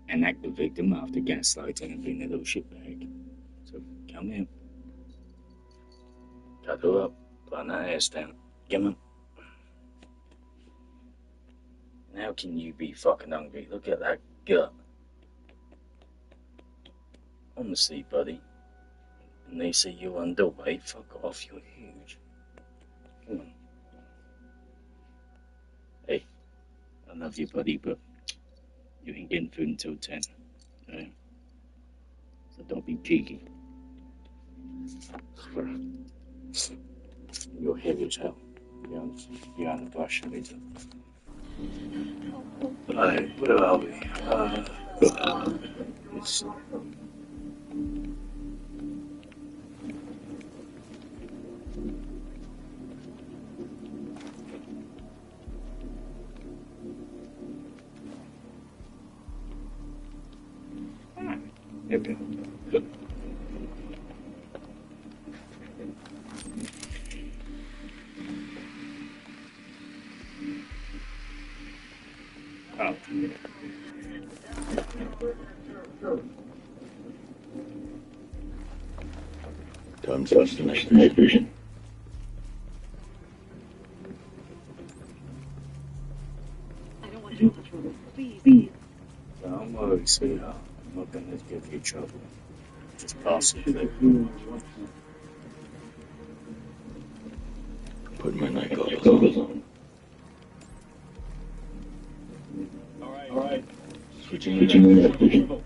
and act the victim after gaslighting and being a little shitbag. So come here. Cuddle up, put that ass down. Come on. And how can you be fucking hungry? Look at that gut. Honestly, buddy. And they say you're underweight, fuck off, you're huge. Come on. Hey, I love you, buddy, but you ain't getting food until 10. Right? So don't be cheeky. You're heavy as hell. You're on the brush later. Alright, where are we? Let's see. Here we go. Oh. Time to destination night vision. I don't want you to trouble. Please. Don't worry, sweetheart. I'm not gonna give you trouble. Just pass it through. Put my night goggles on. Alright. Switching to night vision.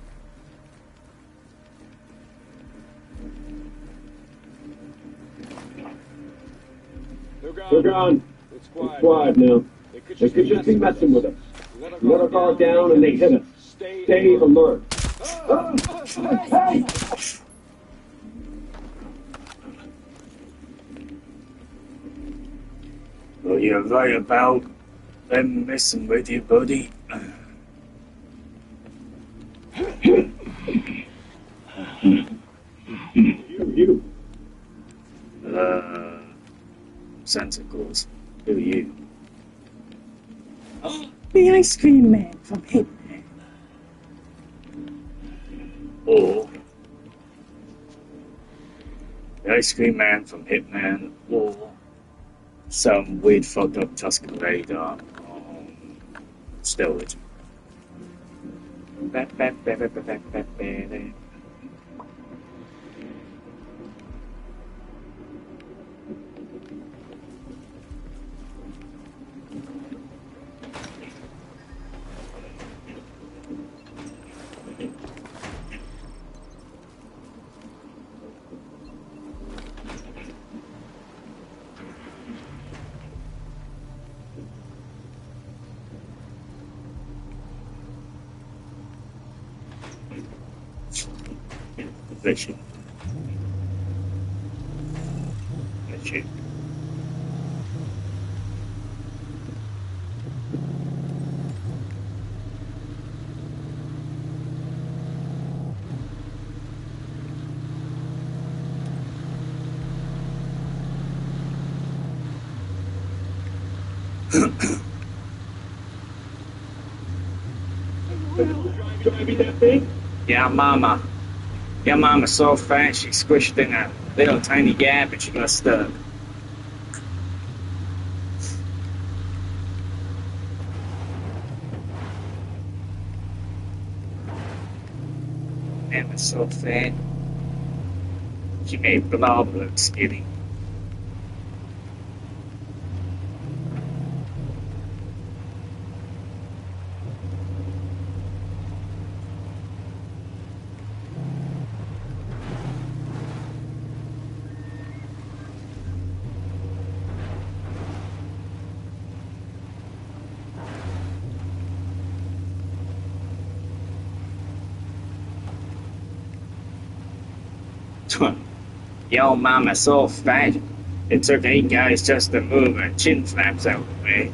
They're gone. It's quiet now. They could just be messing with us. Let our guard down and they hit us. Stay alert. Hey! Well, you're right about them messing with you, buddy. You. Santa Claus. Who are you? Oh, the ice cream man from Hitman. Or the ice cream man from Hitman, or some weird fucked up Tuscan Raider on steroids. Vision. That's it. Trying to be that big? Yeah, mama. Your mama's so fat she squished in a little tiny gap and she got stuck. Mama's so fat. She made Blob look skinny. Yo, mama's so fat. It took 8 guys just to move her chin flaps out of the way.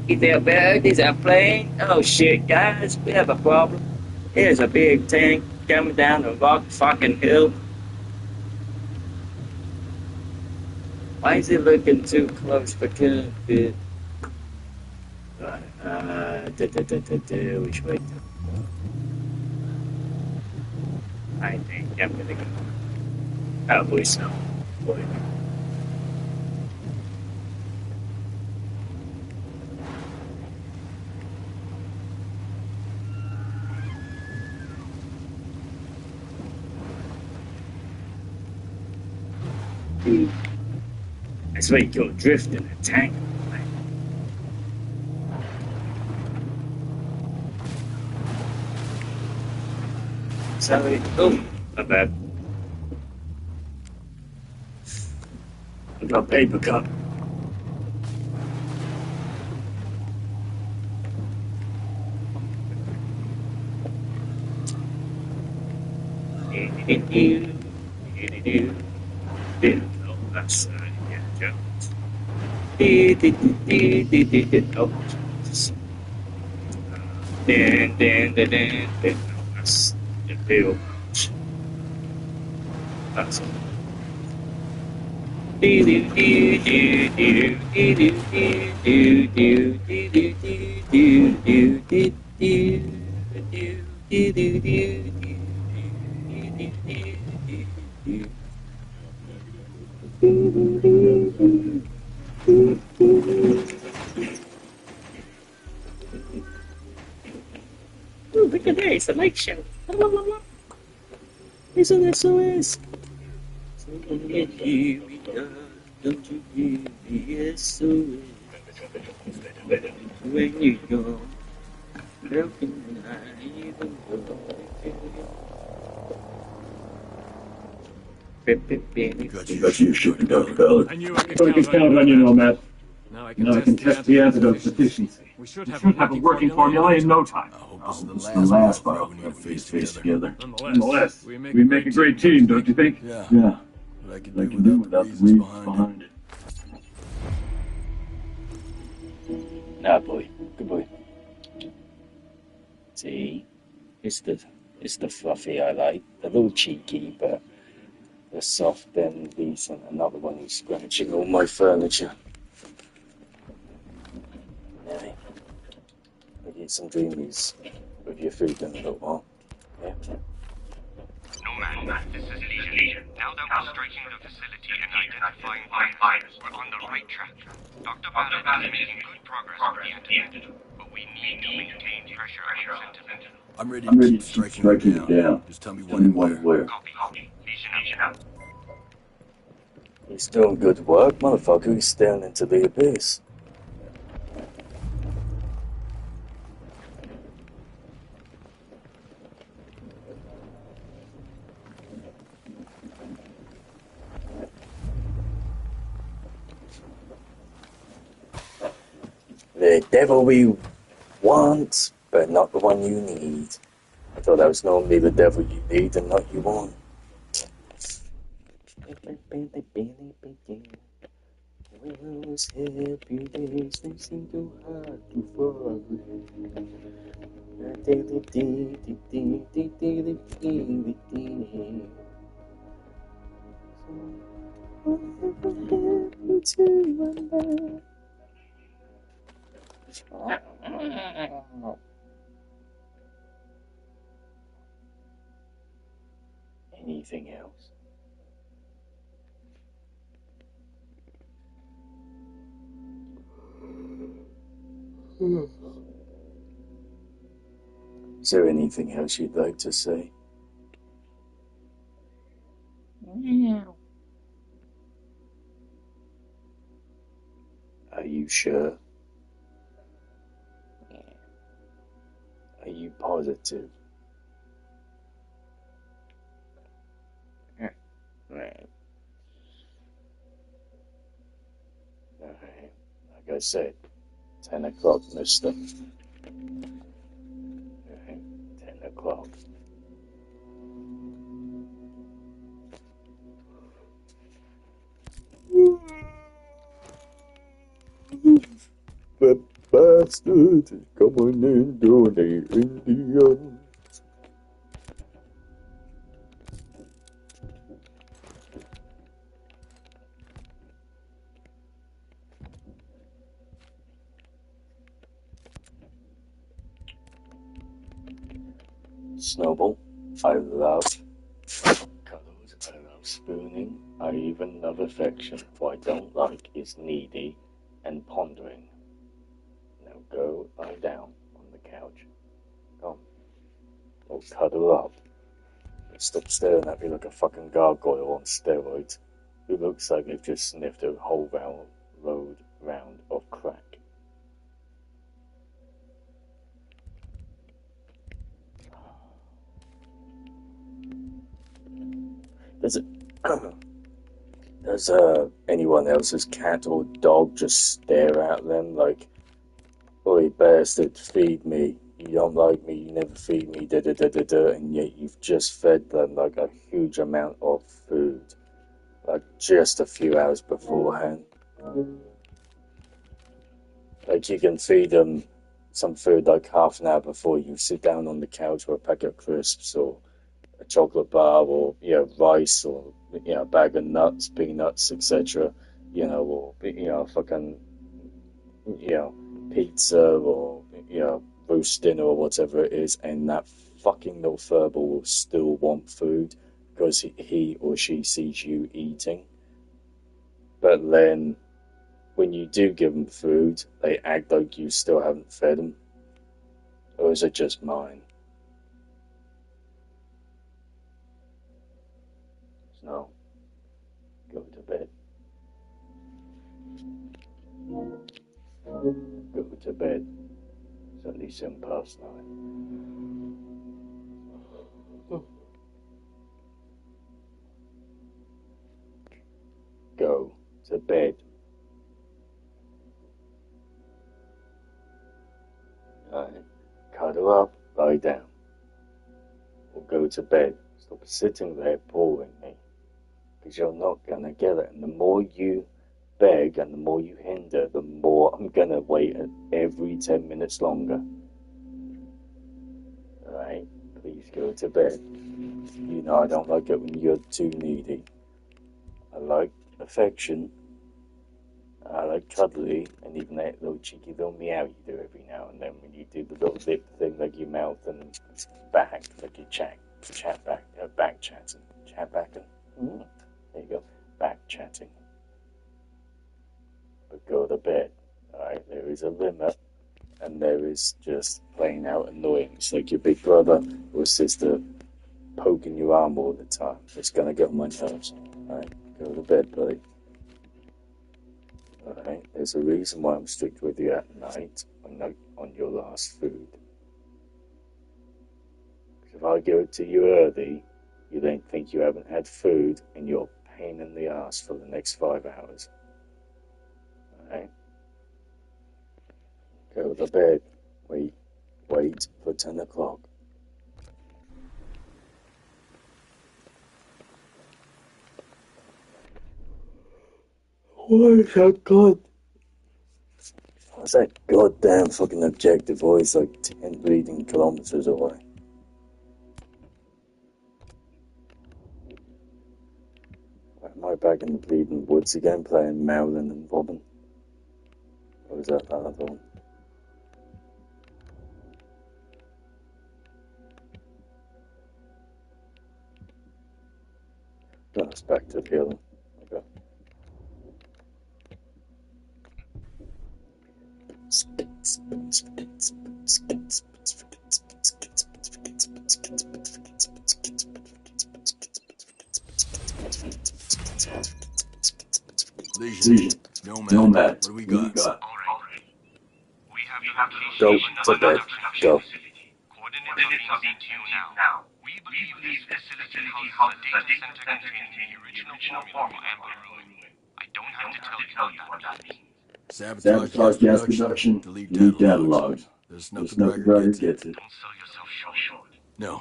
Is there a bird? Is there a plane? Oh shit, guys, we have a problem. Here's a big tank. coming down the rock fucking hill. Why is he looking too close for comfort? Right, which way? I think I'm gonna go. Oh, boy, so. Boy. That's why you go drift in a tank. Sorry. Oh, my bad. I got paper cut. Oh, that's yeah, Jones. Oh, Jesus. No, that's the real much. That's Ooh, look at that, it's a light show. It's an SOS. So here we go. Don't you give me SOS. When you go, how can I even go? Got you shooting down, fella. I knew I could So I can count on you, Nomad. Now I Now I can can test the antidote's efficiency. We should We have should have a working formula in no time. I hope this is the last battle we need to face together. Nonetheless, we make a great team, don't you think? Yeah. But I can do without the reasons behind it. Nah, boy. Good boy. See? It's the fluffy I like. A little cheeky, but the soft and decent. Another one who's scratching all my furniture. Anyway, we'll get some dreamies with your food in a little while. Yeah? No man, this is Legion. Now that we're striking the facility and identifying fires, we're on the right track. Dr. Ballard is making good progress with the antidote, but we need to maintain pressure on Sentinel. I'm ready to keep striking it down. Just tell me when and where. Copy. Legion out. He's doing good work, motherfucker. He's staring into the abyss. The devil we want, but not the one you need. I thought that was normally the devil you need and not you want. Those happy days, they seem too hard to forget. Anything else? Is there anything else you'd like to say? Are you sure? Are you positive? Right. Alright. Like I said, 10 o'clock, mister. Alright, 10 o'clock. The bastard is coming in doing the Indian. Snowball, I love cuddles, I love spooning, I even love affection. What I don't like is needy and pondering. Now go lie down on the couch. Come. Or cuddle up. Stop staring at me like a fucking gargoyle on steroids who looks like they've just sniffed a whole round of crack. Does anyone else's cat or dog just stare at them like, "Oi, bastard, feed me. You don't like me, you never feed me, da da da da da," and yet you've just fed them like a huge amount of food, like just a few hours beforehand? Like you can feed them some food like half an hour before you sit down on the couch with a packet of crisps or a chocolate bar or rice or a bag of nuts, peanuts, etc. Or fucking pizza or roast dinner or whatever it is, and that fucking little furball will still want food because he or she sees you eating. But then when you do give them food, they act like you still haven't fed them. Or is it just mine? No. Go to bed. Go to bed. It's only 9:07. Go to bed. Alright. Cuddle up, lie down. Or go to bed. Stop sitting there boring me. Because you're not gonna get it. And the more you beg and the more you hinder, the more I'm gonna wait every 10 minutes longer. Alright? Please go to bed. You know I don't like it when you're too needy. I like affection. I like cuddly, and even that little cheeky little meow you do every now and then when you do the little lip thing like your mouth and back, like you chat back, back chatting, chat back and there you go, back chatting. But go to bed, alright? There is a limit, and there is just plain out annoyance, like your big brother or sister poking your arm all the time. It's gonna get on my nerves, alright? Go to bed, buddy. Alright, there's a reason why I'm strict with you at night on your last food. Because if I give it to you early, you then think you haven't had food and you're a pain in the ass for the next 5 hours. Alright? Go to bed. Wait for 10 o'clock. Why is that God? What's that goddamn fucking objective voice like 10 bleeding kilometers away? Am I back in the bleeding woods again playing Marilyn and Robin? Or was that other one? No, it's back to the healing. Okay. Legion, Nomad, what do we got? All right. We have your Go location to of bed. another production Go. facility. Coordinates are being sent to you now. We believe this facility houses a data center containing the original formula for Amber Ruin. I don't have to tell you what that means. Sabotage gas production, delete data logs. The Snuffle Driver gets it. Don't sell yourself short.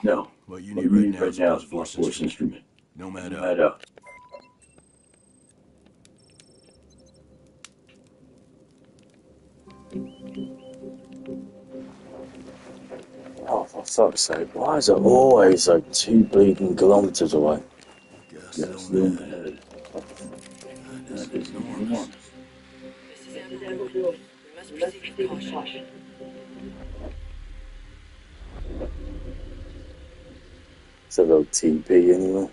No, what you need right now is a Plus Force instrument. Nomad up. Oh, for fuck's sake, why is it always like 2 bleeding kilometers away? Gas Nomad. That is enormous. This is Amber Ruin. We must proceed with caution. It's a little TP anyway.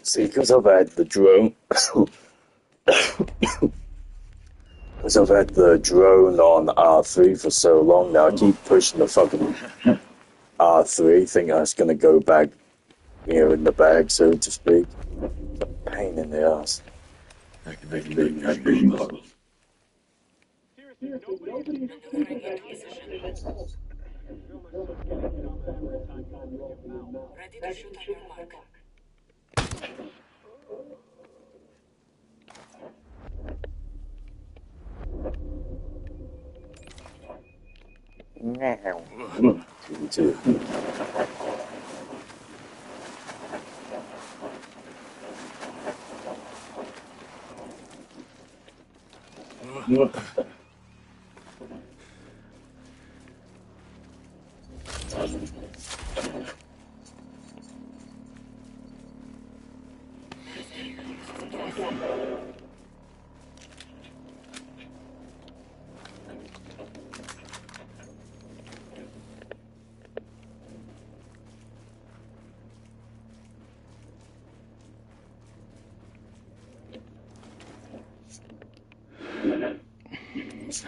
See, because I've had the drone, because I've had the drone on R3 for so long now, I keep pushing the fucking R3, thinking that's going to go back, in the bag, so to speak. It's a pain in the ass. Activating night vision goggles. Ready to shoot on your mark. Two.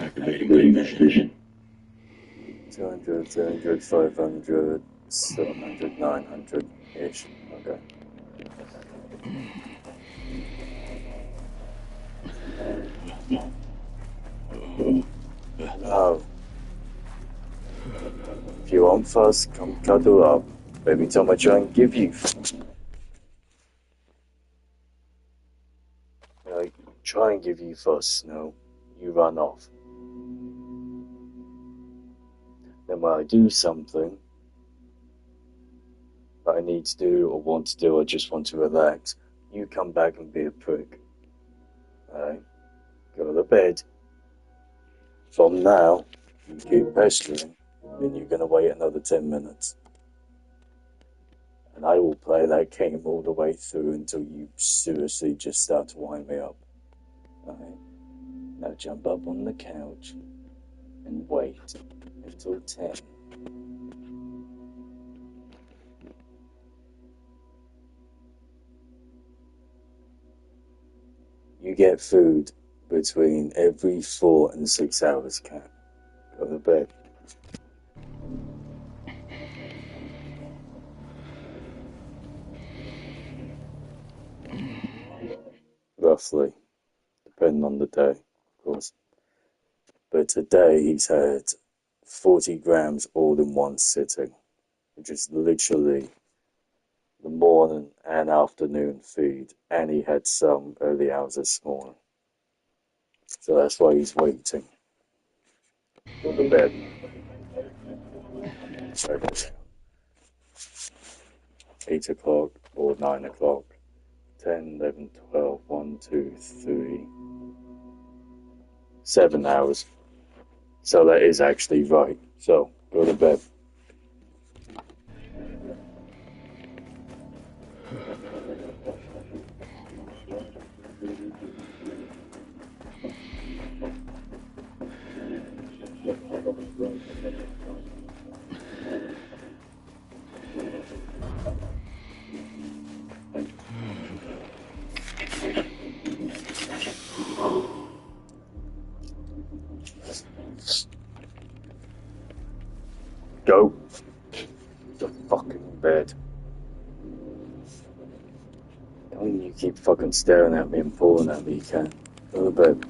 Activating night vision. 200, 300, 500, 700, 900-ish. Okay. Oh. If you want first, come cuddle up. Every time I try and give you, try and give you first, no, you run off. Then when I do something that I need to do or want to do or just want to relax, you come back and be a prick. Alright? Go to bed. From now, you keep pestering, then you're gonna wait another 10 minutes. And I will play that game all the way through until you seriously just start to wind me up. Alright? Now jump up on the couch and wait until 10. You get food between every 4 and 6 hours, cat. Go to bed. Roughly, depending on the day, of course. But today he's had 40 grams all in one sitting, which is literally the morning and afternoon feed, and he had some early hours this morning. So that's why he's waiting. Go to bed. So 8 o'clock or 9 o'clock. 10, 11, 12, 1, 2, 3, 7 hours. So that is actually right. So, go to bed. Go to fucking bed. Don't you keep fucking staring at me and pulling at me, you can. Go to bed.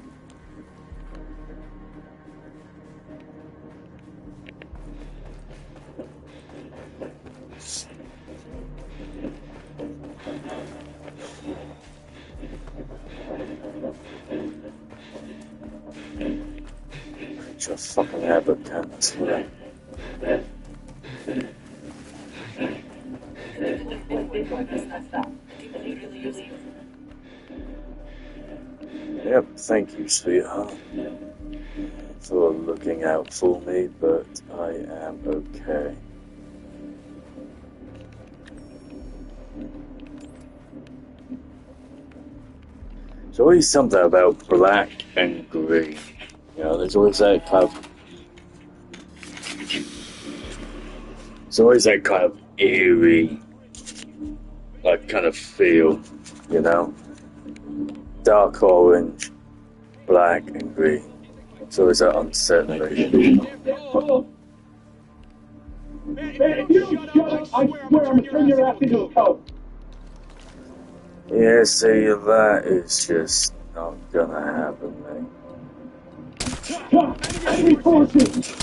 Just fucking habit, can't you? Yep, thank you, sweetheart, for looking out for me, but I am okay. There's always something about black and green. You know, there's always that kind of... There's always that kind of eerie, like, kind of feel, you know? Dark orange, black and green. It's always that unsettling. Man, if you don't shut up, I swear I'm gonna turn your ass into a coat. Yeah, see, that is just not gonna happen, mate. Enemy forces!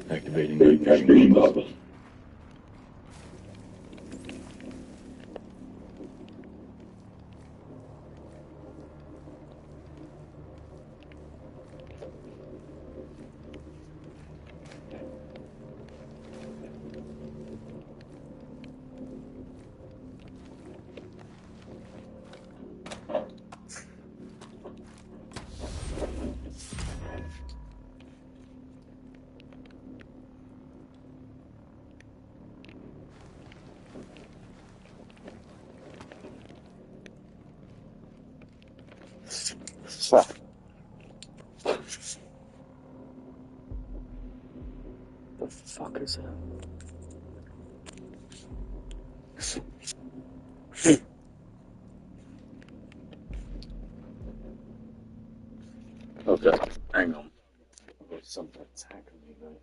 Activating night vision goggles. Fuck. The fuck is that? Okay, hang on. I've got something attacking me right now.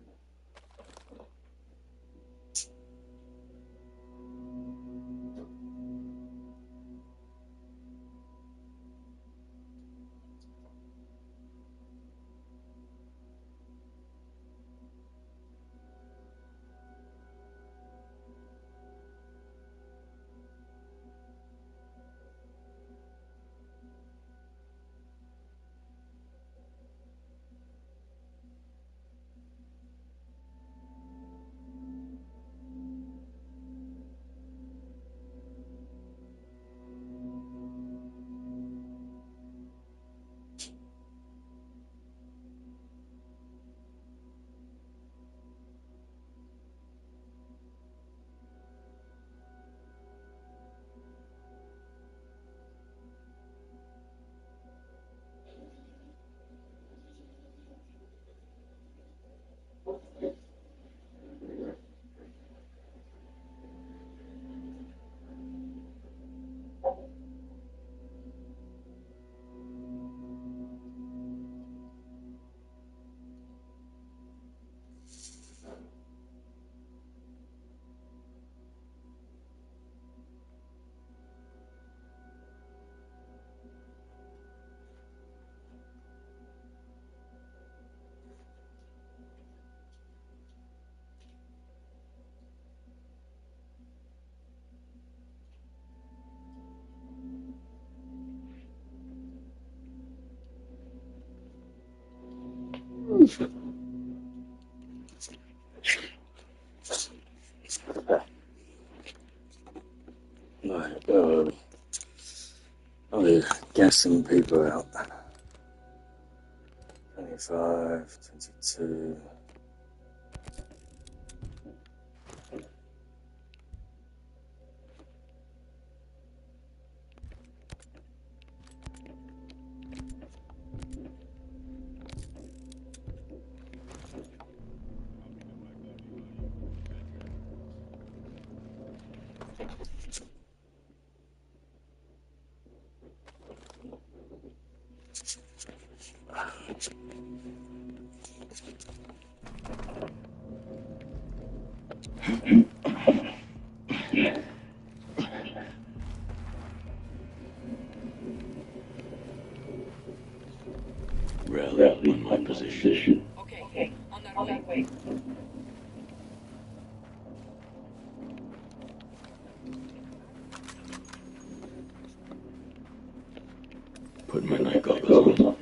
Right, I'll gas some people out. 25, 22. Rally on my position. Okay, on that way. Put my night goggles on.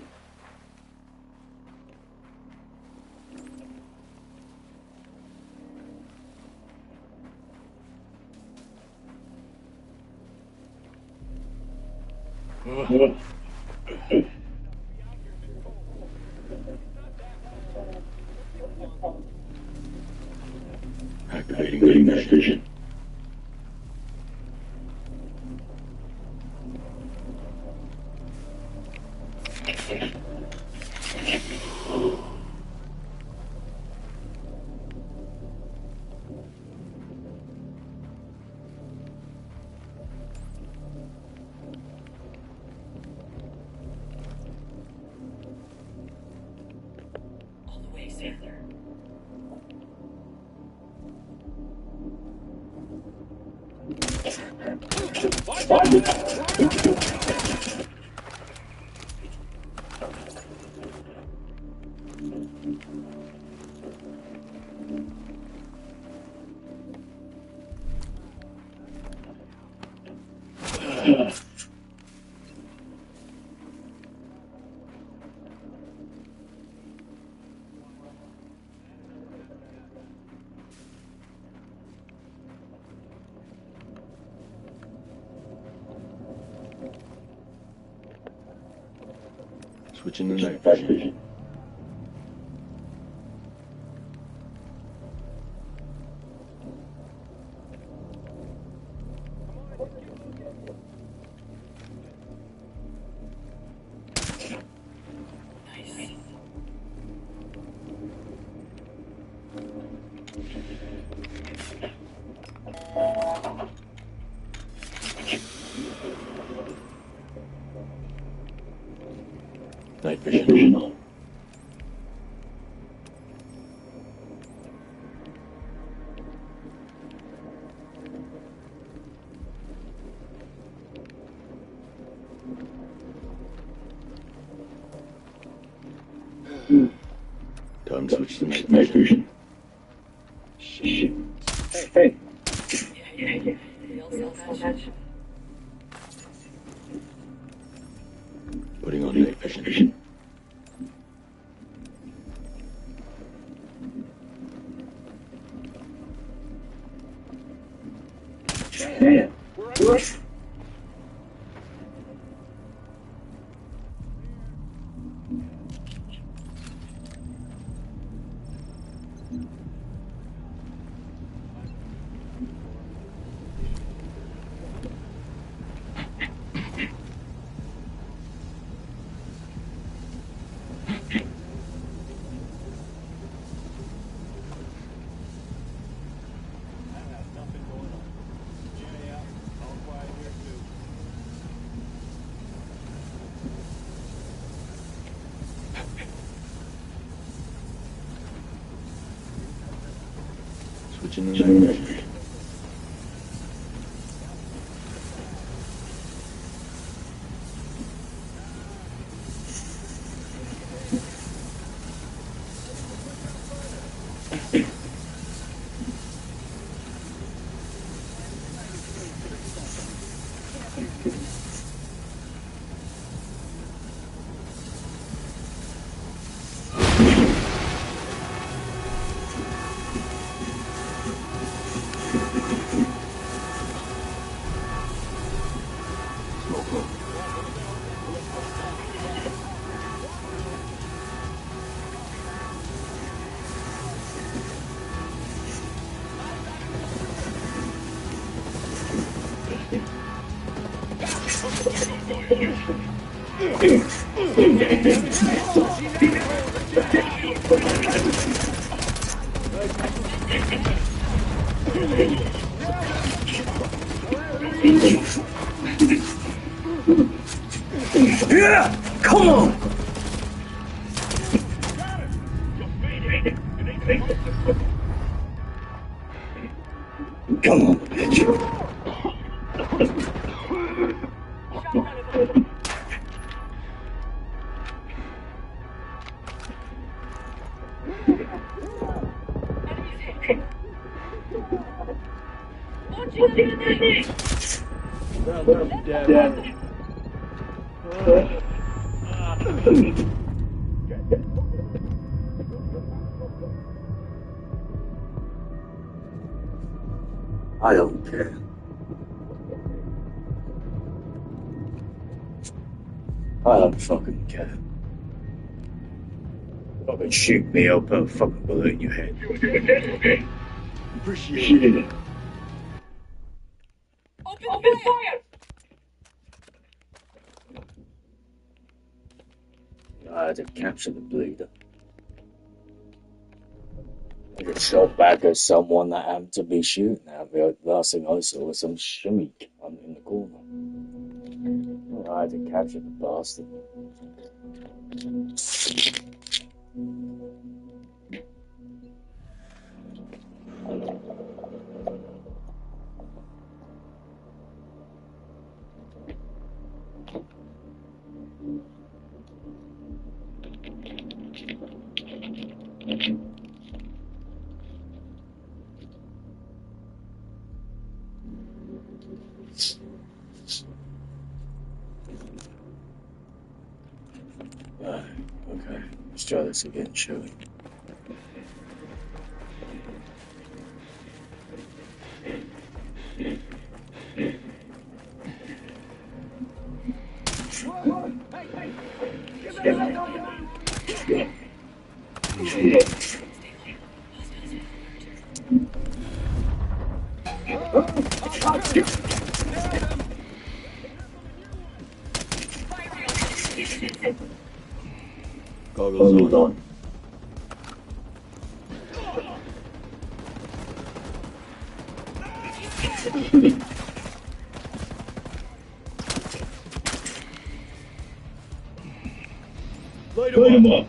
Activating night vision. All the way, sir. Switching to night vision. Nice. Night vision on. Time to switch to night vision. Shit. Hey. Yeah. Putting on night vision. Damn. Switching to night vision. Yeah! Come on! Come on, bitch. Dad. I don't care. I don't fucking care. Fucking shoot me, I'll put a fucking bullet in your head. Appreciate it. Open fire! I had to capture the bleeder. I just shot back at someone that happened to be shooting at me. The last thing I saw was some shimmy cunt in the corner. I had to capture the bastard. Okay, let's try this again, shall we? Goggles on. Light him up.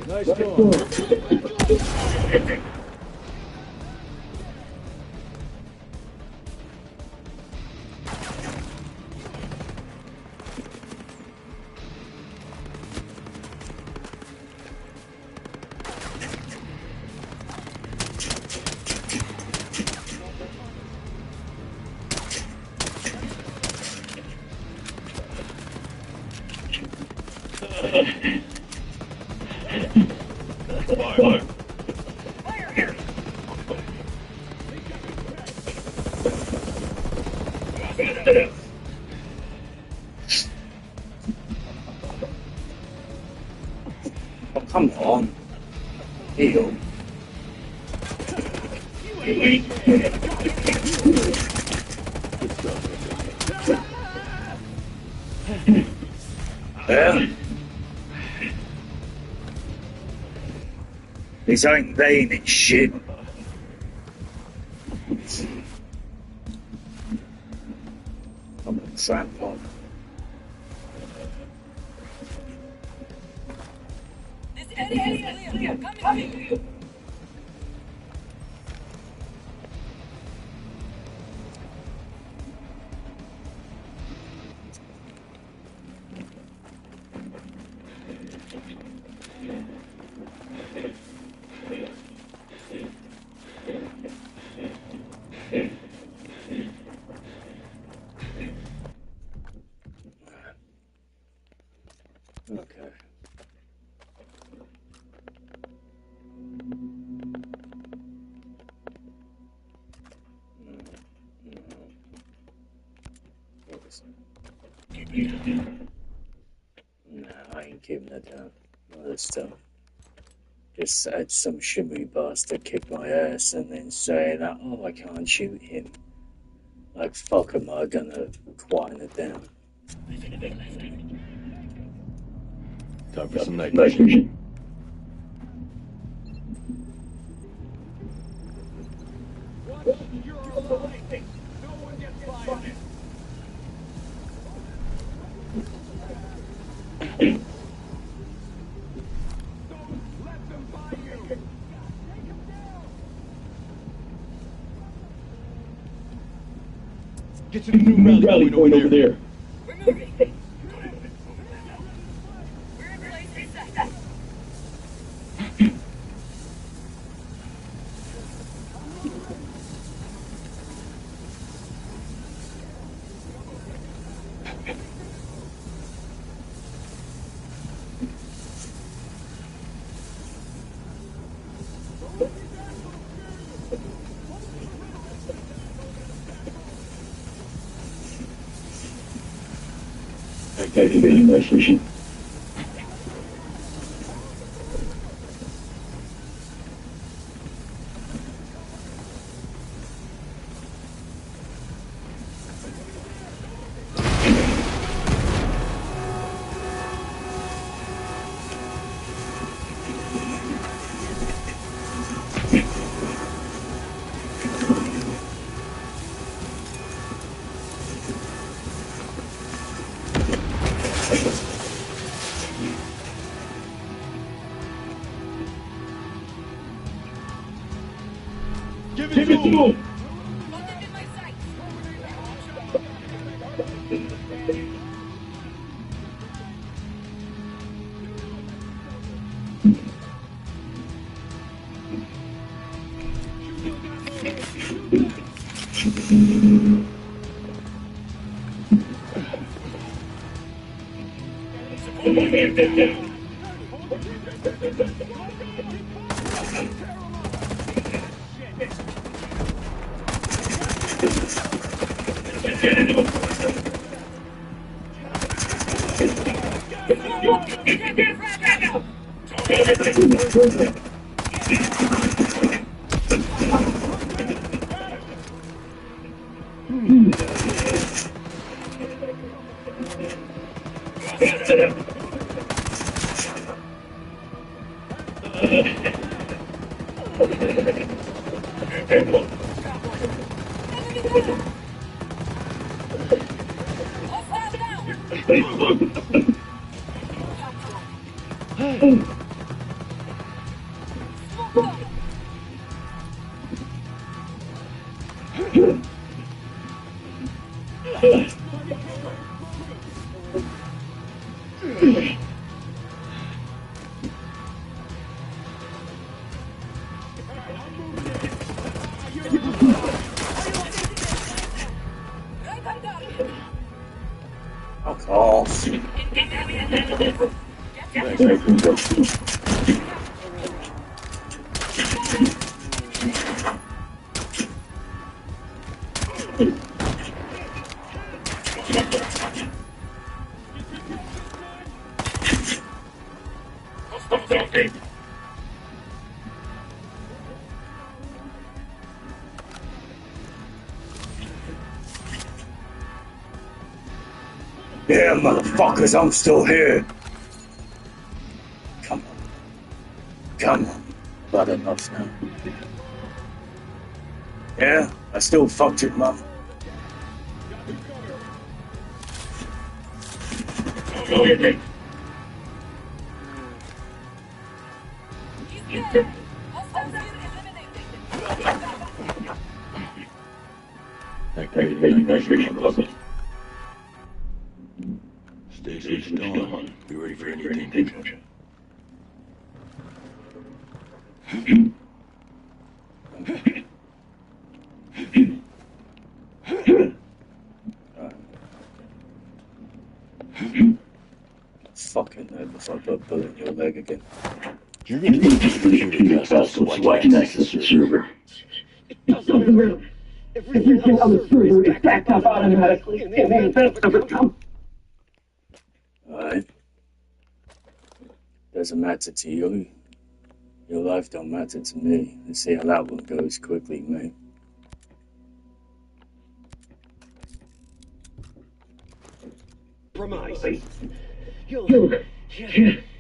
Nice going. Fire. Oh, come on. Heal. Yeah? This ain't vain and shit. I'm a tramp on. This area is clear. Coming to you. Nah, I ain't keeping that down. Not this time. Just had some shimmy bastard kick my ass and then say that, oh, I can't shoot him. Like, fuck am I gonna quieten it down? Time for some night vision. You're all right. No one gets fired. Don't let them buy you. Take him down. Get to the new rally point over there. We're moving. We're in place reset. Activating night vision. Give it to him! Hold them in my sight. Yeah, motherfuckers, I'm still here. Come on. Come on. But enough now. Yeah, I still fucked it, Mum. Activating night vision button. Stay switched on. Be ready for anything. Fucking head before I put a bullet in your leg again. You're gonna need to security castle so I can access the server. Doesn't matter. Everything on the server is backed up automatically in the event of a jump. Alright? Doesn't matter to you. Your life don't matter to me. Let's see how that one goes quickly, mate.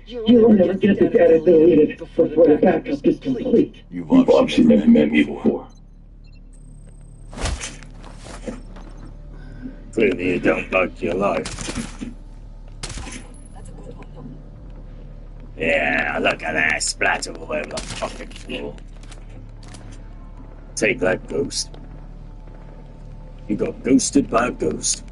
You'll never get the data deleted before the backup is complete. You've obviously never met me before. Clearly you don't like your life. Yeah, look at that splatter all over the fucking floor. Take that, ghost. You got ghosted by a ghost.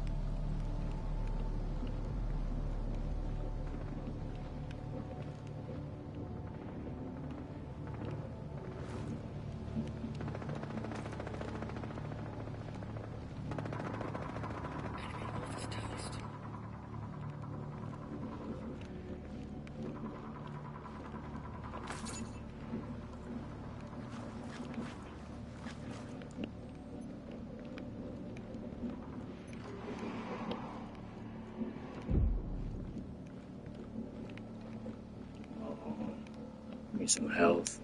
Give me some health.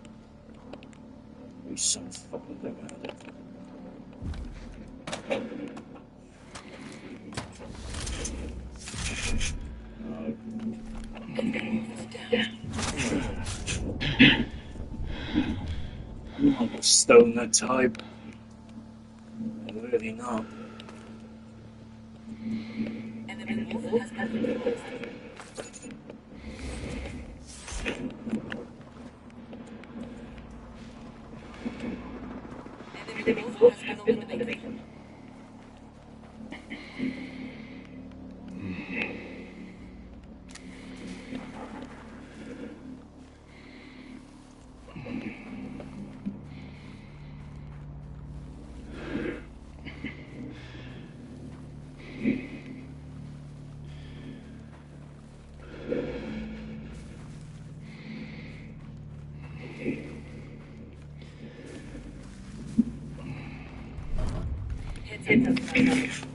Give me some fucking thing out of it. I'm not a stoner type. I'm really not. And the removal has been closed. And the removal has been eliminated.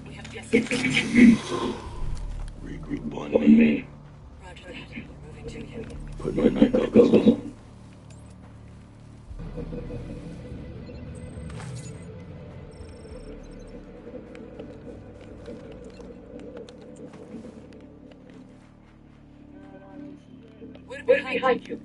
We have guests. Regroup on me. Roger that. We're moving to you. Put my night goggles on. We're behind you.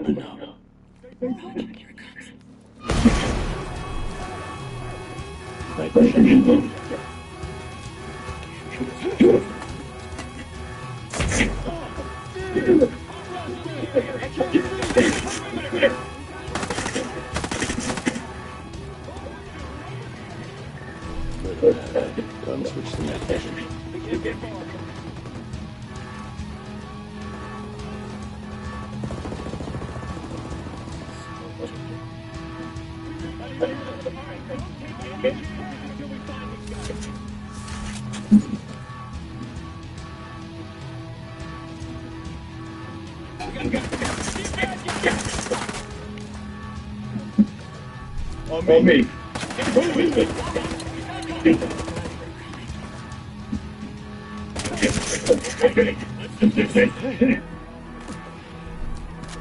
No. Roger, here it comes. Night vision. Gun switch to night vision. On me.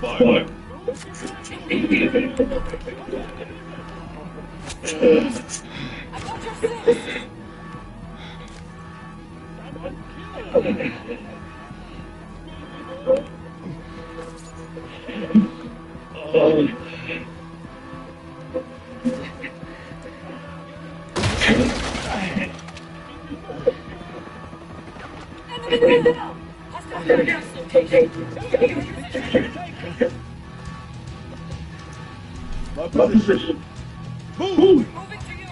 Fire. My position. Move! Moving to you.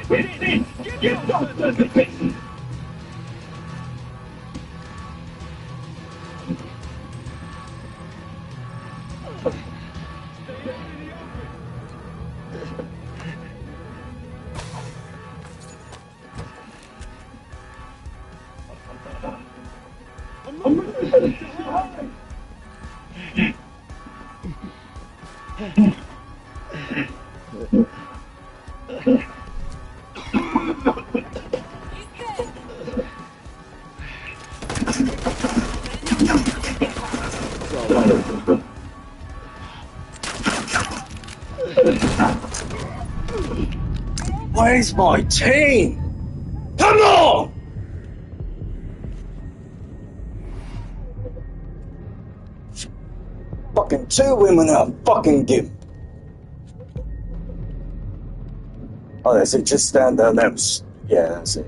It's in! Get off the face! Where's my team? Come on! Fucking 2 women and a fucking gimp. Oh, that's it. Just stand there. Yeah, that's it.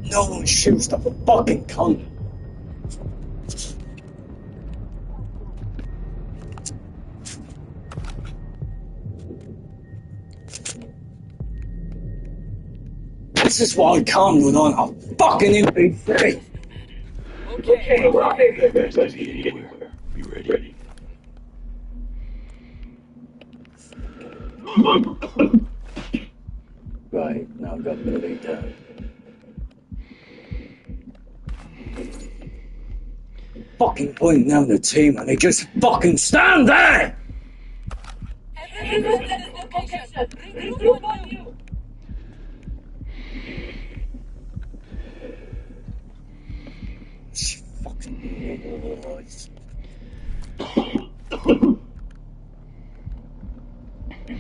No one shoots the fucking cunt. This is why I can't run on a fucking NPC. Okay, right. Guys, don't get anywhere. Be ready. Right, now I've got to lay down. Fucking pointing down the team and they just fucking stand there! Everyone at this location, regroup on you. Fucking boys.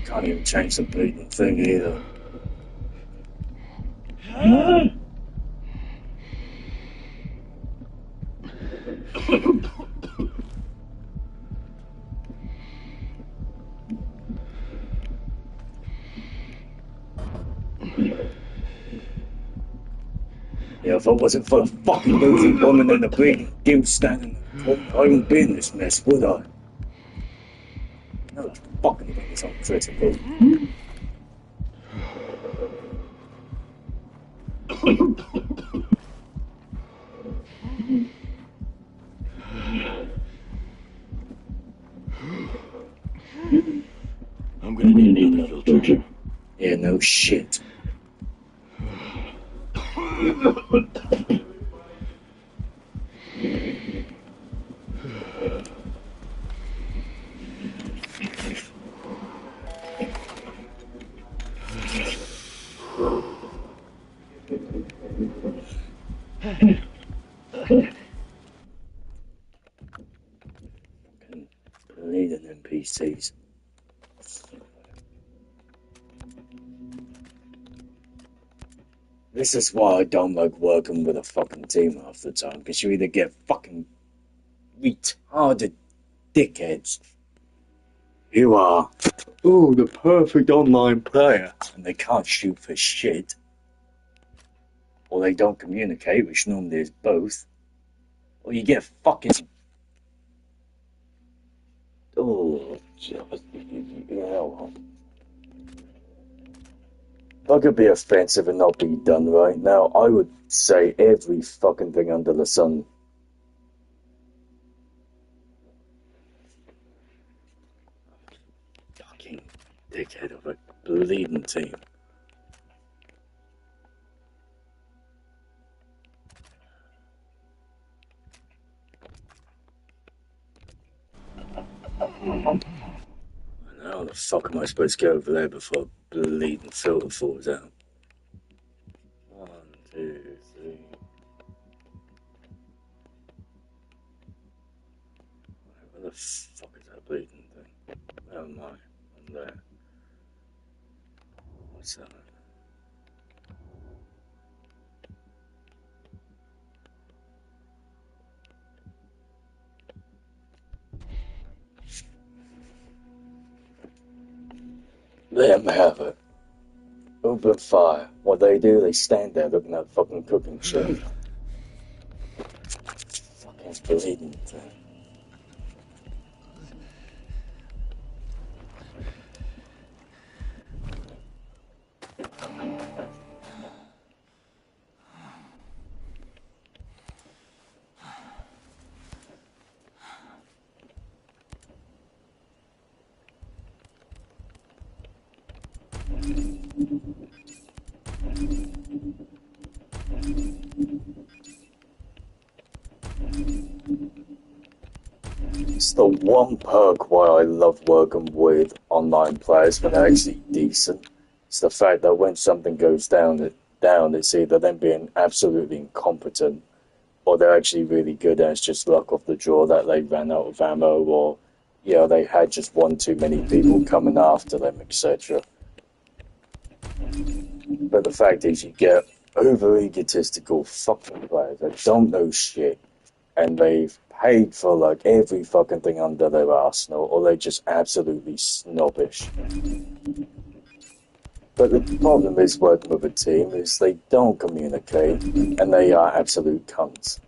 Can't even change the bleeding thing either. Yeah, if it wasn't for the fucking moving woman and the bleeding gimp standing in the corner, I wouldn't be in this mess, would I? No, the fucking thing is uncritical. I'm gonna need another filter. Yeah, no shit. Bleeding NPCs. This is why I don't like working with a fucking team half the time, because you either get fucking retarded dickheads who are, oh, the perfect online player, and they can't shoot for shit, or they don't communicate, which normally is both, or you get fucking, oh, you know, if I could be offensive and not be done right now, I would say every fucking thing under the sun. Fucking dickhead of a bleeding team. How the fuck am I supposed to go over there before bleeding filter falls out? 1, 2, 3. Where the fuck is that bleeding thing? Where am I? I'm there. What's that? Let him have it. Open fire. What they do, they stand there looking at fucking cooking shit. Fucking bleeding thing. It's the one perk why I love working with online players when they're actually decent. It's the fact that when something goes down, it's either them being absolutely incompetent or they're actually really good and it's just luck of the draw that they ran out of ammo or, you know, they had just one too many people coming after them, etc. But the fact is, you get over egotistical fucking players that don't know shit and they've paid for like every fucking thing under their arsenal, or they're just absolutely snobbish. But the problem is working with a team is they don't communicate and they are absolute cunts.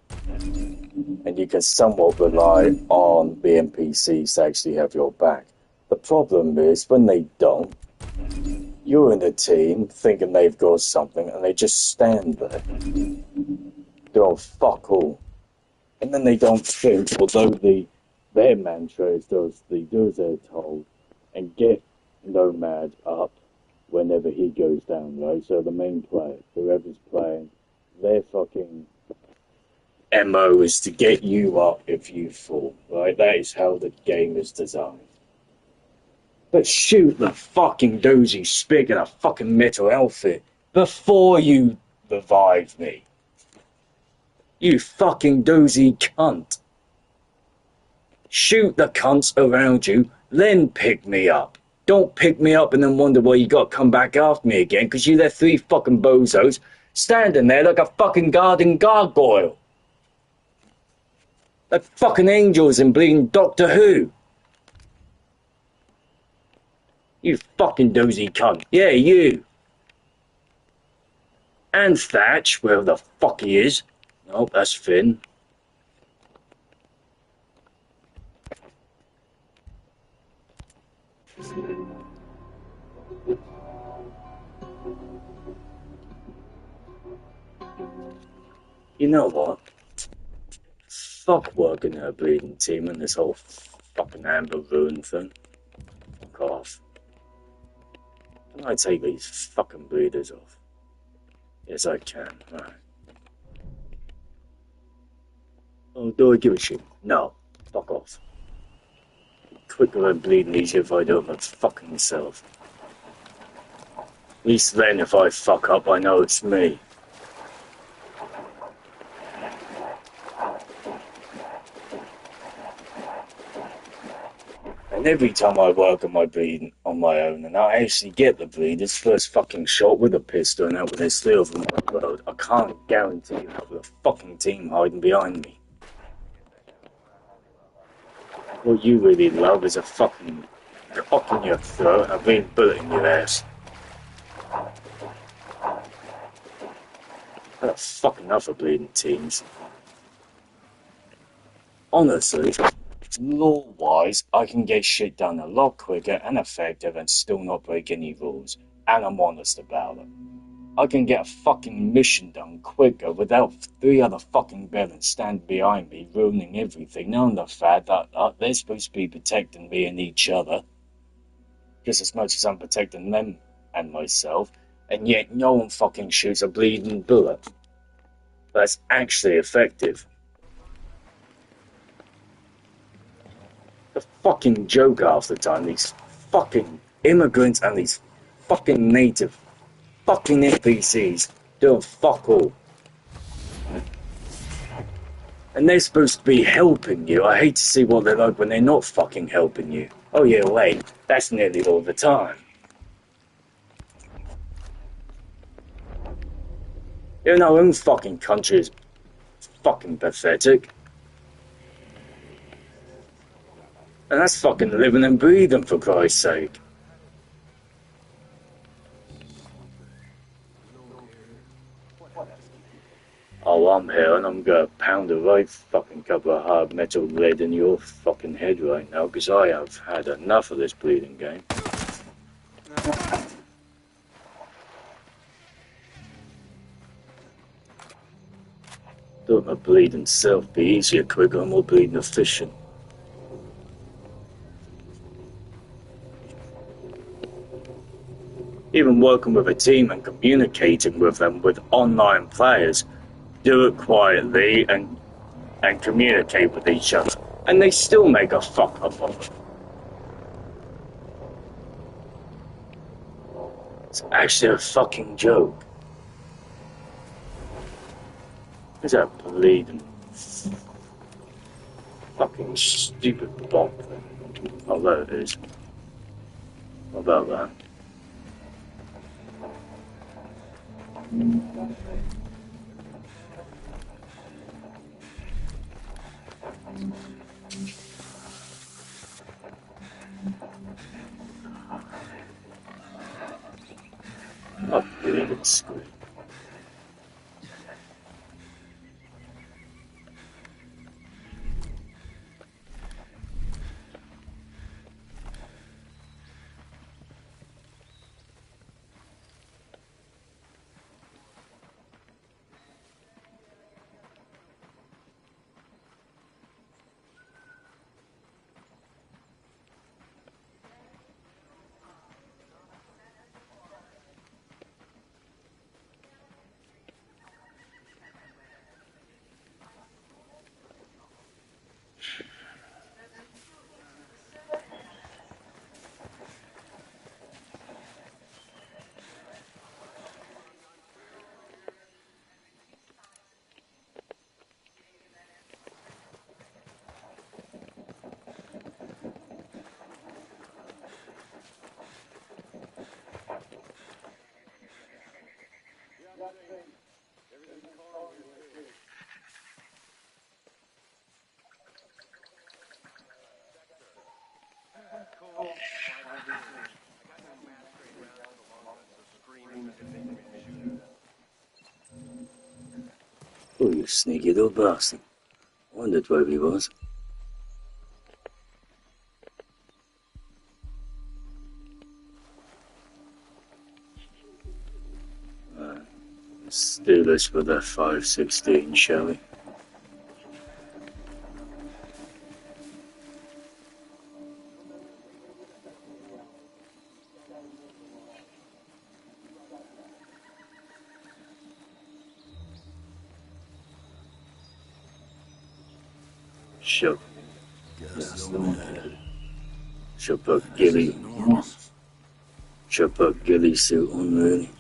And you can somewhat rely on the NPCs to actually have your back. The problem is when they don't, you're in a team thinking they've got something and they just stand there doing fuck all. And then they don't think, although their mantra is do as they're told and get Nomad up whenever he goes down, right? So the main player, whoever's playing, their fucking MO is to get you up if you fall, right? That is how the game is designed. But shoot the fucking dozy spig in a fucking metal outfit before you revive me. You fucking dozy cunt. Shoot the cunts around you, then pick me up. Don't pick me up and then wonder why you gotta come back after me again, because you left 3 fucking bozos standing there like a fucking guarding gargoyle. Like fucking angels in bleeding Doctor Who. You fucking dozy cunt. Yeah, you. And Thatch, wherever the fuck he is. Nope, that's Finn. You know what? Fuck working at a bleeding team and this whole fucking Amber Ruin thing. Fuck off. Can I take these fucking bleeders off? Yes, I can. Right. Oh, do I give a shit? No. Fuck off. Quicker and bleeding easier if I do it my fucking self. At least then, if I fuck up, I know it's me. And every time I work on my bleeding on my own, and I actually get the bleeders first fucking shot with a pistol, and out with there's 3 of them on the road, I can't guarantee that with a fucking team hiding behind me. What you really love is a fucking cock in your throat and a green bullet in your ass. I've had fucking enough of bleeding teams. Honestly, law-wise, I can get shit done a lot quicker and effective and still not break any rules. And I'm honest about it. I can get a fucking mission done quicker without 3 other fucking villains standing behind me, ruining everything, knowing the fact that they're supposed to be protecting me and each other, just as much as I'm protecting them and myself, and yet no one fucking shoots a bleeding bullet. That's actually effective. The fucking joke half the time, these fucking immigrants and these fucking native fucking NPCs doing fuck all. And they're supposed to be helping you. I hate to see what they're like when they're not fucking helping you. Oh yeah, wait, that's nearly all the time. In our own fucking country is fucking pathetic. And that's fucking living and breathing, for Christ's sake. Oh, I'm here and I'm gonna pound a right fucking couple of hard metal lead in your fucking head right now, because I have had enough of this bleeding game. Thought my bleeding self be easier, quicker, more bleeding efficient. Even working with a team and communicating with them with online players, do it quietly and communicate with each other, and they still make a fuck up of it. It's actually a fucking joke. Is that bleeding fucking stupid bomb thing? Oh, there it is. What about that? Oh, bleeding screen. Oh, you sneaky little bastard. Wondered where he was. Let's do this with that 516, shall we? Sure. Should put ghillie suit on, really.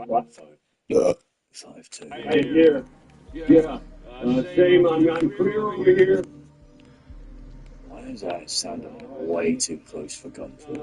What? 5'2". Hey, here. Yeah. Same, I'm clear over here. Why is that sounding way too close for comfort?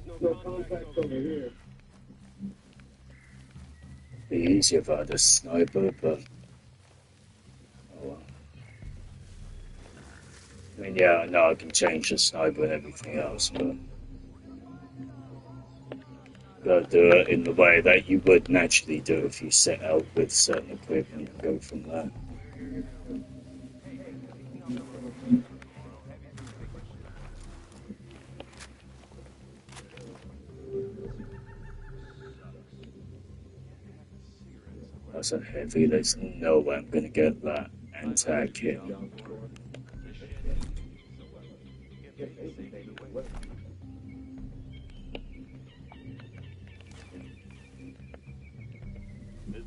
No contacts over here. Be easier if I had a sniper, but oh well. I mean, yeah, I know I can change the sniper and everything else, but gotta do it in the way that you would naturally do if you set out with certain equipment and go from there. That's a heavy, there's no way I'm gonna get that anti kill.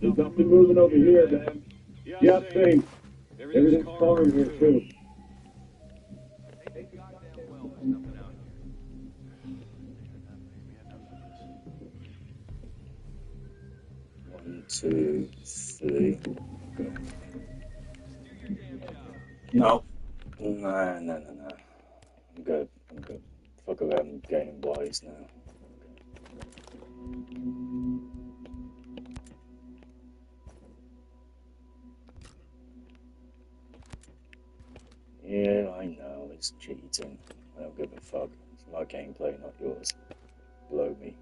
There's nothing moving over here, man. Yeah, same. Everything's calm here, too. One, two, three. Go. No. No. I'm good. Fuck around, I'm getting wise now. Yeah, I know, it's cheating. I don't give a fuck. It's my gameplay, not yours. Blow me.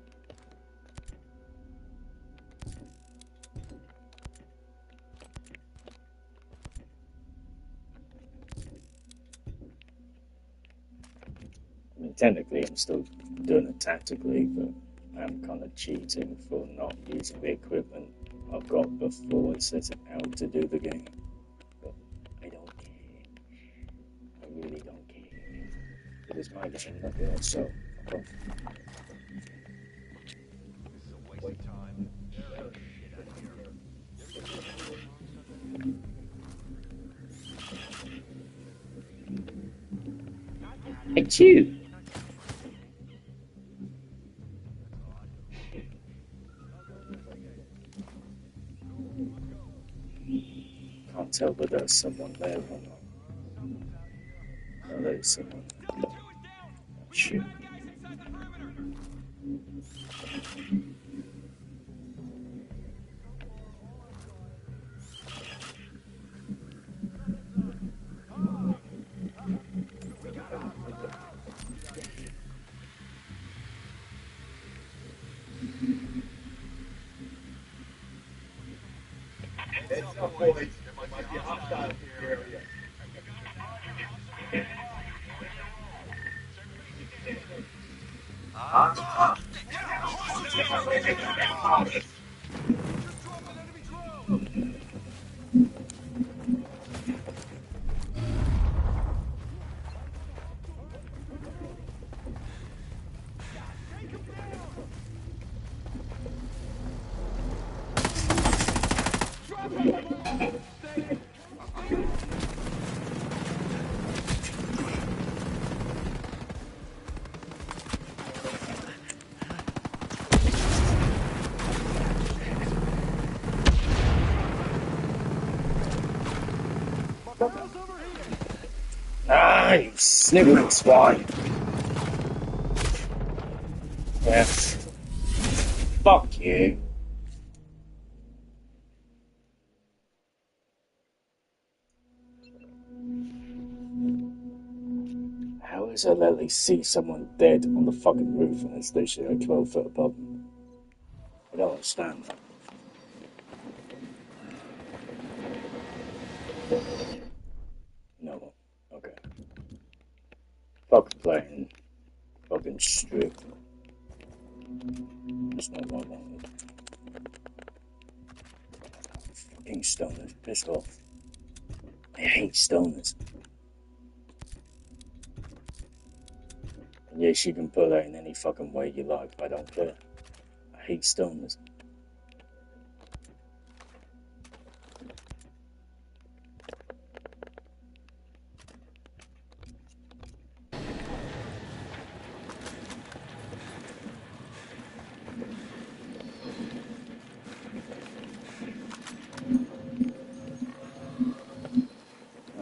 I mean, technically, I'm still doing it tactically, but I'm kind of cheating for not using the equipment I've got before I set it out to do the game. But I don't care. I really don't care. It is my game, not yours, so fuck off. Achoo! Can't tell whether there's someone there or not. Oh, there's someone. Oh, shit. Heads up, boys. There might be a hostile in your area. Ah, you sniveling swine! Yes. Fuck you. How is it that they see someone dead on the fucking roof and it's literally like 12 foot above them? I don't understand that. No. Okay. Fucking playing. Fucking strict. That's not what I wanted. Fucking stoners. Piss off. I hate stoners. And yes, you can put that in any fucking way you like, but I don't care. I hate stoners.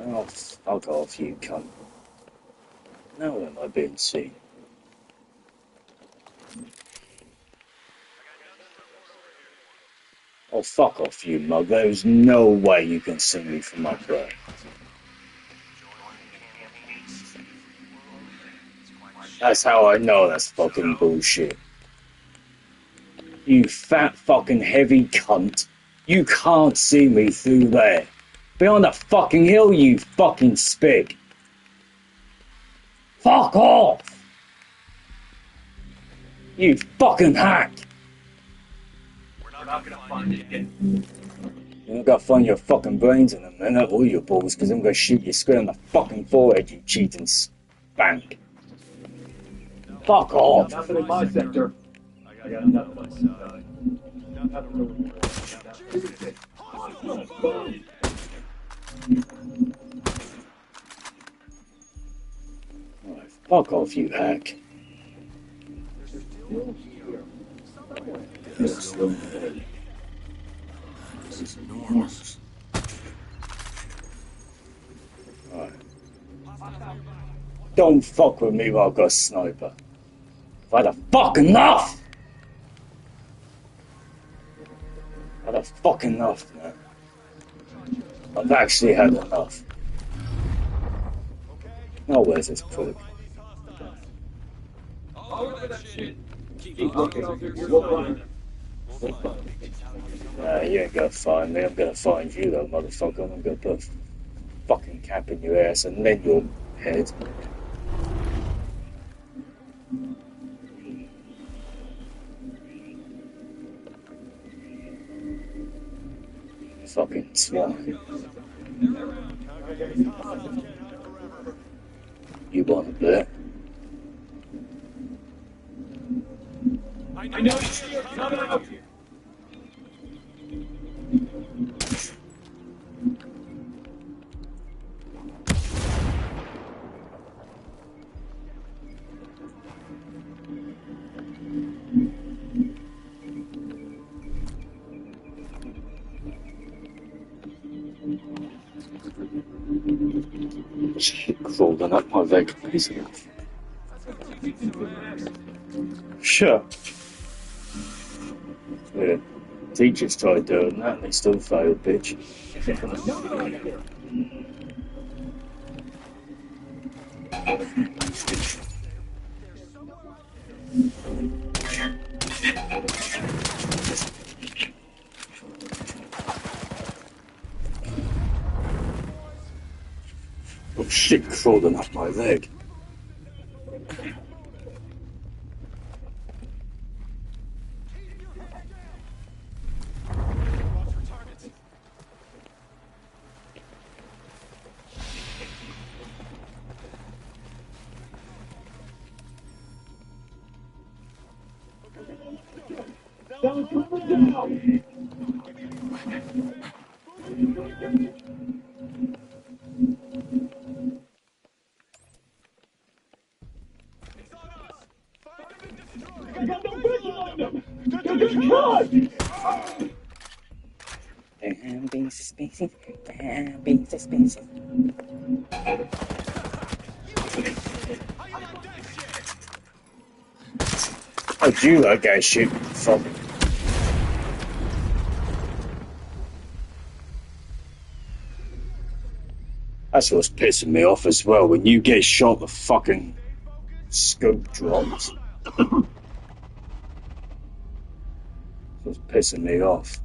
Oh, fuck off, you cunt. Now am I being seen? Oh, fuck off, you mug. There's no way you can see me from up there. That's how I know that's fucking bullshit. You fat fucking heavy cunt. You can't see me through there. Beyond the fucking hill, you fucking spig. Fuck off! You fucking hack! We're not gonna find it again. You're gonna find your fucking brains in a minute, or your balls, because I'm gonna shoot you square in the fucking forehead, you cheating spank. Fuck off! Nothing in my sector. I got nothing on my side. Nothing really. Alright, fuck off, you hack. This is enormous. Alright. Don't fuck with me while I've got a sniper. I've had a fucking enough! I've had a fucking enough, man. I've actually had enough. Now where's this prick? Keep looking. We'll find him. Nah, you ain't gonna find me. I'm gonna find you, though, motherfucker. I'm gonna put a fucking cap in your ass and then your head. Fucking swine. You want a bit? I know you're coming out. Shit crawling up my leg, piece of it. Sure. Yeah. Teachers tried doing that and they still failed, bitch. Oh shit crawling up my leg. Be suspicious. Be suspicious. Oh, you that guy shoot from. That's what's pissing me off as well. When you get shot, the fucking scope drops. That's what's pissing me off.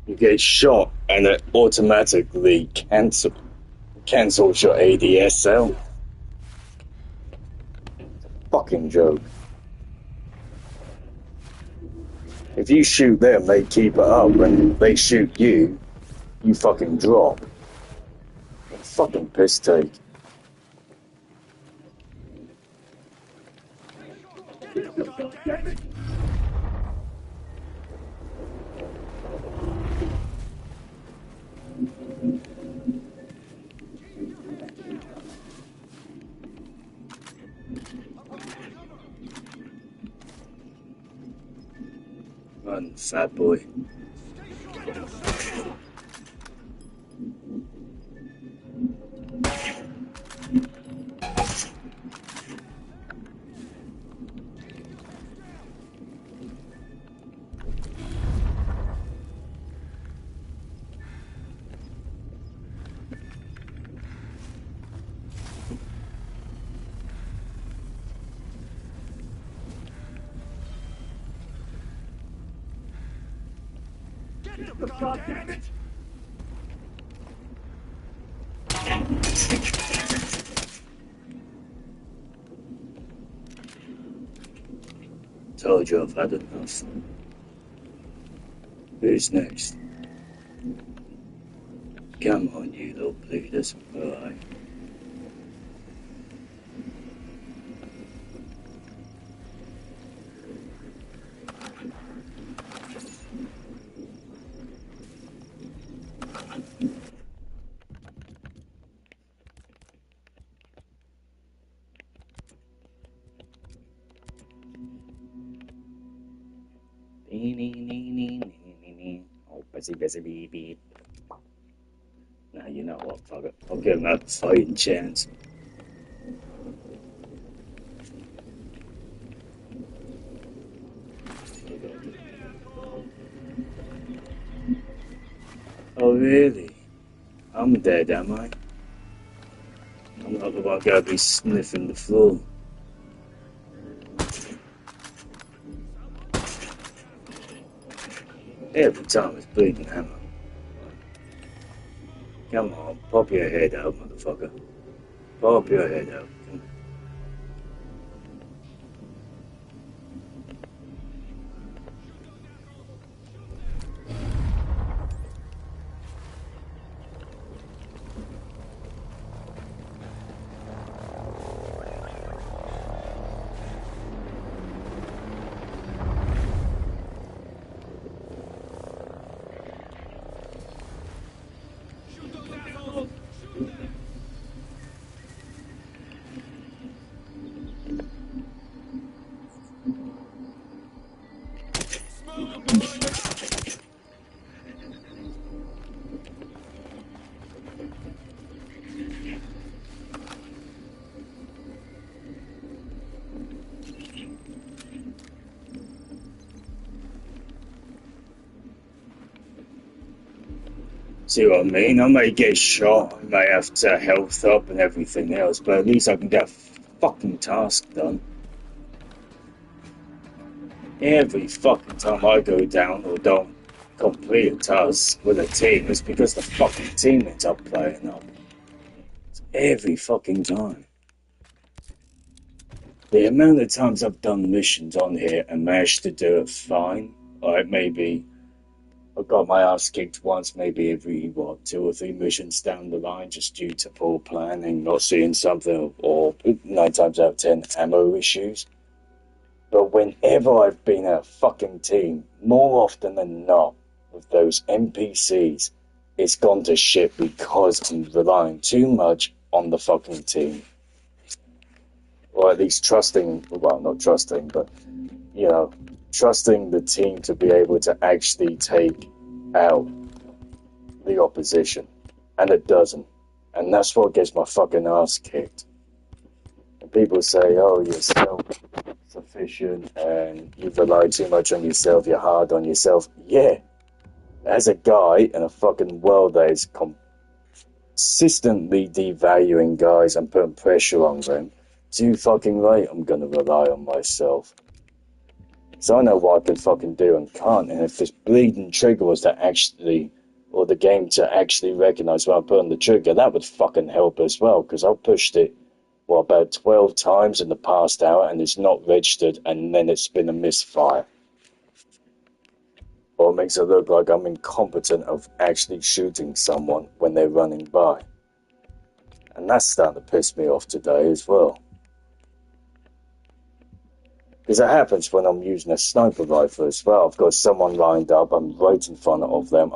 You get shot and it automatically cancels your ADSL. Fucking joke. If you shoot them, they keep it up. When they shoot you, you fucking drop. Fucking piss take. Run, fat boy. God damn it! Told you I've had enough. Who's next? Come on, you little bleeders. Alright. Oh, busy, beep, beep. Now you know what, fuck it. I'll give him a fighting chance. Oh, really? I'm dead, am I? I'm not the one gonna be sniffing the floor. Every time it's bleeding hammer. Come on, pop your head out, motherfucker. Pop your head out. See what I mean? I may get shot, I may have to health up and everything else, but at least I can get a fucking task done. Every fucking time I go down or don't complete a task with a team, it's because the fucking teammates are playing up. It's every fucking time. The amount of times I've done missions on here and managed to do it fine, like maybe I got my ass kicked once, maybe every, 2 or 3 missions down the line, just due to poor planning, not seeing something, or 9 times out of 10, ammo issues. But whenever I've been a fucking team, more often than not, with those NPCs, it's gone to shit because I'm relying too much on the fucking team. Or at least trusting, well, not trusting, but, trusting the team to be able to actually take out the opposition. And it doesn't. And that's what gets my fucking ass kicked. And people say, oh, you're self-sufficient and you rely too much on yourself, you're hard on yourself. Yeah. As a guy in a fucking world that is consistently devaluing guys and putting pressure on them, too fucking right, I'm gonna rely on myself. So I know what I can fucking do and can't, and if this bleeding trigger was to actually, or the game to actually recognise when I put on the trigger, that would fucking help as well, because I've pushed it, about 12 times in the past hour, and it's not registered, and then it's been a misfire. Or it makes it look like I'm incompetent of actually shooting someone when they're running by. And that's starting to piss me off today as well. Because it happens when I'm using a sniper rifle as well. I've got someone lined up, I'm right in front of them,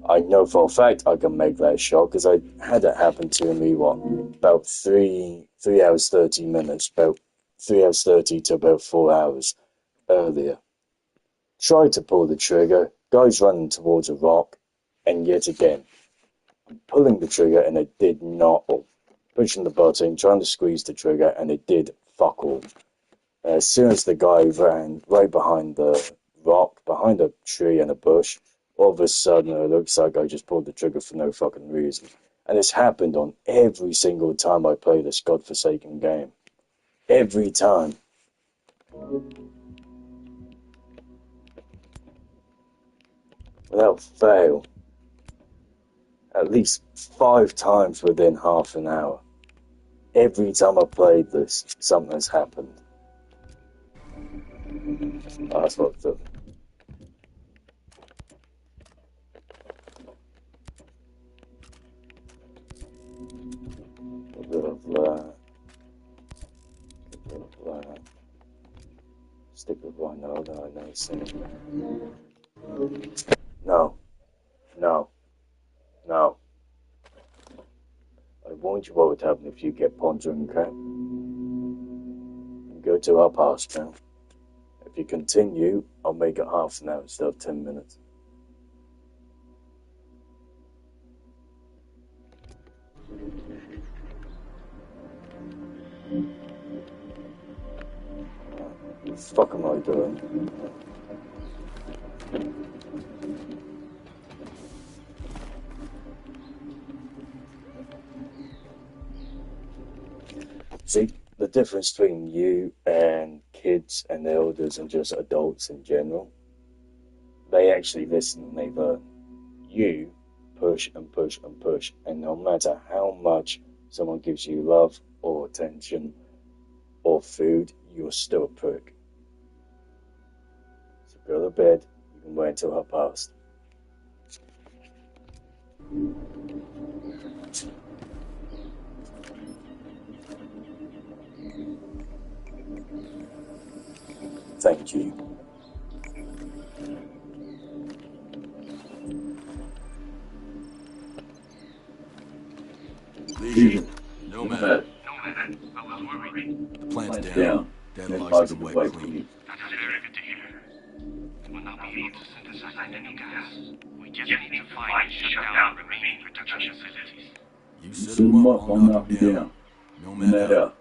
I know for a fact I can make that shot, because I had it happen to me, about 3 hours 30 minutes, about 3 hours 30 to about 4 hours earlier. Tried to pull the trigger, guy's running towards a rock, and yet again, I'm pulling the trigger and it did not, or pushing the button, trying to squeeze the trigger, and it did fuck all. As soon as the guy ran right behind the rock, behind a tree and a bush, all of a sudden it looks like I just pulled the trigger for no fucking reason. And it's happened on every single time I play this godforsaken game. Every time. without fail, at least 5 times within half an hour. Every time I played this, something has happened. Oh, that's fucked up. A bit of that. A bit of that. Stick with one other, I know it's No. No. No. I warned you what would happen if you get pondering, okay? Go to our past now. If you continue, I'll make it half an hour instead of 10 minutes. What the fuck am I doing? See, the difference between you and kids and elders and just adults in general, they actually listen and they learn. You push and push and push, and no matter how much someone gives you love or attention or food, you're still a prick. So go to bed, you can wait until half past. Thank you. Legion. Nomad. Nomad. I was worried. The plant's down. Deadlock's have been wiped clean. That's very good to hear. We'll now be able to synthesize the new gas. We just need to find and shut down the remaining production facilities. You set them up, I'll knock them down. Nomad out.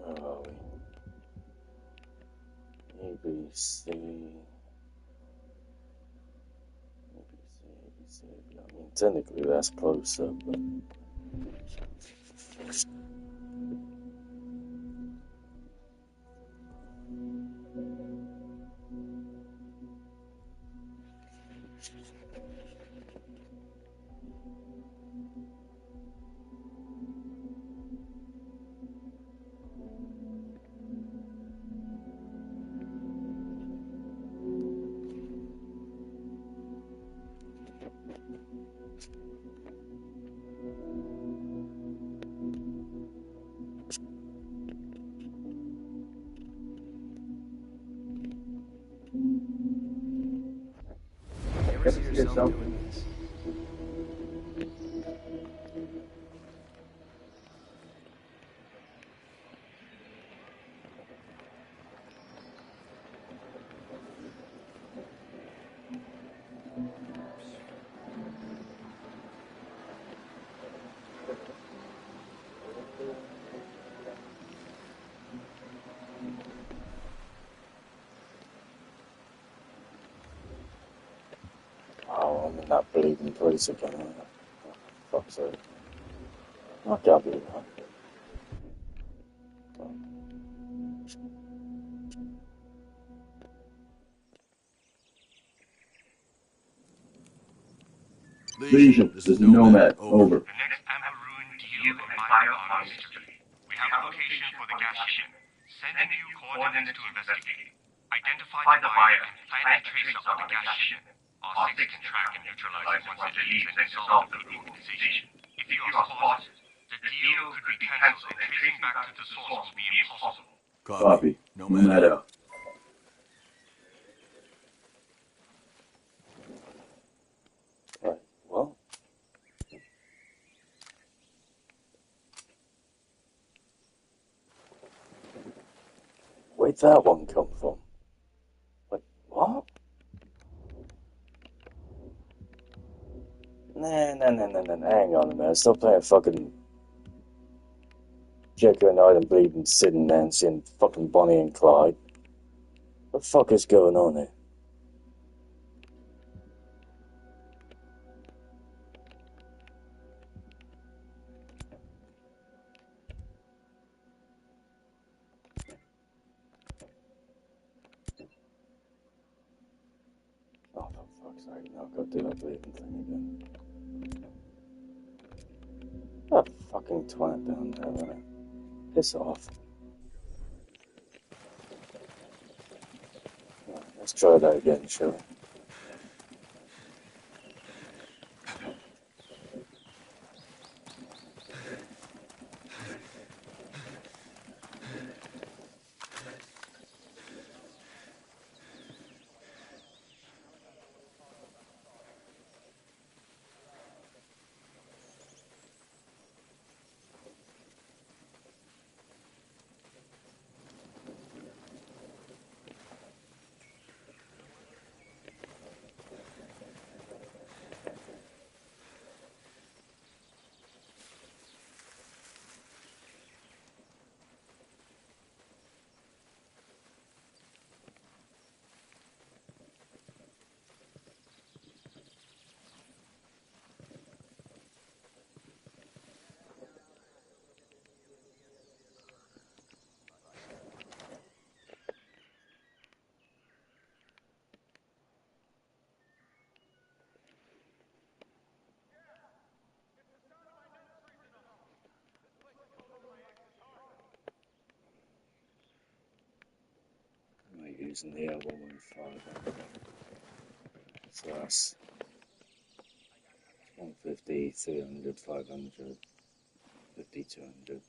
Where are we? ABC. I mean, technically that's closer, but. You ever see yourself doing this? Oh, I'm in that bleeding place again. Oh, fuck's sake. I can't believe that. Legion, this is Nomad. Over. The next Amber Ruin deal in bio mystery. We have a location for the gas ship. Send you coordinates to investigate. Identify the buyer and plant a tracer on the gas ship. R6 can track and neutralize it once it leaves and dissolve the organization. If you are spotted, the deal could be cancelled and tracing back to the source will be impossible. Copy. Nomad out. Right, well. Where'd that one come from? Like, what? Hang on a minute, stop playing fucking Jekyll and Hyde and bleeding Sid and Nancy and fucking Bonnie and Clyde. What the fuck is going on here? Oh, for fuck's sake, now I've got to do that bleeding thing again. That fucking twat down there, man. Piss off. Right, let's try that again, shall we? I'm using the L115. So that's 150, 300, 500, 50, 200.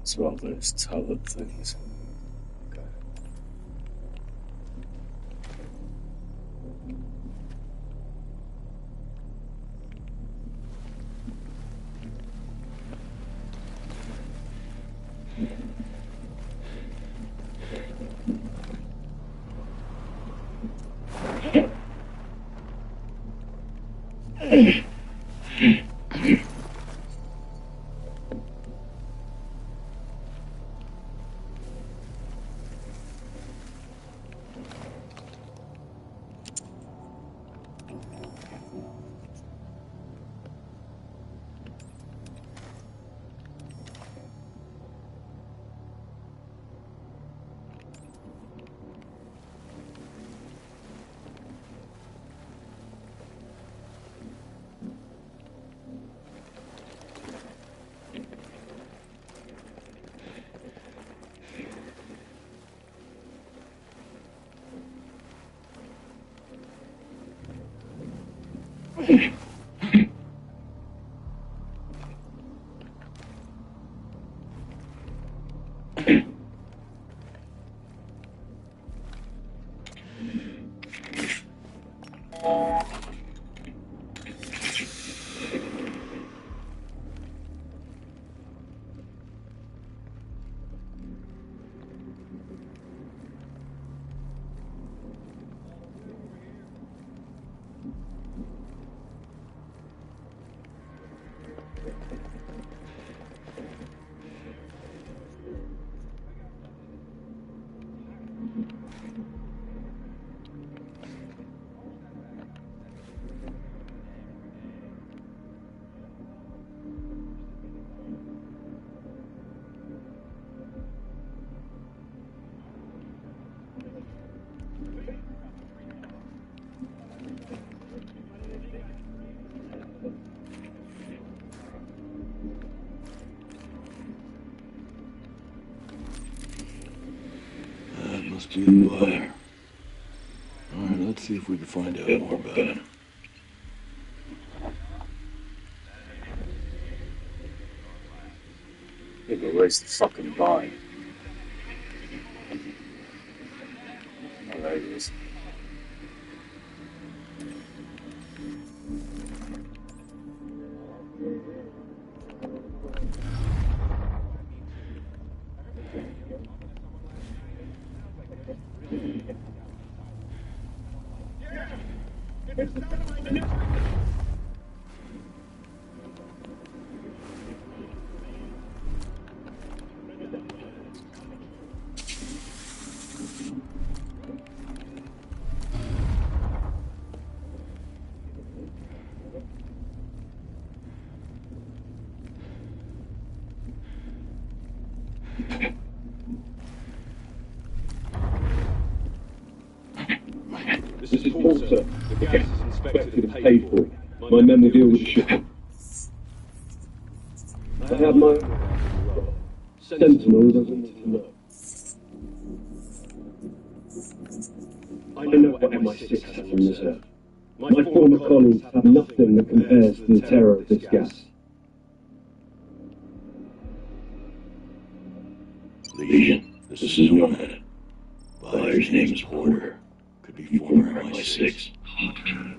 It's one of those turret things. Okay. see the buyer. Alright, let's see if we can find out more about him. Yeah, but where's the fucking buy? Oh, there he is. This is Porter. The gas is inspected and paid for. My men will deal with the ship. I have my Sentinel doesn't need to know. I know what MI6 has in reserve. My former colleagues have nothing that compares to the terror of this gas. Legion, this is Nomad. Buyer's name is Porter. Could be former MI6. Porter.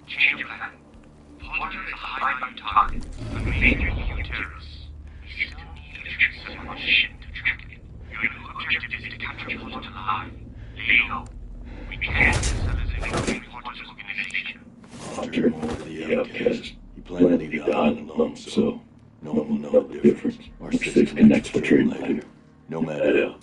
Change plan. Porter is a high-value target, a major EU terrorist. We still need a transfer on ship to track him. Your new objective is to capture Porter alive. Leo, we can't celebrate Porter's organization. After him over the outcast, he planned to leave the island alone, so no one will know the difference. Our six connects patrol later. Nomad out.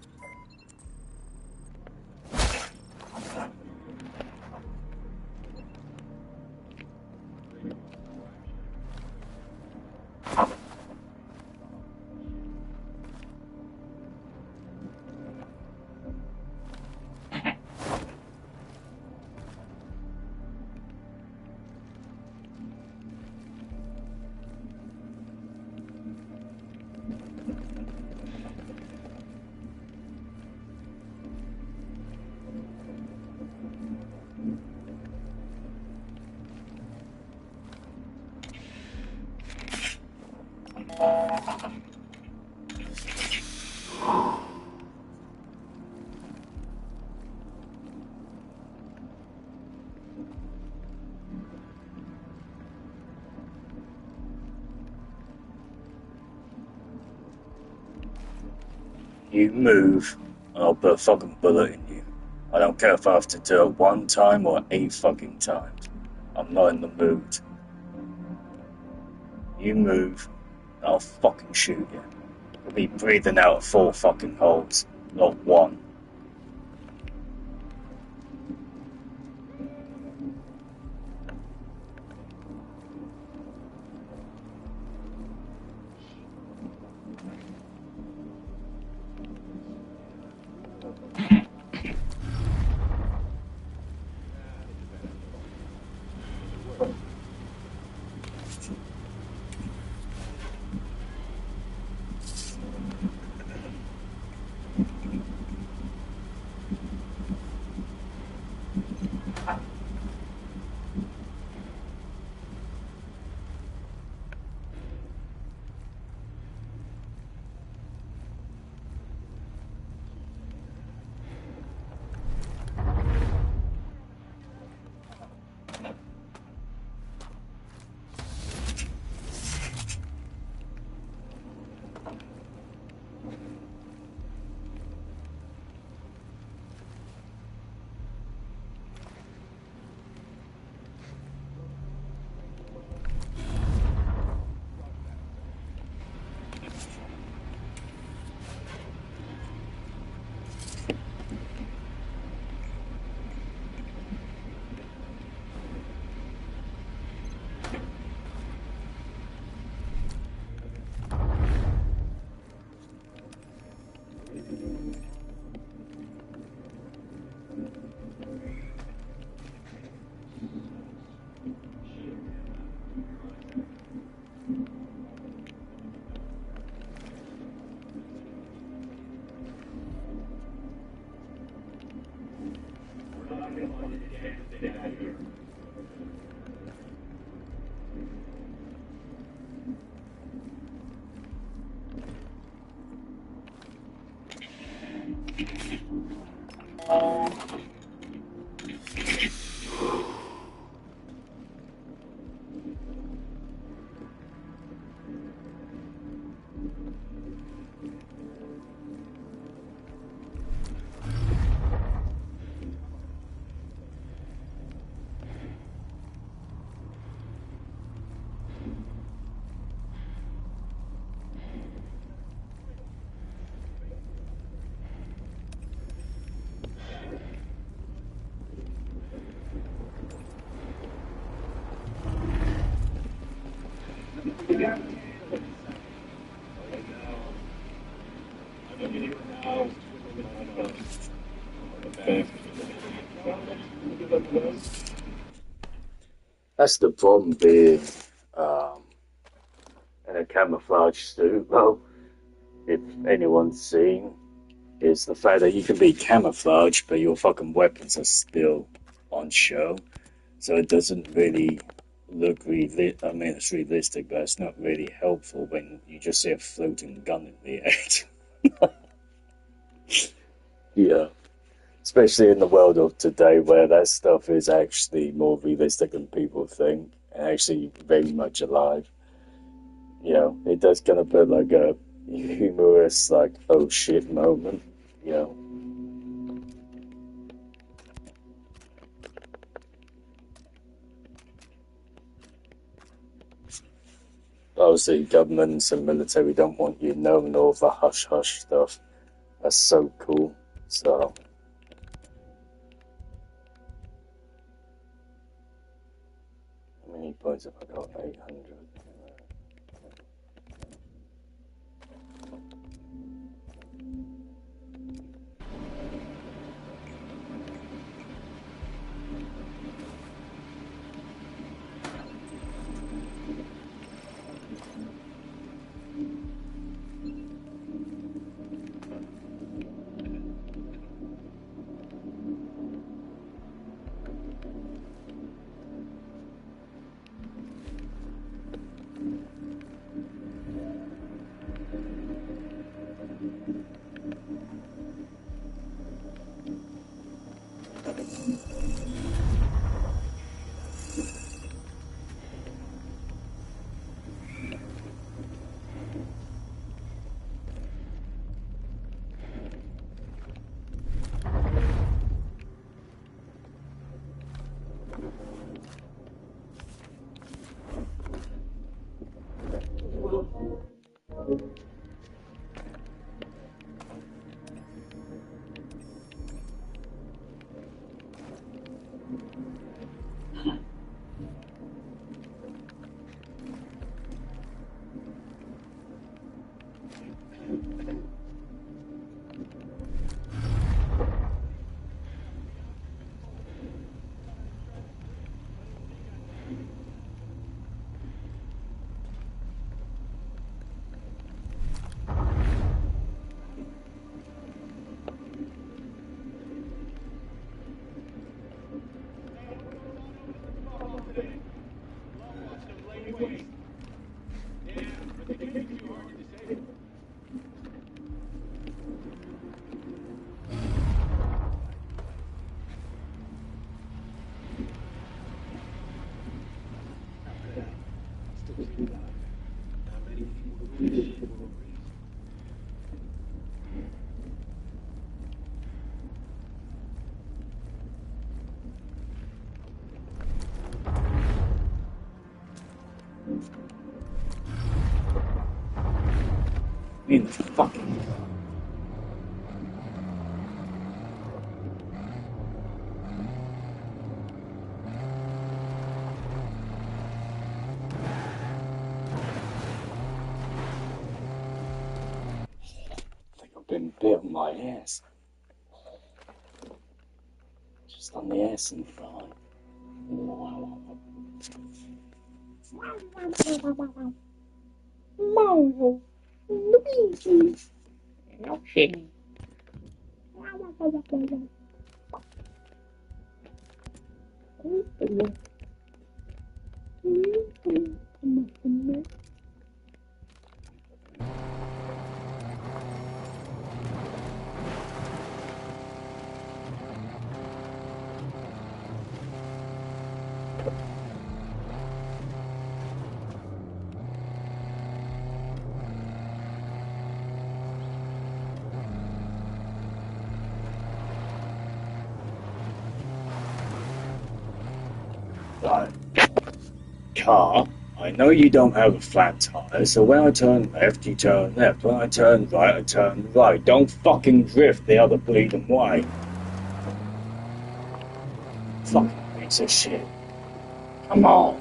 You move, and I'll put a fucking bullet in you. I don't care if I have to do it 1 time or 8 fucking times. I'm not in the mood. You move, and I'll fucking shoot you. You'll be breathing out 4 fucking holes, not 1. That's the problem being in a camouflage suit, well, if anyone's seen, is the fact that you can be camouflaged, but your fucking weapons are still on show. So it doesn't really look I mean, it's realistic, but it's not really helpful when you just see a floating gun in the air. Yeah. Especially in the world of today where that stuff is actually more realistic than people think and actually very much alive. You know, it does kind of put like a humorous, like, oh shit moment, you know. Obviously, governments and military don't want you knowing all the hush hush stuff. That's so cool. So, how many points have I got? 800. In the fucking. I think I've been bit on my ass. Just on the ass and thigh. Mario, Luigi, Yoshi. Right. Car, I know you don't have a flat tire, so when I turn left, you turn left. When I turn right, I turn right. Don't fucking drift the other bleeding way. Fucking piece of shit. Come on.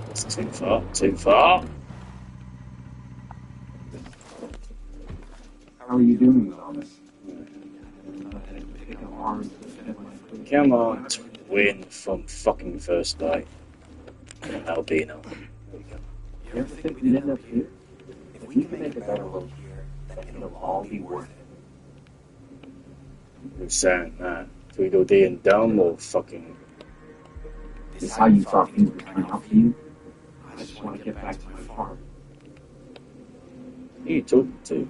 It's too far, too far. How are you doing with all this? Come on, win from fucking first light. Albino. There we go. You ever think we'd end up here? If we can make a better look here, then it'll all be worth it. Who's saying that? Tweedledee and dumb or fucking... This is how you thought things would turn out for you? I just want to get back to my farm. Who are you talking to?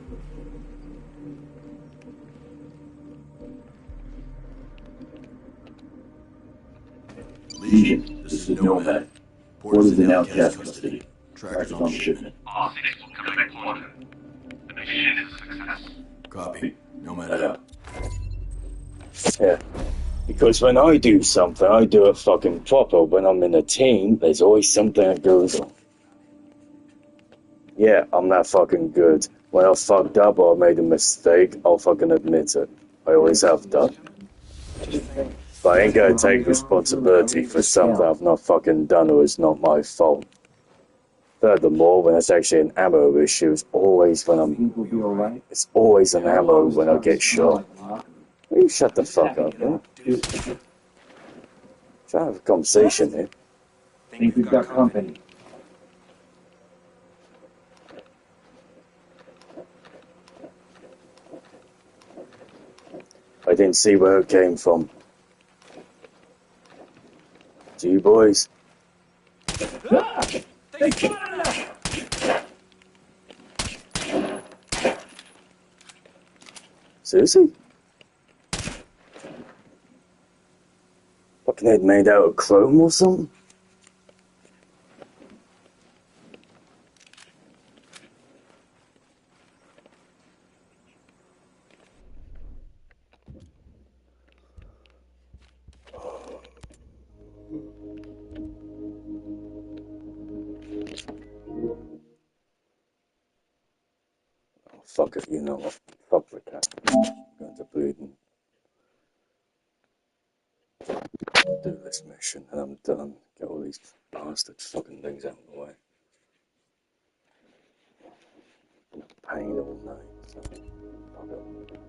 Legion, this is Nomad. Port is in outcast custody. Trackers on shipment. All 6 will come back to The mission is a success. Copy. Nomad out. Yeah. Because when I do something, I do it fucking proper. When I'm in a team, there's always something that goes on. Yeah, I'm not fucking good. When I fucked up or I made a mistake, I'll fucking admit it. I always have done. But I ain't gonna take responsibility for something I've not fucking done or it's not my fault. Furthermore, when it's actually an ammo issue, it's always when it's always an ammo when I get shot. Will you shut the fuck up, man? Trying to have a conversation here. Think we've got company. I didn't see where it came from. To you boys? Seriously? Fucking head made out of chrome or something? Fuck it, you know what? Fuck with that. I'm going to bleed and do this mission, and I'm done. Get all these bastard fucking things out of the way. Pain all night. So, fuck it.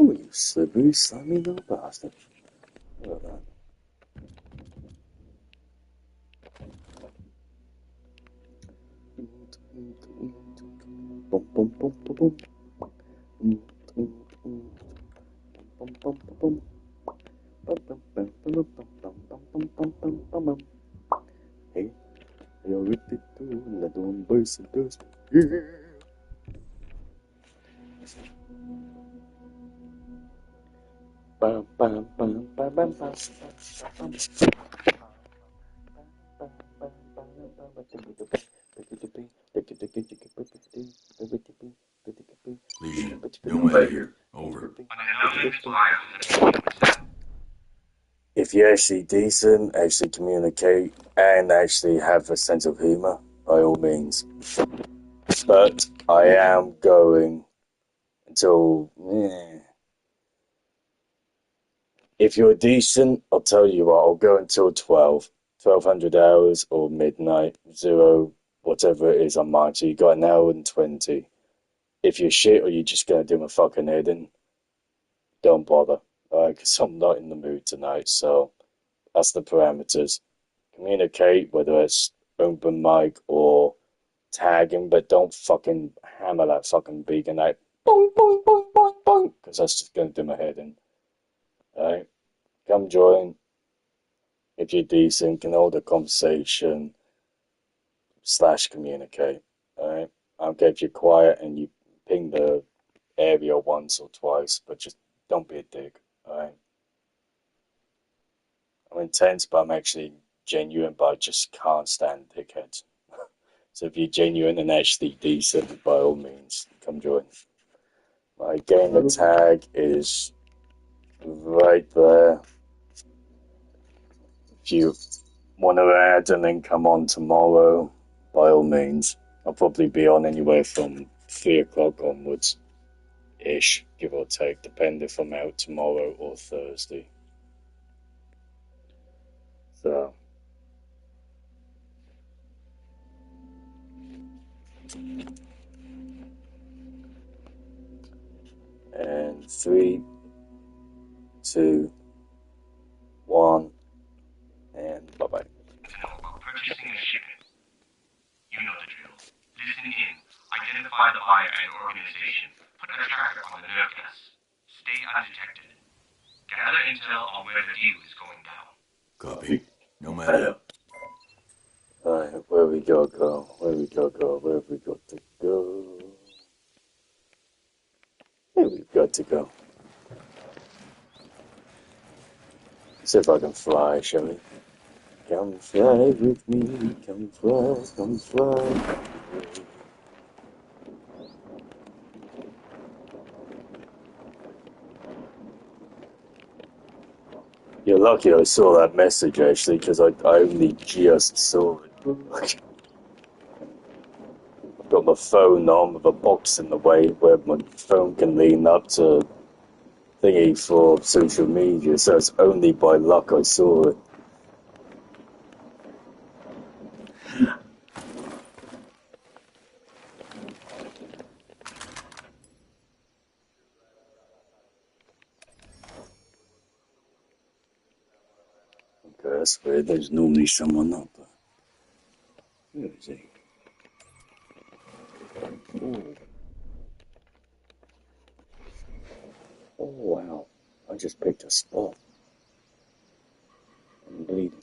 Oh, you slippery, slimy little bastard. Look at that. Boom, boom, boom, boom, boom. Hey, you're with it too, and I don't burst it does. Yeah. Bam, bam, bam, bam, bam, bam, bam. Nomad here. Over. If you're actually decent, actually communicate, and actually have a sense of humor, by all means. But I am going until... If you're decent, I'll tell you what, I'll go until 1200 hours or midnight, 0, whatever it is on mine. So you got an hour and 20. If you're shit or you're just going to do my fucking head in, don't bother. Because I'm not in the mood tonight, so that's the parameters. Communicate, whether it's open mic or tagging, but don't fucking hammer that fucking beacon out. Boing, boing, boing, boing, boing, because that's just going to do my head in. Alright? Come join. If you're decent, can hold a conversation / communicate. Alright? Okay, if you're quiet and you ping the area once or twice, but just don't be a dick. Alright? I'm intense, but I'm actually genuine, but I just can't stand dickheads. So if you're genuine and actually decent, by all means, come join. My gamer tag is right there. If you want to add and then come on tomorrow, by all means. I'll probably be on anywhere from 3 o'clock onwards, ish, give or take, depending if I'm out tomorrow or Thursday. So, and 3, 2, 1, and bye-bye. Purchasing a shipment. You know the drill. Listen in, identify the buyer and organization, put a tracker on the nerve gas. Stay undetected. Gather intel on where the deal is going down. Copy. Nomad out. Alright, where we go? Where we got to go? Where we've got to go. See if I can fly, shall we? Come fly with me, come fly. You're lucky I saw that message, actually, because I only just saw it. I've got my phone on with a box in the way where my phone can lean up to thingy for social media, so it's only by luck I saw it. Okay, that's weird. There's normally someone up there. Where is he? Oh, wow. I just picked a spot. I'm bleeding.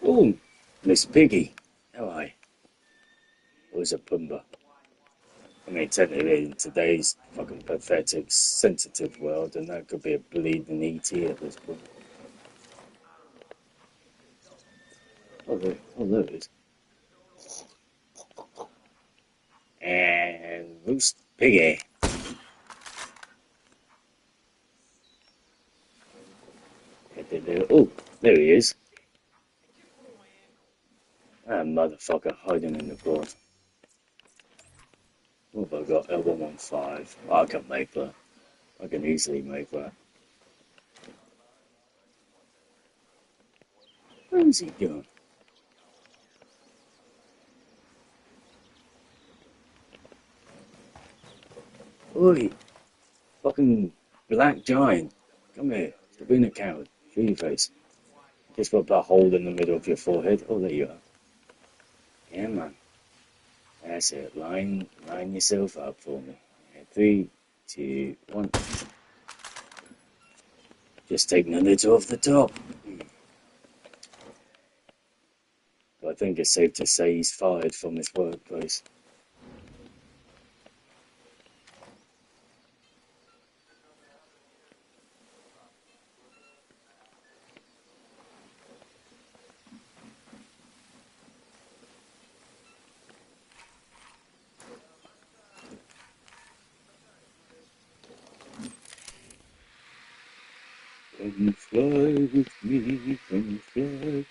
Oh, Miss Piggy. How are you? Where's a Pumbaa? I mean, technically, in today's fucking pathetic, sensitive world, and that could be a bleeding E.T. at this point. Oh, there it is. And Roost Piggy. Oh, there he is. That motherfucker hiding in the corner. What have I got? L115. Oh, I can make that. I can easily make that. Where is he going? Oi, fucking black giant. Come here. Stop being a coward. Show your face. Just put that hole in the middle of your forehead. Oh, there you are. Yeah, man. That's it. Line yourself up for me. 3, 2, 1. Just taking the lid off the top. I think it's safe to say he's fired from his workplace. Come fly with me, come fly away.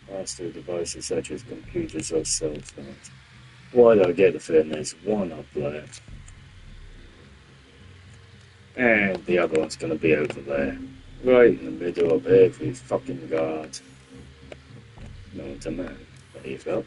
Faster devices such as computers or cell phones. Why do I get the feeling there's one up there? And the other one's gonna be over there. Right in the middle of every fucking guard. Known to man. There you go.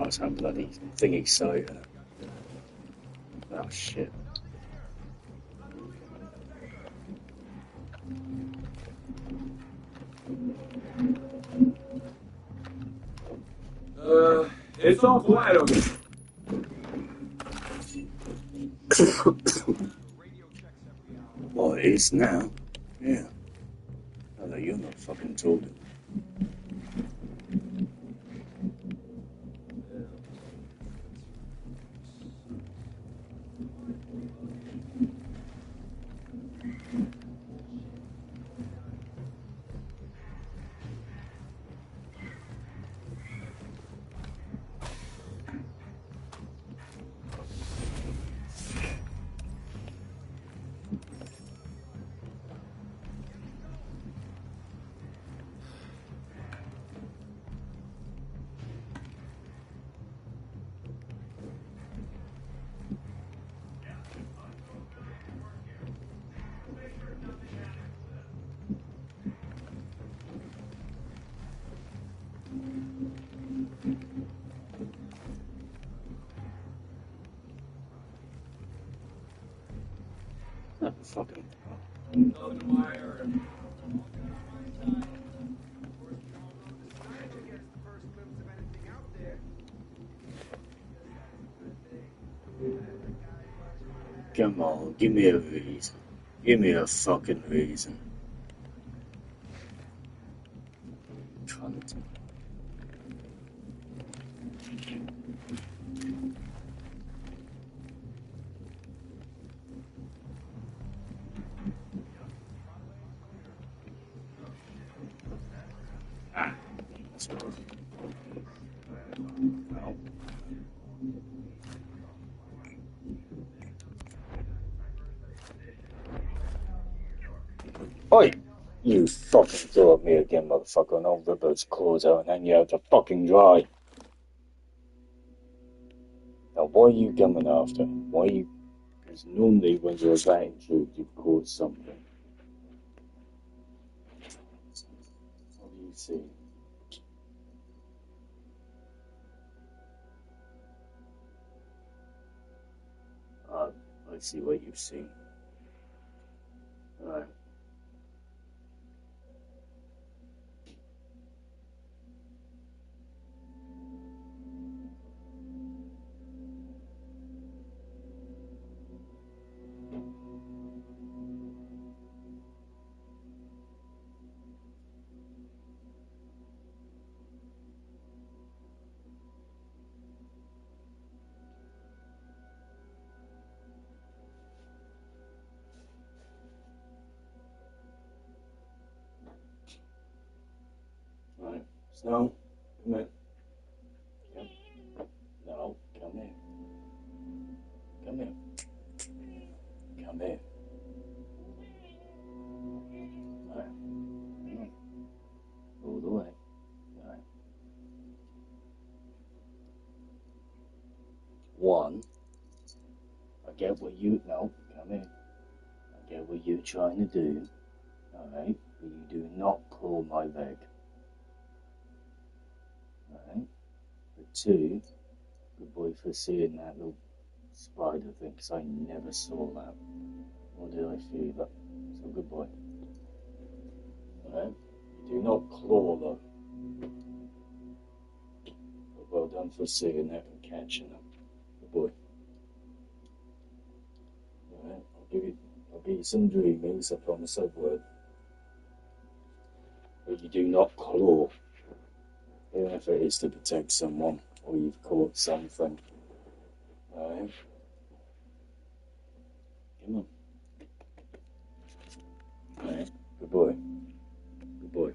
Oh, some bloody thingy site. Oh shit. It's all quiet over here. Well, it is now. Yeah. Although you're not fucking talking. Not fucking. Come on, give me a reason. Give me a fucking reason. Cunt. Ah, that's good. No. Oi! You fucking throw at me again, motherfucker, and I'll rip those claws out and hang you out to fucking dry. Now, why are you coming after? Why are you... Because normally when you're that intrigued, you've caused something. What do you see? I see what you've seen. Alright. Right. Snow, come here. Yep. No, come here. get what you... No, come in. I get what you're trying to do. Alright? But you do not claw my leg. Alright? But two, good boy for seeing that little spider thing, because I never saw that. Or did I feel that? So good boy. Alright? You do not claw though. But well done for seeing that and catching it. Good boy. Alright, I'll give you some dreamings, I promise I would. But you do not claw. Even if it is to protect someone, or you've caught something. Alright? Come on. Alright, good boy. Good boy.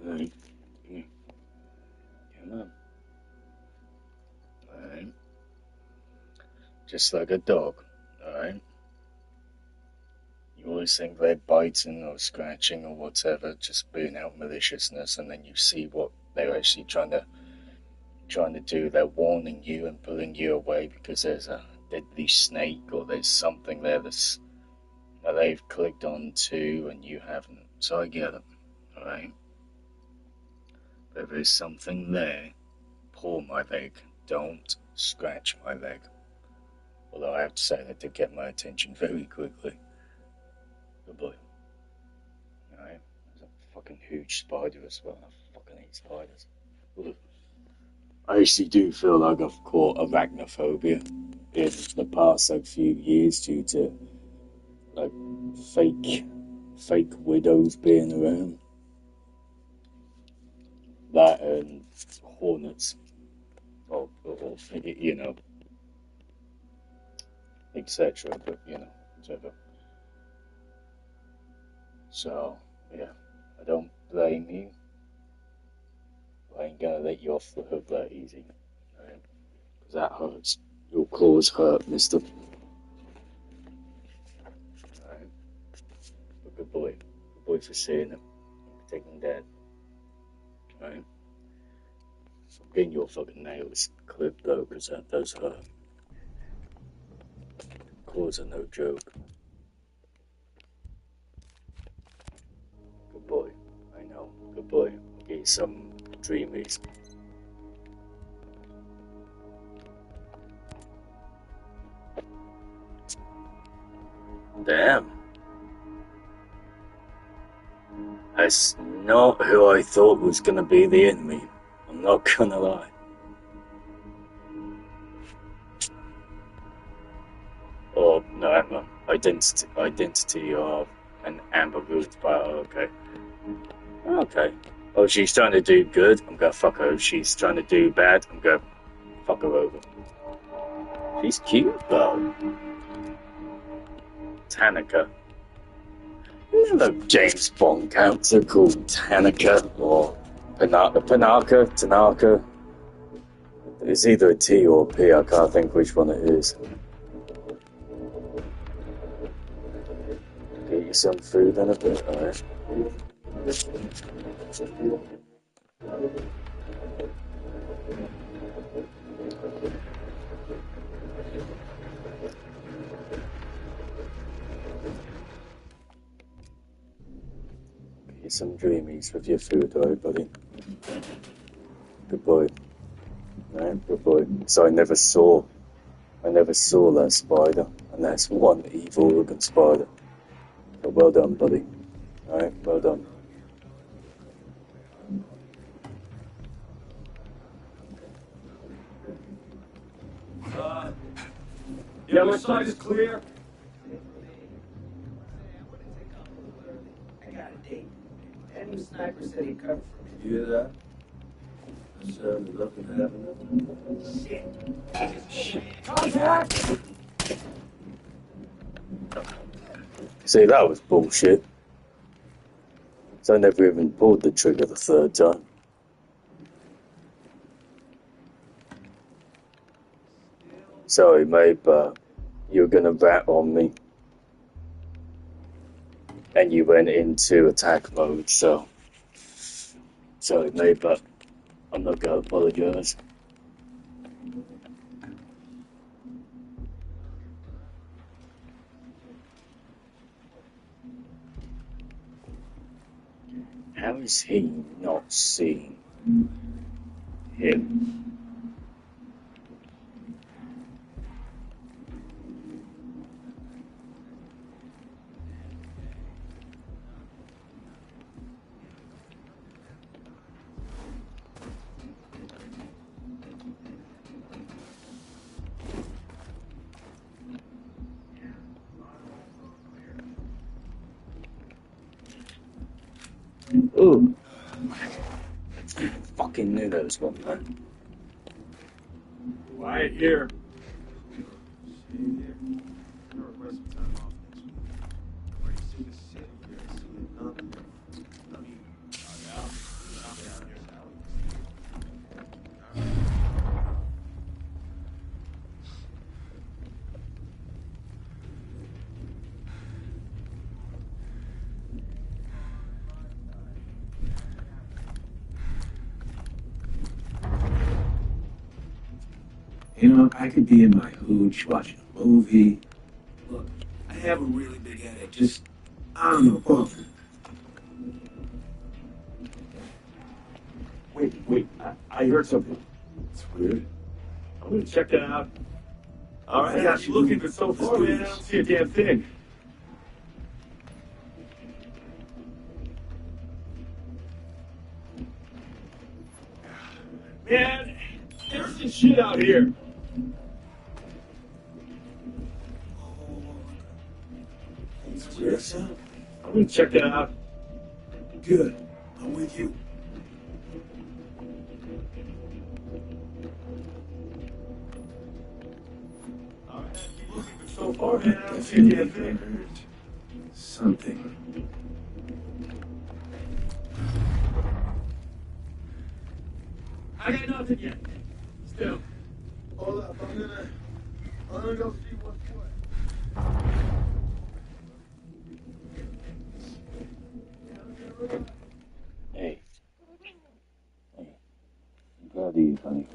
Alright, come here. Come on. Alright. Just like a dog. Alright? You always think they're biting or scratching or whatever, just being out maliciousness, and then you see what they're actually trying to do. They're warning you and pulling you away because there's a deadly snake or there's something there that they've clicked on to and you haven't. So I get it, alright? But if there's something there, pull my leg. Don't scratch my leg. Although I have to say that did get my attention very quickly. Good boy. Alright? There's a fucking huge spider as well. I fucking hate spiders. Ugh. I actually do feel like I've caught arachnophobia in the past few years due to like fake widows being around. That and hornets, or you know, etc. But you know, whatever. So yeah, I don't blame you. I ain't gonna let you off the hook that easy, right? Because that hurts. Your claws hurt, mister. Alright. But good boy. Good boy for seeing them. Protecting dad. Alright. I'm getting your fucking nails clipped though, because that does hurt. Claws are no joke. Good boy. I know. Good boy. I'll get you some dreamies. Damn. That's not who I thought was gonna be the enemy. I'm not gonna lie. Or, no, Emma. Identity of an Amber Root, but okay. Okay. Oh, she's trying to do good, I'm gonna fuck her. If she's trying to do bad, I'm gonna fuck her over. She's cute, though. Tanaka. None of James Bond counts are called Tanaka or Tanaka. It's either a T or a P, I can't think which one it is. Get you some food in a bit, alright? Get you some dreamies with your food, alright, buddy? Good boy. Alright, good boy. So I never saw that spider, and that's one evil-looking spider. But well done, buddy. Alright, well done. The other side is clear. I got a date. Any sniper said he'd cover for me. You hear that? That sounded nothing happening. Shit. Contact! See, that was bullshit. So I never even pulled the trigger the third time. Sorry, mate, but you're gonna rat on me. and you went into attack mode, so sorry mate, but I'm not gonna apologise. How is he not seeing him? Ooh. Fucking knew there was one there. Quiet here. You know, I could be in my hooch watching a movie. Look, I have a really big headache. Just, I don't know, something. Wait, I heard something. It's weird. I'm gonna check that out. All right, I got you looking, but so far, man, I don't see a damn thing. Man, there's some shit out here. It's weird, son. I'm gonna check that out. Good. I'm with you. All right, keep looking, but so far, man, I don't see a damn thing. Something. I got nothing yet. Still. Hold up, I'm gonna go see what's what. Hey. I'm proud of you, honey.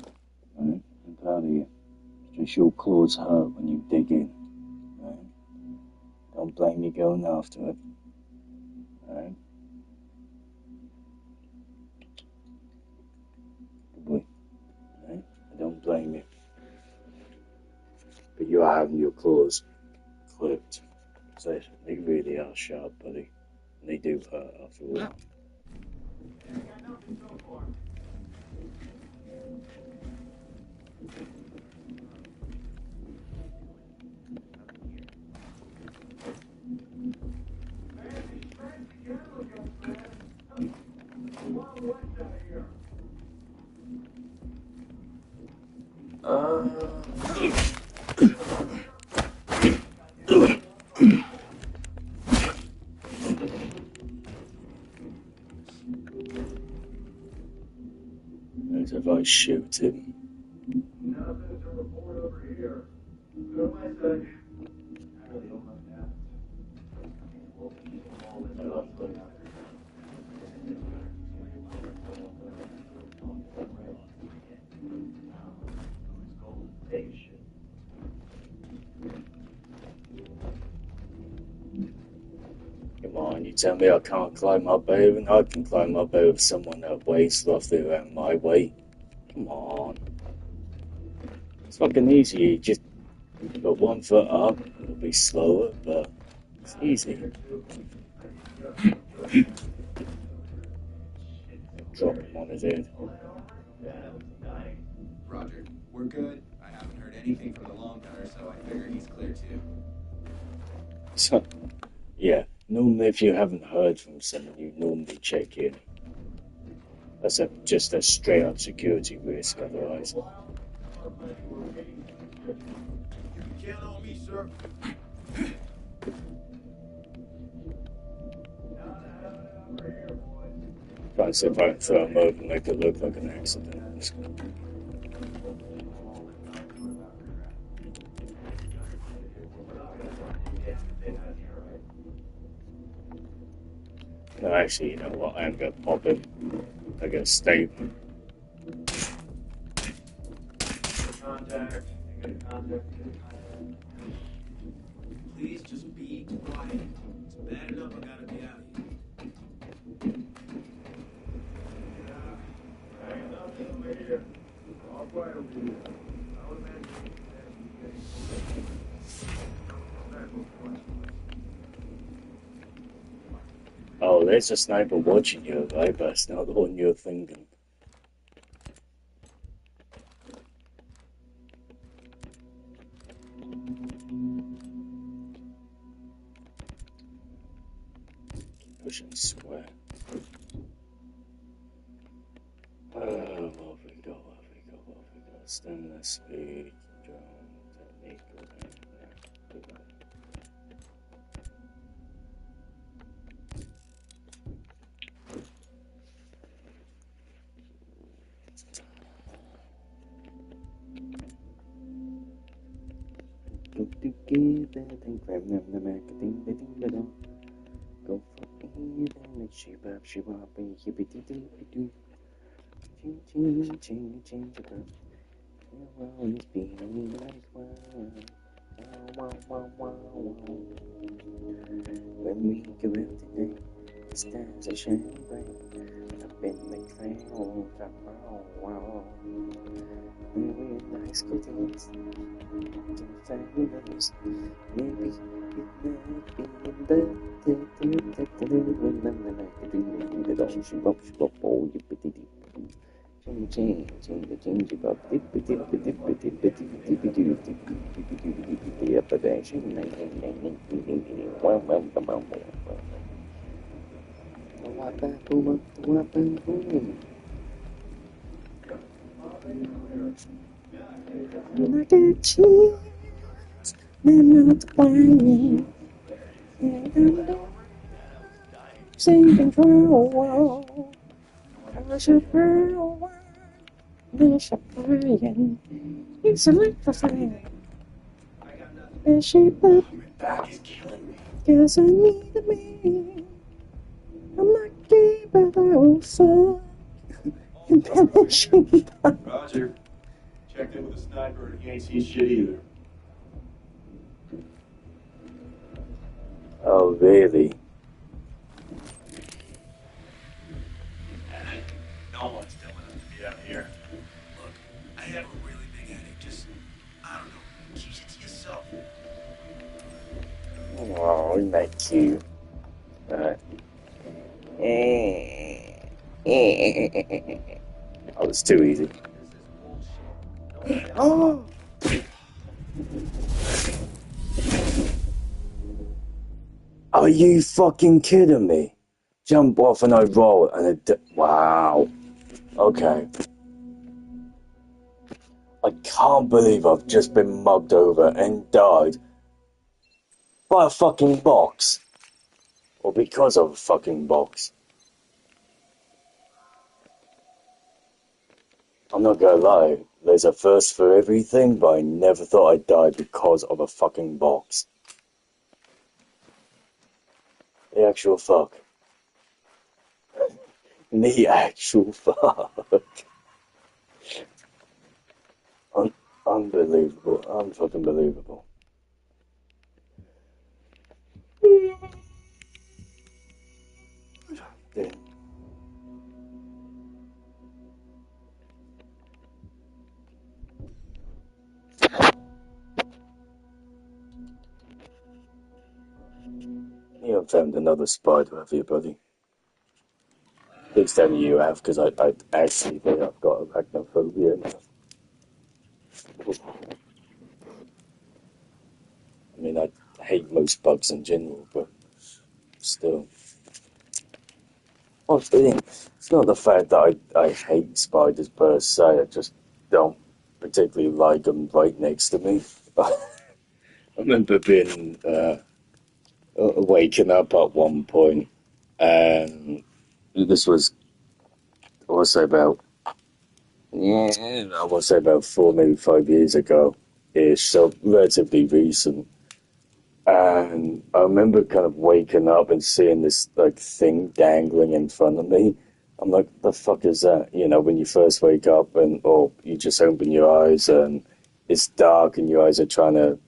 Right? I'm proud of you. Just your claws hurt when you dig in. Right? Don't blame me going after it. Right? Good boy. Right? I don't blame you. But you are having your claws clipped. So they really are sharp, buddy. And they do hurt after a while. As if I shoot him. Nothing to report over here. Go my side. I really don't know that. Come on, you tell me I can't climb up over, and I can climb up over someone that weighs roughly around my weight. Come on. It's fucking easy. You just put 1 foot up, it'll be slower, but it's easy. Drop him on his head. Roger, we're good. I haven't heard anything from the long gunner, so I figure he's clear too. So, yeah, normally if you haven't heard from someone, you normally check in. That's just a straight up security risk otherwise. You can't on me, sir. Trying to see if I can throw him over and make it look like an accident. No, actually, you know what? I am going to pop him. I got a statement. Contact. I got contact. Please just be quiet. It's bad enough I gotta be out of here. I got nothing over here. All quiet over here. I would imagine Oh, there's a sniper watching you, right? But it's not the one you're thinking. Pushing square. What have we got? Stamina, speed, drone, technique, go for even, she bop, yippee dee doo. Change it up. You'll always be like wow. When we go out tonight, the stars are shining bright. Up in the clouds, wow. Maybe a nice good dance. Can fabulous. Maybe it might be better to remember like a dream. The dog, she bop, oh, yippee dee. Change about I get you, I'm not flying, and I'm not saving for a while. I should grow. There's a fire, it's electrifying. The shape of cause I need a man. I'm not gay, but I will fuck. Embellishing. Roger. Checked in with the sniper. He ain't seen shit either. Oh, really? No one's telling us to be out here. Look, I have a really big headache. Just, I don't know, keep it to yourself. Oh, isn't that cute? Alright. Oh, it's too easy. Oh! Are you fucking kidding me? Jump off and I roll and wow. Okay. I can't believe I've just been mugged over and died by a fucking box. Or because of a fucking box. I'm not gonna lie, there's a first for everything, but I never thought I'd die because of a fucking box. The actual fuck. The actual fuck. Unbelievable. Unfucking believable. Yeah. You haven't found another spider, have you, buddy? At least only you have, because I actually think I've got arachnophobia now. I mean, I hate most bugs in general, but still. Well, it's not the fact that I hate spiders per se, I just don't particularly like them right next to me. I remember being waking up at one point, and this was, I want to say about, I want to say about 4, maybe 5 years ago ish, so relatively recent. And I remember kind of waking up and seeing this like thing dangling in front of me. I'm like, the fuck is that? You know, when you first wake up and or you just open your eyes and it's dark and your eyes are trying to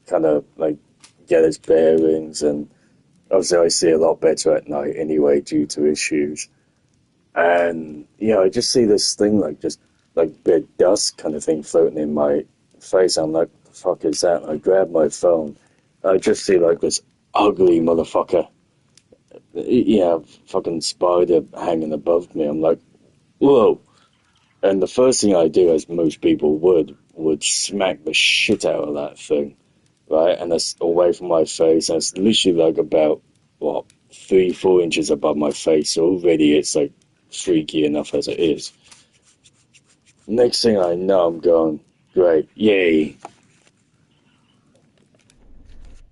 kind of like get its bearings, and obviously I see a lot better at night anyway due to issues. And I just see this thing like just like bit dust kind of thing floating in my face. I'm like, the fuck is that? And I grab my phone. I just see like this ugly motherfucker, fucking spider hanging above me. I'm like, whoa. And the first thing I do, as most people would smack the shit out of that thing, right? And that's away from my face. And it's literally like about, what, 3-4 inches above my face. So already it's like freaky enough as it is. Next thing I know, I'm going, great, yay.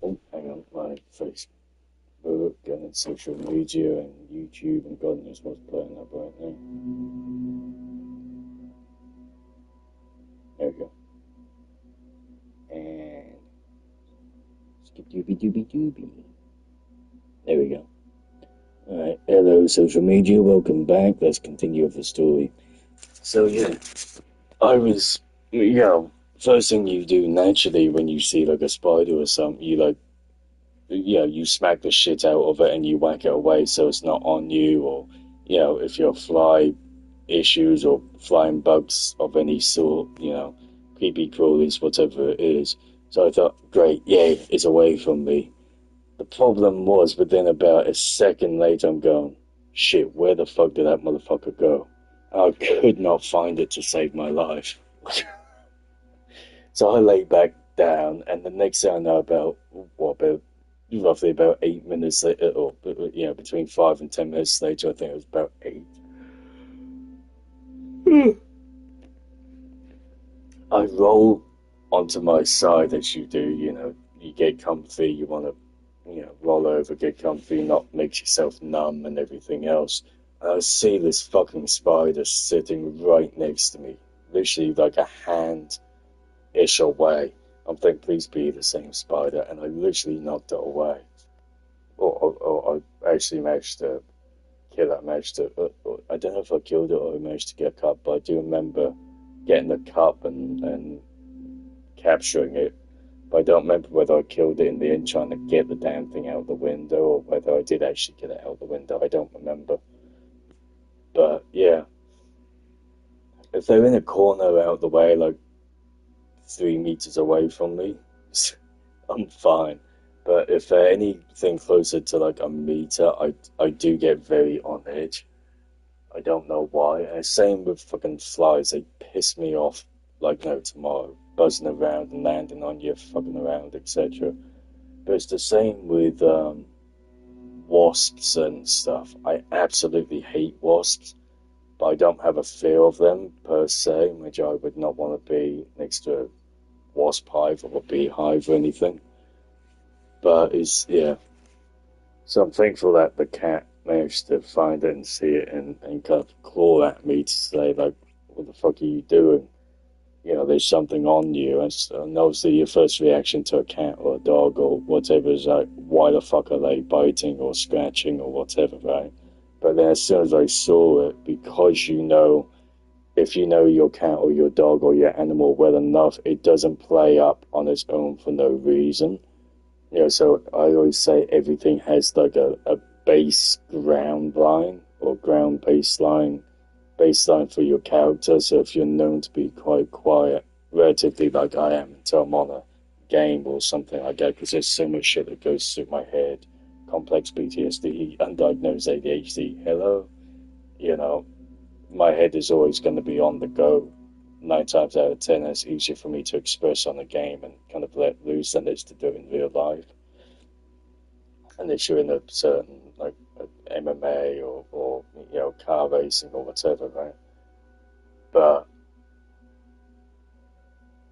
Oh, hang on, my Facebook and social media and YouTube and God knows what's playing up right now. There we go. And skip doobie doobie doobie. There we go. Alright, hello social media, welcome back. Let's continue with the story. So yeah, I was, first thing you do naturally when you see like a spider or something, you smack the shit out of it and you whack it away so it's not on you, or, if you're fly issues or flying bugs of any sort, creepy crawlies, whatever it is. So I thought, great, yay, it's away from me. The problem was, within about a second later, I'm going, shit, where the fuck did that motherfucker go? I could not find it to save my life. So I lay back down, and the next thing I know, about roughly about 8 minutes later, or between 5 and 10 minutes later, I think it was about 8. I roll onto my side as you do. You get comfy. You want to, roll over, get comfy, not make yourself numb and everything else. And I see this fucking spider sitting right next to me, literally like a hand-ish away. I'm thinking, please be the same spider, and I literally knocked it away. Or I actually managed to kill it. I don't know if I killed it or I managed to get a cup, but I do remember getting the cup and capturing it. But I don't remember whether I killed it in the end trying to get the damn thing out the window, or whether I did actually get it out the window. I don't remember. But yeah, if they're in a corner out the way, like 3 meters away from me, I'm fine. But if they're anything closer to like a meter, I do get very on edge. I don't know why. And same with fucking flies. They piss me off like no tomorrow. Buzzing around and landing on you, fucking around, etc. But it's the same with wasps and stuff. I absolutely hate wasps, but I don't have a fear of them per se, which I would not want to be next to a wasp hive or a beehive or anything. But so I'm thankful that the cat managed to find it and see it and kind of claw at me to say, like, what the fuck are you doing? There's something on you. And obviously your first reaction to a cat or a dog or whatever is like, why the fuck are they biting or scratching or whatever, right? But then as soon as I saw it, because if you know your cat or your dog or your animal well enough, it doesn't play up on its own for no reason. So I always say everything has like a base ground line or ground baseline for your character. So if you're known to be quite quiet, relatively like I am, until I'm on a game or something like that, because there's so much shit that goes through my head, complex PTSD, undiagnosed ADHD, hello, my head is always going to be on the go. 9 times out of 10, it's easier for me to express on a game and kind of let loose than it is to do in real life. Unless you're in a certain, like, MMA or car racing or whatever, right? But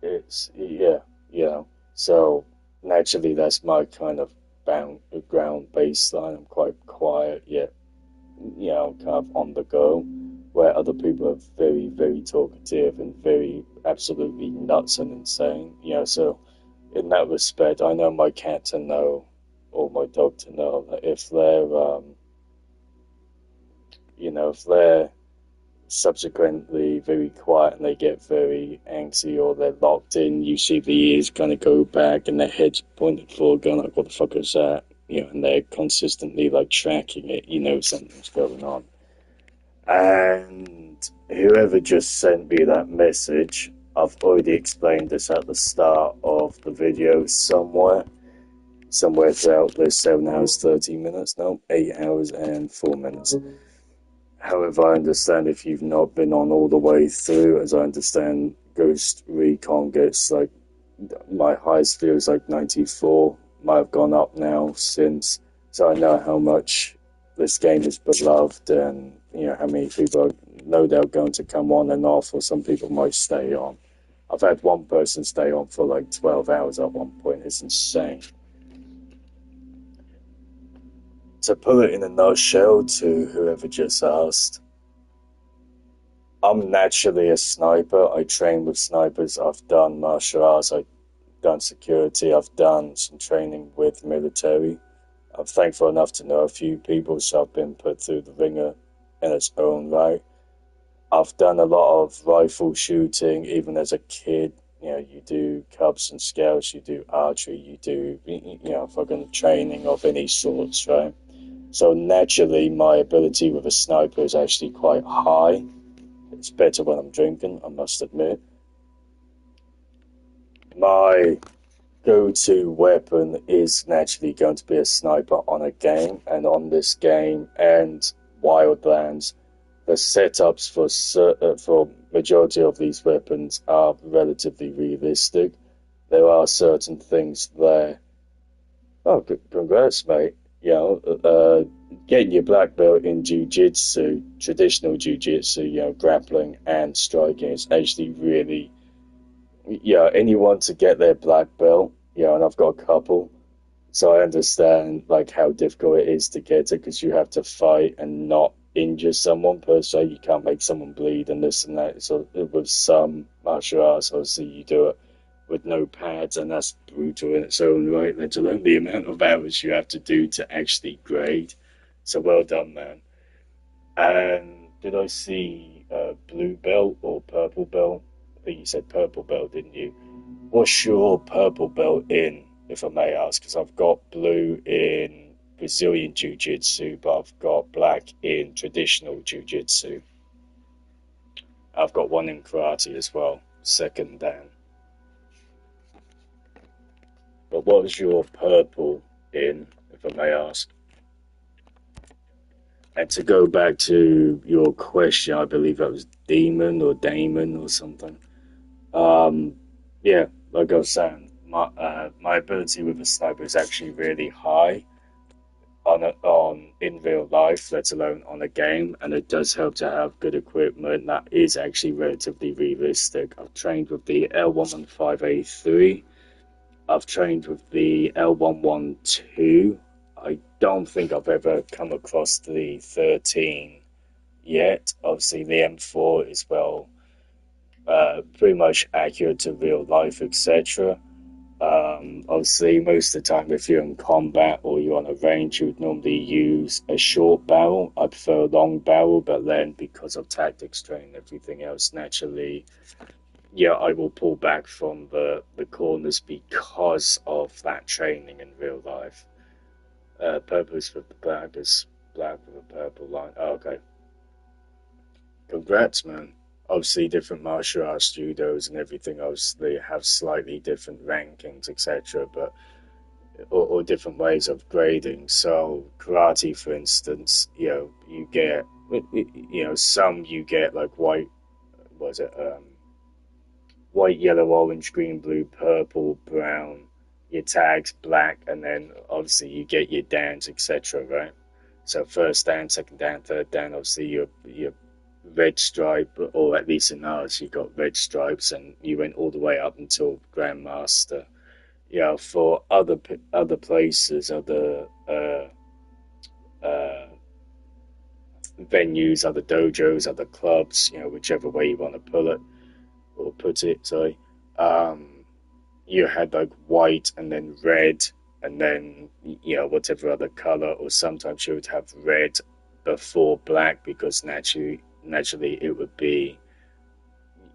it's, so naturally that's my kind of ground baseline. I'm quite quiet, yet, kind of on the go, where other people are very, very talkative and very absolutely nuts and insane, so in that respect, I know my cat to know, or my dog to know, that if they're, if they're subsequently very quiet and they get very angsty or they're locked in, you see the ears kind of go back and their head's pointed forward, going like, "What the fuck is that?" And they're consistently like tracking it. Something's going on. And whoever just sent me that message, I've already explained this at the start of the video somewhere throughout this 7 hours 13 minutes. No, 8 hours and 4 minutes. However, I understand if you've not been on all the way through, as I understand, Ghost Recon gets like, my highest feels like 94, might have gone up now since, so I know how much this game is beloved and, how many people are no doubt going to come on and off, or some people might stay on. I've had one person stay on for like 12 hours at one point. It's insane. To put it in a nutshell to whoever just asked, I'm naturally a sniper. I train with snipers. I've done martial arts. I've done security. I've done some training with military. I'm thankful enough to know a few people, so I've been put through the ringer in its own right. I've done a lot of rifle shooting, even as a kid. You do Cubs and Scouts, you do archery, you do, fucking training of any sorts, right? So naturally, my ability with a sniper is actually quite high. It's better when I'm drinking, I must admit. My go-to weapon is naturally going to be a sniper on a game, and on this game and Wildlands, the setups for majority of these weapons are relatively realistic. There are certain things there. Oh, congrats, mate. Getting your black belt in jiu-jitsu, traditional jiu-jitsu, grappling and striking is actually really, anyone to get their black belt, and I've got a couple, so I understand like how difficult it is to get it, because you have to fight and not injure someone per se. You can't make someone bleed and this and that. So with some martial arts, obviously you do it with no pads, and that's brutal in its own right, let alone the amount of hours you have to do to actually grade. So well done, man. And did I see blue belt or purple belt? I think you said purple belt, didn't you? What's your purple belt in, if I may ask? Because I've got blue in Brazilian Jiu-Jitsu, but I've got black in traditional Jiu-Jitsu. I've got one in karate as well, second dan. But what was your purple in, if I may ask? And to go back to your question, I believe that was Demon or Damon or something. Yeah, like I was saying, my ability with a sniper is actually really high on in real life, let alone on a game, and it does help to have good equipment that is actually relatively realistic. I've trained with the L115A3. I've trained with the L112. I don't think I've ever come across the 13 yet. Obviously, the M4 is pretty much accurate to real life, etc. Obviously, most of the time, if you're in combat or you're on a range, you would normally use a short barrel. I prefer a long barrel, but then because of tactics training and everything else, naturally, I will pull back from the corners because of that training in real life. Purpose with the black is black with a purple line. Oh, okay. Congrats, man. Obviously, different martial arts judos and everything else, they have slightly different rankings, etc., but or different ways of grading. So karate, for instance, you get, some you get like white, was it white, yellow, orange, green, blue, purple, brown. Your tags black, and then obviously you get your dans, etc. Right? So first dan, second dan, third dan. Obviously your red stripe, or at least in ours, you got red stripes, and you went all the way up until grandmaster. For other places, other venues, other dojos, other clubs, whichever way you want to pull it or put it. Sorry. you had like white and then red and then whatever other color, or sometimes you would have red before black because naturally it would be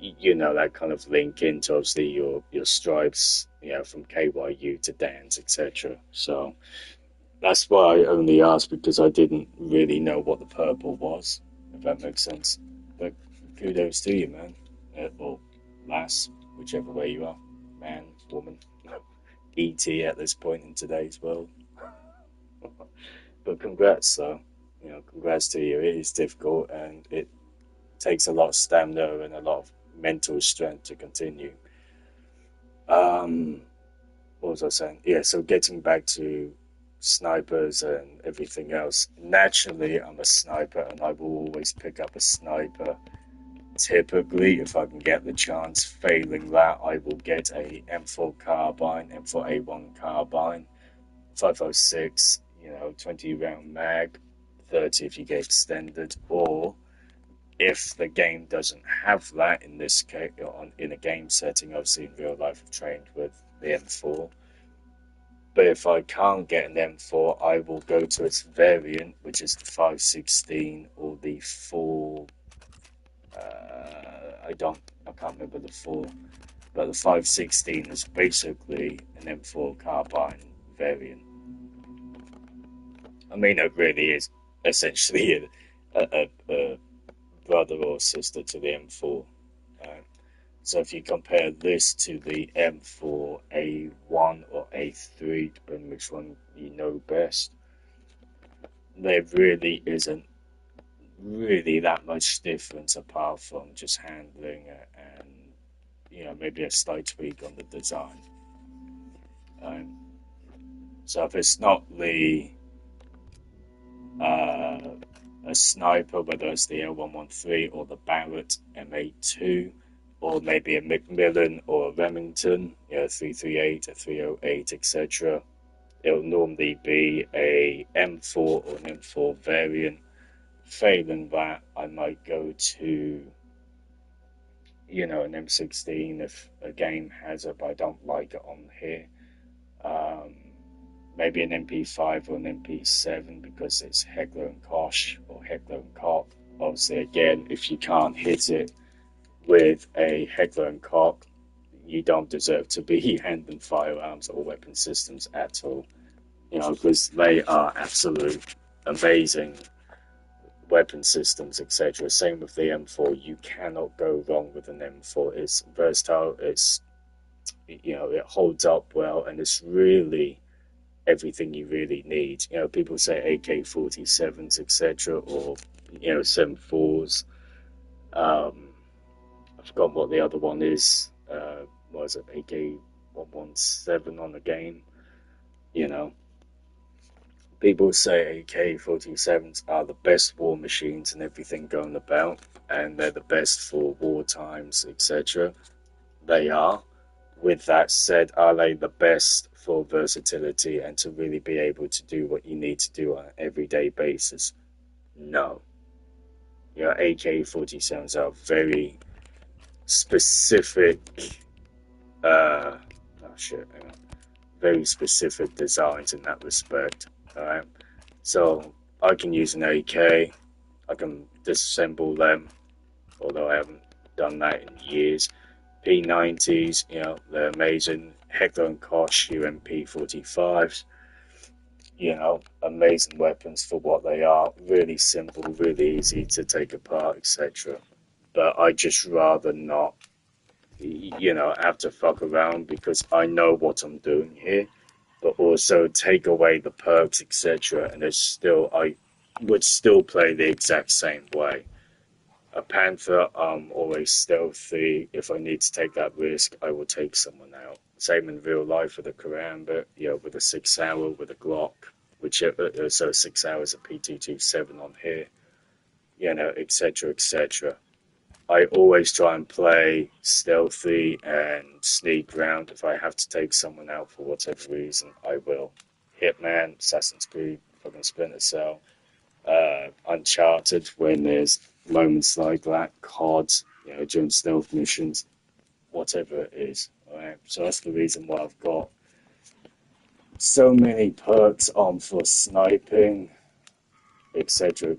that kind of link into obviously your stripes, from KYU to Dan's, etc. So that's why I only asked, because I didn't really know what the purple was, if that makes sense. But kudos to you, man. Or lass, whichever way you are. Man, woman, ET at this point in today's world. But congrats, though. Congrats to you. It is difficult, and it takes a lot of stamina and a lot of mental strength to continue. What was I saying? Yeah, so getting back to snipers and everything else. Naturally, I'm a sniper, and I will always pick up a sniper. Typically, if I can get the chance, failing that, I will get a M4 carbine, M4A1 carbine, 5.56, 20 round mag, 30 if you get extended, or if the game doesn't have that, in this case, in a game setting, obviously in real life I've trained with the M4. But if I can't get an M4, I will go to its variant, which is the 5.16 or the 4. I can't remember the 4, but the 5.16 is basically an M4 carbine variant. I mean, it really is essentially a brother or sister to the M4. So if you compare this to the M4A1 or A3, depending which one you know best, there really isn't really that much difference apart from just handling it and maybe a slight tweak on the design. So if it's not a sniper, whether it's the L113 or the Barrett M82, or maybe a Macmillan or a Remington, 338, a 308, etc., it'll normally be a M4 or an M4 variant. Failing that, I might go to an M16 if a game has it, but I don't like it on here. Maybe an MP5 or an MP7 because it's Heckler and Koch or Heckler and Koch. Obviously, again, if you can't hit it with a Heckler and Koch, you don't deserve to be handling firearms or weapon systems at all. Because they are absolute amazing weapon systems, etc. Same with the M4. You cannot go wrong with an M4. It's versatile. It holds up well, and it's really everything you really need. People say AK-47s, etc., or 7.4s. I forgot what the other one is. What is it? AK-117 on the game. People say AK-47s are the best war machines and everything going about, and they're the best for war times, etc. They are. With that said, are they the best for versatility and to really be able to do what you need to do on an everyday basis? No. AK-47s are very specific, very specific designs in that respect. Alright, so I can use an AK, I can disassemble them, although I haven't done that in years. P90s, they're amazing. Heckler and Koch UMP45s, amazing weapons for what they are. Really simple, really easy to take apart, etc. But I just rather not, have to fuck around because I know what I'm doing here. But also take away the perks, etc. And I would still play the exact same way. A Panther, always stealthy. If I need to take that risk, I will take someone out. Same in real life with a Karambit, with a 6 hour, with a Glock, so 6 hours of P227 on here, etc., etc. I always try and play stealthy and sneak around. If I have to take someone out for whatever reason, I will. Hitman, Assassin's Creed, fucking Splinter Cell, Uncharted, when there's moments like that, COD, during stealth missions. whatever it is. Right? So that's the reason why I've got so many perks on for sniping, etc.,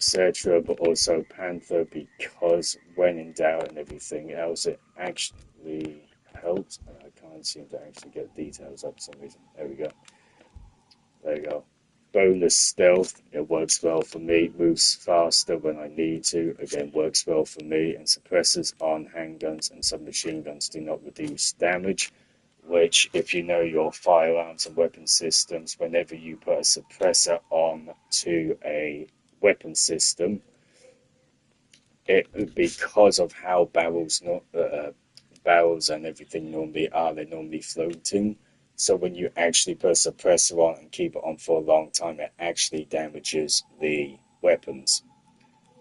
but also Panther, because when in doubt and everything else, it actually helps. I can't seem to actually get details up for some reason. There we go. There you go. Bonus stealth, it works well for me. Moves faster when I need to, again, works well for me. And suppressors on handguns and submachine guns do not reduce damage, which, if you know your firearms and weapon systems, whenever you put a suppressor on to a weapon system, because of how barrels and everything normally are, they're normally floating. So when you actually put a suppressor on and keep it on for a long time, it actually damages the weapons.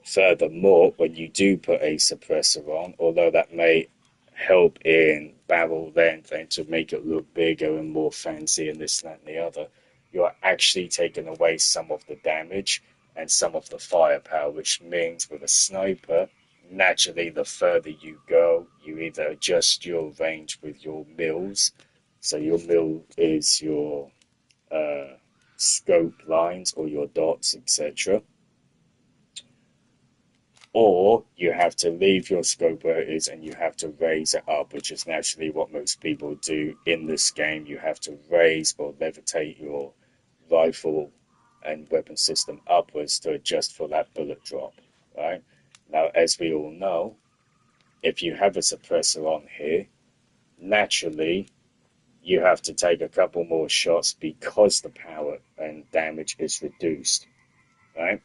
Furthermore, when you do put a suppressor on, although that may help in barrel length and to make it look bigger and more fancy and this, that, and the other, you're actually taking away some of the damage and some of the firepower, which means with a sniper, naturally, the further you go, you either adjust your range with your mills. So your mill is your scope lines or your dots, etc. Or you have to leave your scope where it is and you have to raise it up, which is naturally what most people do in this game. You have to raise or levitate your rifle and weapon system upwards to adjust for that bullet drop, right? Now, as we all know, if you have a suppressor on here, naturally you have to take a couple more shots because the power and damage is reduced, right?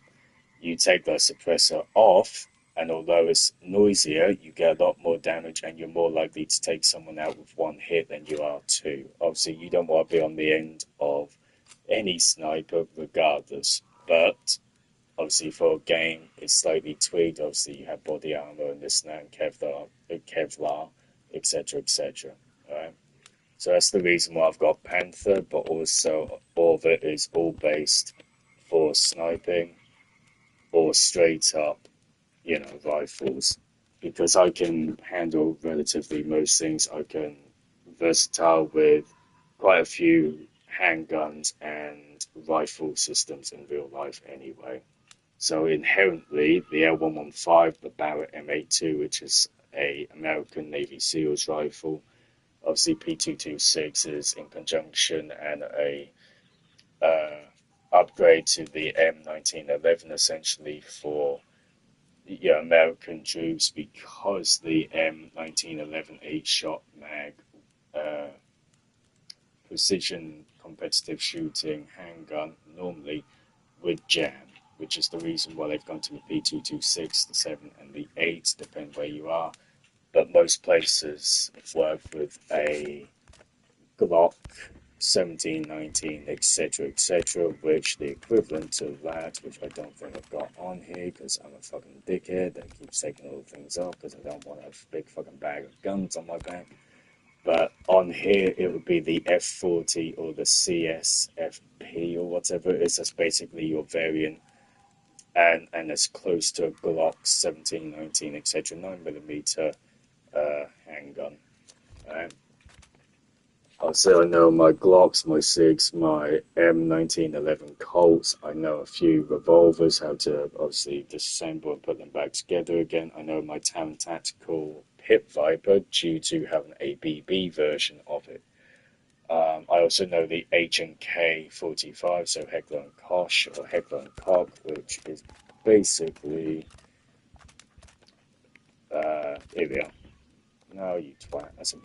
You take the suppressor off, and although it's noisier, you get a lot more damage and you're more likely to take someone out with one hit than you are two. Obviously, you don't want to be on the end of any sniper regardless, but obviously for a game, it's slightly tweaked. Obviously, you have body armor and this and that, and Kevlar, etc., right? So that's the reason why I've got Panther, but also all of it is all based for sniping or straight up, rifles. Because I can handle relatively most things. I can versatile with quite a few handguns and rifle systems in real life anyway. So inherently, the L115, the Barrett M82, which is a American Navy SEALs rifle, obviously P226 in conjunction and a upgrade to the M1911 essentially for American troops, because the M1911 8-shot mag precision competitive shooting handgun normally would jam, which is the reason why they've gone to the P226, the 7 and the 8, depending where you are. But most places work with a Glock 17, 19, etc., which the equivalent to that, which I don't think I've got on here because I'm a fucking dickhead that keeps taking all the things off because I don't want a big fucking bag of guns on my back. But on here, it would be the F40 or the CSFP or whatever it is. That's basically your variant, and as close to a Glock 17, 19, etc., 9mm handgun. So I know my Glocks, my SIGs, my M1911 Colts. I know a few revolvers, how to obviously disassemble and put them back together again. I know my Town Tactical Pip Viper due to having a BB version of it. I also know the H&K 45, so Heckler and Koch or Heckler and Koch, which is basically here we are. No, you twat. That's a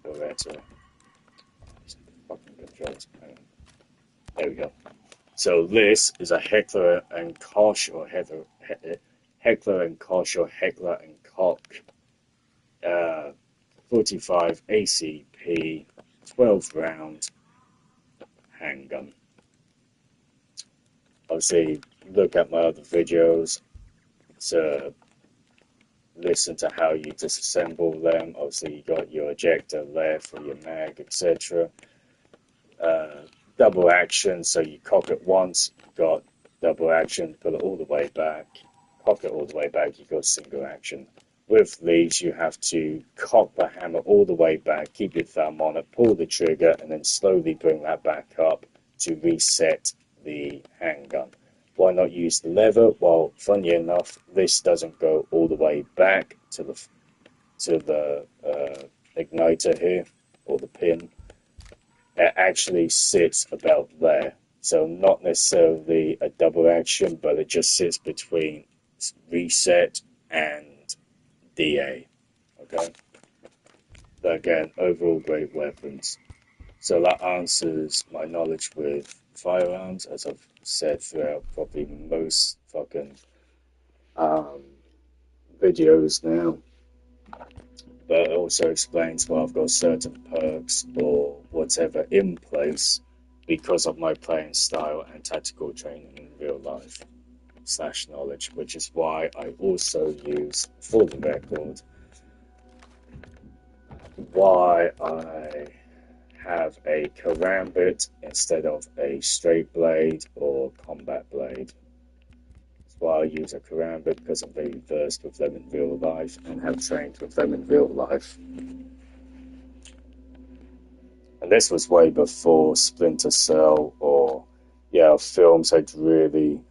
Beretta. Fucking controls. There we go. So this is a Heckler and Koch or Heckler and Koch or Heckler and Koch 45 ACP 12 round handgun. Obviously, look at my other videos to listen to how you disassemble them. Obviously, you got your ejector left or your mag, etc. Double action, so you cock it once, you got double action, pull it all the way back, cock it all the way back, you got single action. with these, you have to cock the hammer all the way back, keep your thumb on it, pull the trigger, and then slowly bring that back up to reset the handgun. Why not use the lever? Well, funny enough, this doesn't go all the way back to the igniter here, or the pin. It actually sits about there. So not necessarily a double action, but it just sits between reset and DA. Okay? But again, overall great weapons. So that answers my knowledge with firearms, as I've said throughout probably most fucking videos now. But it also explains why I've got certain perks or whatever in place because of my playing style and tactical training in real life / knowledge, which is why I also use, for the record, why I have a karambit instead of a straight blade or combat blade. That's why I use a karambit, because I'm very versed with them in real life and have trained with them in real life. And this was way before Splinter Cell or films had really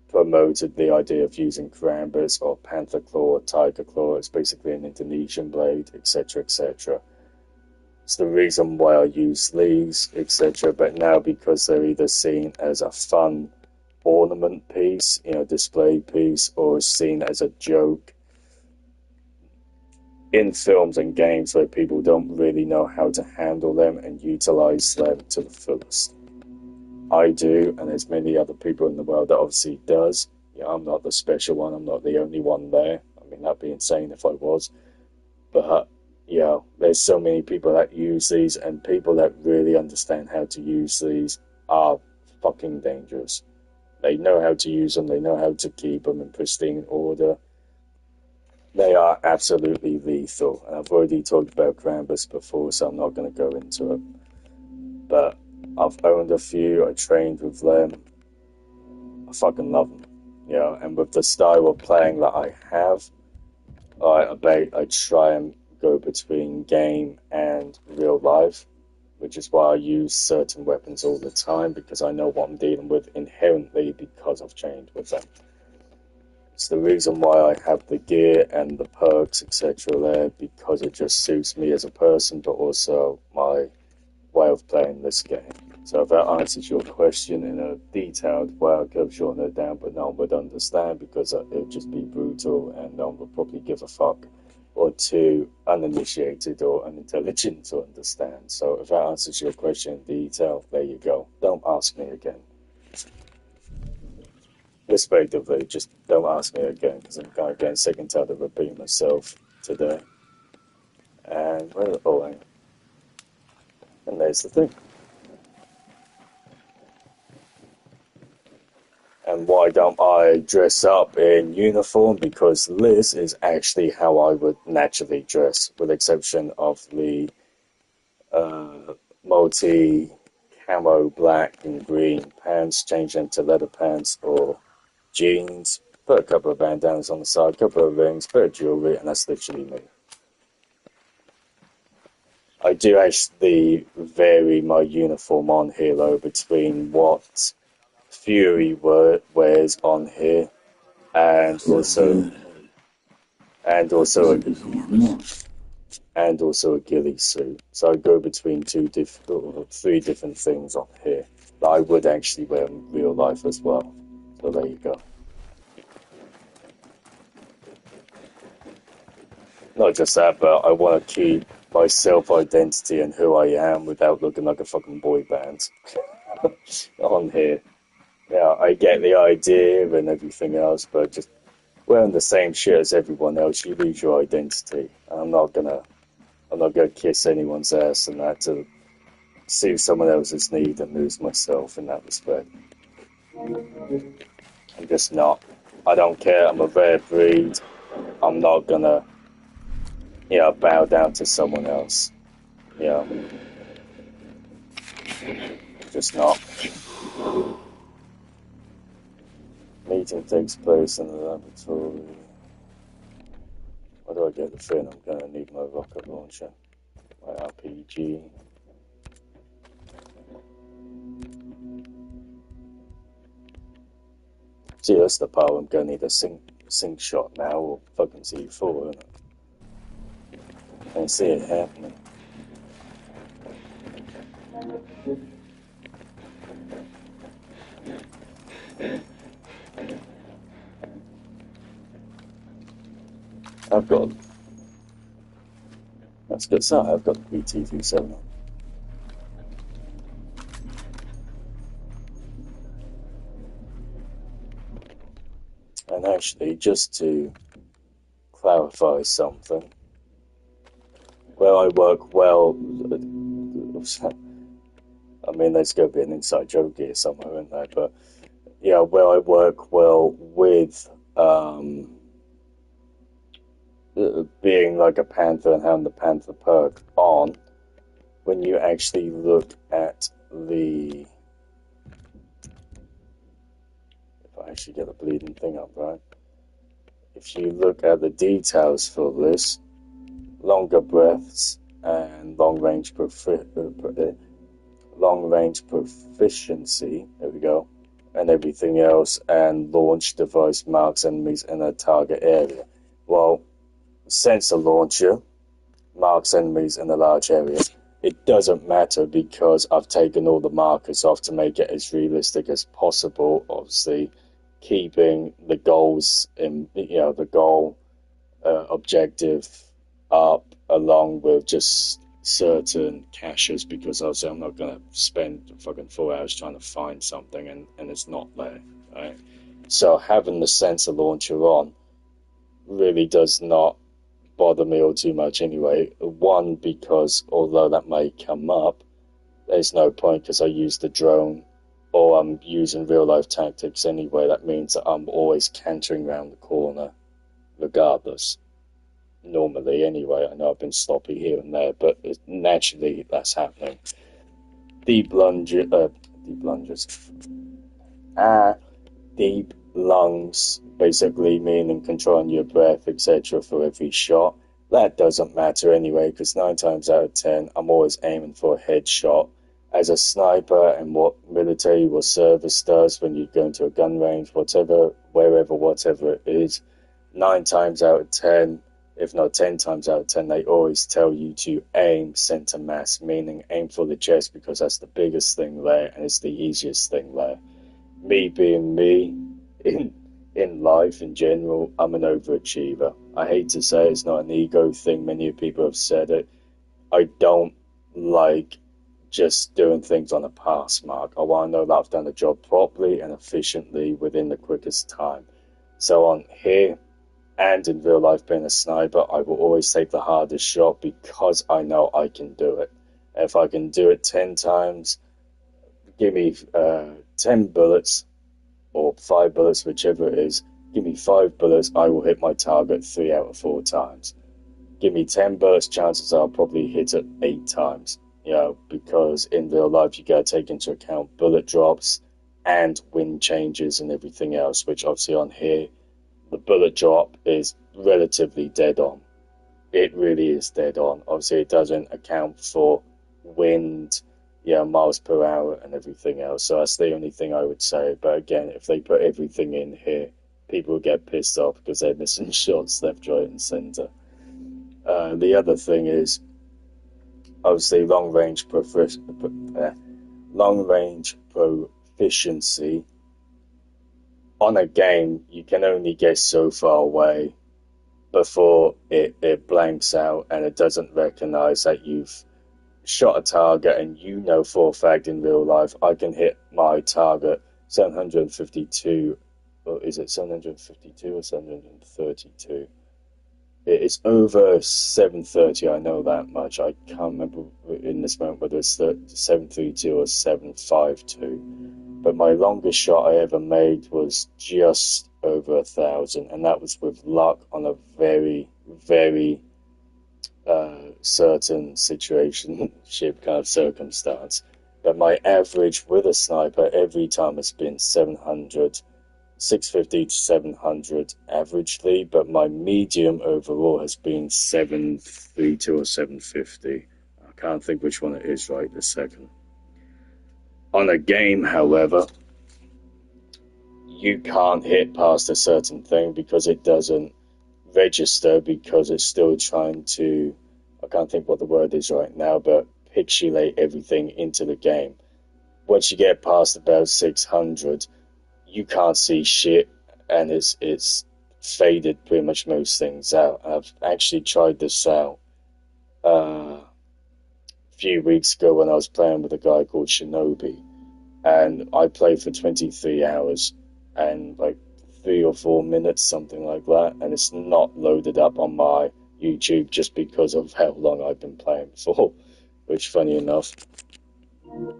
promoted the idea of using karambits or panther claw or tiger claw. It's basically an Indonesian blade, etc., etc. It's the reason why I use these, etc. But now, because they're either seen as a fun ornament piece, display piece, or seen as a joke in films and games where people don't really know how to handle them and utilize them to the fullest. I do, and there's many other people in the world that obviously does. I'm not the special one, I'm not the only one there. I mean, that'd be insane if I was. But, there's so many people that use these, and people that really understand how to use these are fucking dangerous. They know how to use them, they know how to keep them in pristine order. They are absolutely lethal, and I've already talked about karambits before, so I'm not going to go into it. But I've owned a few, I trained with them, I fucking love them. And with the style of playing that I have, I try and go between game and real life, which is why I use certain weapons all the time, because I know what I'm dealing with inherently because I've trained with them. It's the reason why I have the gear and the perks, etc. there, because it just suits me as a person, but also my way of playing this game. So if that answers your question in a detailed way, I could have shortened it down, but no one would understand, because it would just be brutal and no one would probably give a fuck, or too uninitiated or unintelligent to understand. So if that answers your question in detail, there you go. Don't ask me again. Respectively, just don't ask me again, because I'm kind of getting sick and tired of repeating myself today. And and there's the thing. And why don't I dress up in uniform? Because this is actually how I would naturally dress, with the exception of the multi-camo black and green pants, change into leather pants or jeans, put a couple of bandanas on the side, a couple of rings, bit of jewellery, and that's literally me. I do actually vary my uniform on here, though, between what Fury wears on here and also a ghillie suit. So I go between three different things on here that I would actually wear in real life as well. So there you go. Not just that, but I want to keep my self-identity and who I am without looking like a fucking boy band on here. Yeah, I get the idea and everything else, but just wearing the same shit as everyone else, you lose your identity. I'm not gonna kiss anyone's ass and that to see someone else's need and lose myself in that respect. I'm just not. I don't care. I'm a rare breed. I'm not gonna, bow down to someone else. Just not. Meeting takes place in the laboratory. Why do I get the feeling I'm going to need my rocket launcher? My RPG. See, that's the part I'm going to need a sync shot now, or fucking C4, isn't it? I can see it happening. I've got... That's good start. I've got the BT-37 on. And actually, just to clarify something, where I work well... I mean, there's going to be an inside joke here somewhere, isn't there? But, yeah, where I work well with... being like a panther and having the panther perk on, when you actually look at the... If I actually get the bleeding thing up, right? If you look at the details for this, longer breaths and long range proficiency, there we go, and everything else, and launch device marks enemies in a target area. Well, sensor launcher marks enemies in a large area. It doesn't matter because I've taken all the markers off to make it as realistic as possible. Obviously, keeping the goals in, the goal objective up, along with just certain caches, because obviously I'm not going to spend fucking 4 hours trying to find something and it's not there, right? So having the sensor launcher on really does not bother me all too much anyway. One, because although that may come up, there's no point because I use the drone or I'm using real life tactics anyway. That means that I'm always cantering around the corner regardless. Normally anyway. I know I've been sloppy here and there, but naturally that's happening. Deep lunges, deep lungs, basically meaning controlling your breath, etc. for every shot. That doesn't matter anyway, because 9 times out of 10, I'm always aiming for a headshot. As a sniper, and what military or service does when you go into a gun range, whatever, wherever, whatever it is, 9 times out of 10, if not 10 times out of 10, they always tell you to aim center mass, meaning aim for the chest, because that's the biggest thing there, and it's the easiest thing there. Me being me, in life in general, I'm an overachiever. I hate to say it's not an ego thing, many people have said it. I don't like just doing things on a pass mark. I want to know that I've done the job properly and efficiently within the quickest time. So on here and in real life being a sniper, I will always take the hardest shot because I know I can do it. If I can do it 10 times, give me 10 bullets or 5 bullets, whichever it is. Give me 5 bullets, I will hit my target 3 out of 4 times. Give me 10 bullets, chances are I'll probably hit it 8 times. Because in real life you gotta take into account bullet drops and wind changes and everything else, which obviously on here, the bullet drop is relatively dead on. It really is dead on. Obviously it doesn't account for wind, miles per hour and everything else. So that's the only thing I would say. But again, if they put everything in here, people will get pissed off because they're missing shots left, right, and center. The other thing is, obviously, long range proficiency on a game. You can only get so far away before it blanks out and it doesn't recognize that you've shot a target, and for a fact in real life I can hit my target 752, or is it 752 or 732? It's over 730, I know that much. I can't remember in this moment whether it's 732 or 752, but my longest shot I ever made was just over 1,000, and that was with luck on a very, very certain situation, kind of circumstance. But my average with a sniper every time has been 700, 650 to 700 averagely, but my medium overall has been 732 or 750. I can't think which one it is right this second. On a game, however, you can't hit past a certain thing because it doesn't register, because it's still trying to, I can't think what the word is right now, but pixelate everything into the game. Once you get past about 600, you can't see shit, and it's faded pretty much most things out. I've actually tried this out a few weeks ago when I was playing with a guy called Shinobi, and I played for 23 hours and like 3 or 4 minutes, something like that, and it's not loaded up on my YouTube just because of how long I've been playing for, which, funny enough, I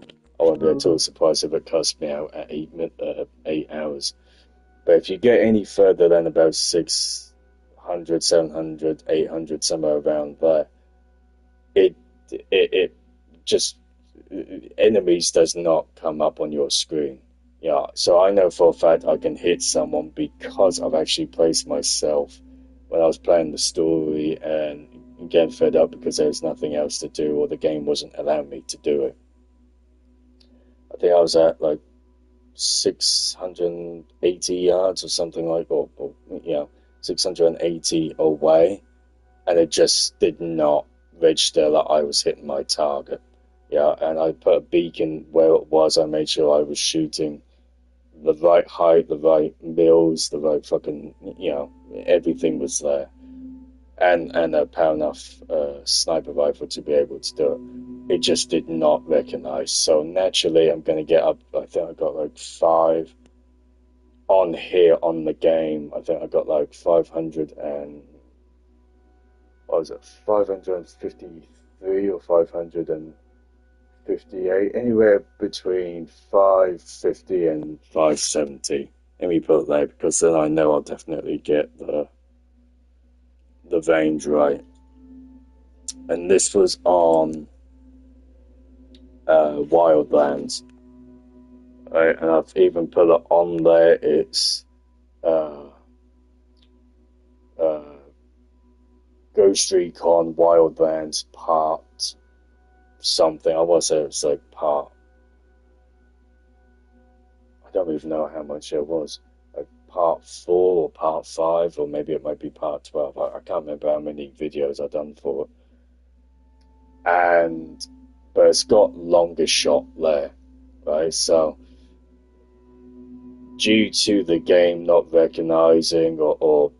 won't be at all surprised if it cussed me out at 8 hours. But if you get any further than about 600, 700, 800, somewhere around there, it just, enemies does not come up on your screen. Yeah, so I know for a fact I can hit someone because I've actually placed myself when I was playing the story and getting fed up because there's nothing else to do, or the game wasn't allowing me to do it. I think I was at like 680 yards or something like, or 680 away, and it just did not register that I was hitting my target. Yeah, and I put a beacon where it was. I made sure I was shooting the right height, the right mills, the right fucking, everything was there. And a power enough sniper rifle to be able to do it. It just did not recognize. So naturally, I'm going to get up. I think I got like 5 on here on the game. I think I got like 500 and, what was it, 553 or 558, anywhere between 550 and 570. Let me put it there, because then I know I'll definitely get the range right. And this was on Wildlands, right? And I've even put it on there. It's Ghost Recon Wildlands Part something. I want to say it's like part, I don't even know how much it was, like part 4 or part 5, or maybe it might be part 12. I can't remember how many videos I've done for it. But it's got longer shot there, right? So due to the game not recognizing or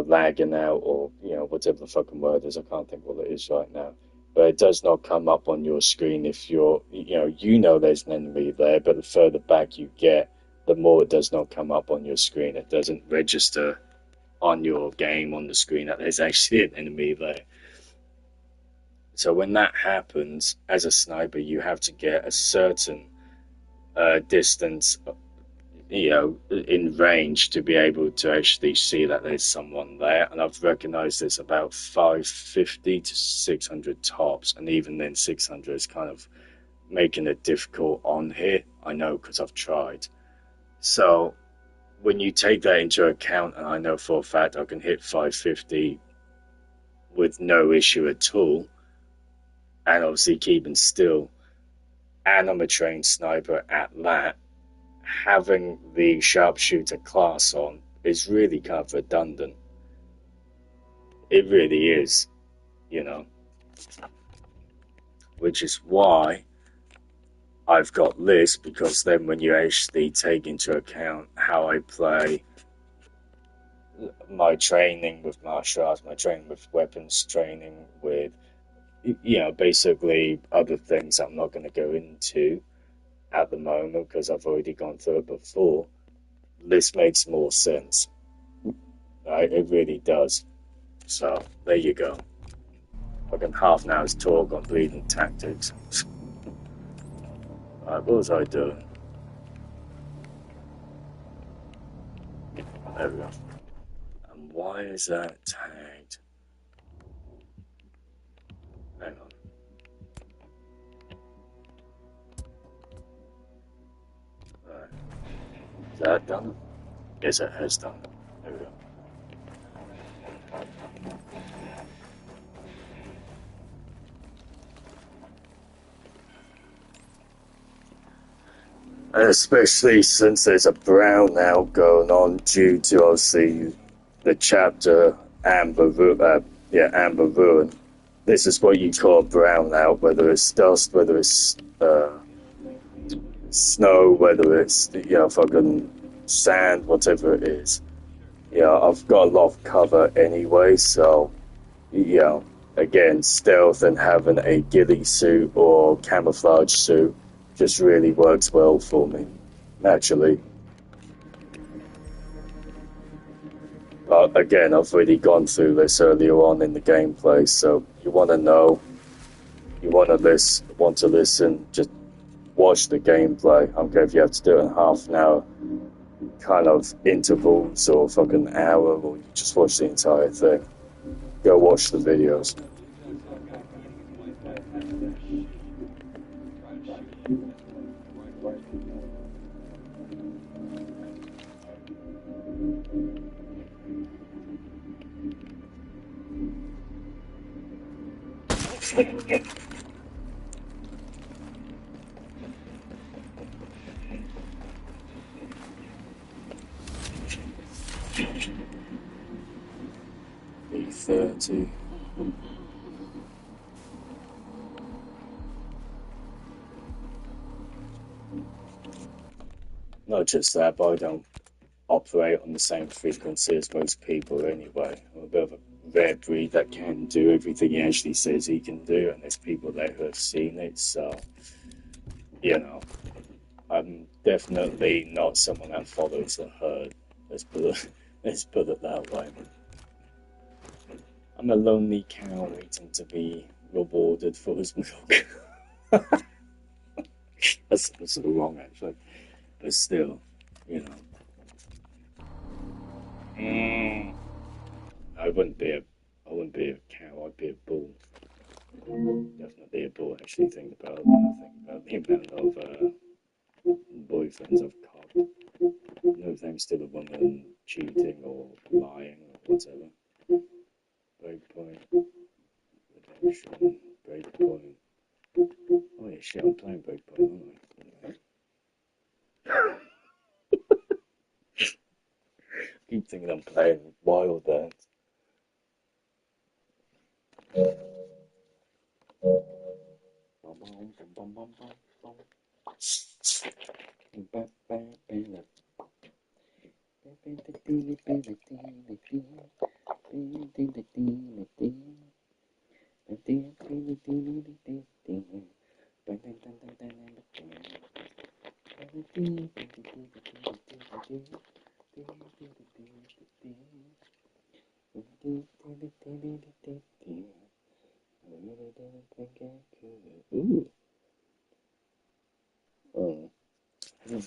lagging out, or whatever the fucking word is, I can't think what it is right now, but it does not come up on your screen if you're there's an enemy there, but the further back you get, the more it does not come up on your screen. It doesn't register on your game on the screen that there's actually an enemy there. So when that happens, as a sniper, you have to get a certain distance, in range, to be able to actually see that there's someone there. And I've recognized this about 550 to 600 tops, and even then 600 is kind of making it difficult on here. I know, because I've tried. So when you take that into account, and I know for a fact I can hit 550 with no issue at all, and obviously keeping still, and I'm a trained sniper at that, having the sharpshooter class on is really kind of redundant. It really is, which is why I've got this, because then when you actually take into account how I play, my training with martial arts, my training with weapons, training with, basically other things I'm not going to go into at the moment because I've already gone through it before, this makes more sense. Right? It really does. So, there you go. Fucking half an hour's talk on bleeding tactics. Right, what was I doing? There we go. And why is that tagged? Hang on. Right. Is that done? Yes, it has done. There we go. Especially since there's a brownout going on due to obviously the chapter Amber Ruin. This is what you call brownout, whether it's dust, whether it's snow, whether it's fucking sand, whatever it is. I've got a lot of cover anyway, so again, stealth and having a ghillie suit or camouflage suit just really works well for me, naturally. But again, I've already gone through this earlier on in the gameplay, so you want to know, you want to listen, just watch the gameplay. I don't care if you have to do it in half an hour kind of intervals or fucking hour, or you just watch the entire thing. Go watch the videos. B30. Not just that, but I don't operate on the same frequency as most people anyway. I'm a bit of a rare breed that can do everything he actually says he can do, and there's people there who have seen it, so, I'm definitely not someone that follows the herd. Let's put it that way. I'm a lonely cow waiting to be rewarded for his milk. That's so wrong, actually. But still, I wouldn't be a cow. I'd be a bull. Definitely a bull. Actually, think about it. Think about the amount of boyfriends I've copped. No thanks to the woman cheating or lying or whatever. Breakpoint, redemption, breakpoint. Oh yeah, shit! I'm playing breakpoint, aren't I? Keep thinking I'm playing Wild Dance. Ooh. Oh. I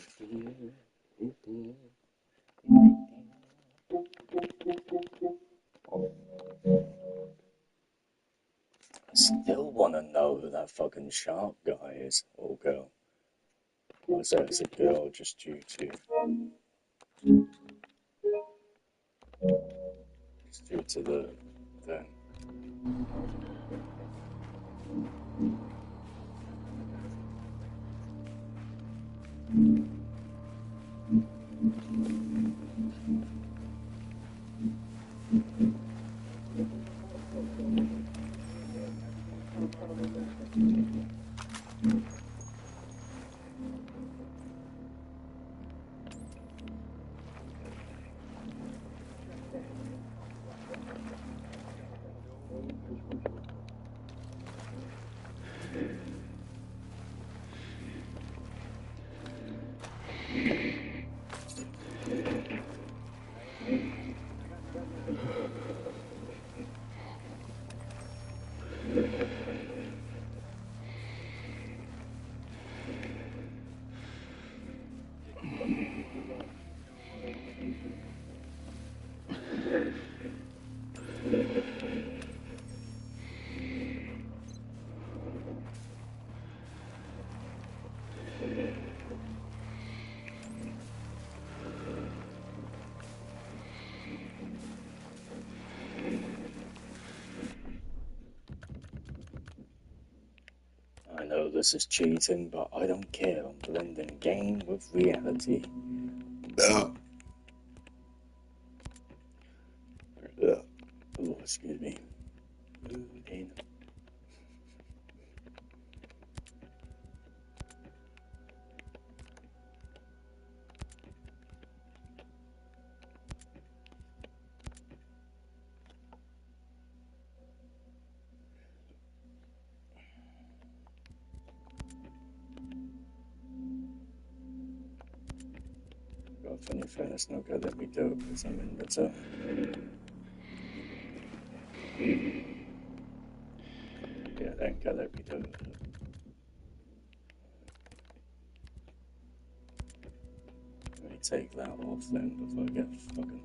still want to know who that fucking shark guy is, or girl. Or is that it's a girl just due to the thing? I know this is cheating, but I don't care. I'm blending game with reality. Oh, excuse me. Got a funny feeling it's not gonna let me do it because I'm in the zone. Yeah, that ain't gonna let me do it. Let me take that off then before I get fucking.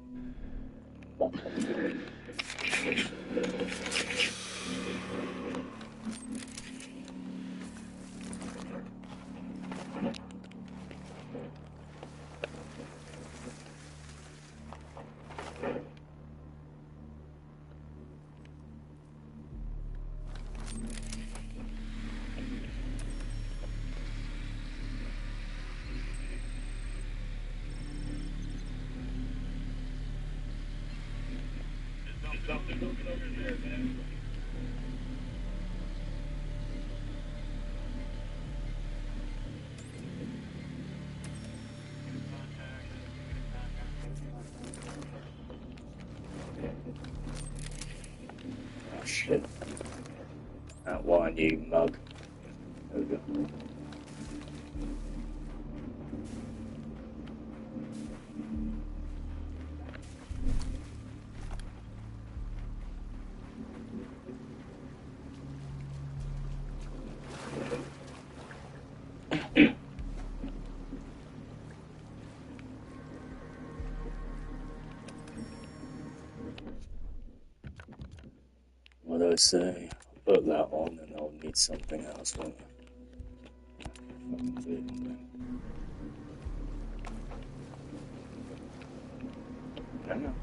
Oh shit. That wine, you mug. There we go. What do I say? I'll put that on and I'll need something else, won't I? Fucking bleeding then. Hang on.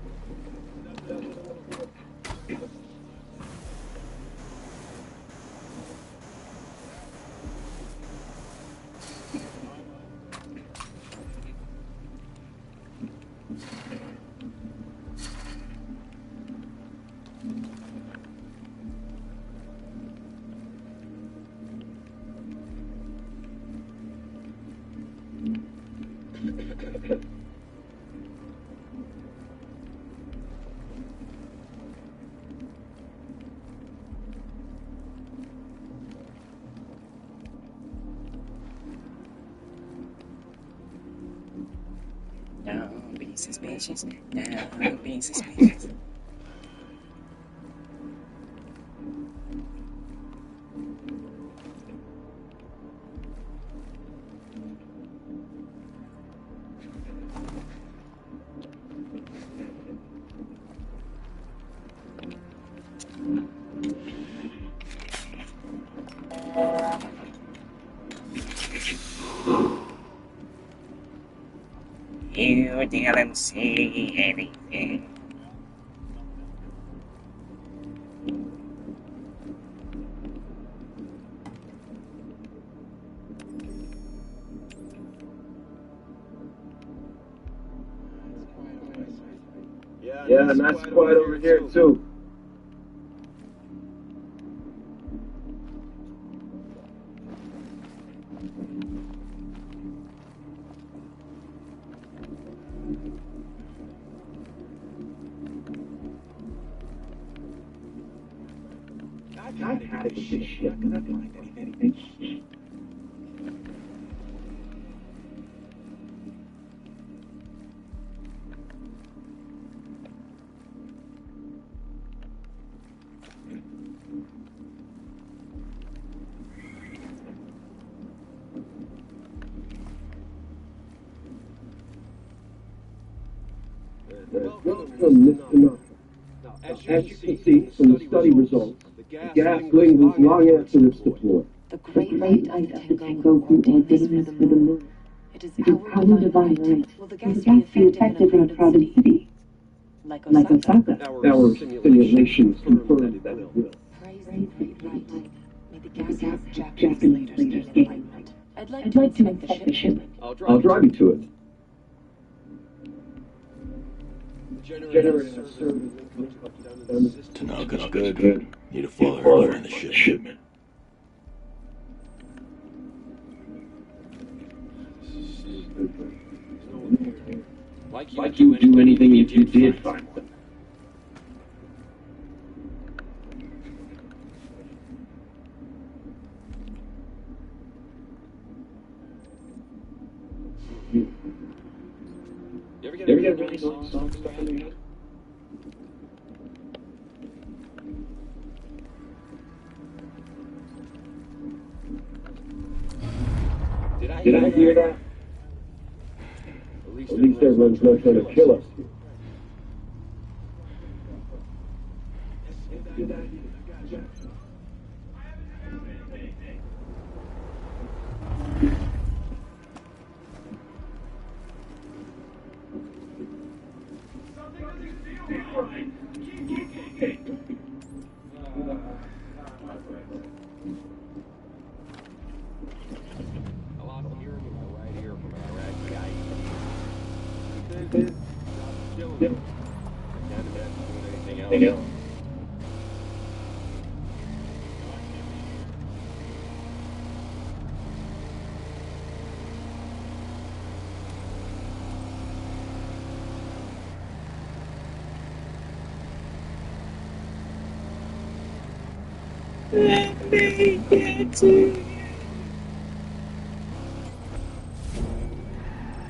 No, be suspicious. No, be suspicious. You didn't see anything. Yeah, nice and quiet over here, too. I had this shit. I'm not gonna find anything. Welcome, Mr. Knox. As you can see from the study results, the gas lingers long after it's deployed. The great light of the Tango Group is for the moon. It is our divine right. Will the gas be effective in a crowded city? Like Osaka? Our simulations confirm that it will. Praise the great light. May The gas Japanese leaders gave enlightenment. I'd like to inspect the shipment. I'll drive you to it. Generator has served Tanaka's good. Need to follow her in the shipment. Like you would do anything if you did find them. You ever get a really song stuck in your head? Did I hear that? At least everyone's not trying to kill us. Let me get to you.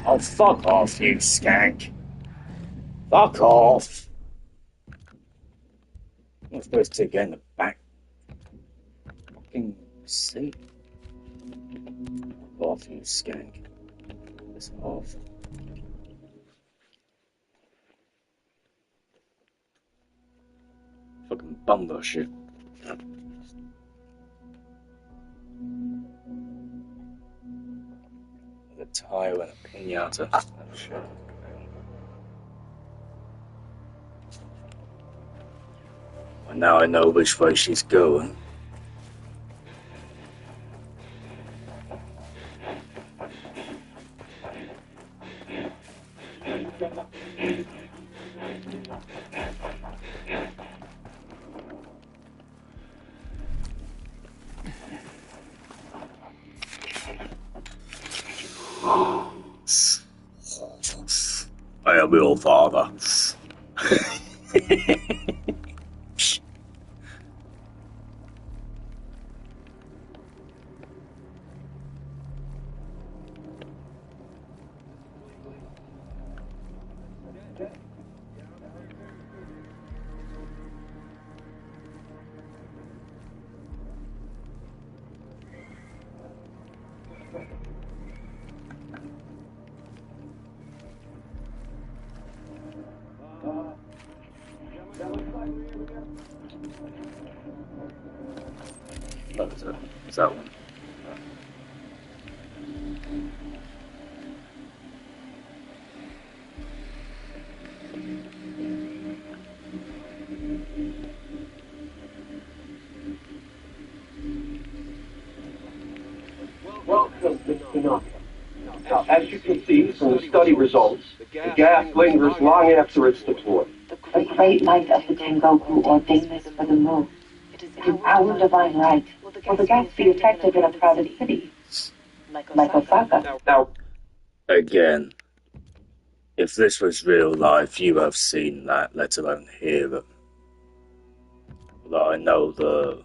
Oh, fuck off, you skank. Fuck off. I'm supposed to get in the back fucking seat. Fuck off, you skank. Piss off. Fucking bumbo shit. The tire and a pinata. Oh shit. Well, now I know which way she's going. I am your father. What is it? Is that one? Welcome, Mr. Knocker. Now, as you can see from the study results, the gas lingers long after it's deployed. The great might of the Tengoku ordained this for the move. It is our divine right. Will the gas be effective in a crowded city? Like Osaka. Now, Again, if this was real life, you have seen that, let alone hear it. Although I know the...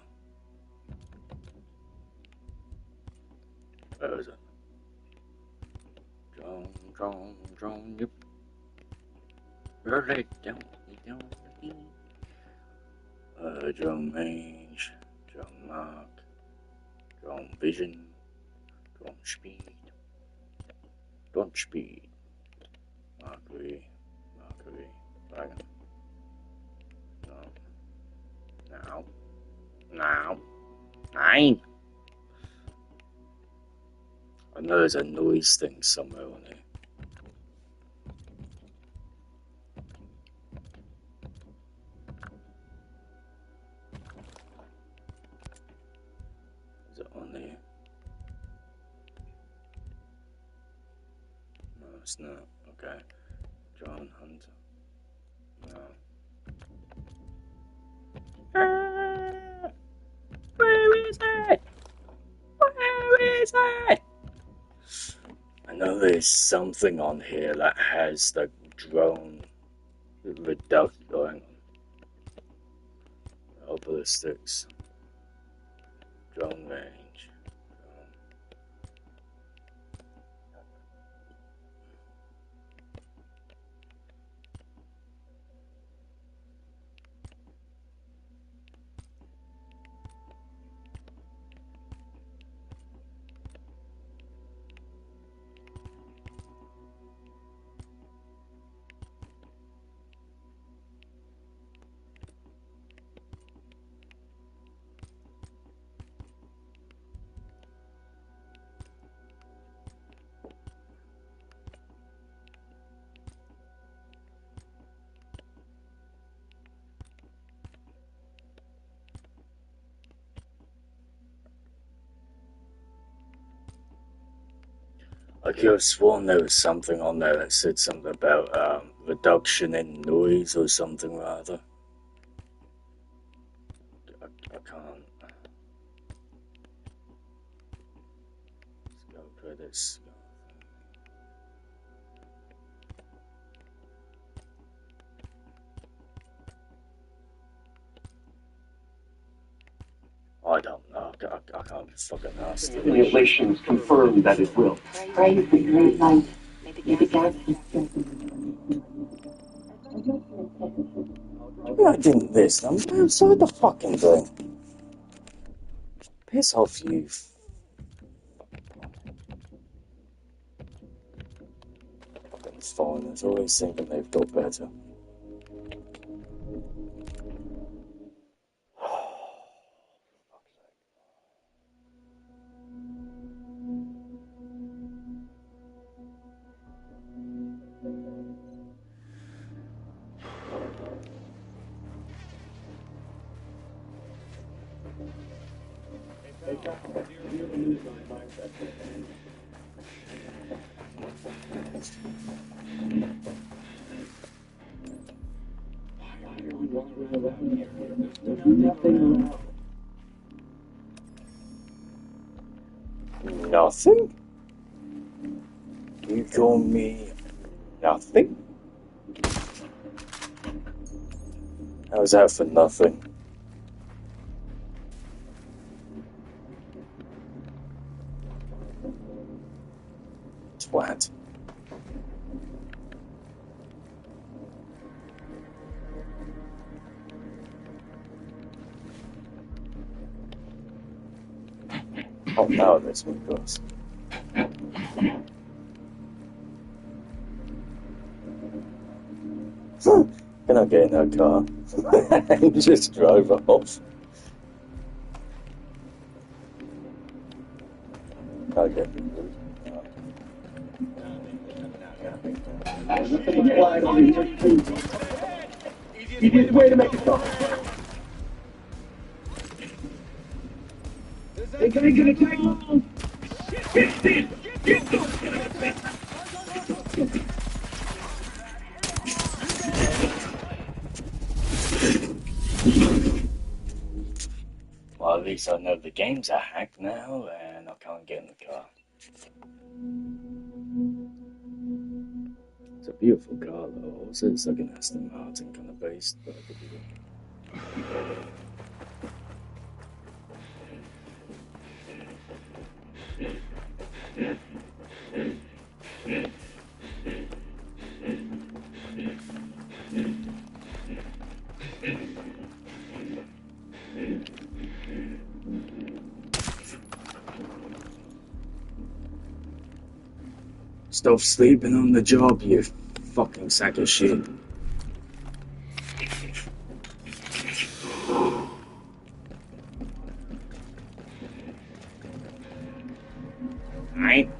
Where is it? Drone, yep. Drone range, drone mark, drone vision, drone speed, Mercury, dragon. No. Now. 9. I know there's a noise thing somewhere on it. Is it on here? No, it's not. Okay. John Hunter. No. Where is it? Where is it? I know there's something on here that has the drone reduction. Oh, hang on. Oh, ballistics. Drone range. I could have sworn there was something on there that said something about reduction in noise or something rather. I can't. Let's go credits. I don't know. I can't be fucking asked. Simulations confirm that it will. Pray for great light. May the gas be Maybe I didn't this. I'm outside the fucking thing. Piss off, you. Fucking foreigners always thinking they've got better. Nothing? You call me nothing? How's that for nothing? Twat. Oh no, that's what it goes. Can I get in that car? And just drove off. Okay. Easiest way to make it stop. They gonna take long. Get this. Get this. Well, at least I know the games are hacked now, and I can't get in the car. It's a beautiful car, though. Also, it's like an Aston Martin kind of based, but I could be wrong. Stop sleeping on the job, you fucking sack of shit. Right?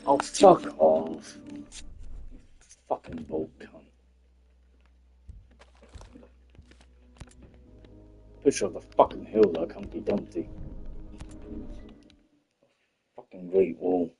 Oh, fuck off. Fucking bolt cunt. Push off the fucking hill like Humpty Dumpty. Fucking great wall.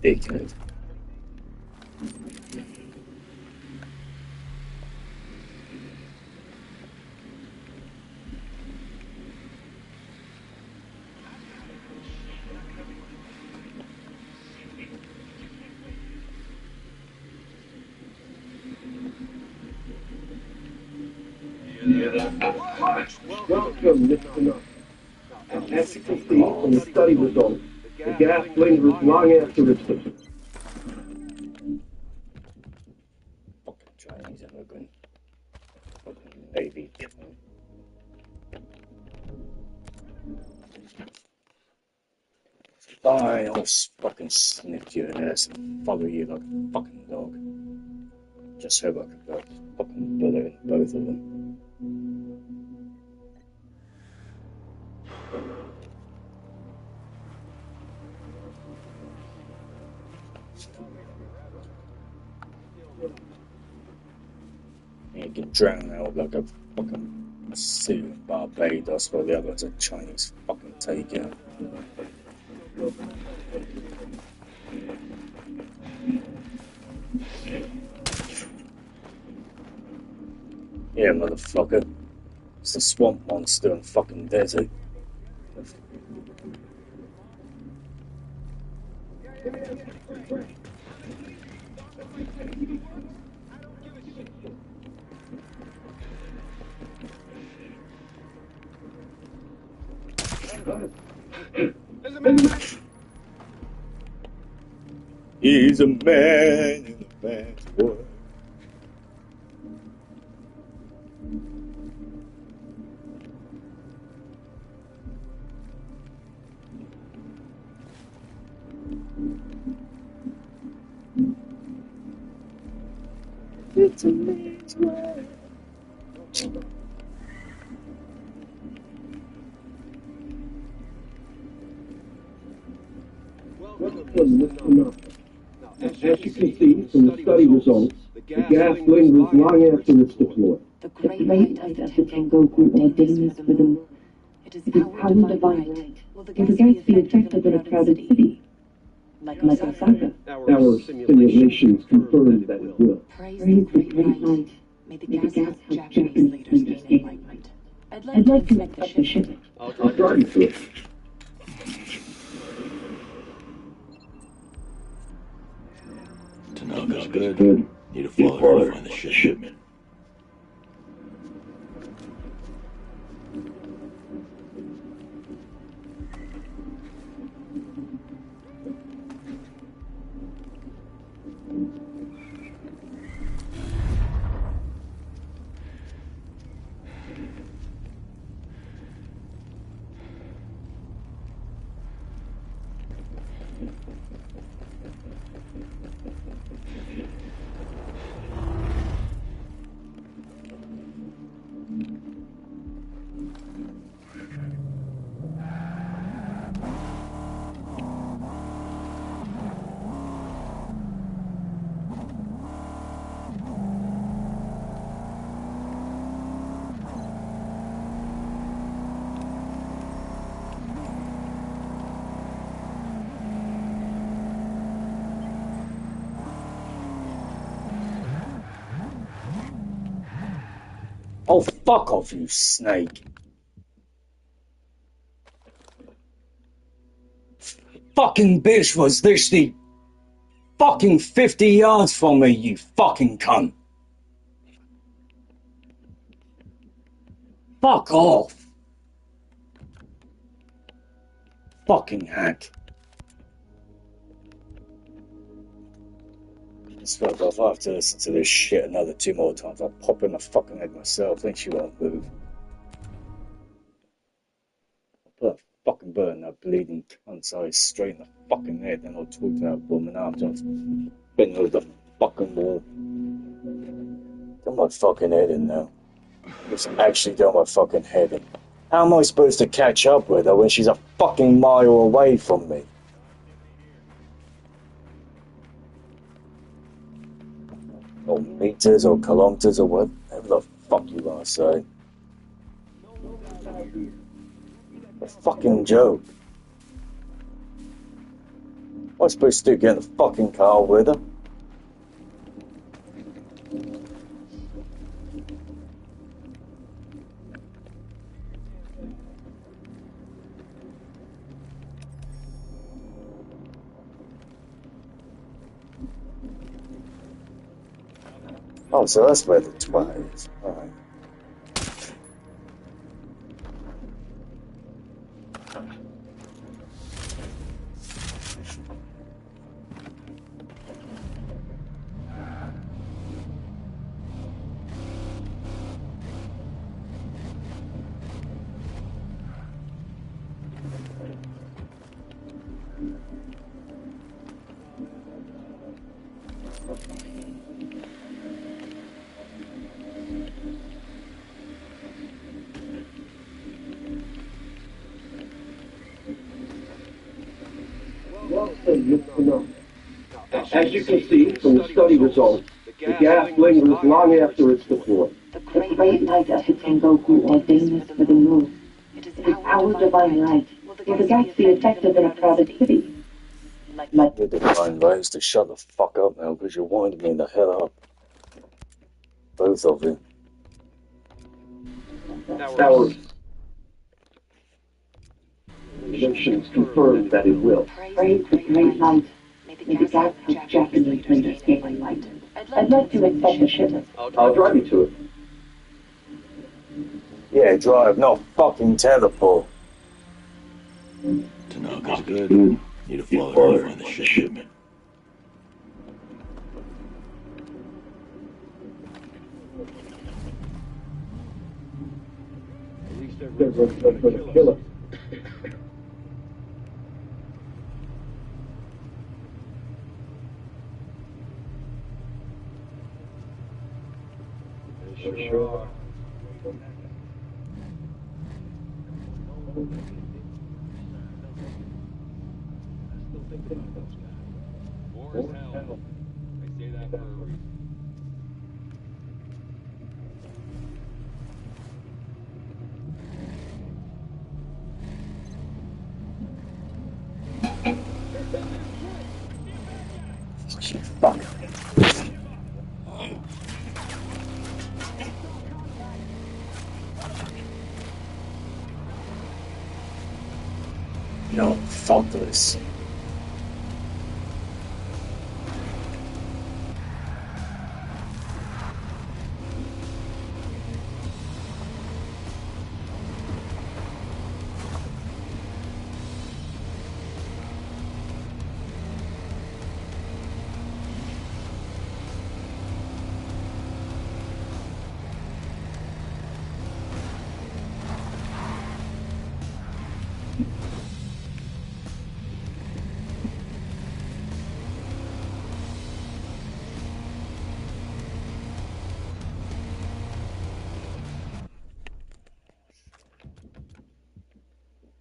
Dickhead. Welcome, Mr. Nutt. As you can see from the study results, the gas lingers long after it's deployed. Fucking Chinese immigrant. Fucking baby. Fine, I'll fucking sniff your ass and follow you like a fucking dog. Just so I could go fucking bullet in both of them. You get drowned out like a fucking sea of Barbados while the other one's a Chinese fucking takeout. Yeah, motherfucker. It's the swamp monster in fucking desert. He's a man in a man's world. It's a man's world. Welcome, Mr. Nutt. As you can see from the study results, the gas lingers long after it's deployed. The great height of the can go through all days with the moon. It is power divine right. Will the gas be effective in a crowded city? Like Osaka. Our simulations confirm that it will. Praise the great light. May the gas help Japanese leaders gain enlightenment. I'd like to inspect the ship. I'll drive you through it. Tanaka's good. Need to follow her to find the shipment. Oh, fuck off, you snake. fucking bitch was literally fucking 50 yards from me, you fucking cunt. Fuck off. Fucking hack. Fuck off. I have to listen to this shit another 2 more times. I'll pop in my fucking head myself. Think she won't move. I'll put a fucking bird in that bleeding cunt's eyes straight in the fucking head, then I'll talk to that woman after I've been over the fucking wall. Get my fucking head in now. It's actually got my fucking head in. How am I supposed to catch up with her when she's a fucking mile away from me? Or meters or kilometers or whatever the fuck you want to say. A fucking joke. What am I supposed to do? Get in the fucking car with her? Oh, so that's where the twat is. Alright. As you can see from the study results, the gas lingers long after it's deployed. The great light of Tengoku ordained for the move. It is our divine light. Will the gas be effective in a crowded city? Like The divine lights to shut the fuck up now because you're winding me the hell up. Both of you. Our predictions confirm that it will. praise the great light. May the gas help Japanese leaders gain light. I'd like to accept the shipment. I'll drive you to it. Yeah, drive, not fucking teleport. Tanaka's good. Need to follow her to find the shipment. At least They're everyone's going gonna to kill kill us. us. They sure are. War is hell. They say that for a reason. Fuck. No, fuck this.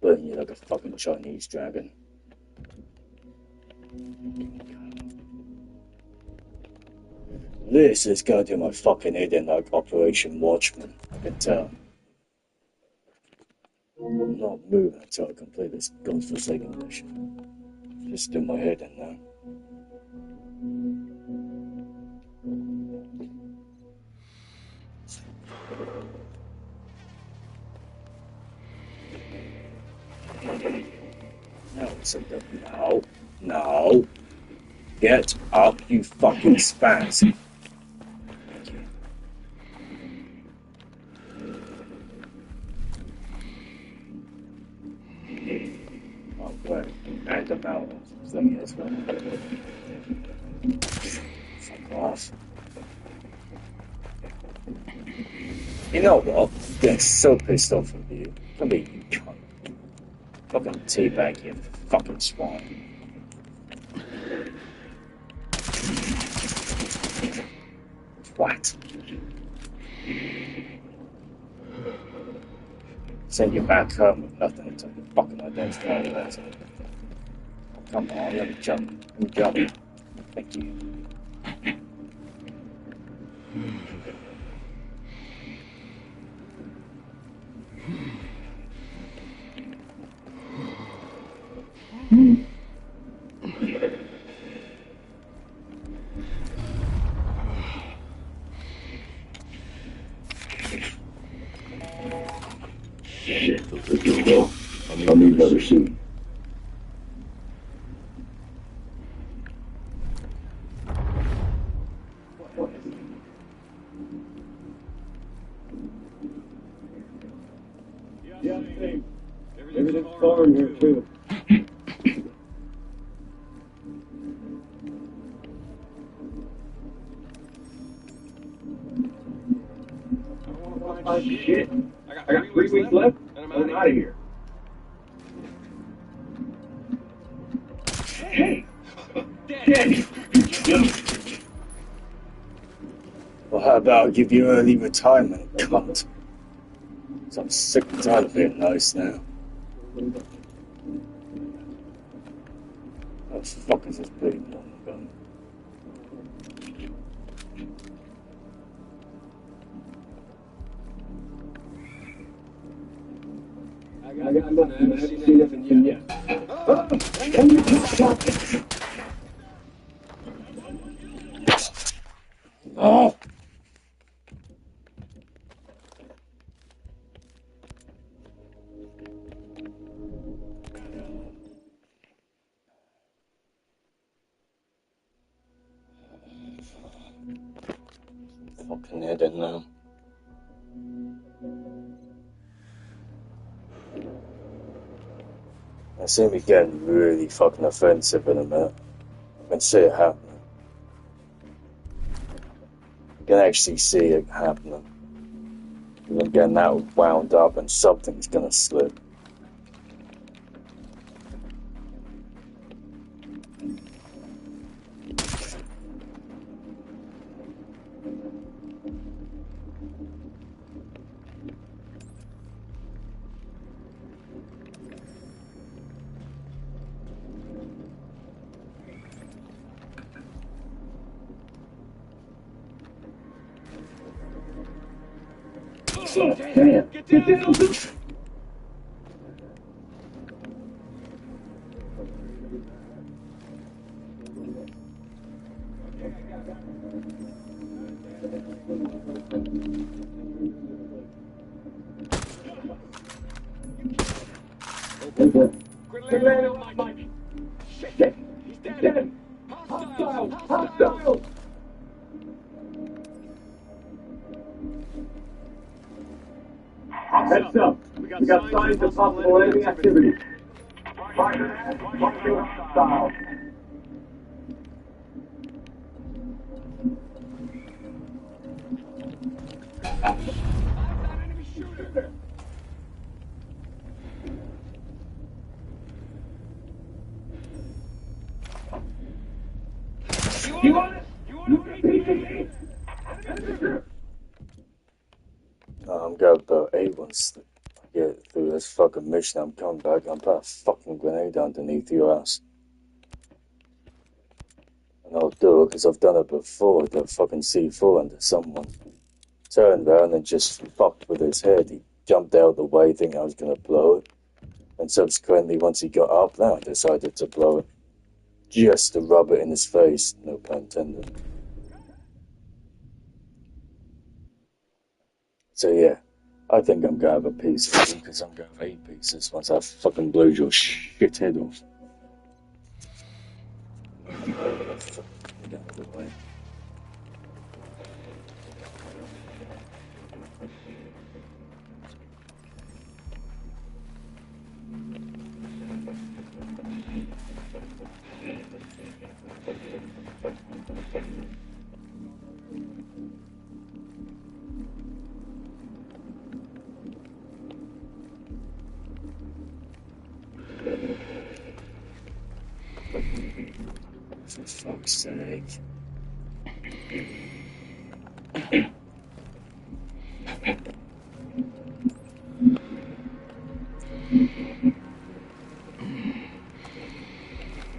Burn you like a fucking Chinese dragon. This is going to my fucking head in like Operation Watchman, I can tell. I'm not moving until I complete this godforsaken mission. Just in my head in now. No, it's a no. No. Get up, you fucking spaz. Oh, wait. And the mountains. So, yes, fuck off. You know what? I'm getting so pissed off with you. Come here, you cunt. Fucking teabag, you fucking swine. What? Send you back home with nothing until you fucking identify that. Come on, let me jump. Let me jump. Thank you. Shit, let's go. I'll need another suit. Yeah, same. Everything's foreign here, too. Shit. I got 3 weeks left, and I'm out of here. Hey! Daddy! Well, how about I give you early retirement, cunt? So I'm sick and tired of being nice now. What the fuck is this bleeding on the gun? I got nothing. I haven't seen nothing yet. Oh! Fucking head in now. I see me getting really fucking offensive in a minute. I can see it happening. I can actually see it happening. I'm getting that wound up and something's gonna slip. Damn! Get down! Quit laying on Mike! Shit! He's dead! Hostile! Hostile! Heads up! We got signs of possible enemy activity. Hostile. Enemy shooter! You want it? You want it? I'm going to A once I get through this fucking mission. I'm coming back. I'm put a fucking grenade underneath your ass. And I'll do it because I've done it before. I got fucking C4 under someone. Turned around and just fucked with his head. He jumped out of the way thinking I was going to blow it. And subsequently, once he got up there, I decided to blow it. Just to rub it in his face. No pun intended. So yeah, I think I'm gonna have a piece of you because I'm gonna have 8 pieces once I fucking blows your shit head off. Get out of the way. For fuck's sake.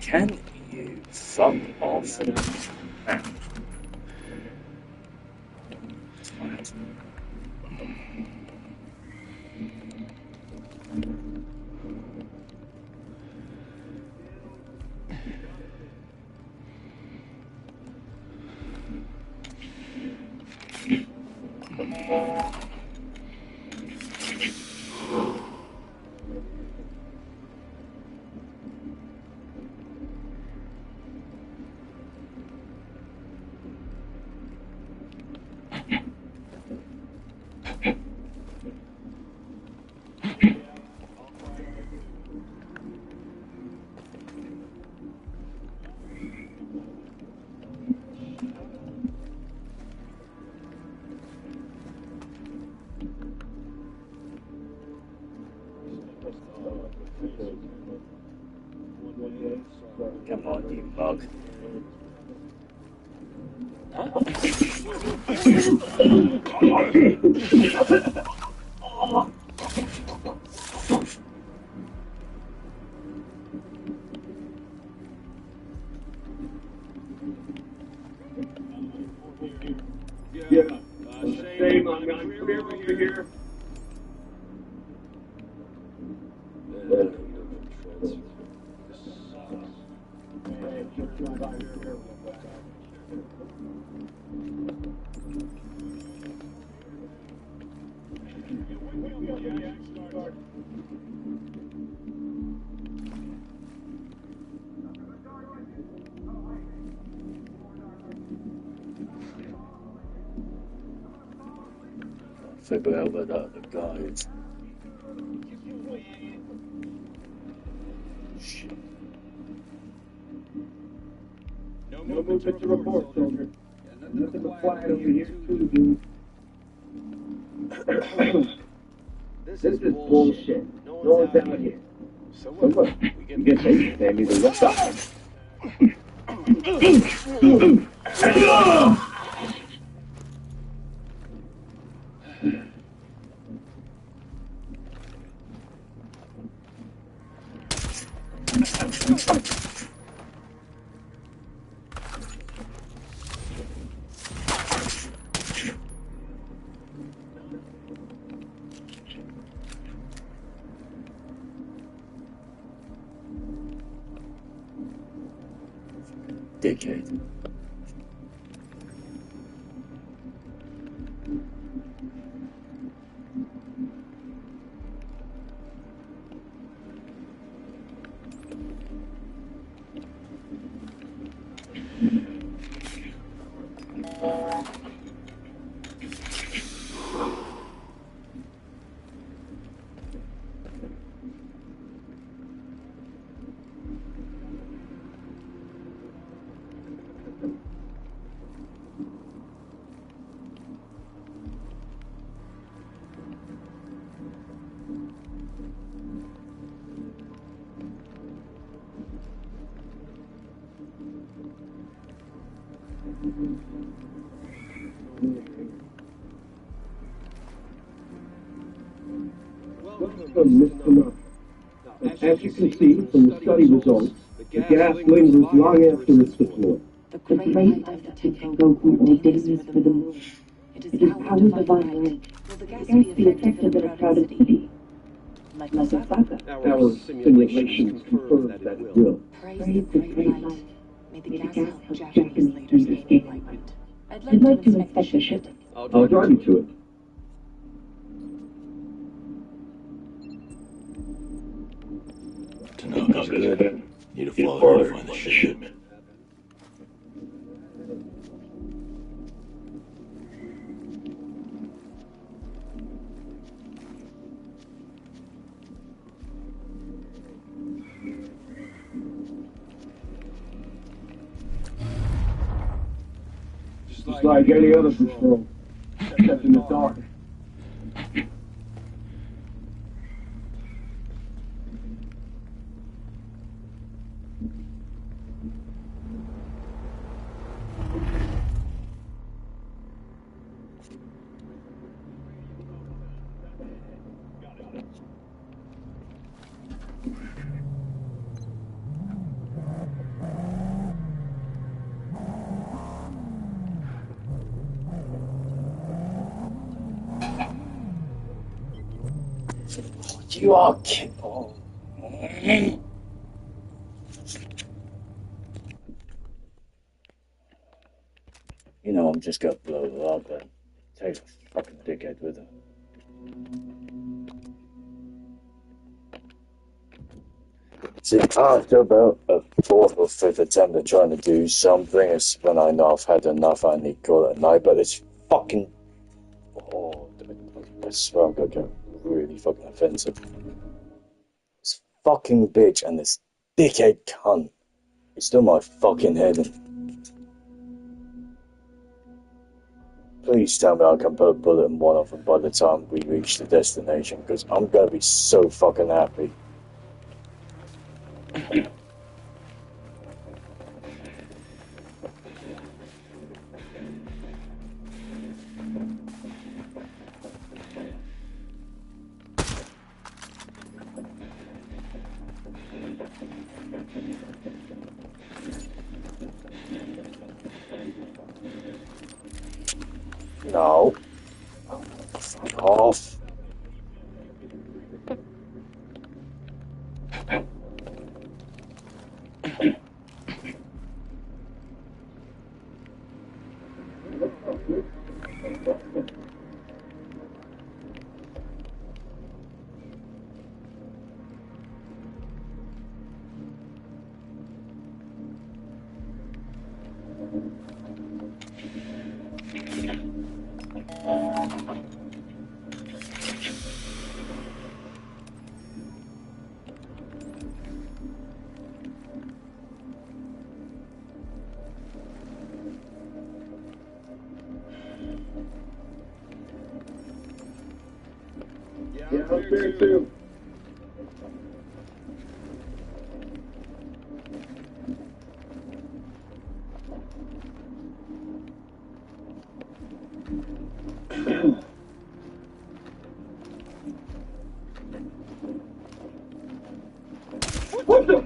Can you fuck off? Come on, you mug. Yeah, same. I'm clear over here. Figure out where that other guy is. Shit. No movement to report, soldier. Nothing but quiet over here, too, dude. This is bullshit. No one's out here. So look, we get taken, they need to lift up. Dickhead. As you can see from the study results, the gas lingers long after it's deployed. The great life detecting Goku ordains for the moon. It is powered to find light. Will the gas be effective in a crowded city? Like Osaka? Our simulations confirm that it will. Praise the great light. May the gas help Jack and his leaders gain enlightenment. I'd like to inspect the ship. I'll drive you to it. To knock is good. Need to follow her to find the shipment. Just like any other patrol, except in the dark. You are kidding. Oh. You know I'm just gonna blow her up and take a fucking dickhead with her. See, after about a fourth or fifth attempt at trying to do something, it's when I know I've had enough, I need to call it a night, but it's fucking... Oh, I swear I'm gonna get really fucking offensive. This fucking bitch and this dickhead cunt. It's still my fucking head. Please tell me I can put a bullet in one of them by the time we reach the destination, because I'm gonna be so fucking happy. No. Fuck off. Yeah, I'm there too. What the?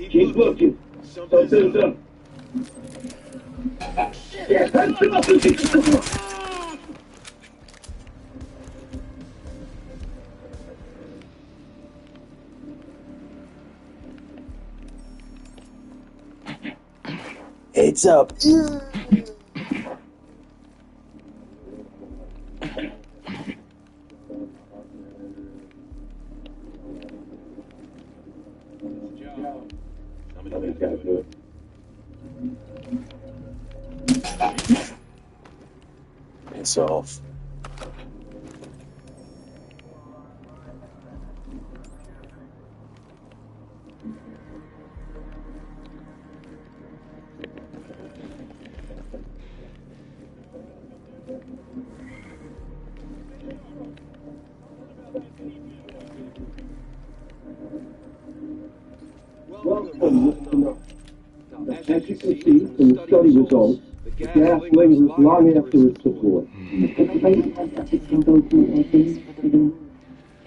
Keep looking. Something's up. Yeah, that's enough. It's up. Somebody's got to do it. It's off. Welcome. As you can see from the study results, the gas lingers long after it's deployed. It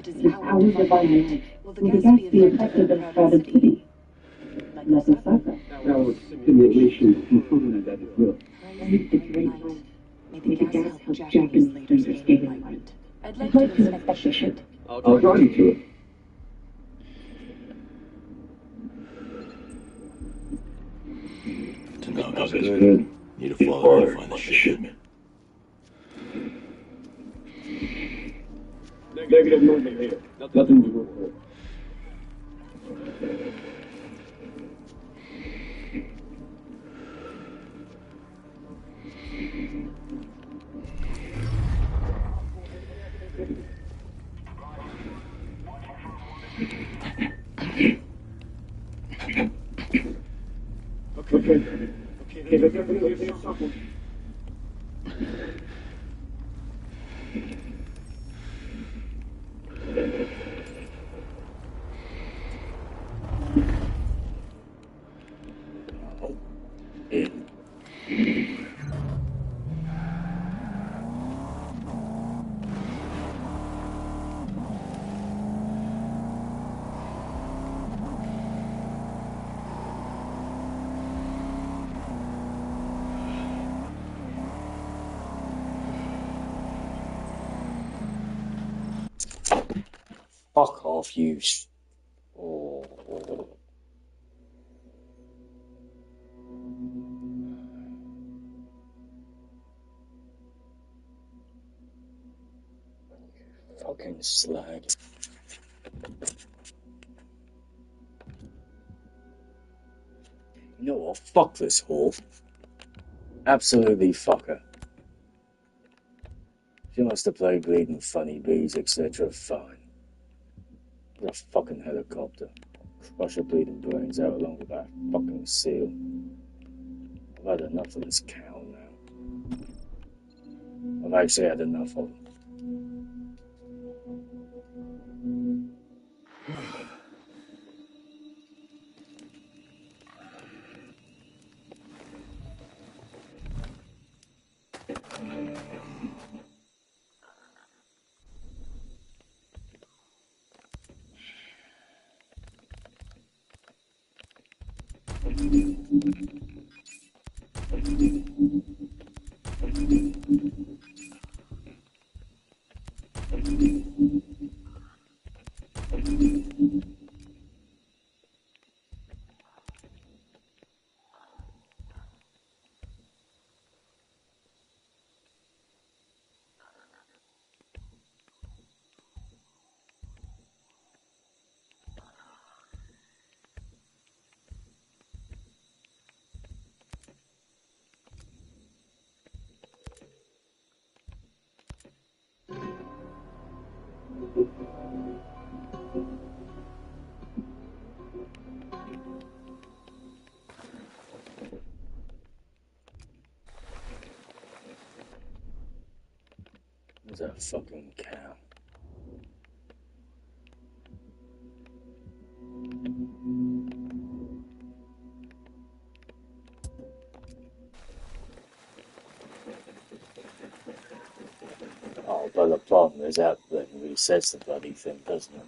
is powered by light. Will the gas be effective in a crowded city? Like Osaka? Now, it's simulation confirmed that it will. May the gas help Japanese leaders gain enlightenment. I'd like to inspect the ship. I'll guide you to it. Tanaka's good. Need to follow her to find the shipment. Negative movement here. Nothing to report. Okay, let's get something. Fuck off, you. Oh. Fucking slag. You know what? Fuck this whore. Absolutely fuck her. She wants to play bleeding funny bees, etc. Fine. Get a fucking helicopter. Crush her bleeding brains out along with that fucking seal. I've had enough of this cow now. I've actually had enough of it. There's that fucking cow. Oh, but the problem is that it resets the bloody thing, doesn't it?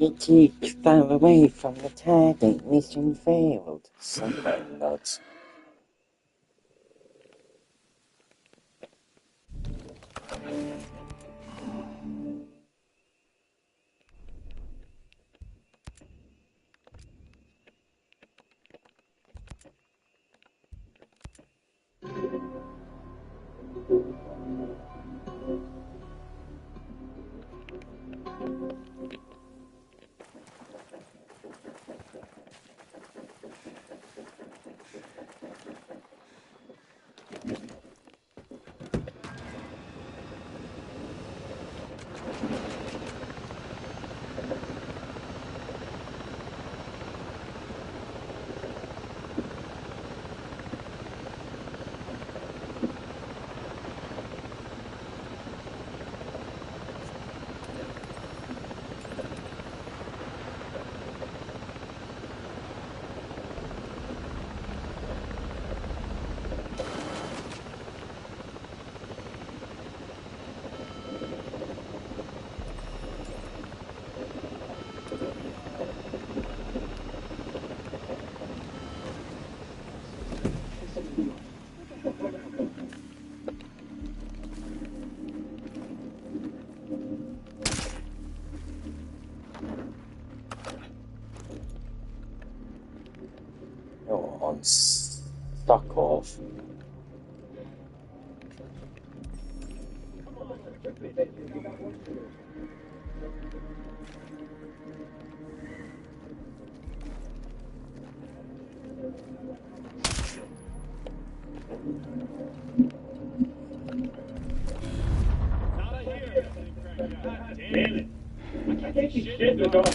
You keep far away from the target. Mission failed. Something nuts. You're on stuck off. Damn it. I can't take this shit in the dog.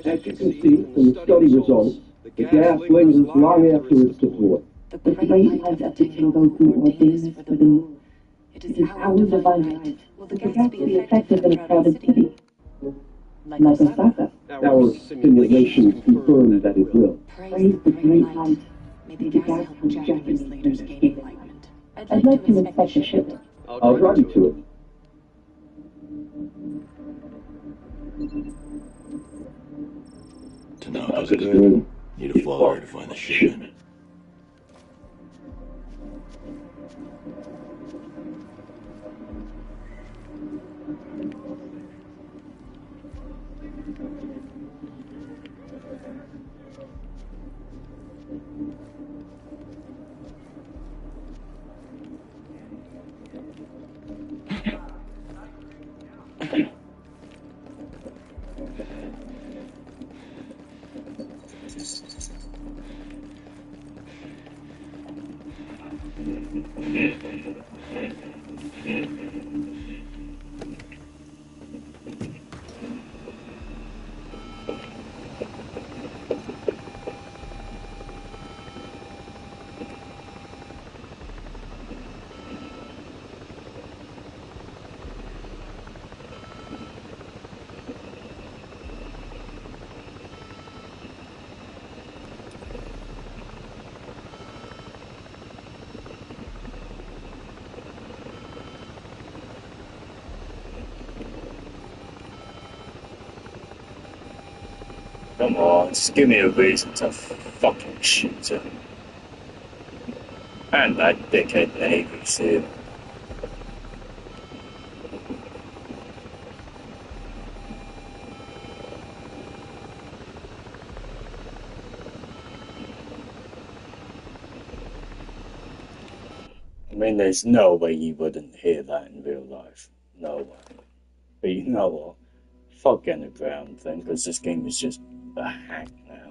As you can see from the study results, the gas lingers long after it's deployed. The great light up can go through more dangerous for the move. It is how we divine right. Will the gas be effective in a crowded city? Like Osaka. Our simulations confirm that it will. Praise the great light. May the gas help Japanese leaders gain enlightenment. I'd like to inspect the ship. I'll drive you to it. Tanaka's good. Need to follow her to find the ship. Come on, just give me a reason to fucking shoot her. And that dickhead Navy's here. I mean, there's no way you wouldn't hear that in real life. No way. But you know what? Fuck getting a ground thing, because this game is just a hack now.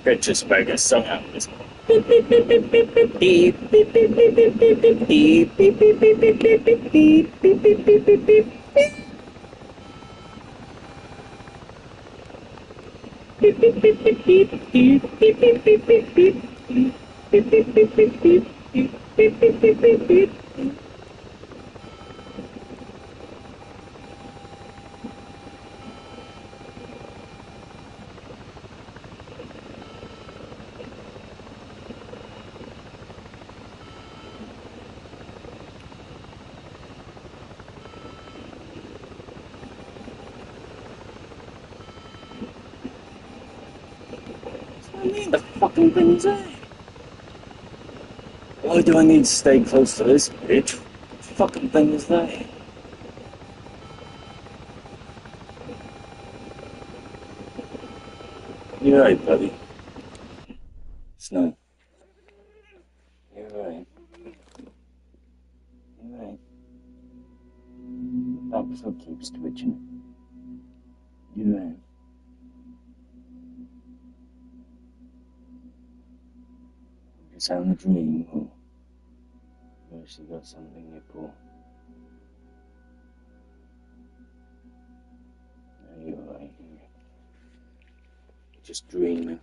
Could just make a song out of this. The fucking thing's there. Why do I need to stay close to this bitch? The fucking thing is there. You're right, buddy. Snow. You're right. You're right. That still keeps twitching. You're right. Just having a dream, or you actually got something you pull. No, you're right. Just dreaming.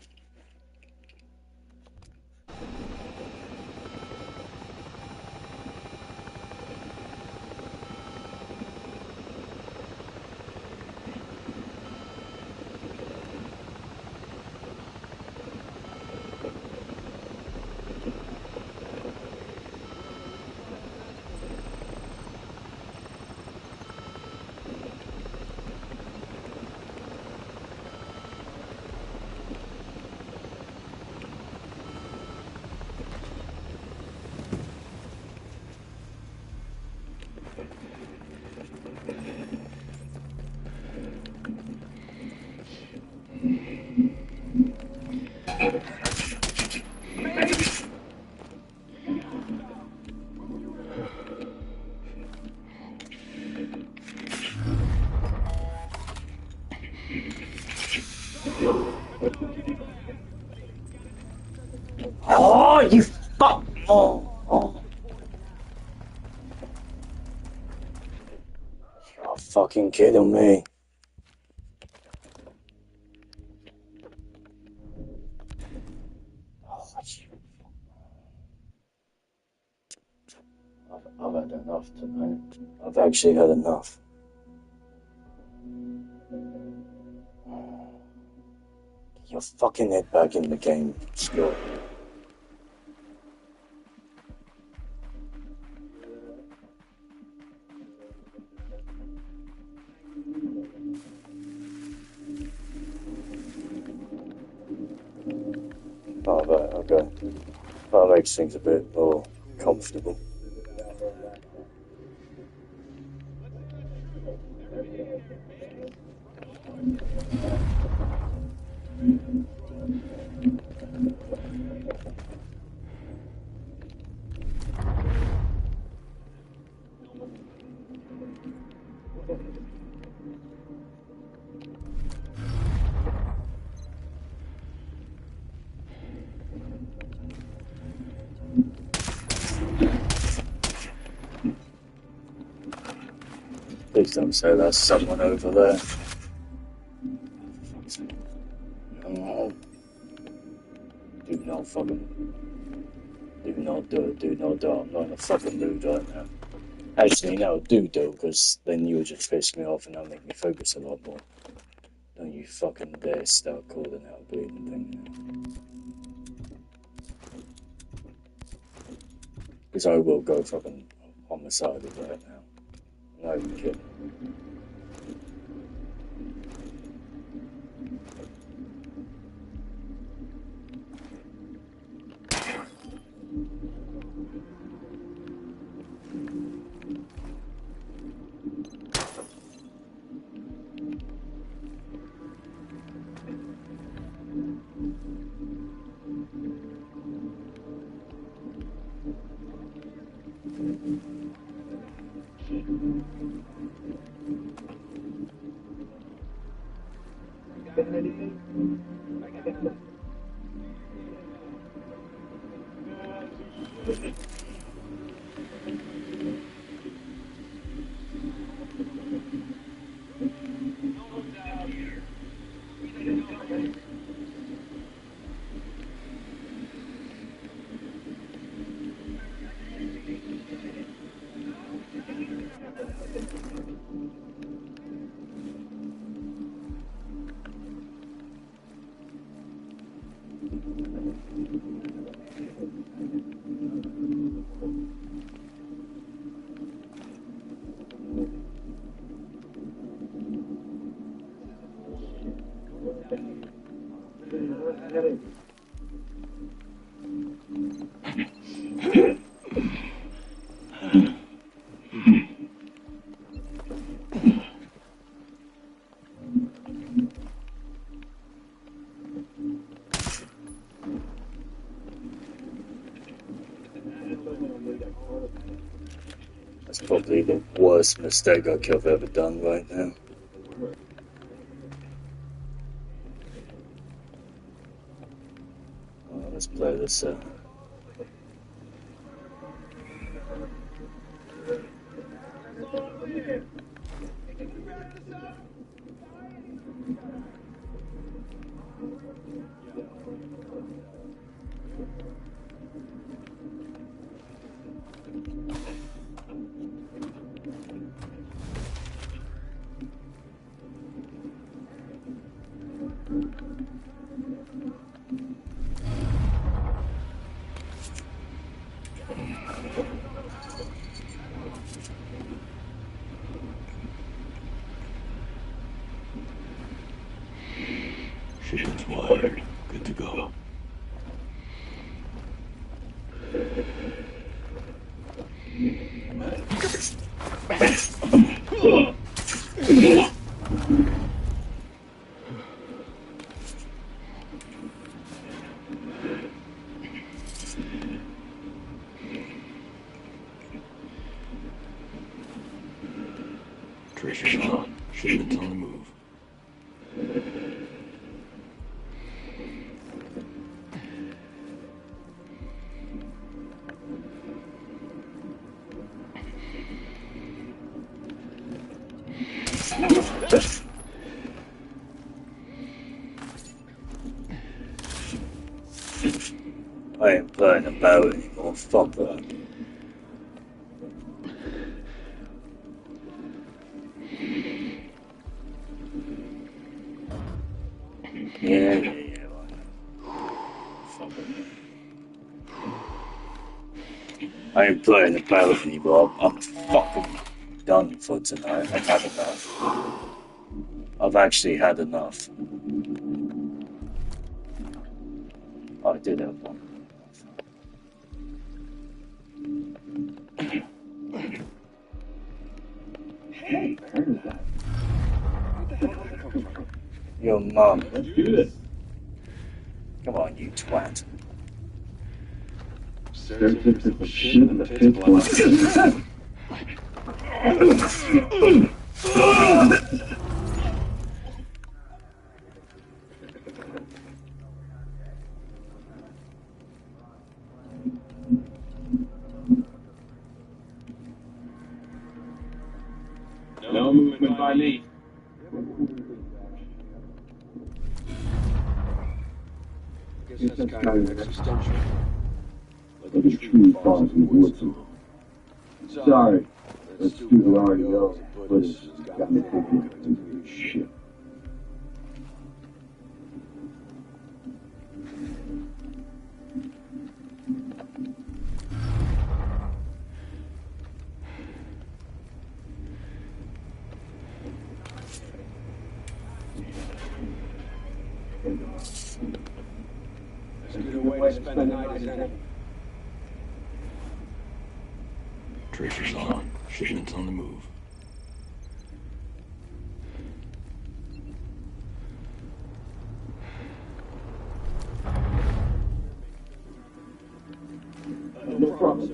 Oh, you fuck! Oh. You're fucking kidding me. I've had enough tonight. I've actually had enough. Get your fucking head back in the game, Scott. Oh, right, okay. That makes things a bit more comfortable. Please don't say that's someone over there. Oh. Do not fucking... Do not do it, do not do it. I'm not in a fucking mood right now. Actually, no, do, because then you'll just piss me off and that'll make me focus a lot more. Don't you fucking dare start calling out a bleeding thing now. Because I will go fucking homicidal right now. I'm not even kidding. That's probably the worst mistake I could have ever done right now. Let's play this out. Ship's wired. Good to go. Tracer's on. Shipment's on the move. I ain't playing about anymore. Fuck that. Yeah. Fuck it. I ain't playing about anymore. I'm fucking done for tonight. I've had enough. I've actually had enough. I did have one. Hey, where is that? Where the hell did that come from? Your mum. Let's do this. Come on, you twat. Searching for shit in the pitch black. No movement by me. I guess that's kind of existential. Like a true falls in the woods. Sorry, that stupid RDO footage has got me thinking of some weird shit. As good a way to spend the night as any. Tracer's on. Shipment's on the move. No problem, sir.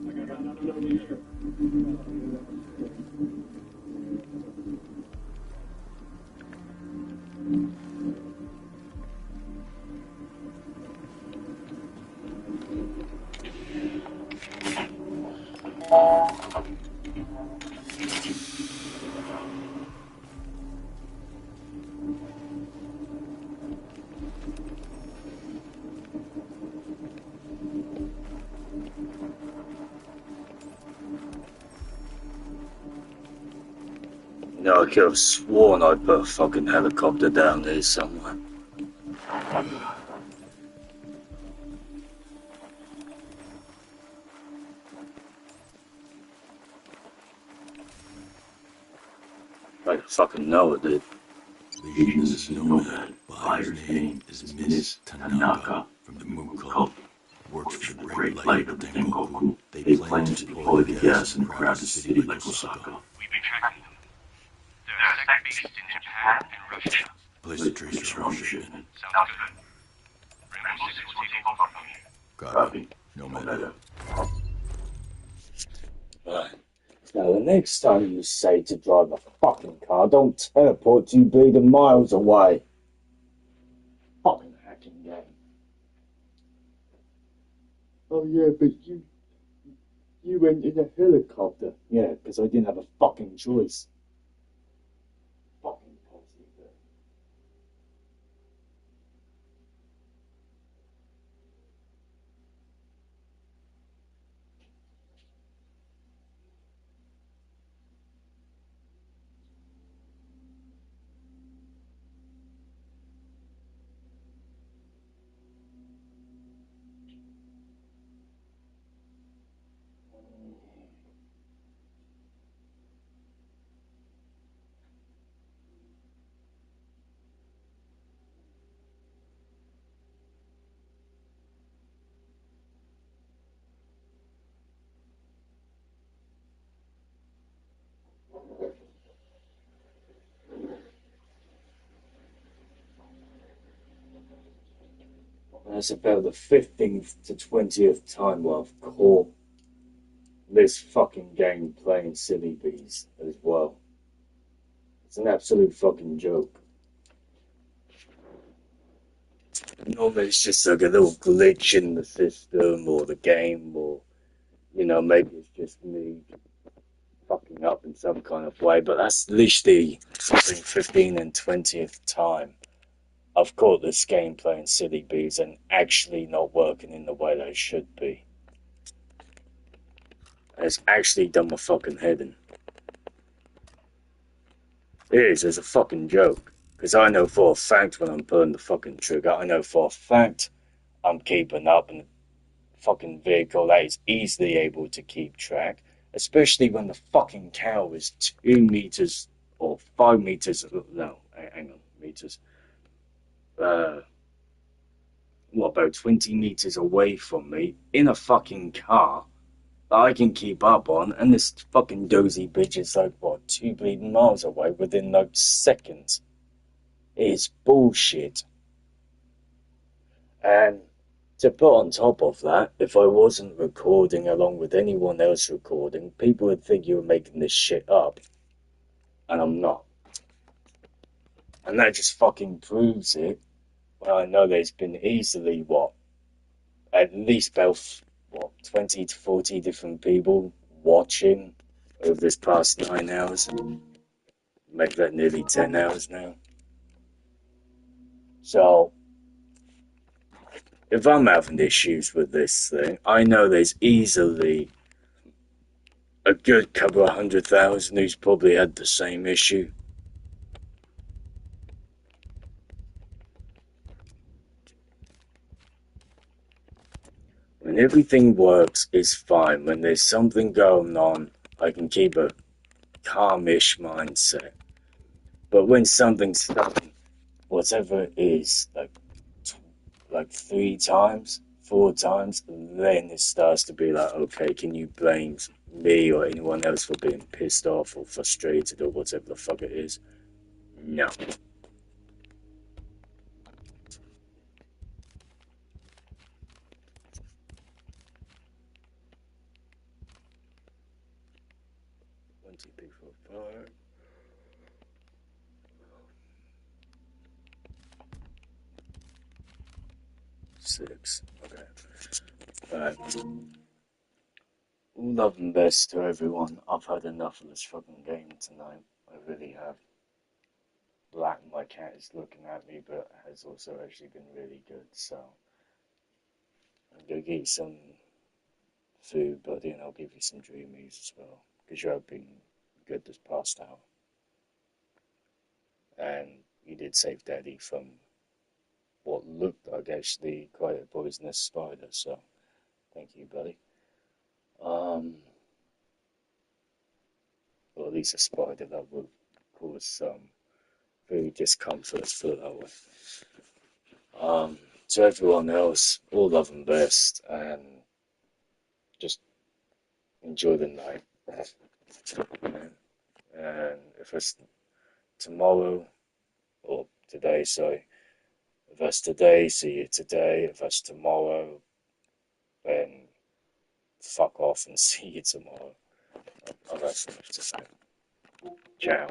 I got nothing over here. know, I could have sworn I put a fucking helicopter down there somewhere. I fucking know it did. Legion, this is Nomad. Buyer's name is Miss Tanaka from the Moon Cult. Works for the Great Light of the Tengoku. They plan to deploy the gas in a crowded city like Osaka. We've been tracking them. They're site-based in Japan and Russia. Place to trace your own shipment. Sounds good. Rainbow Six will take over from here. Copy. Nomad. Right. Now, the next time you say to drive a fucking car, don't teleport 2 billion miles away. Fucking hacking game. Oh yeah, but you went in a helicopter. Yeah, because I didn't have a fucking choice. Fucking pussy. That's about the 15th to 20th time where I've caught this fucking game playing silly bees as well. It's an absolute fucking joke. Normally it's just like a little glitch in the system or the game, or, you know, maybe it's just me fucking up in some kind of way, but that's literally something 15 and 20th time I've caught this game playing silly bees and actually not working in the way that it should be. And it's actually done my fucking head in. It is, it's a fucking joke. Because I know for a fact when I'm pulling the fucking trigger, I know for a fact I'm keeping up in a fucking vehicle that is easily able to keep track, especially when the fucking cow is 2 meters or 5 meters, no, hang on, meters, what, about 20 meters away from me in a fucking car that I can keep up on, and this fucking dozy bitch is like, what, 2 bleeding miles away within like seconds. It's bullshit. And to put on top of that, if I wasn't recording along with anyone else recording, people would think you were making this shit up. And I'm not. And that just fucking proves it. Well, I know there's been easily, what, at least about, what, 20 to 40 different people watching over this past 9 hours. Make that nearly 10 hours now. So, if I'm having issues with this thing, I know there's easily a good couple of 100,000 who's probably had the same issue. When everything works, it's fine. When there's something going on, I can keep a calmish mindset. But when something's happening, whatever it is, like 3 times, 4 times, then it starts to be like, okay, can you blame me or anyone else for being pissed off or frustrated or whatever the fuck it is? No. One, two, three, four, five. 6. Okay. Alright. All love and best to everyone. I've had enough of this fucking game tonight. I really have. Black, my cat, is looking at me, but has also actually been really good. So I'm gonna give you some food, buddy, and I'll give you some dreamies as well, because you have been good this past hour. and you did save Daddy from what looked like actually quite a poisonous spider, so thank you, buddy. Or at least a spider that would cause some very discomfort, let's put it that way. To everyone else, all love and best, and just enjoy the night. And if it's tomorrow, or today, sorry, if that's today, see you today. If that's tomorrow, then fuck off and see you tomorrow. I've actually to say. Ciao.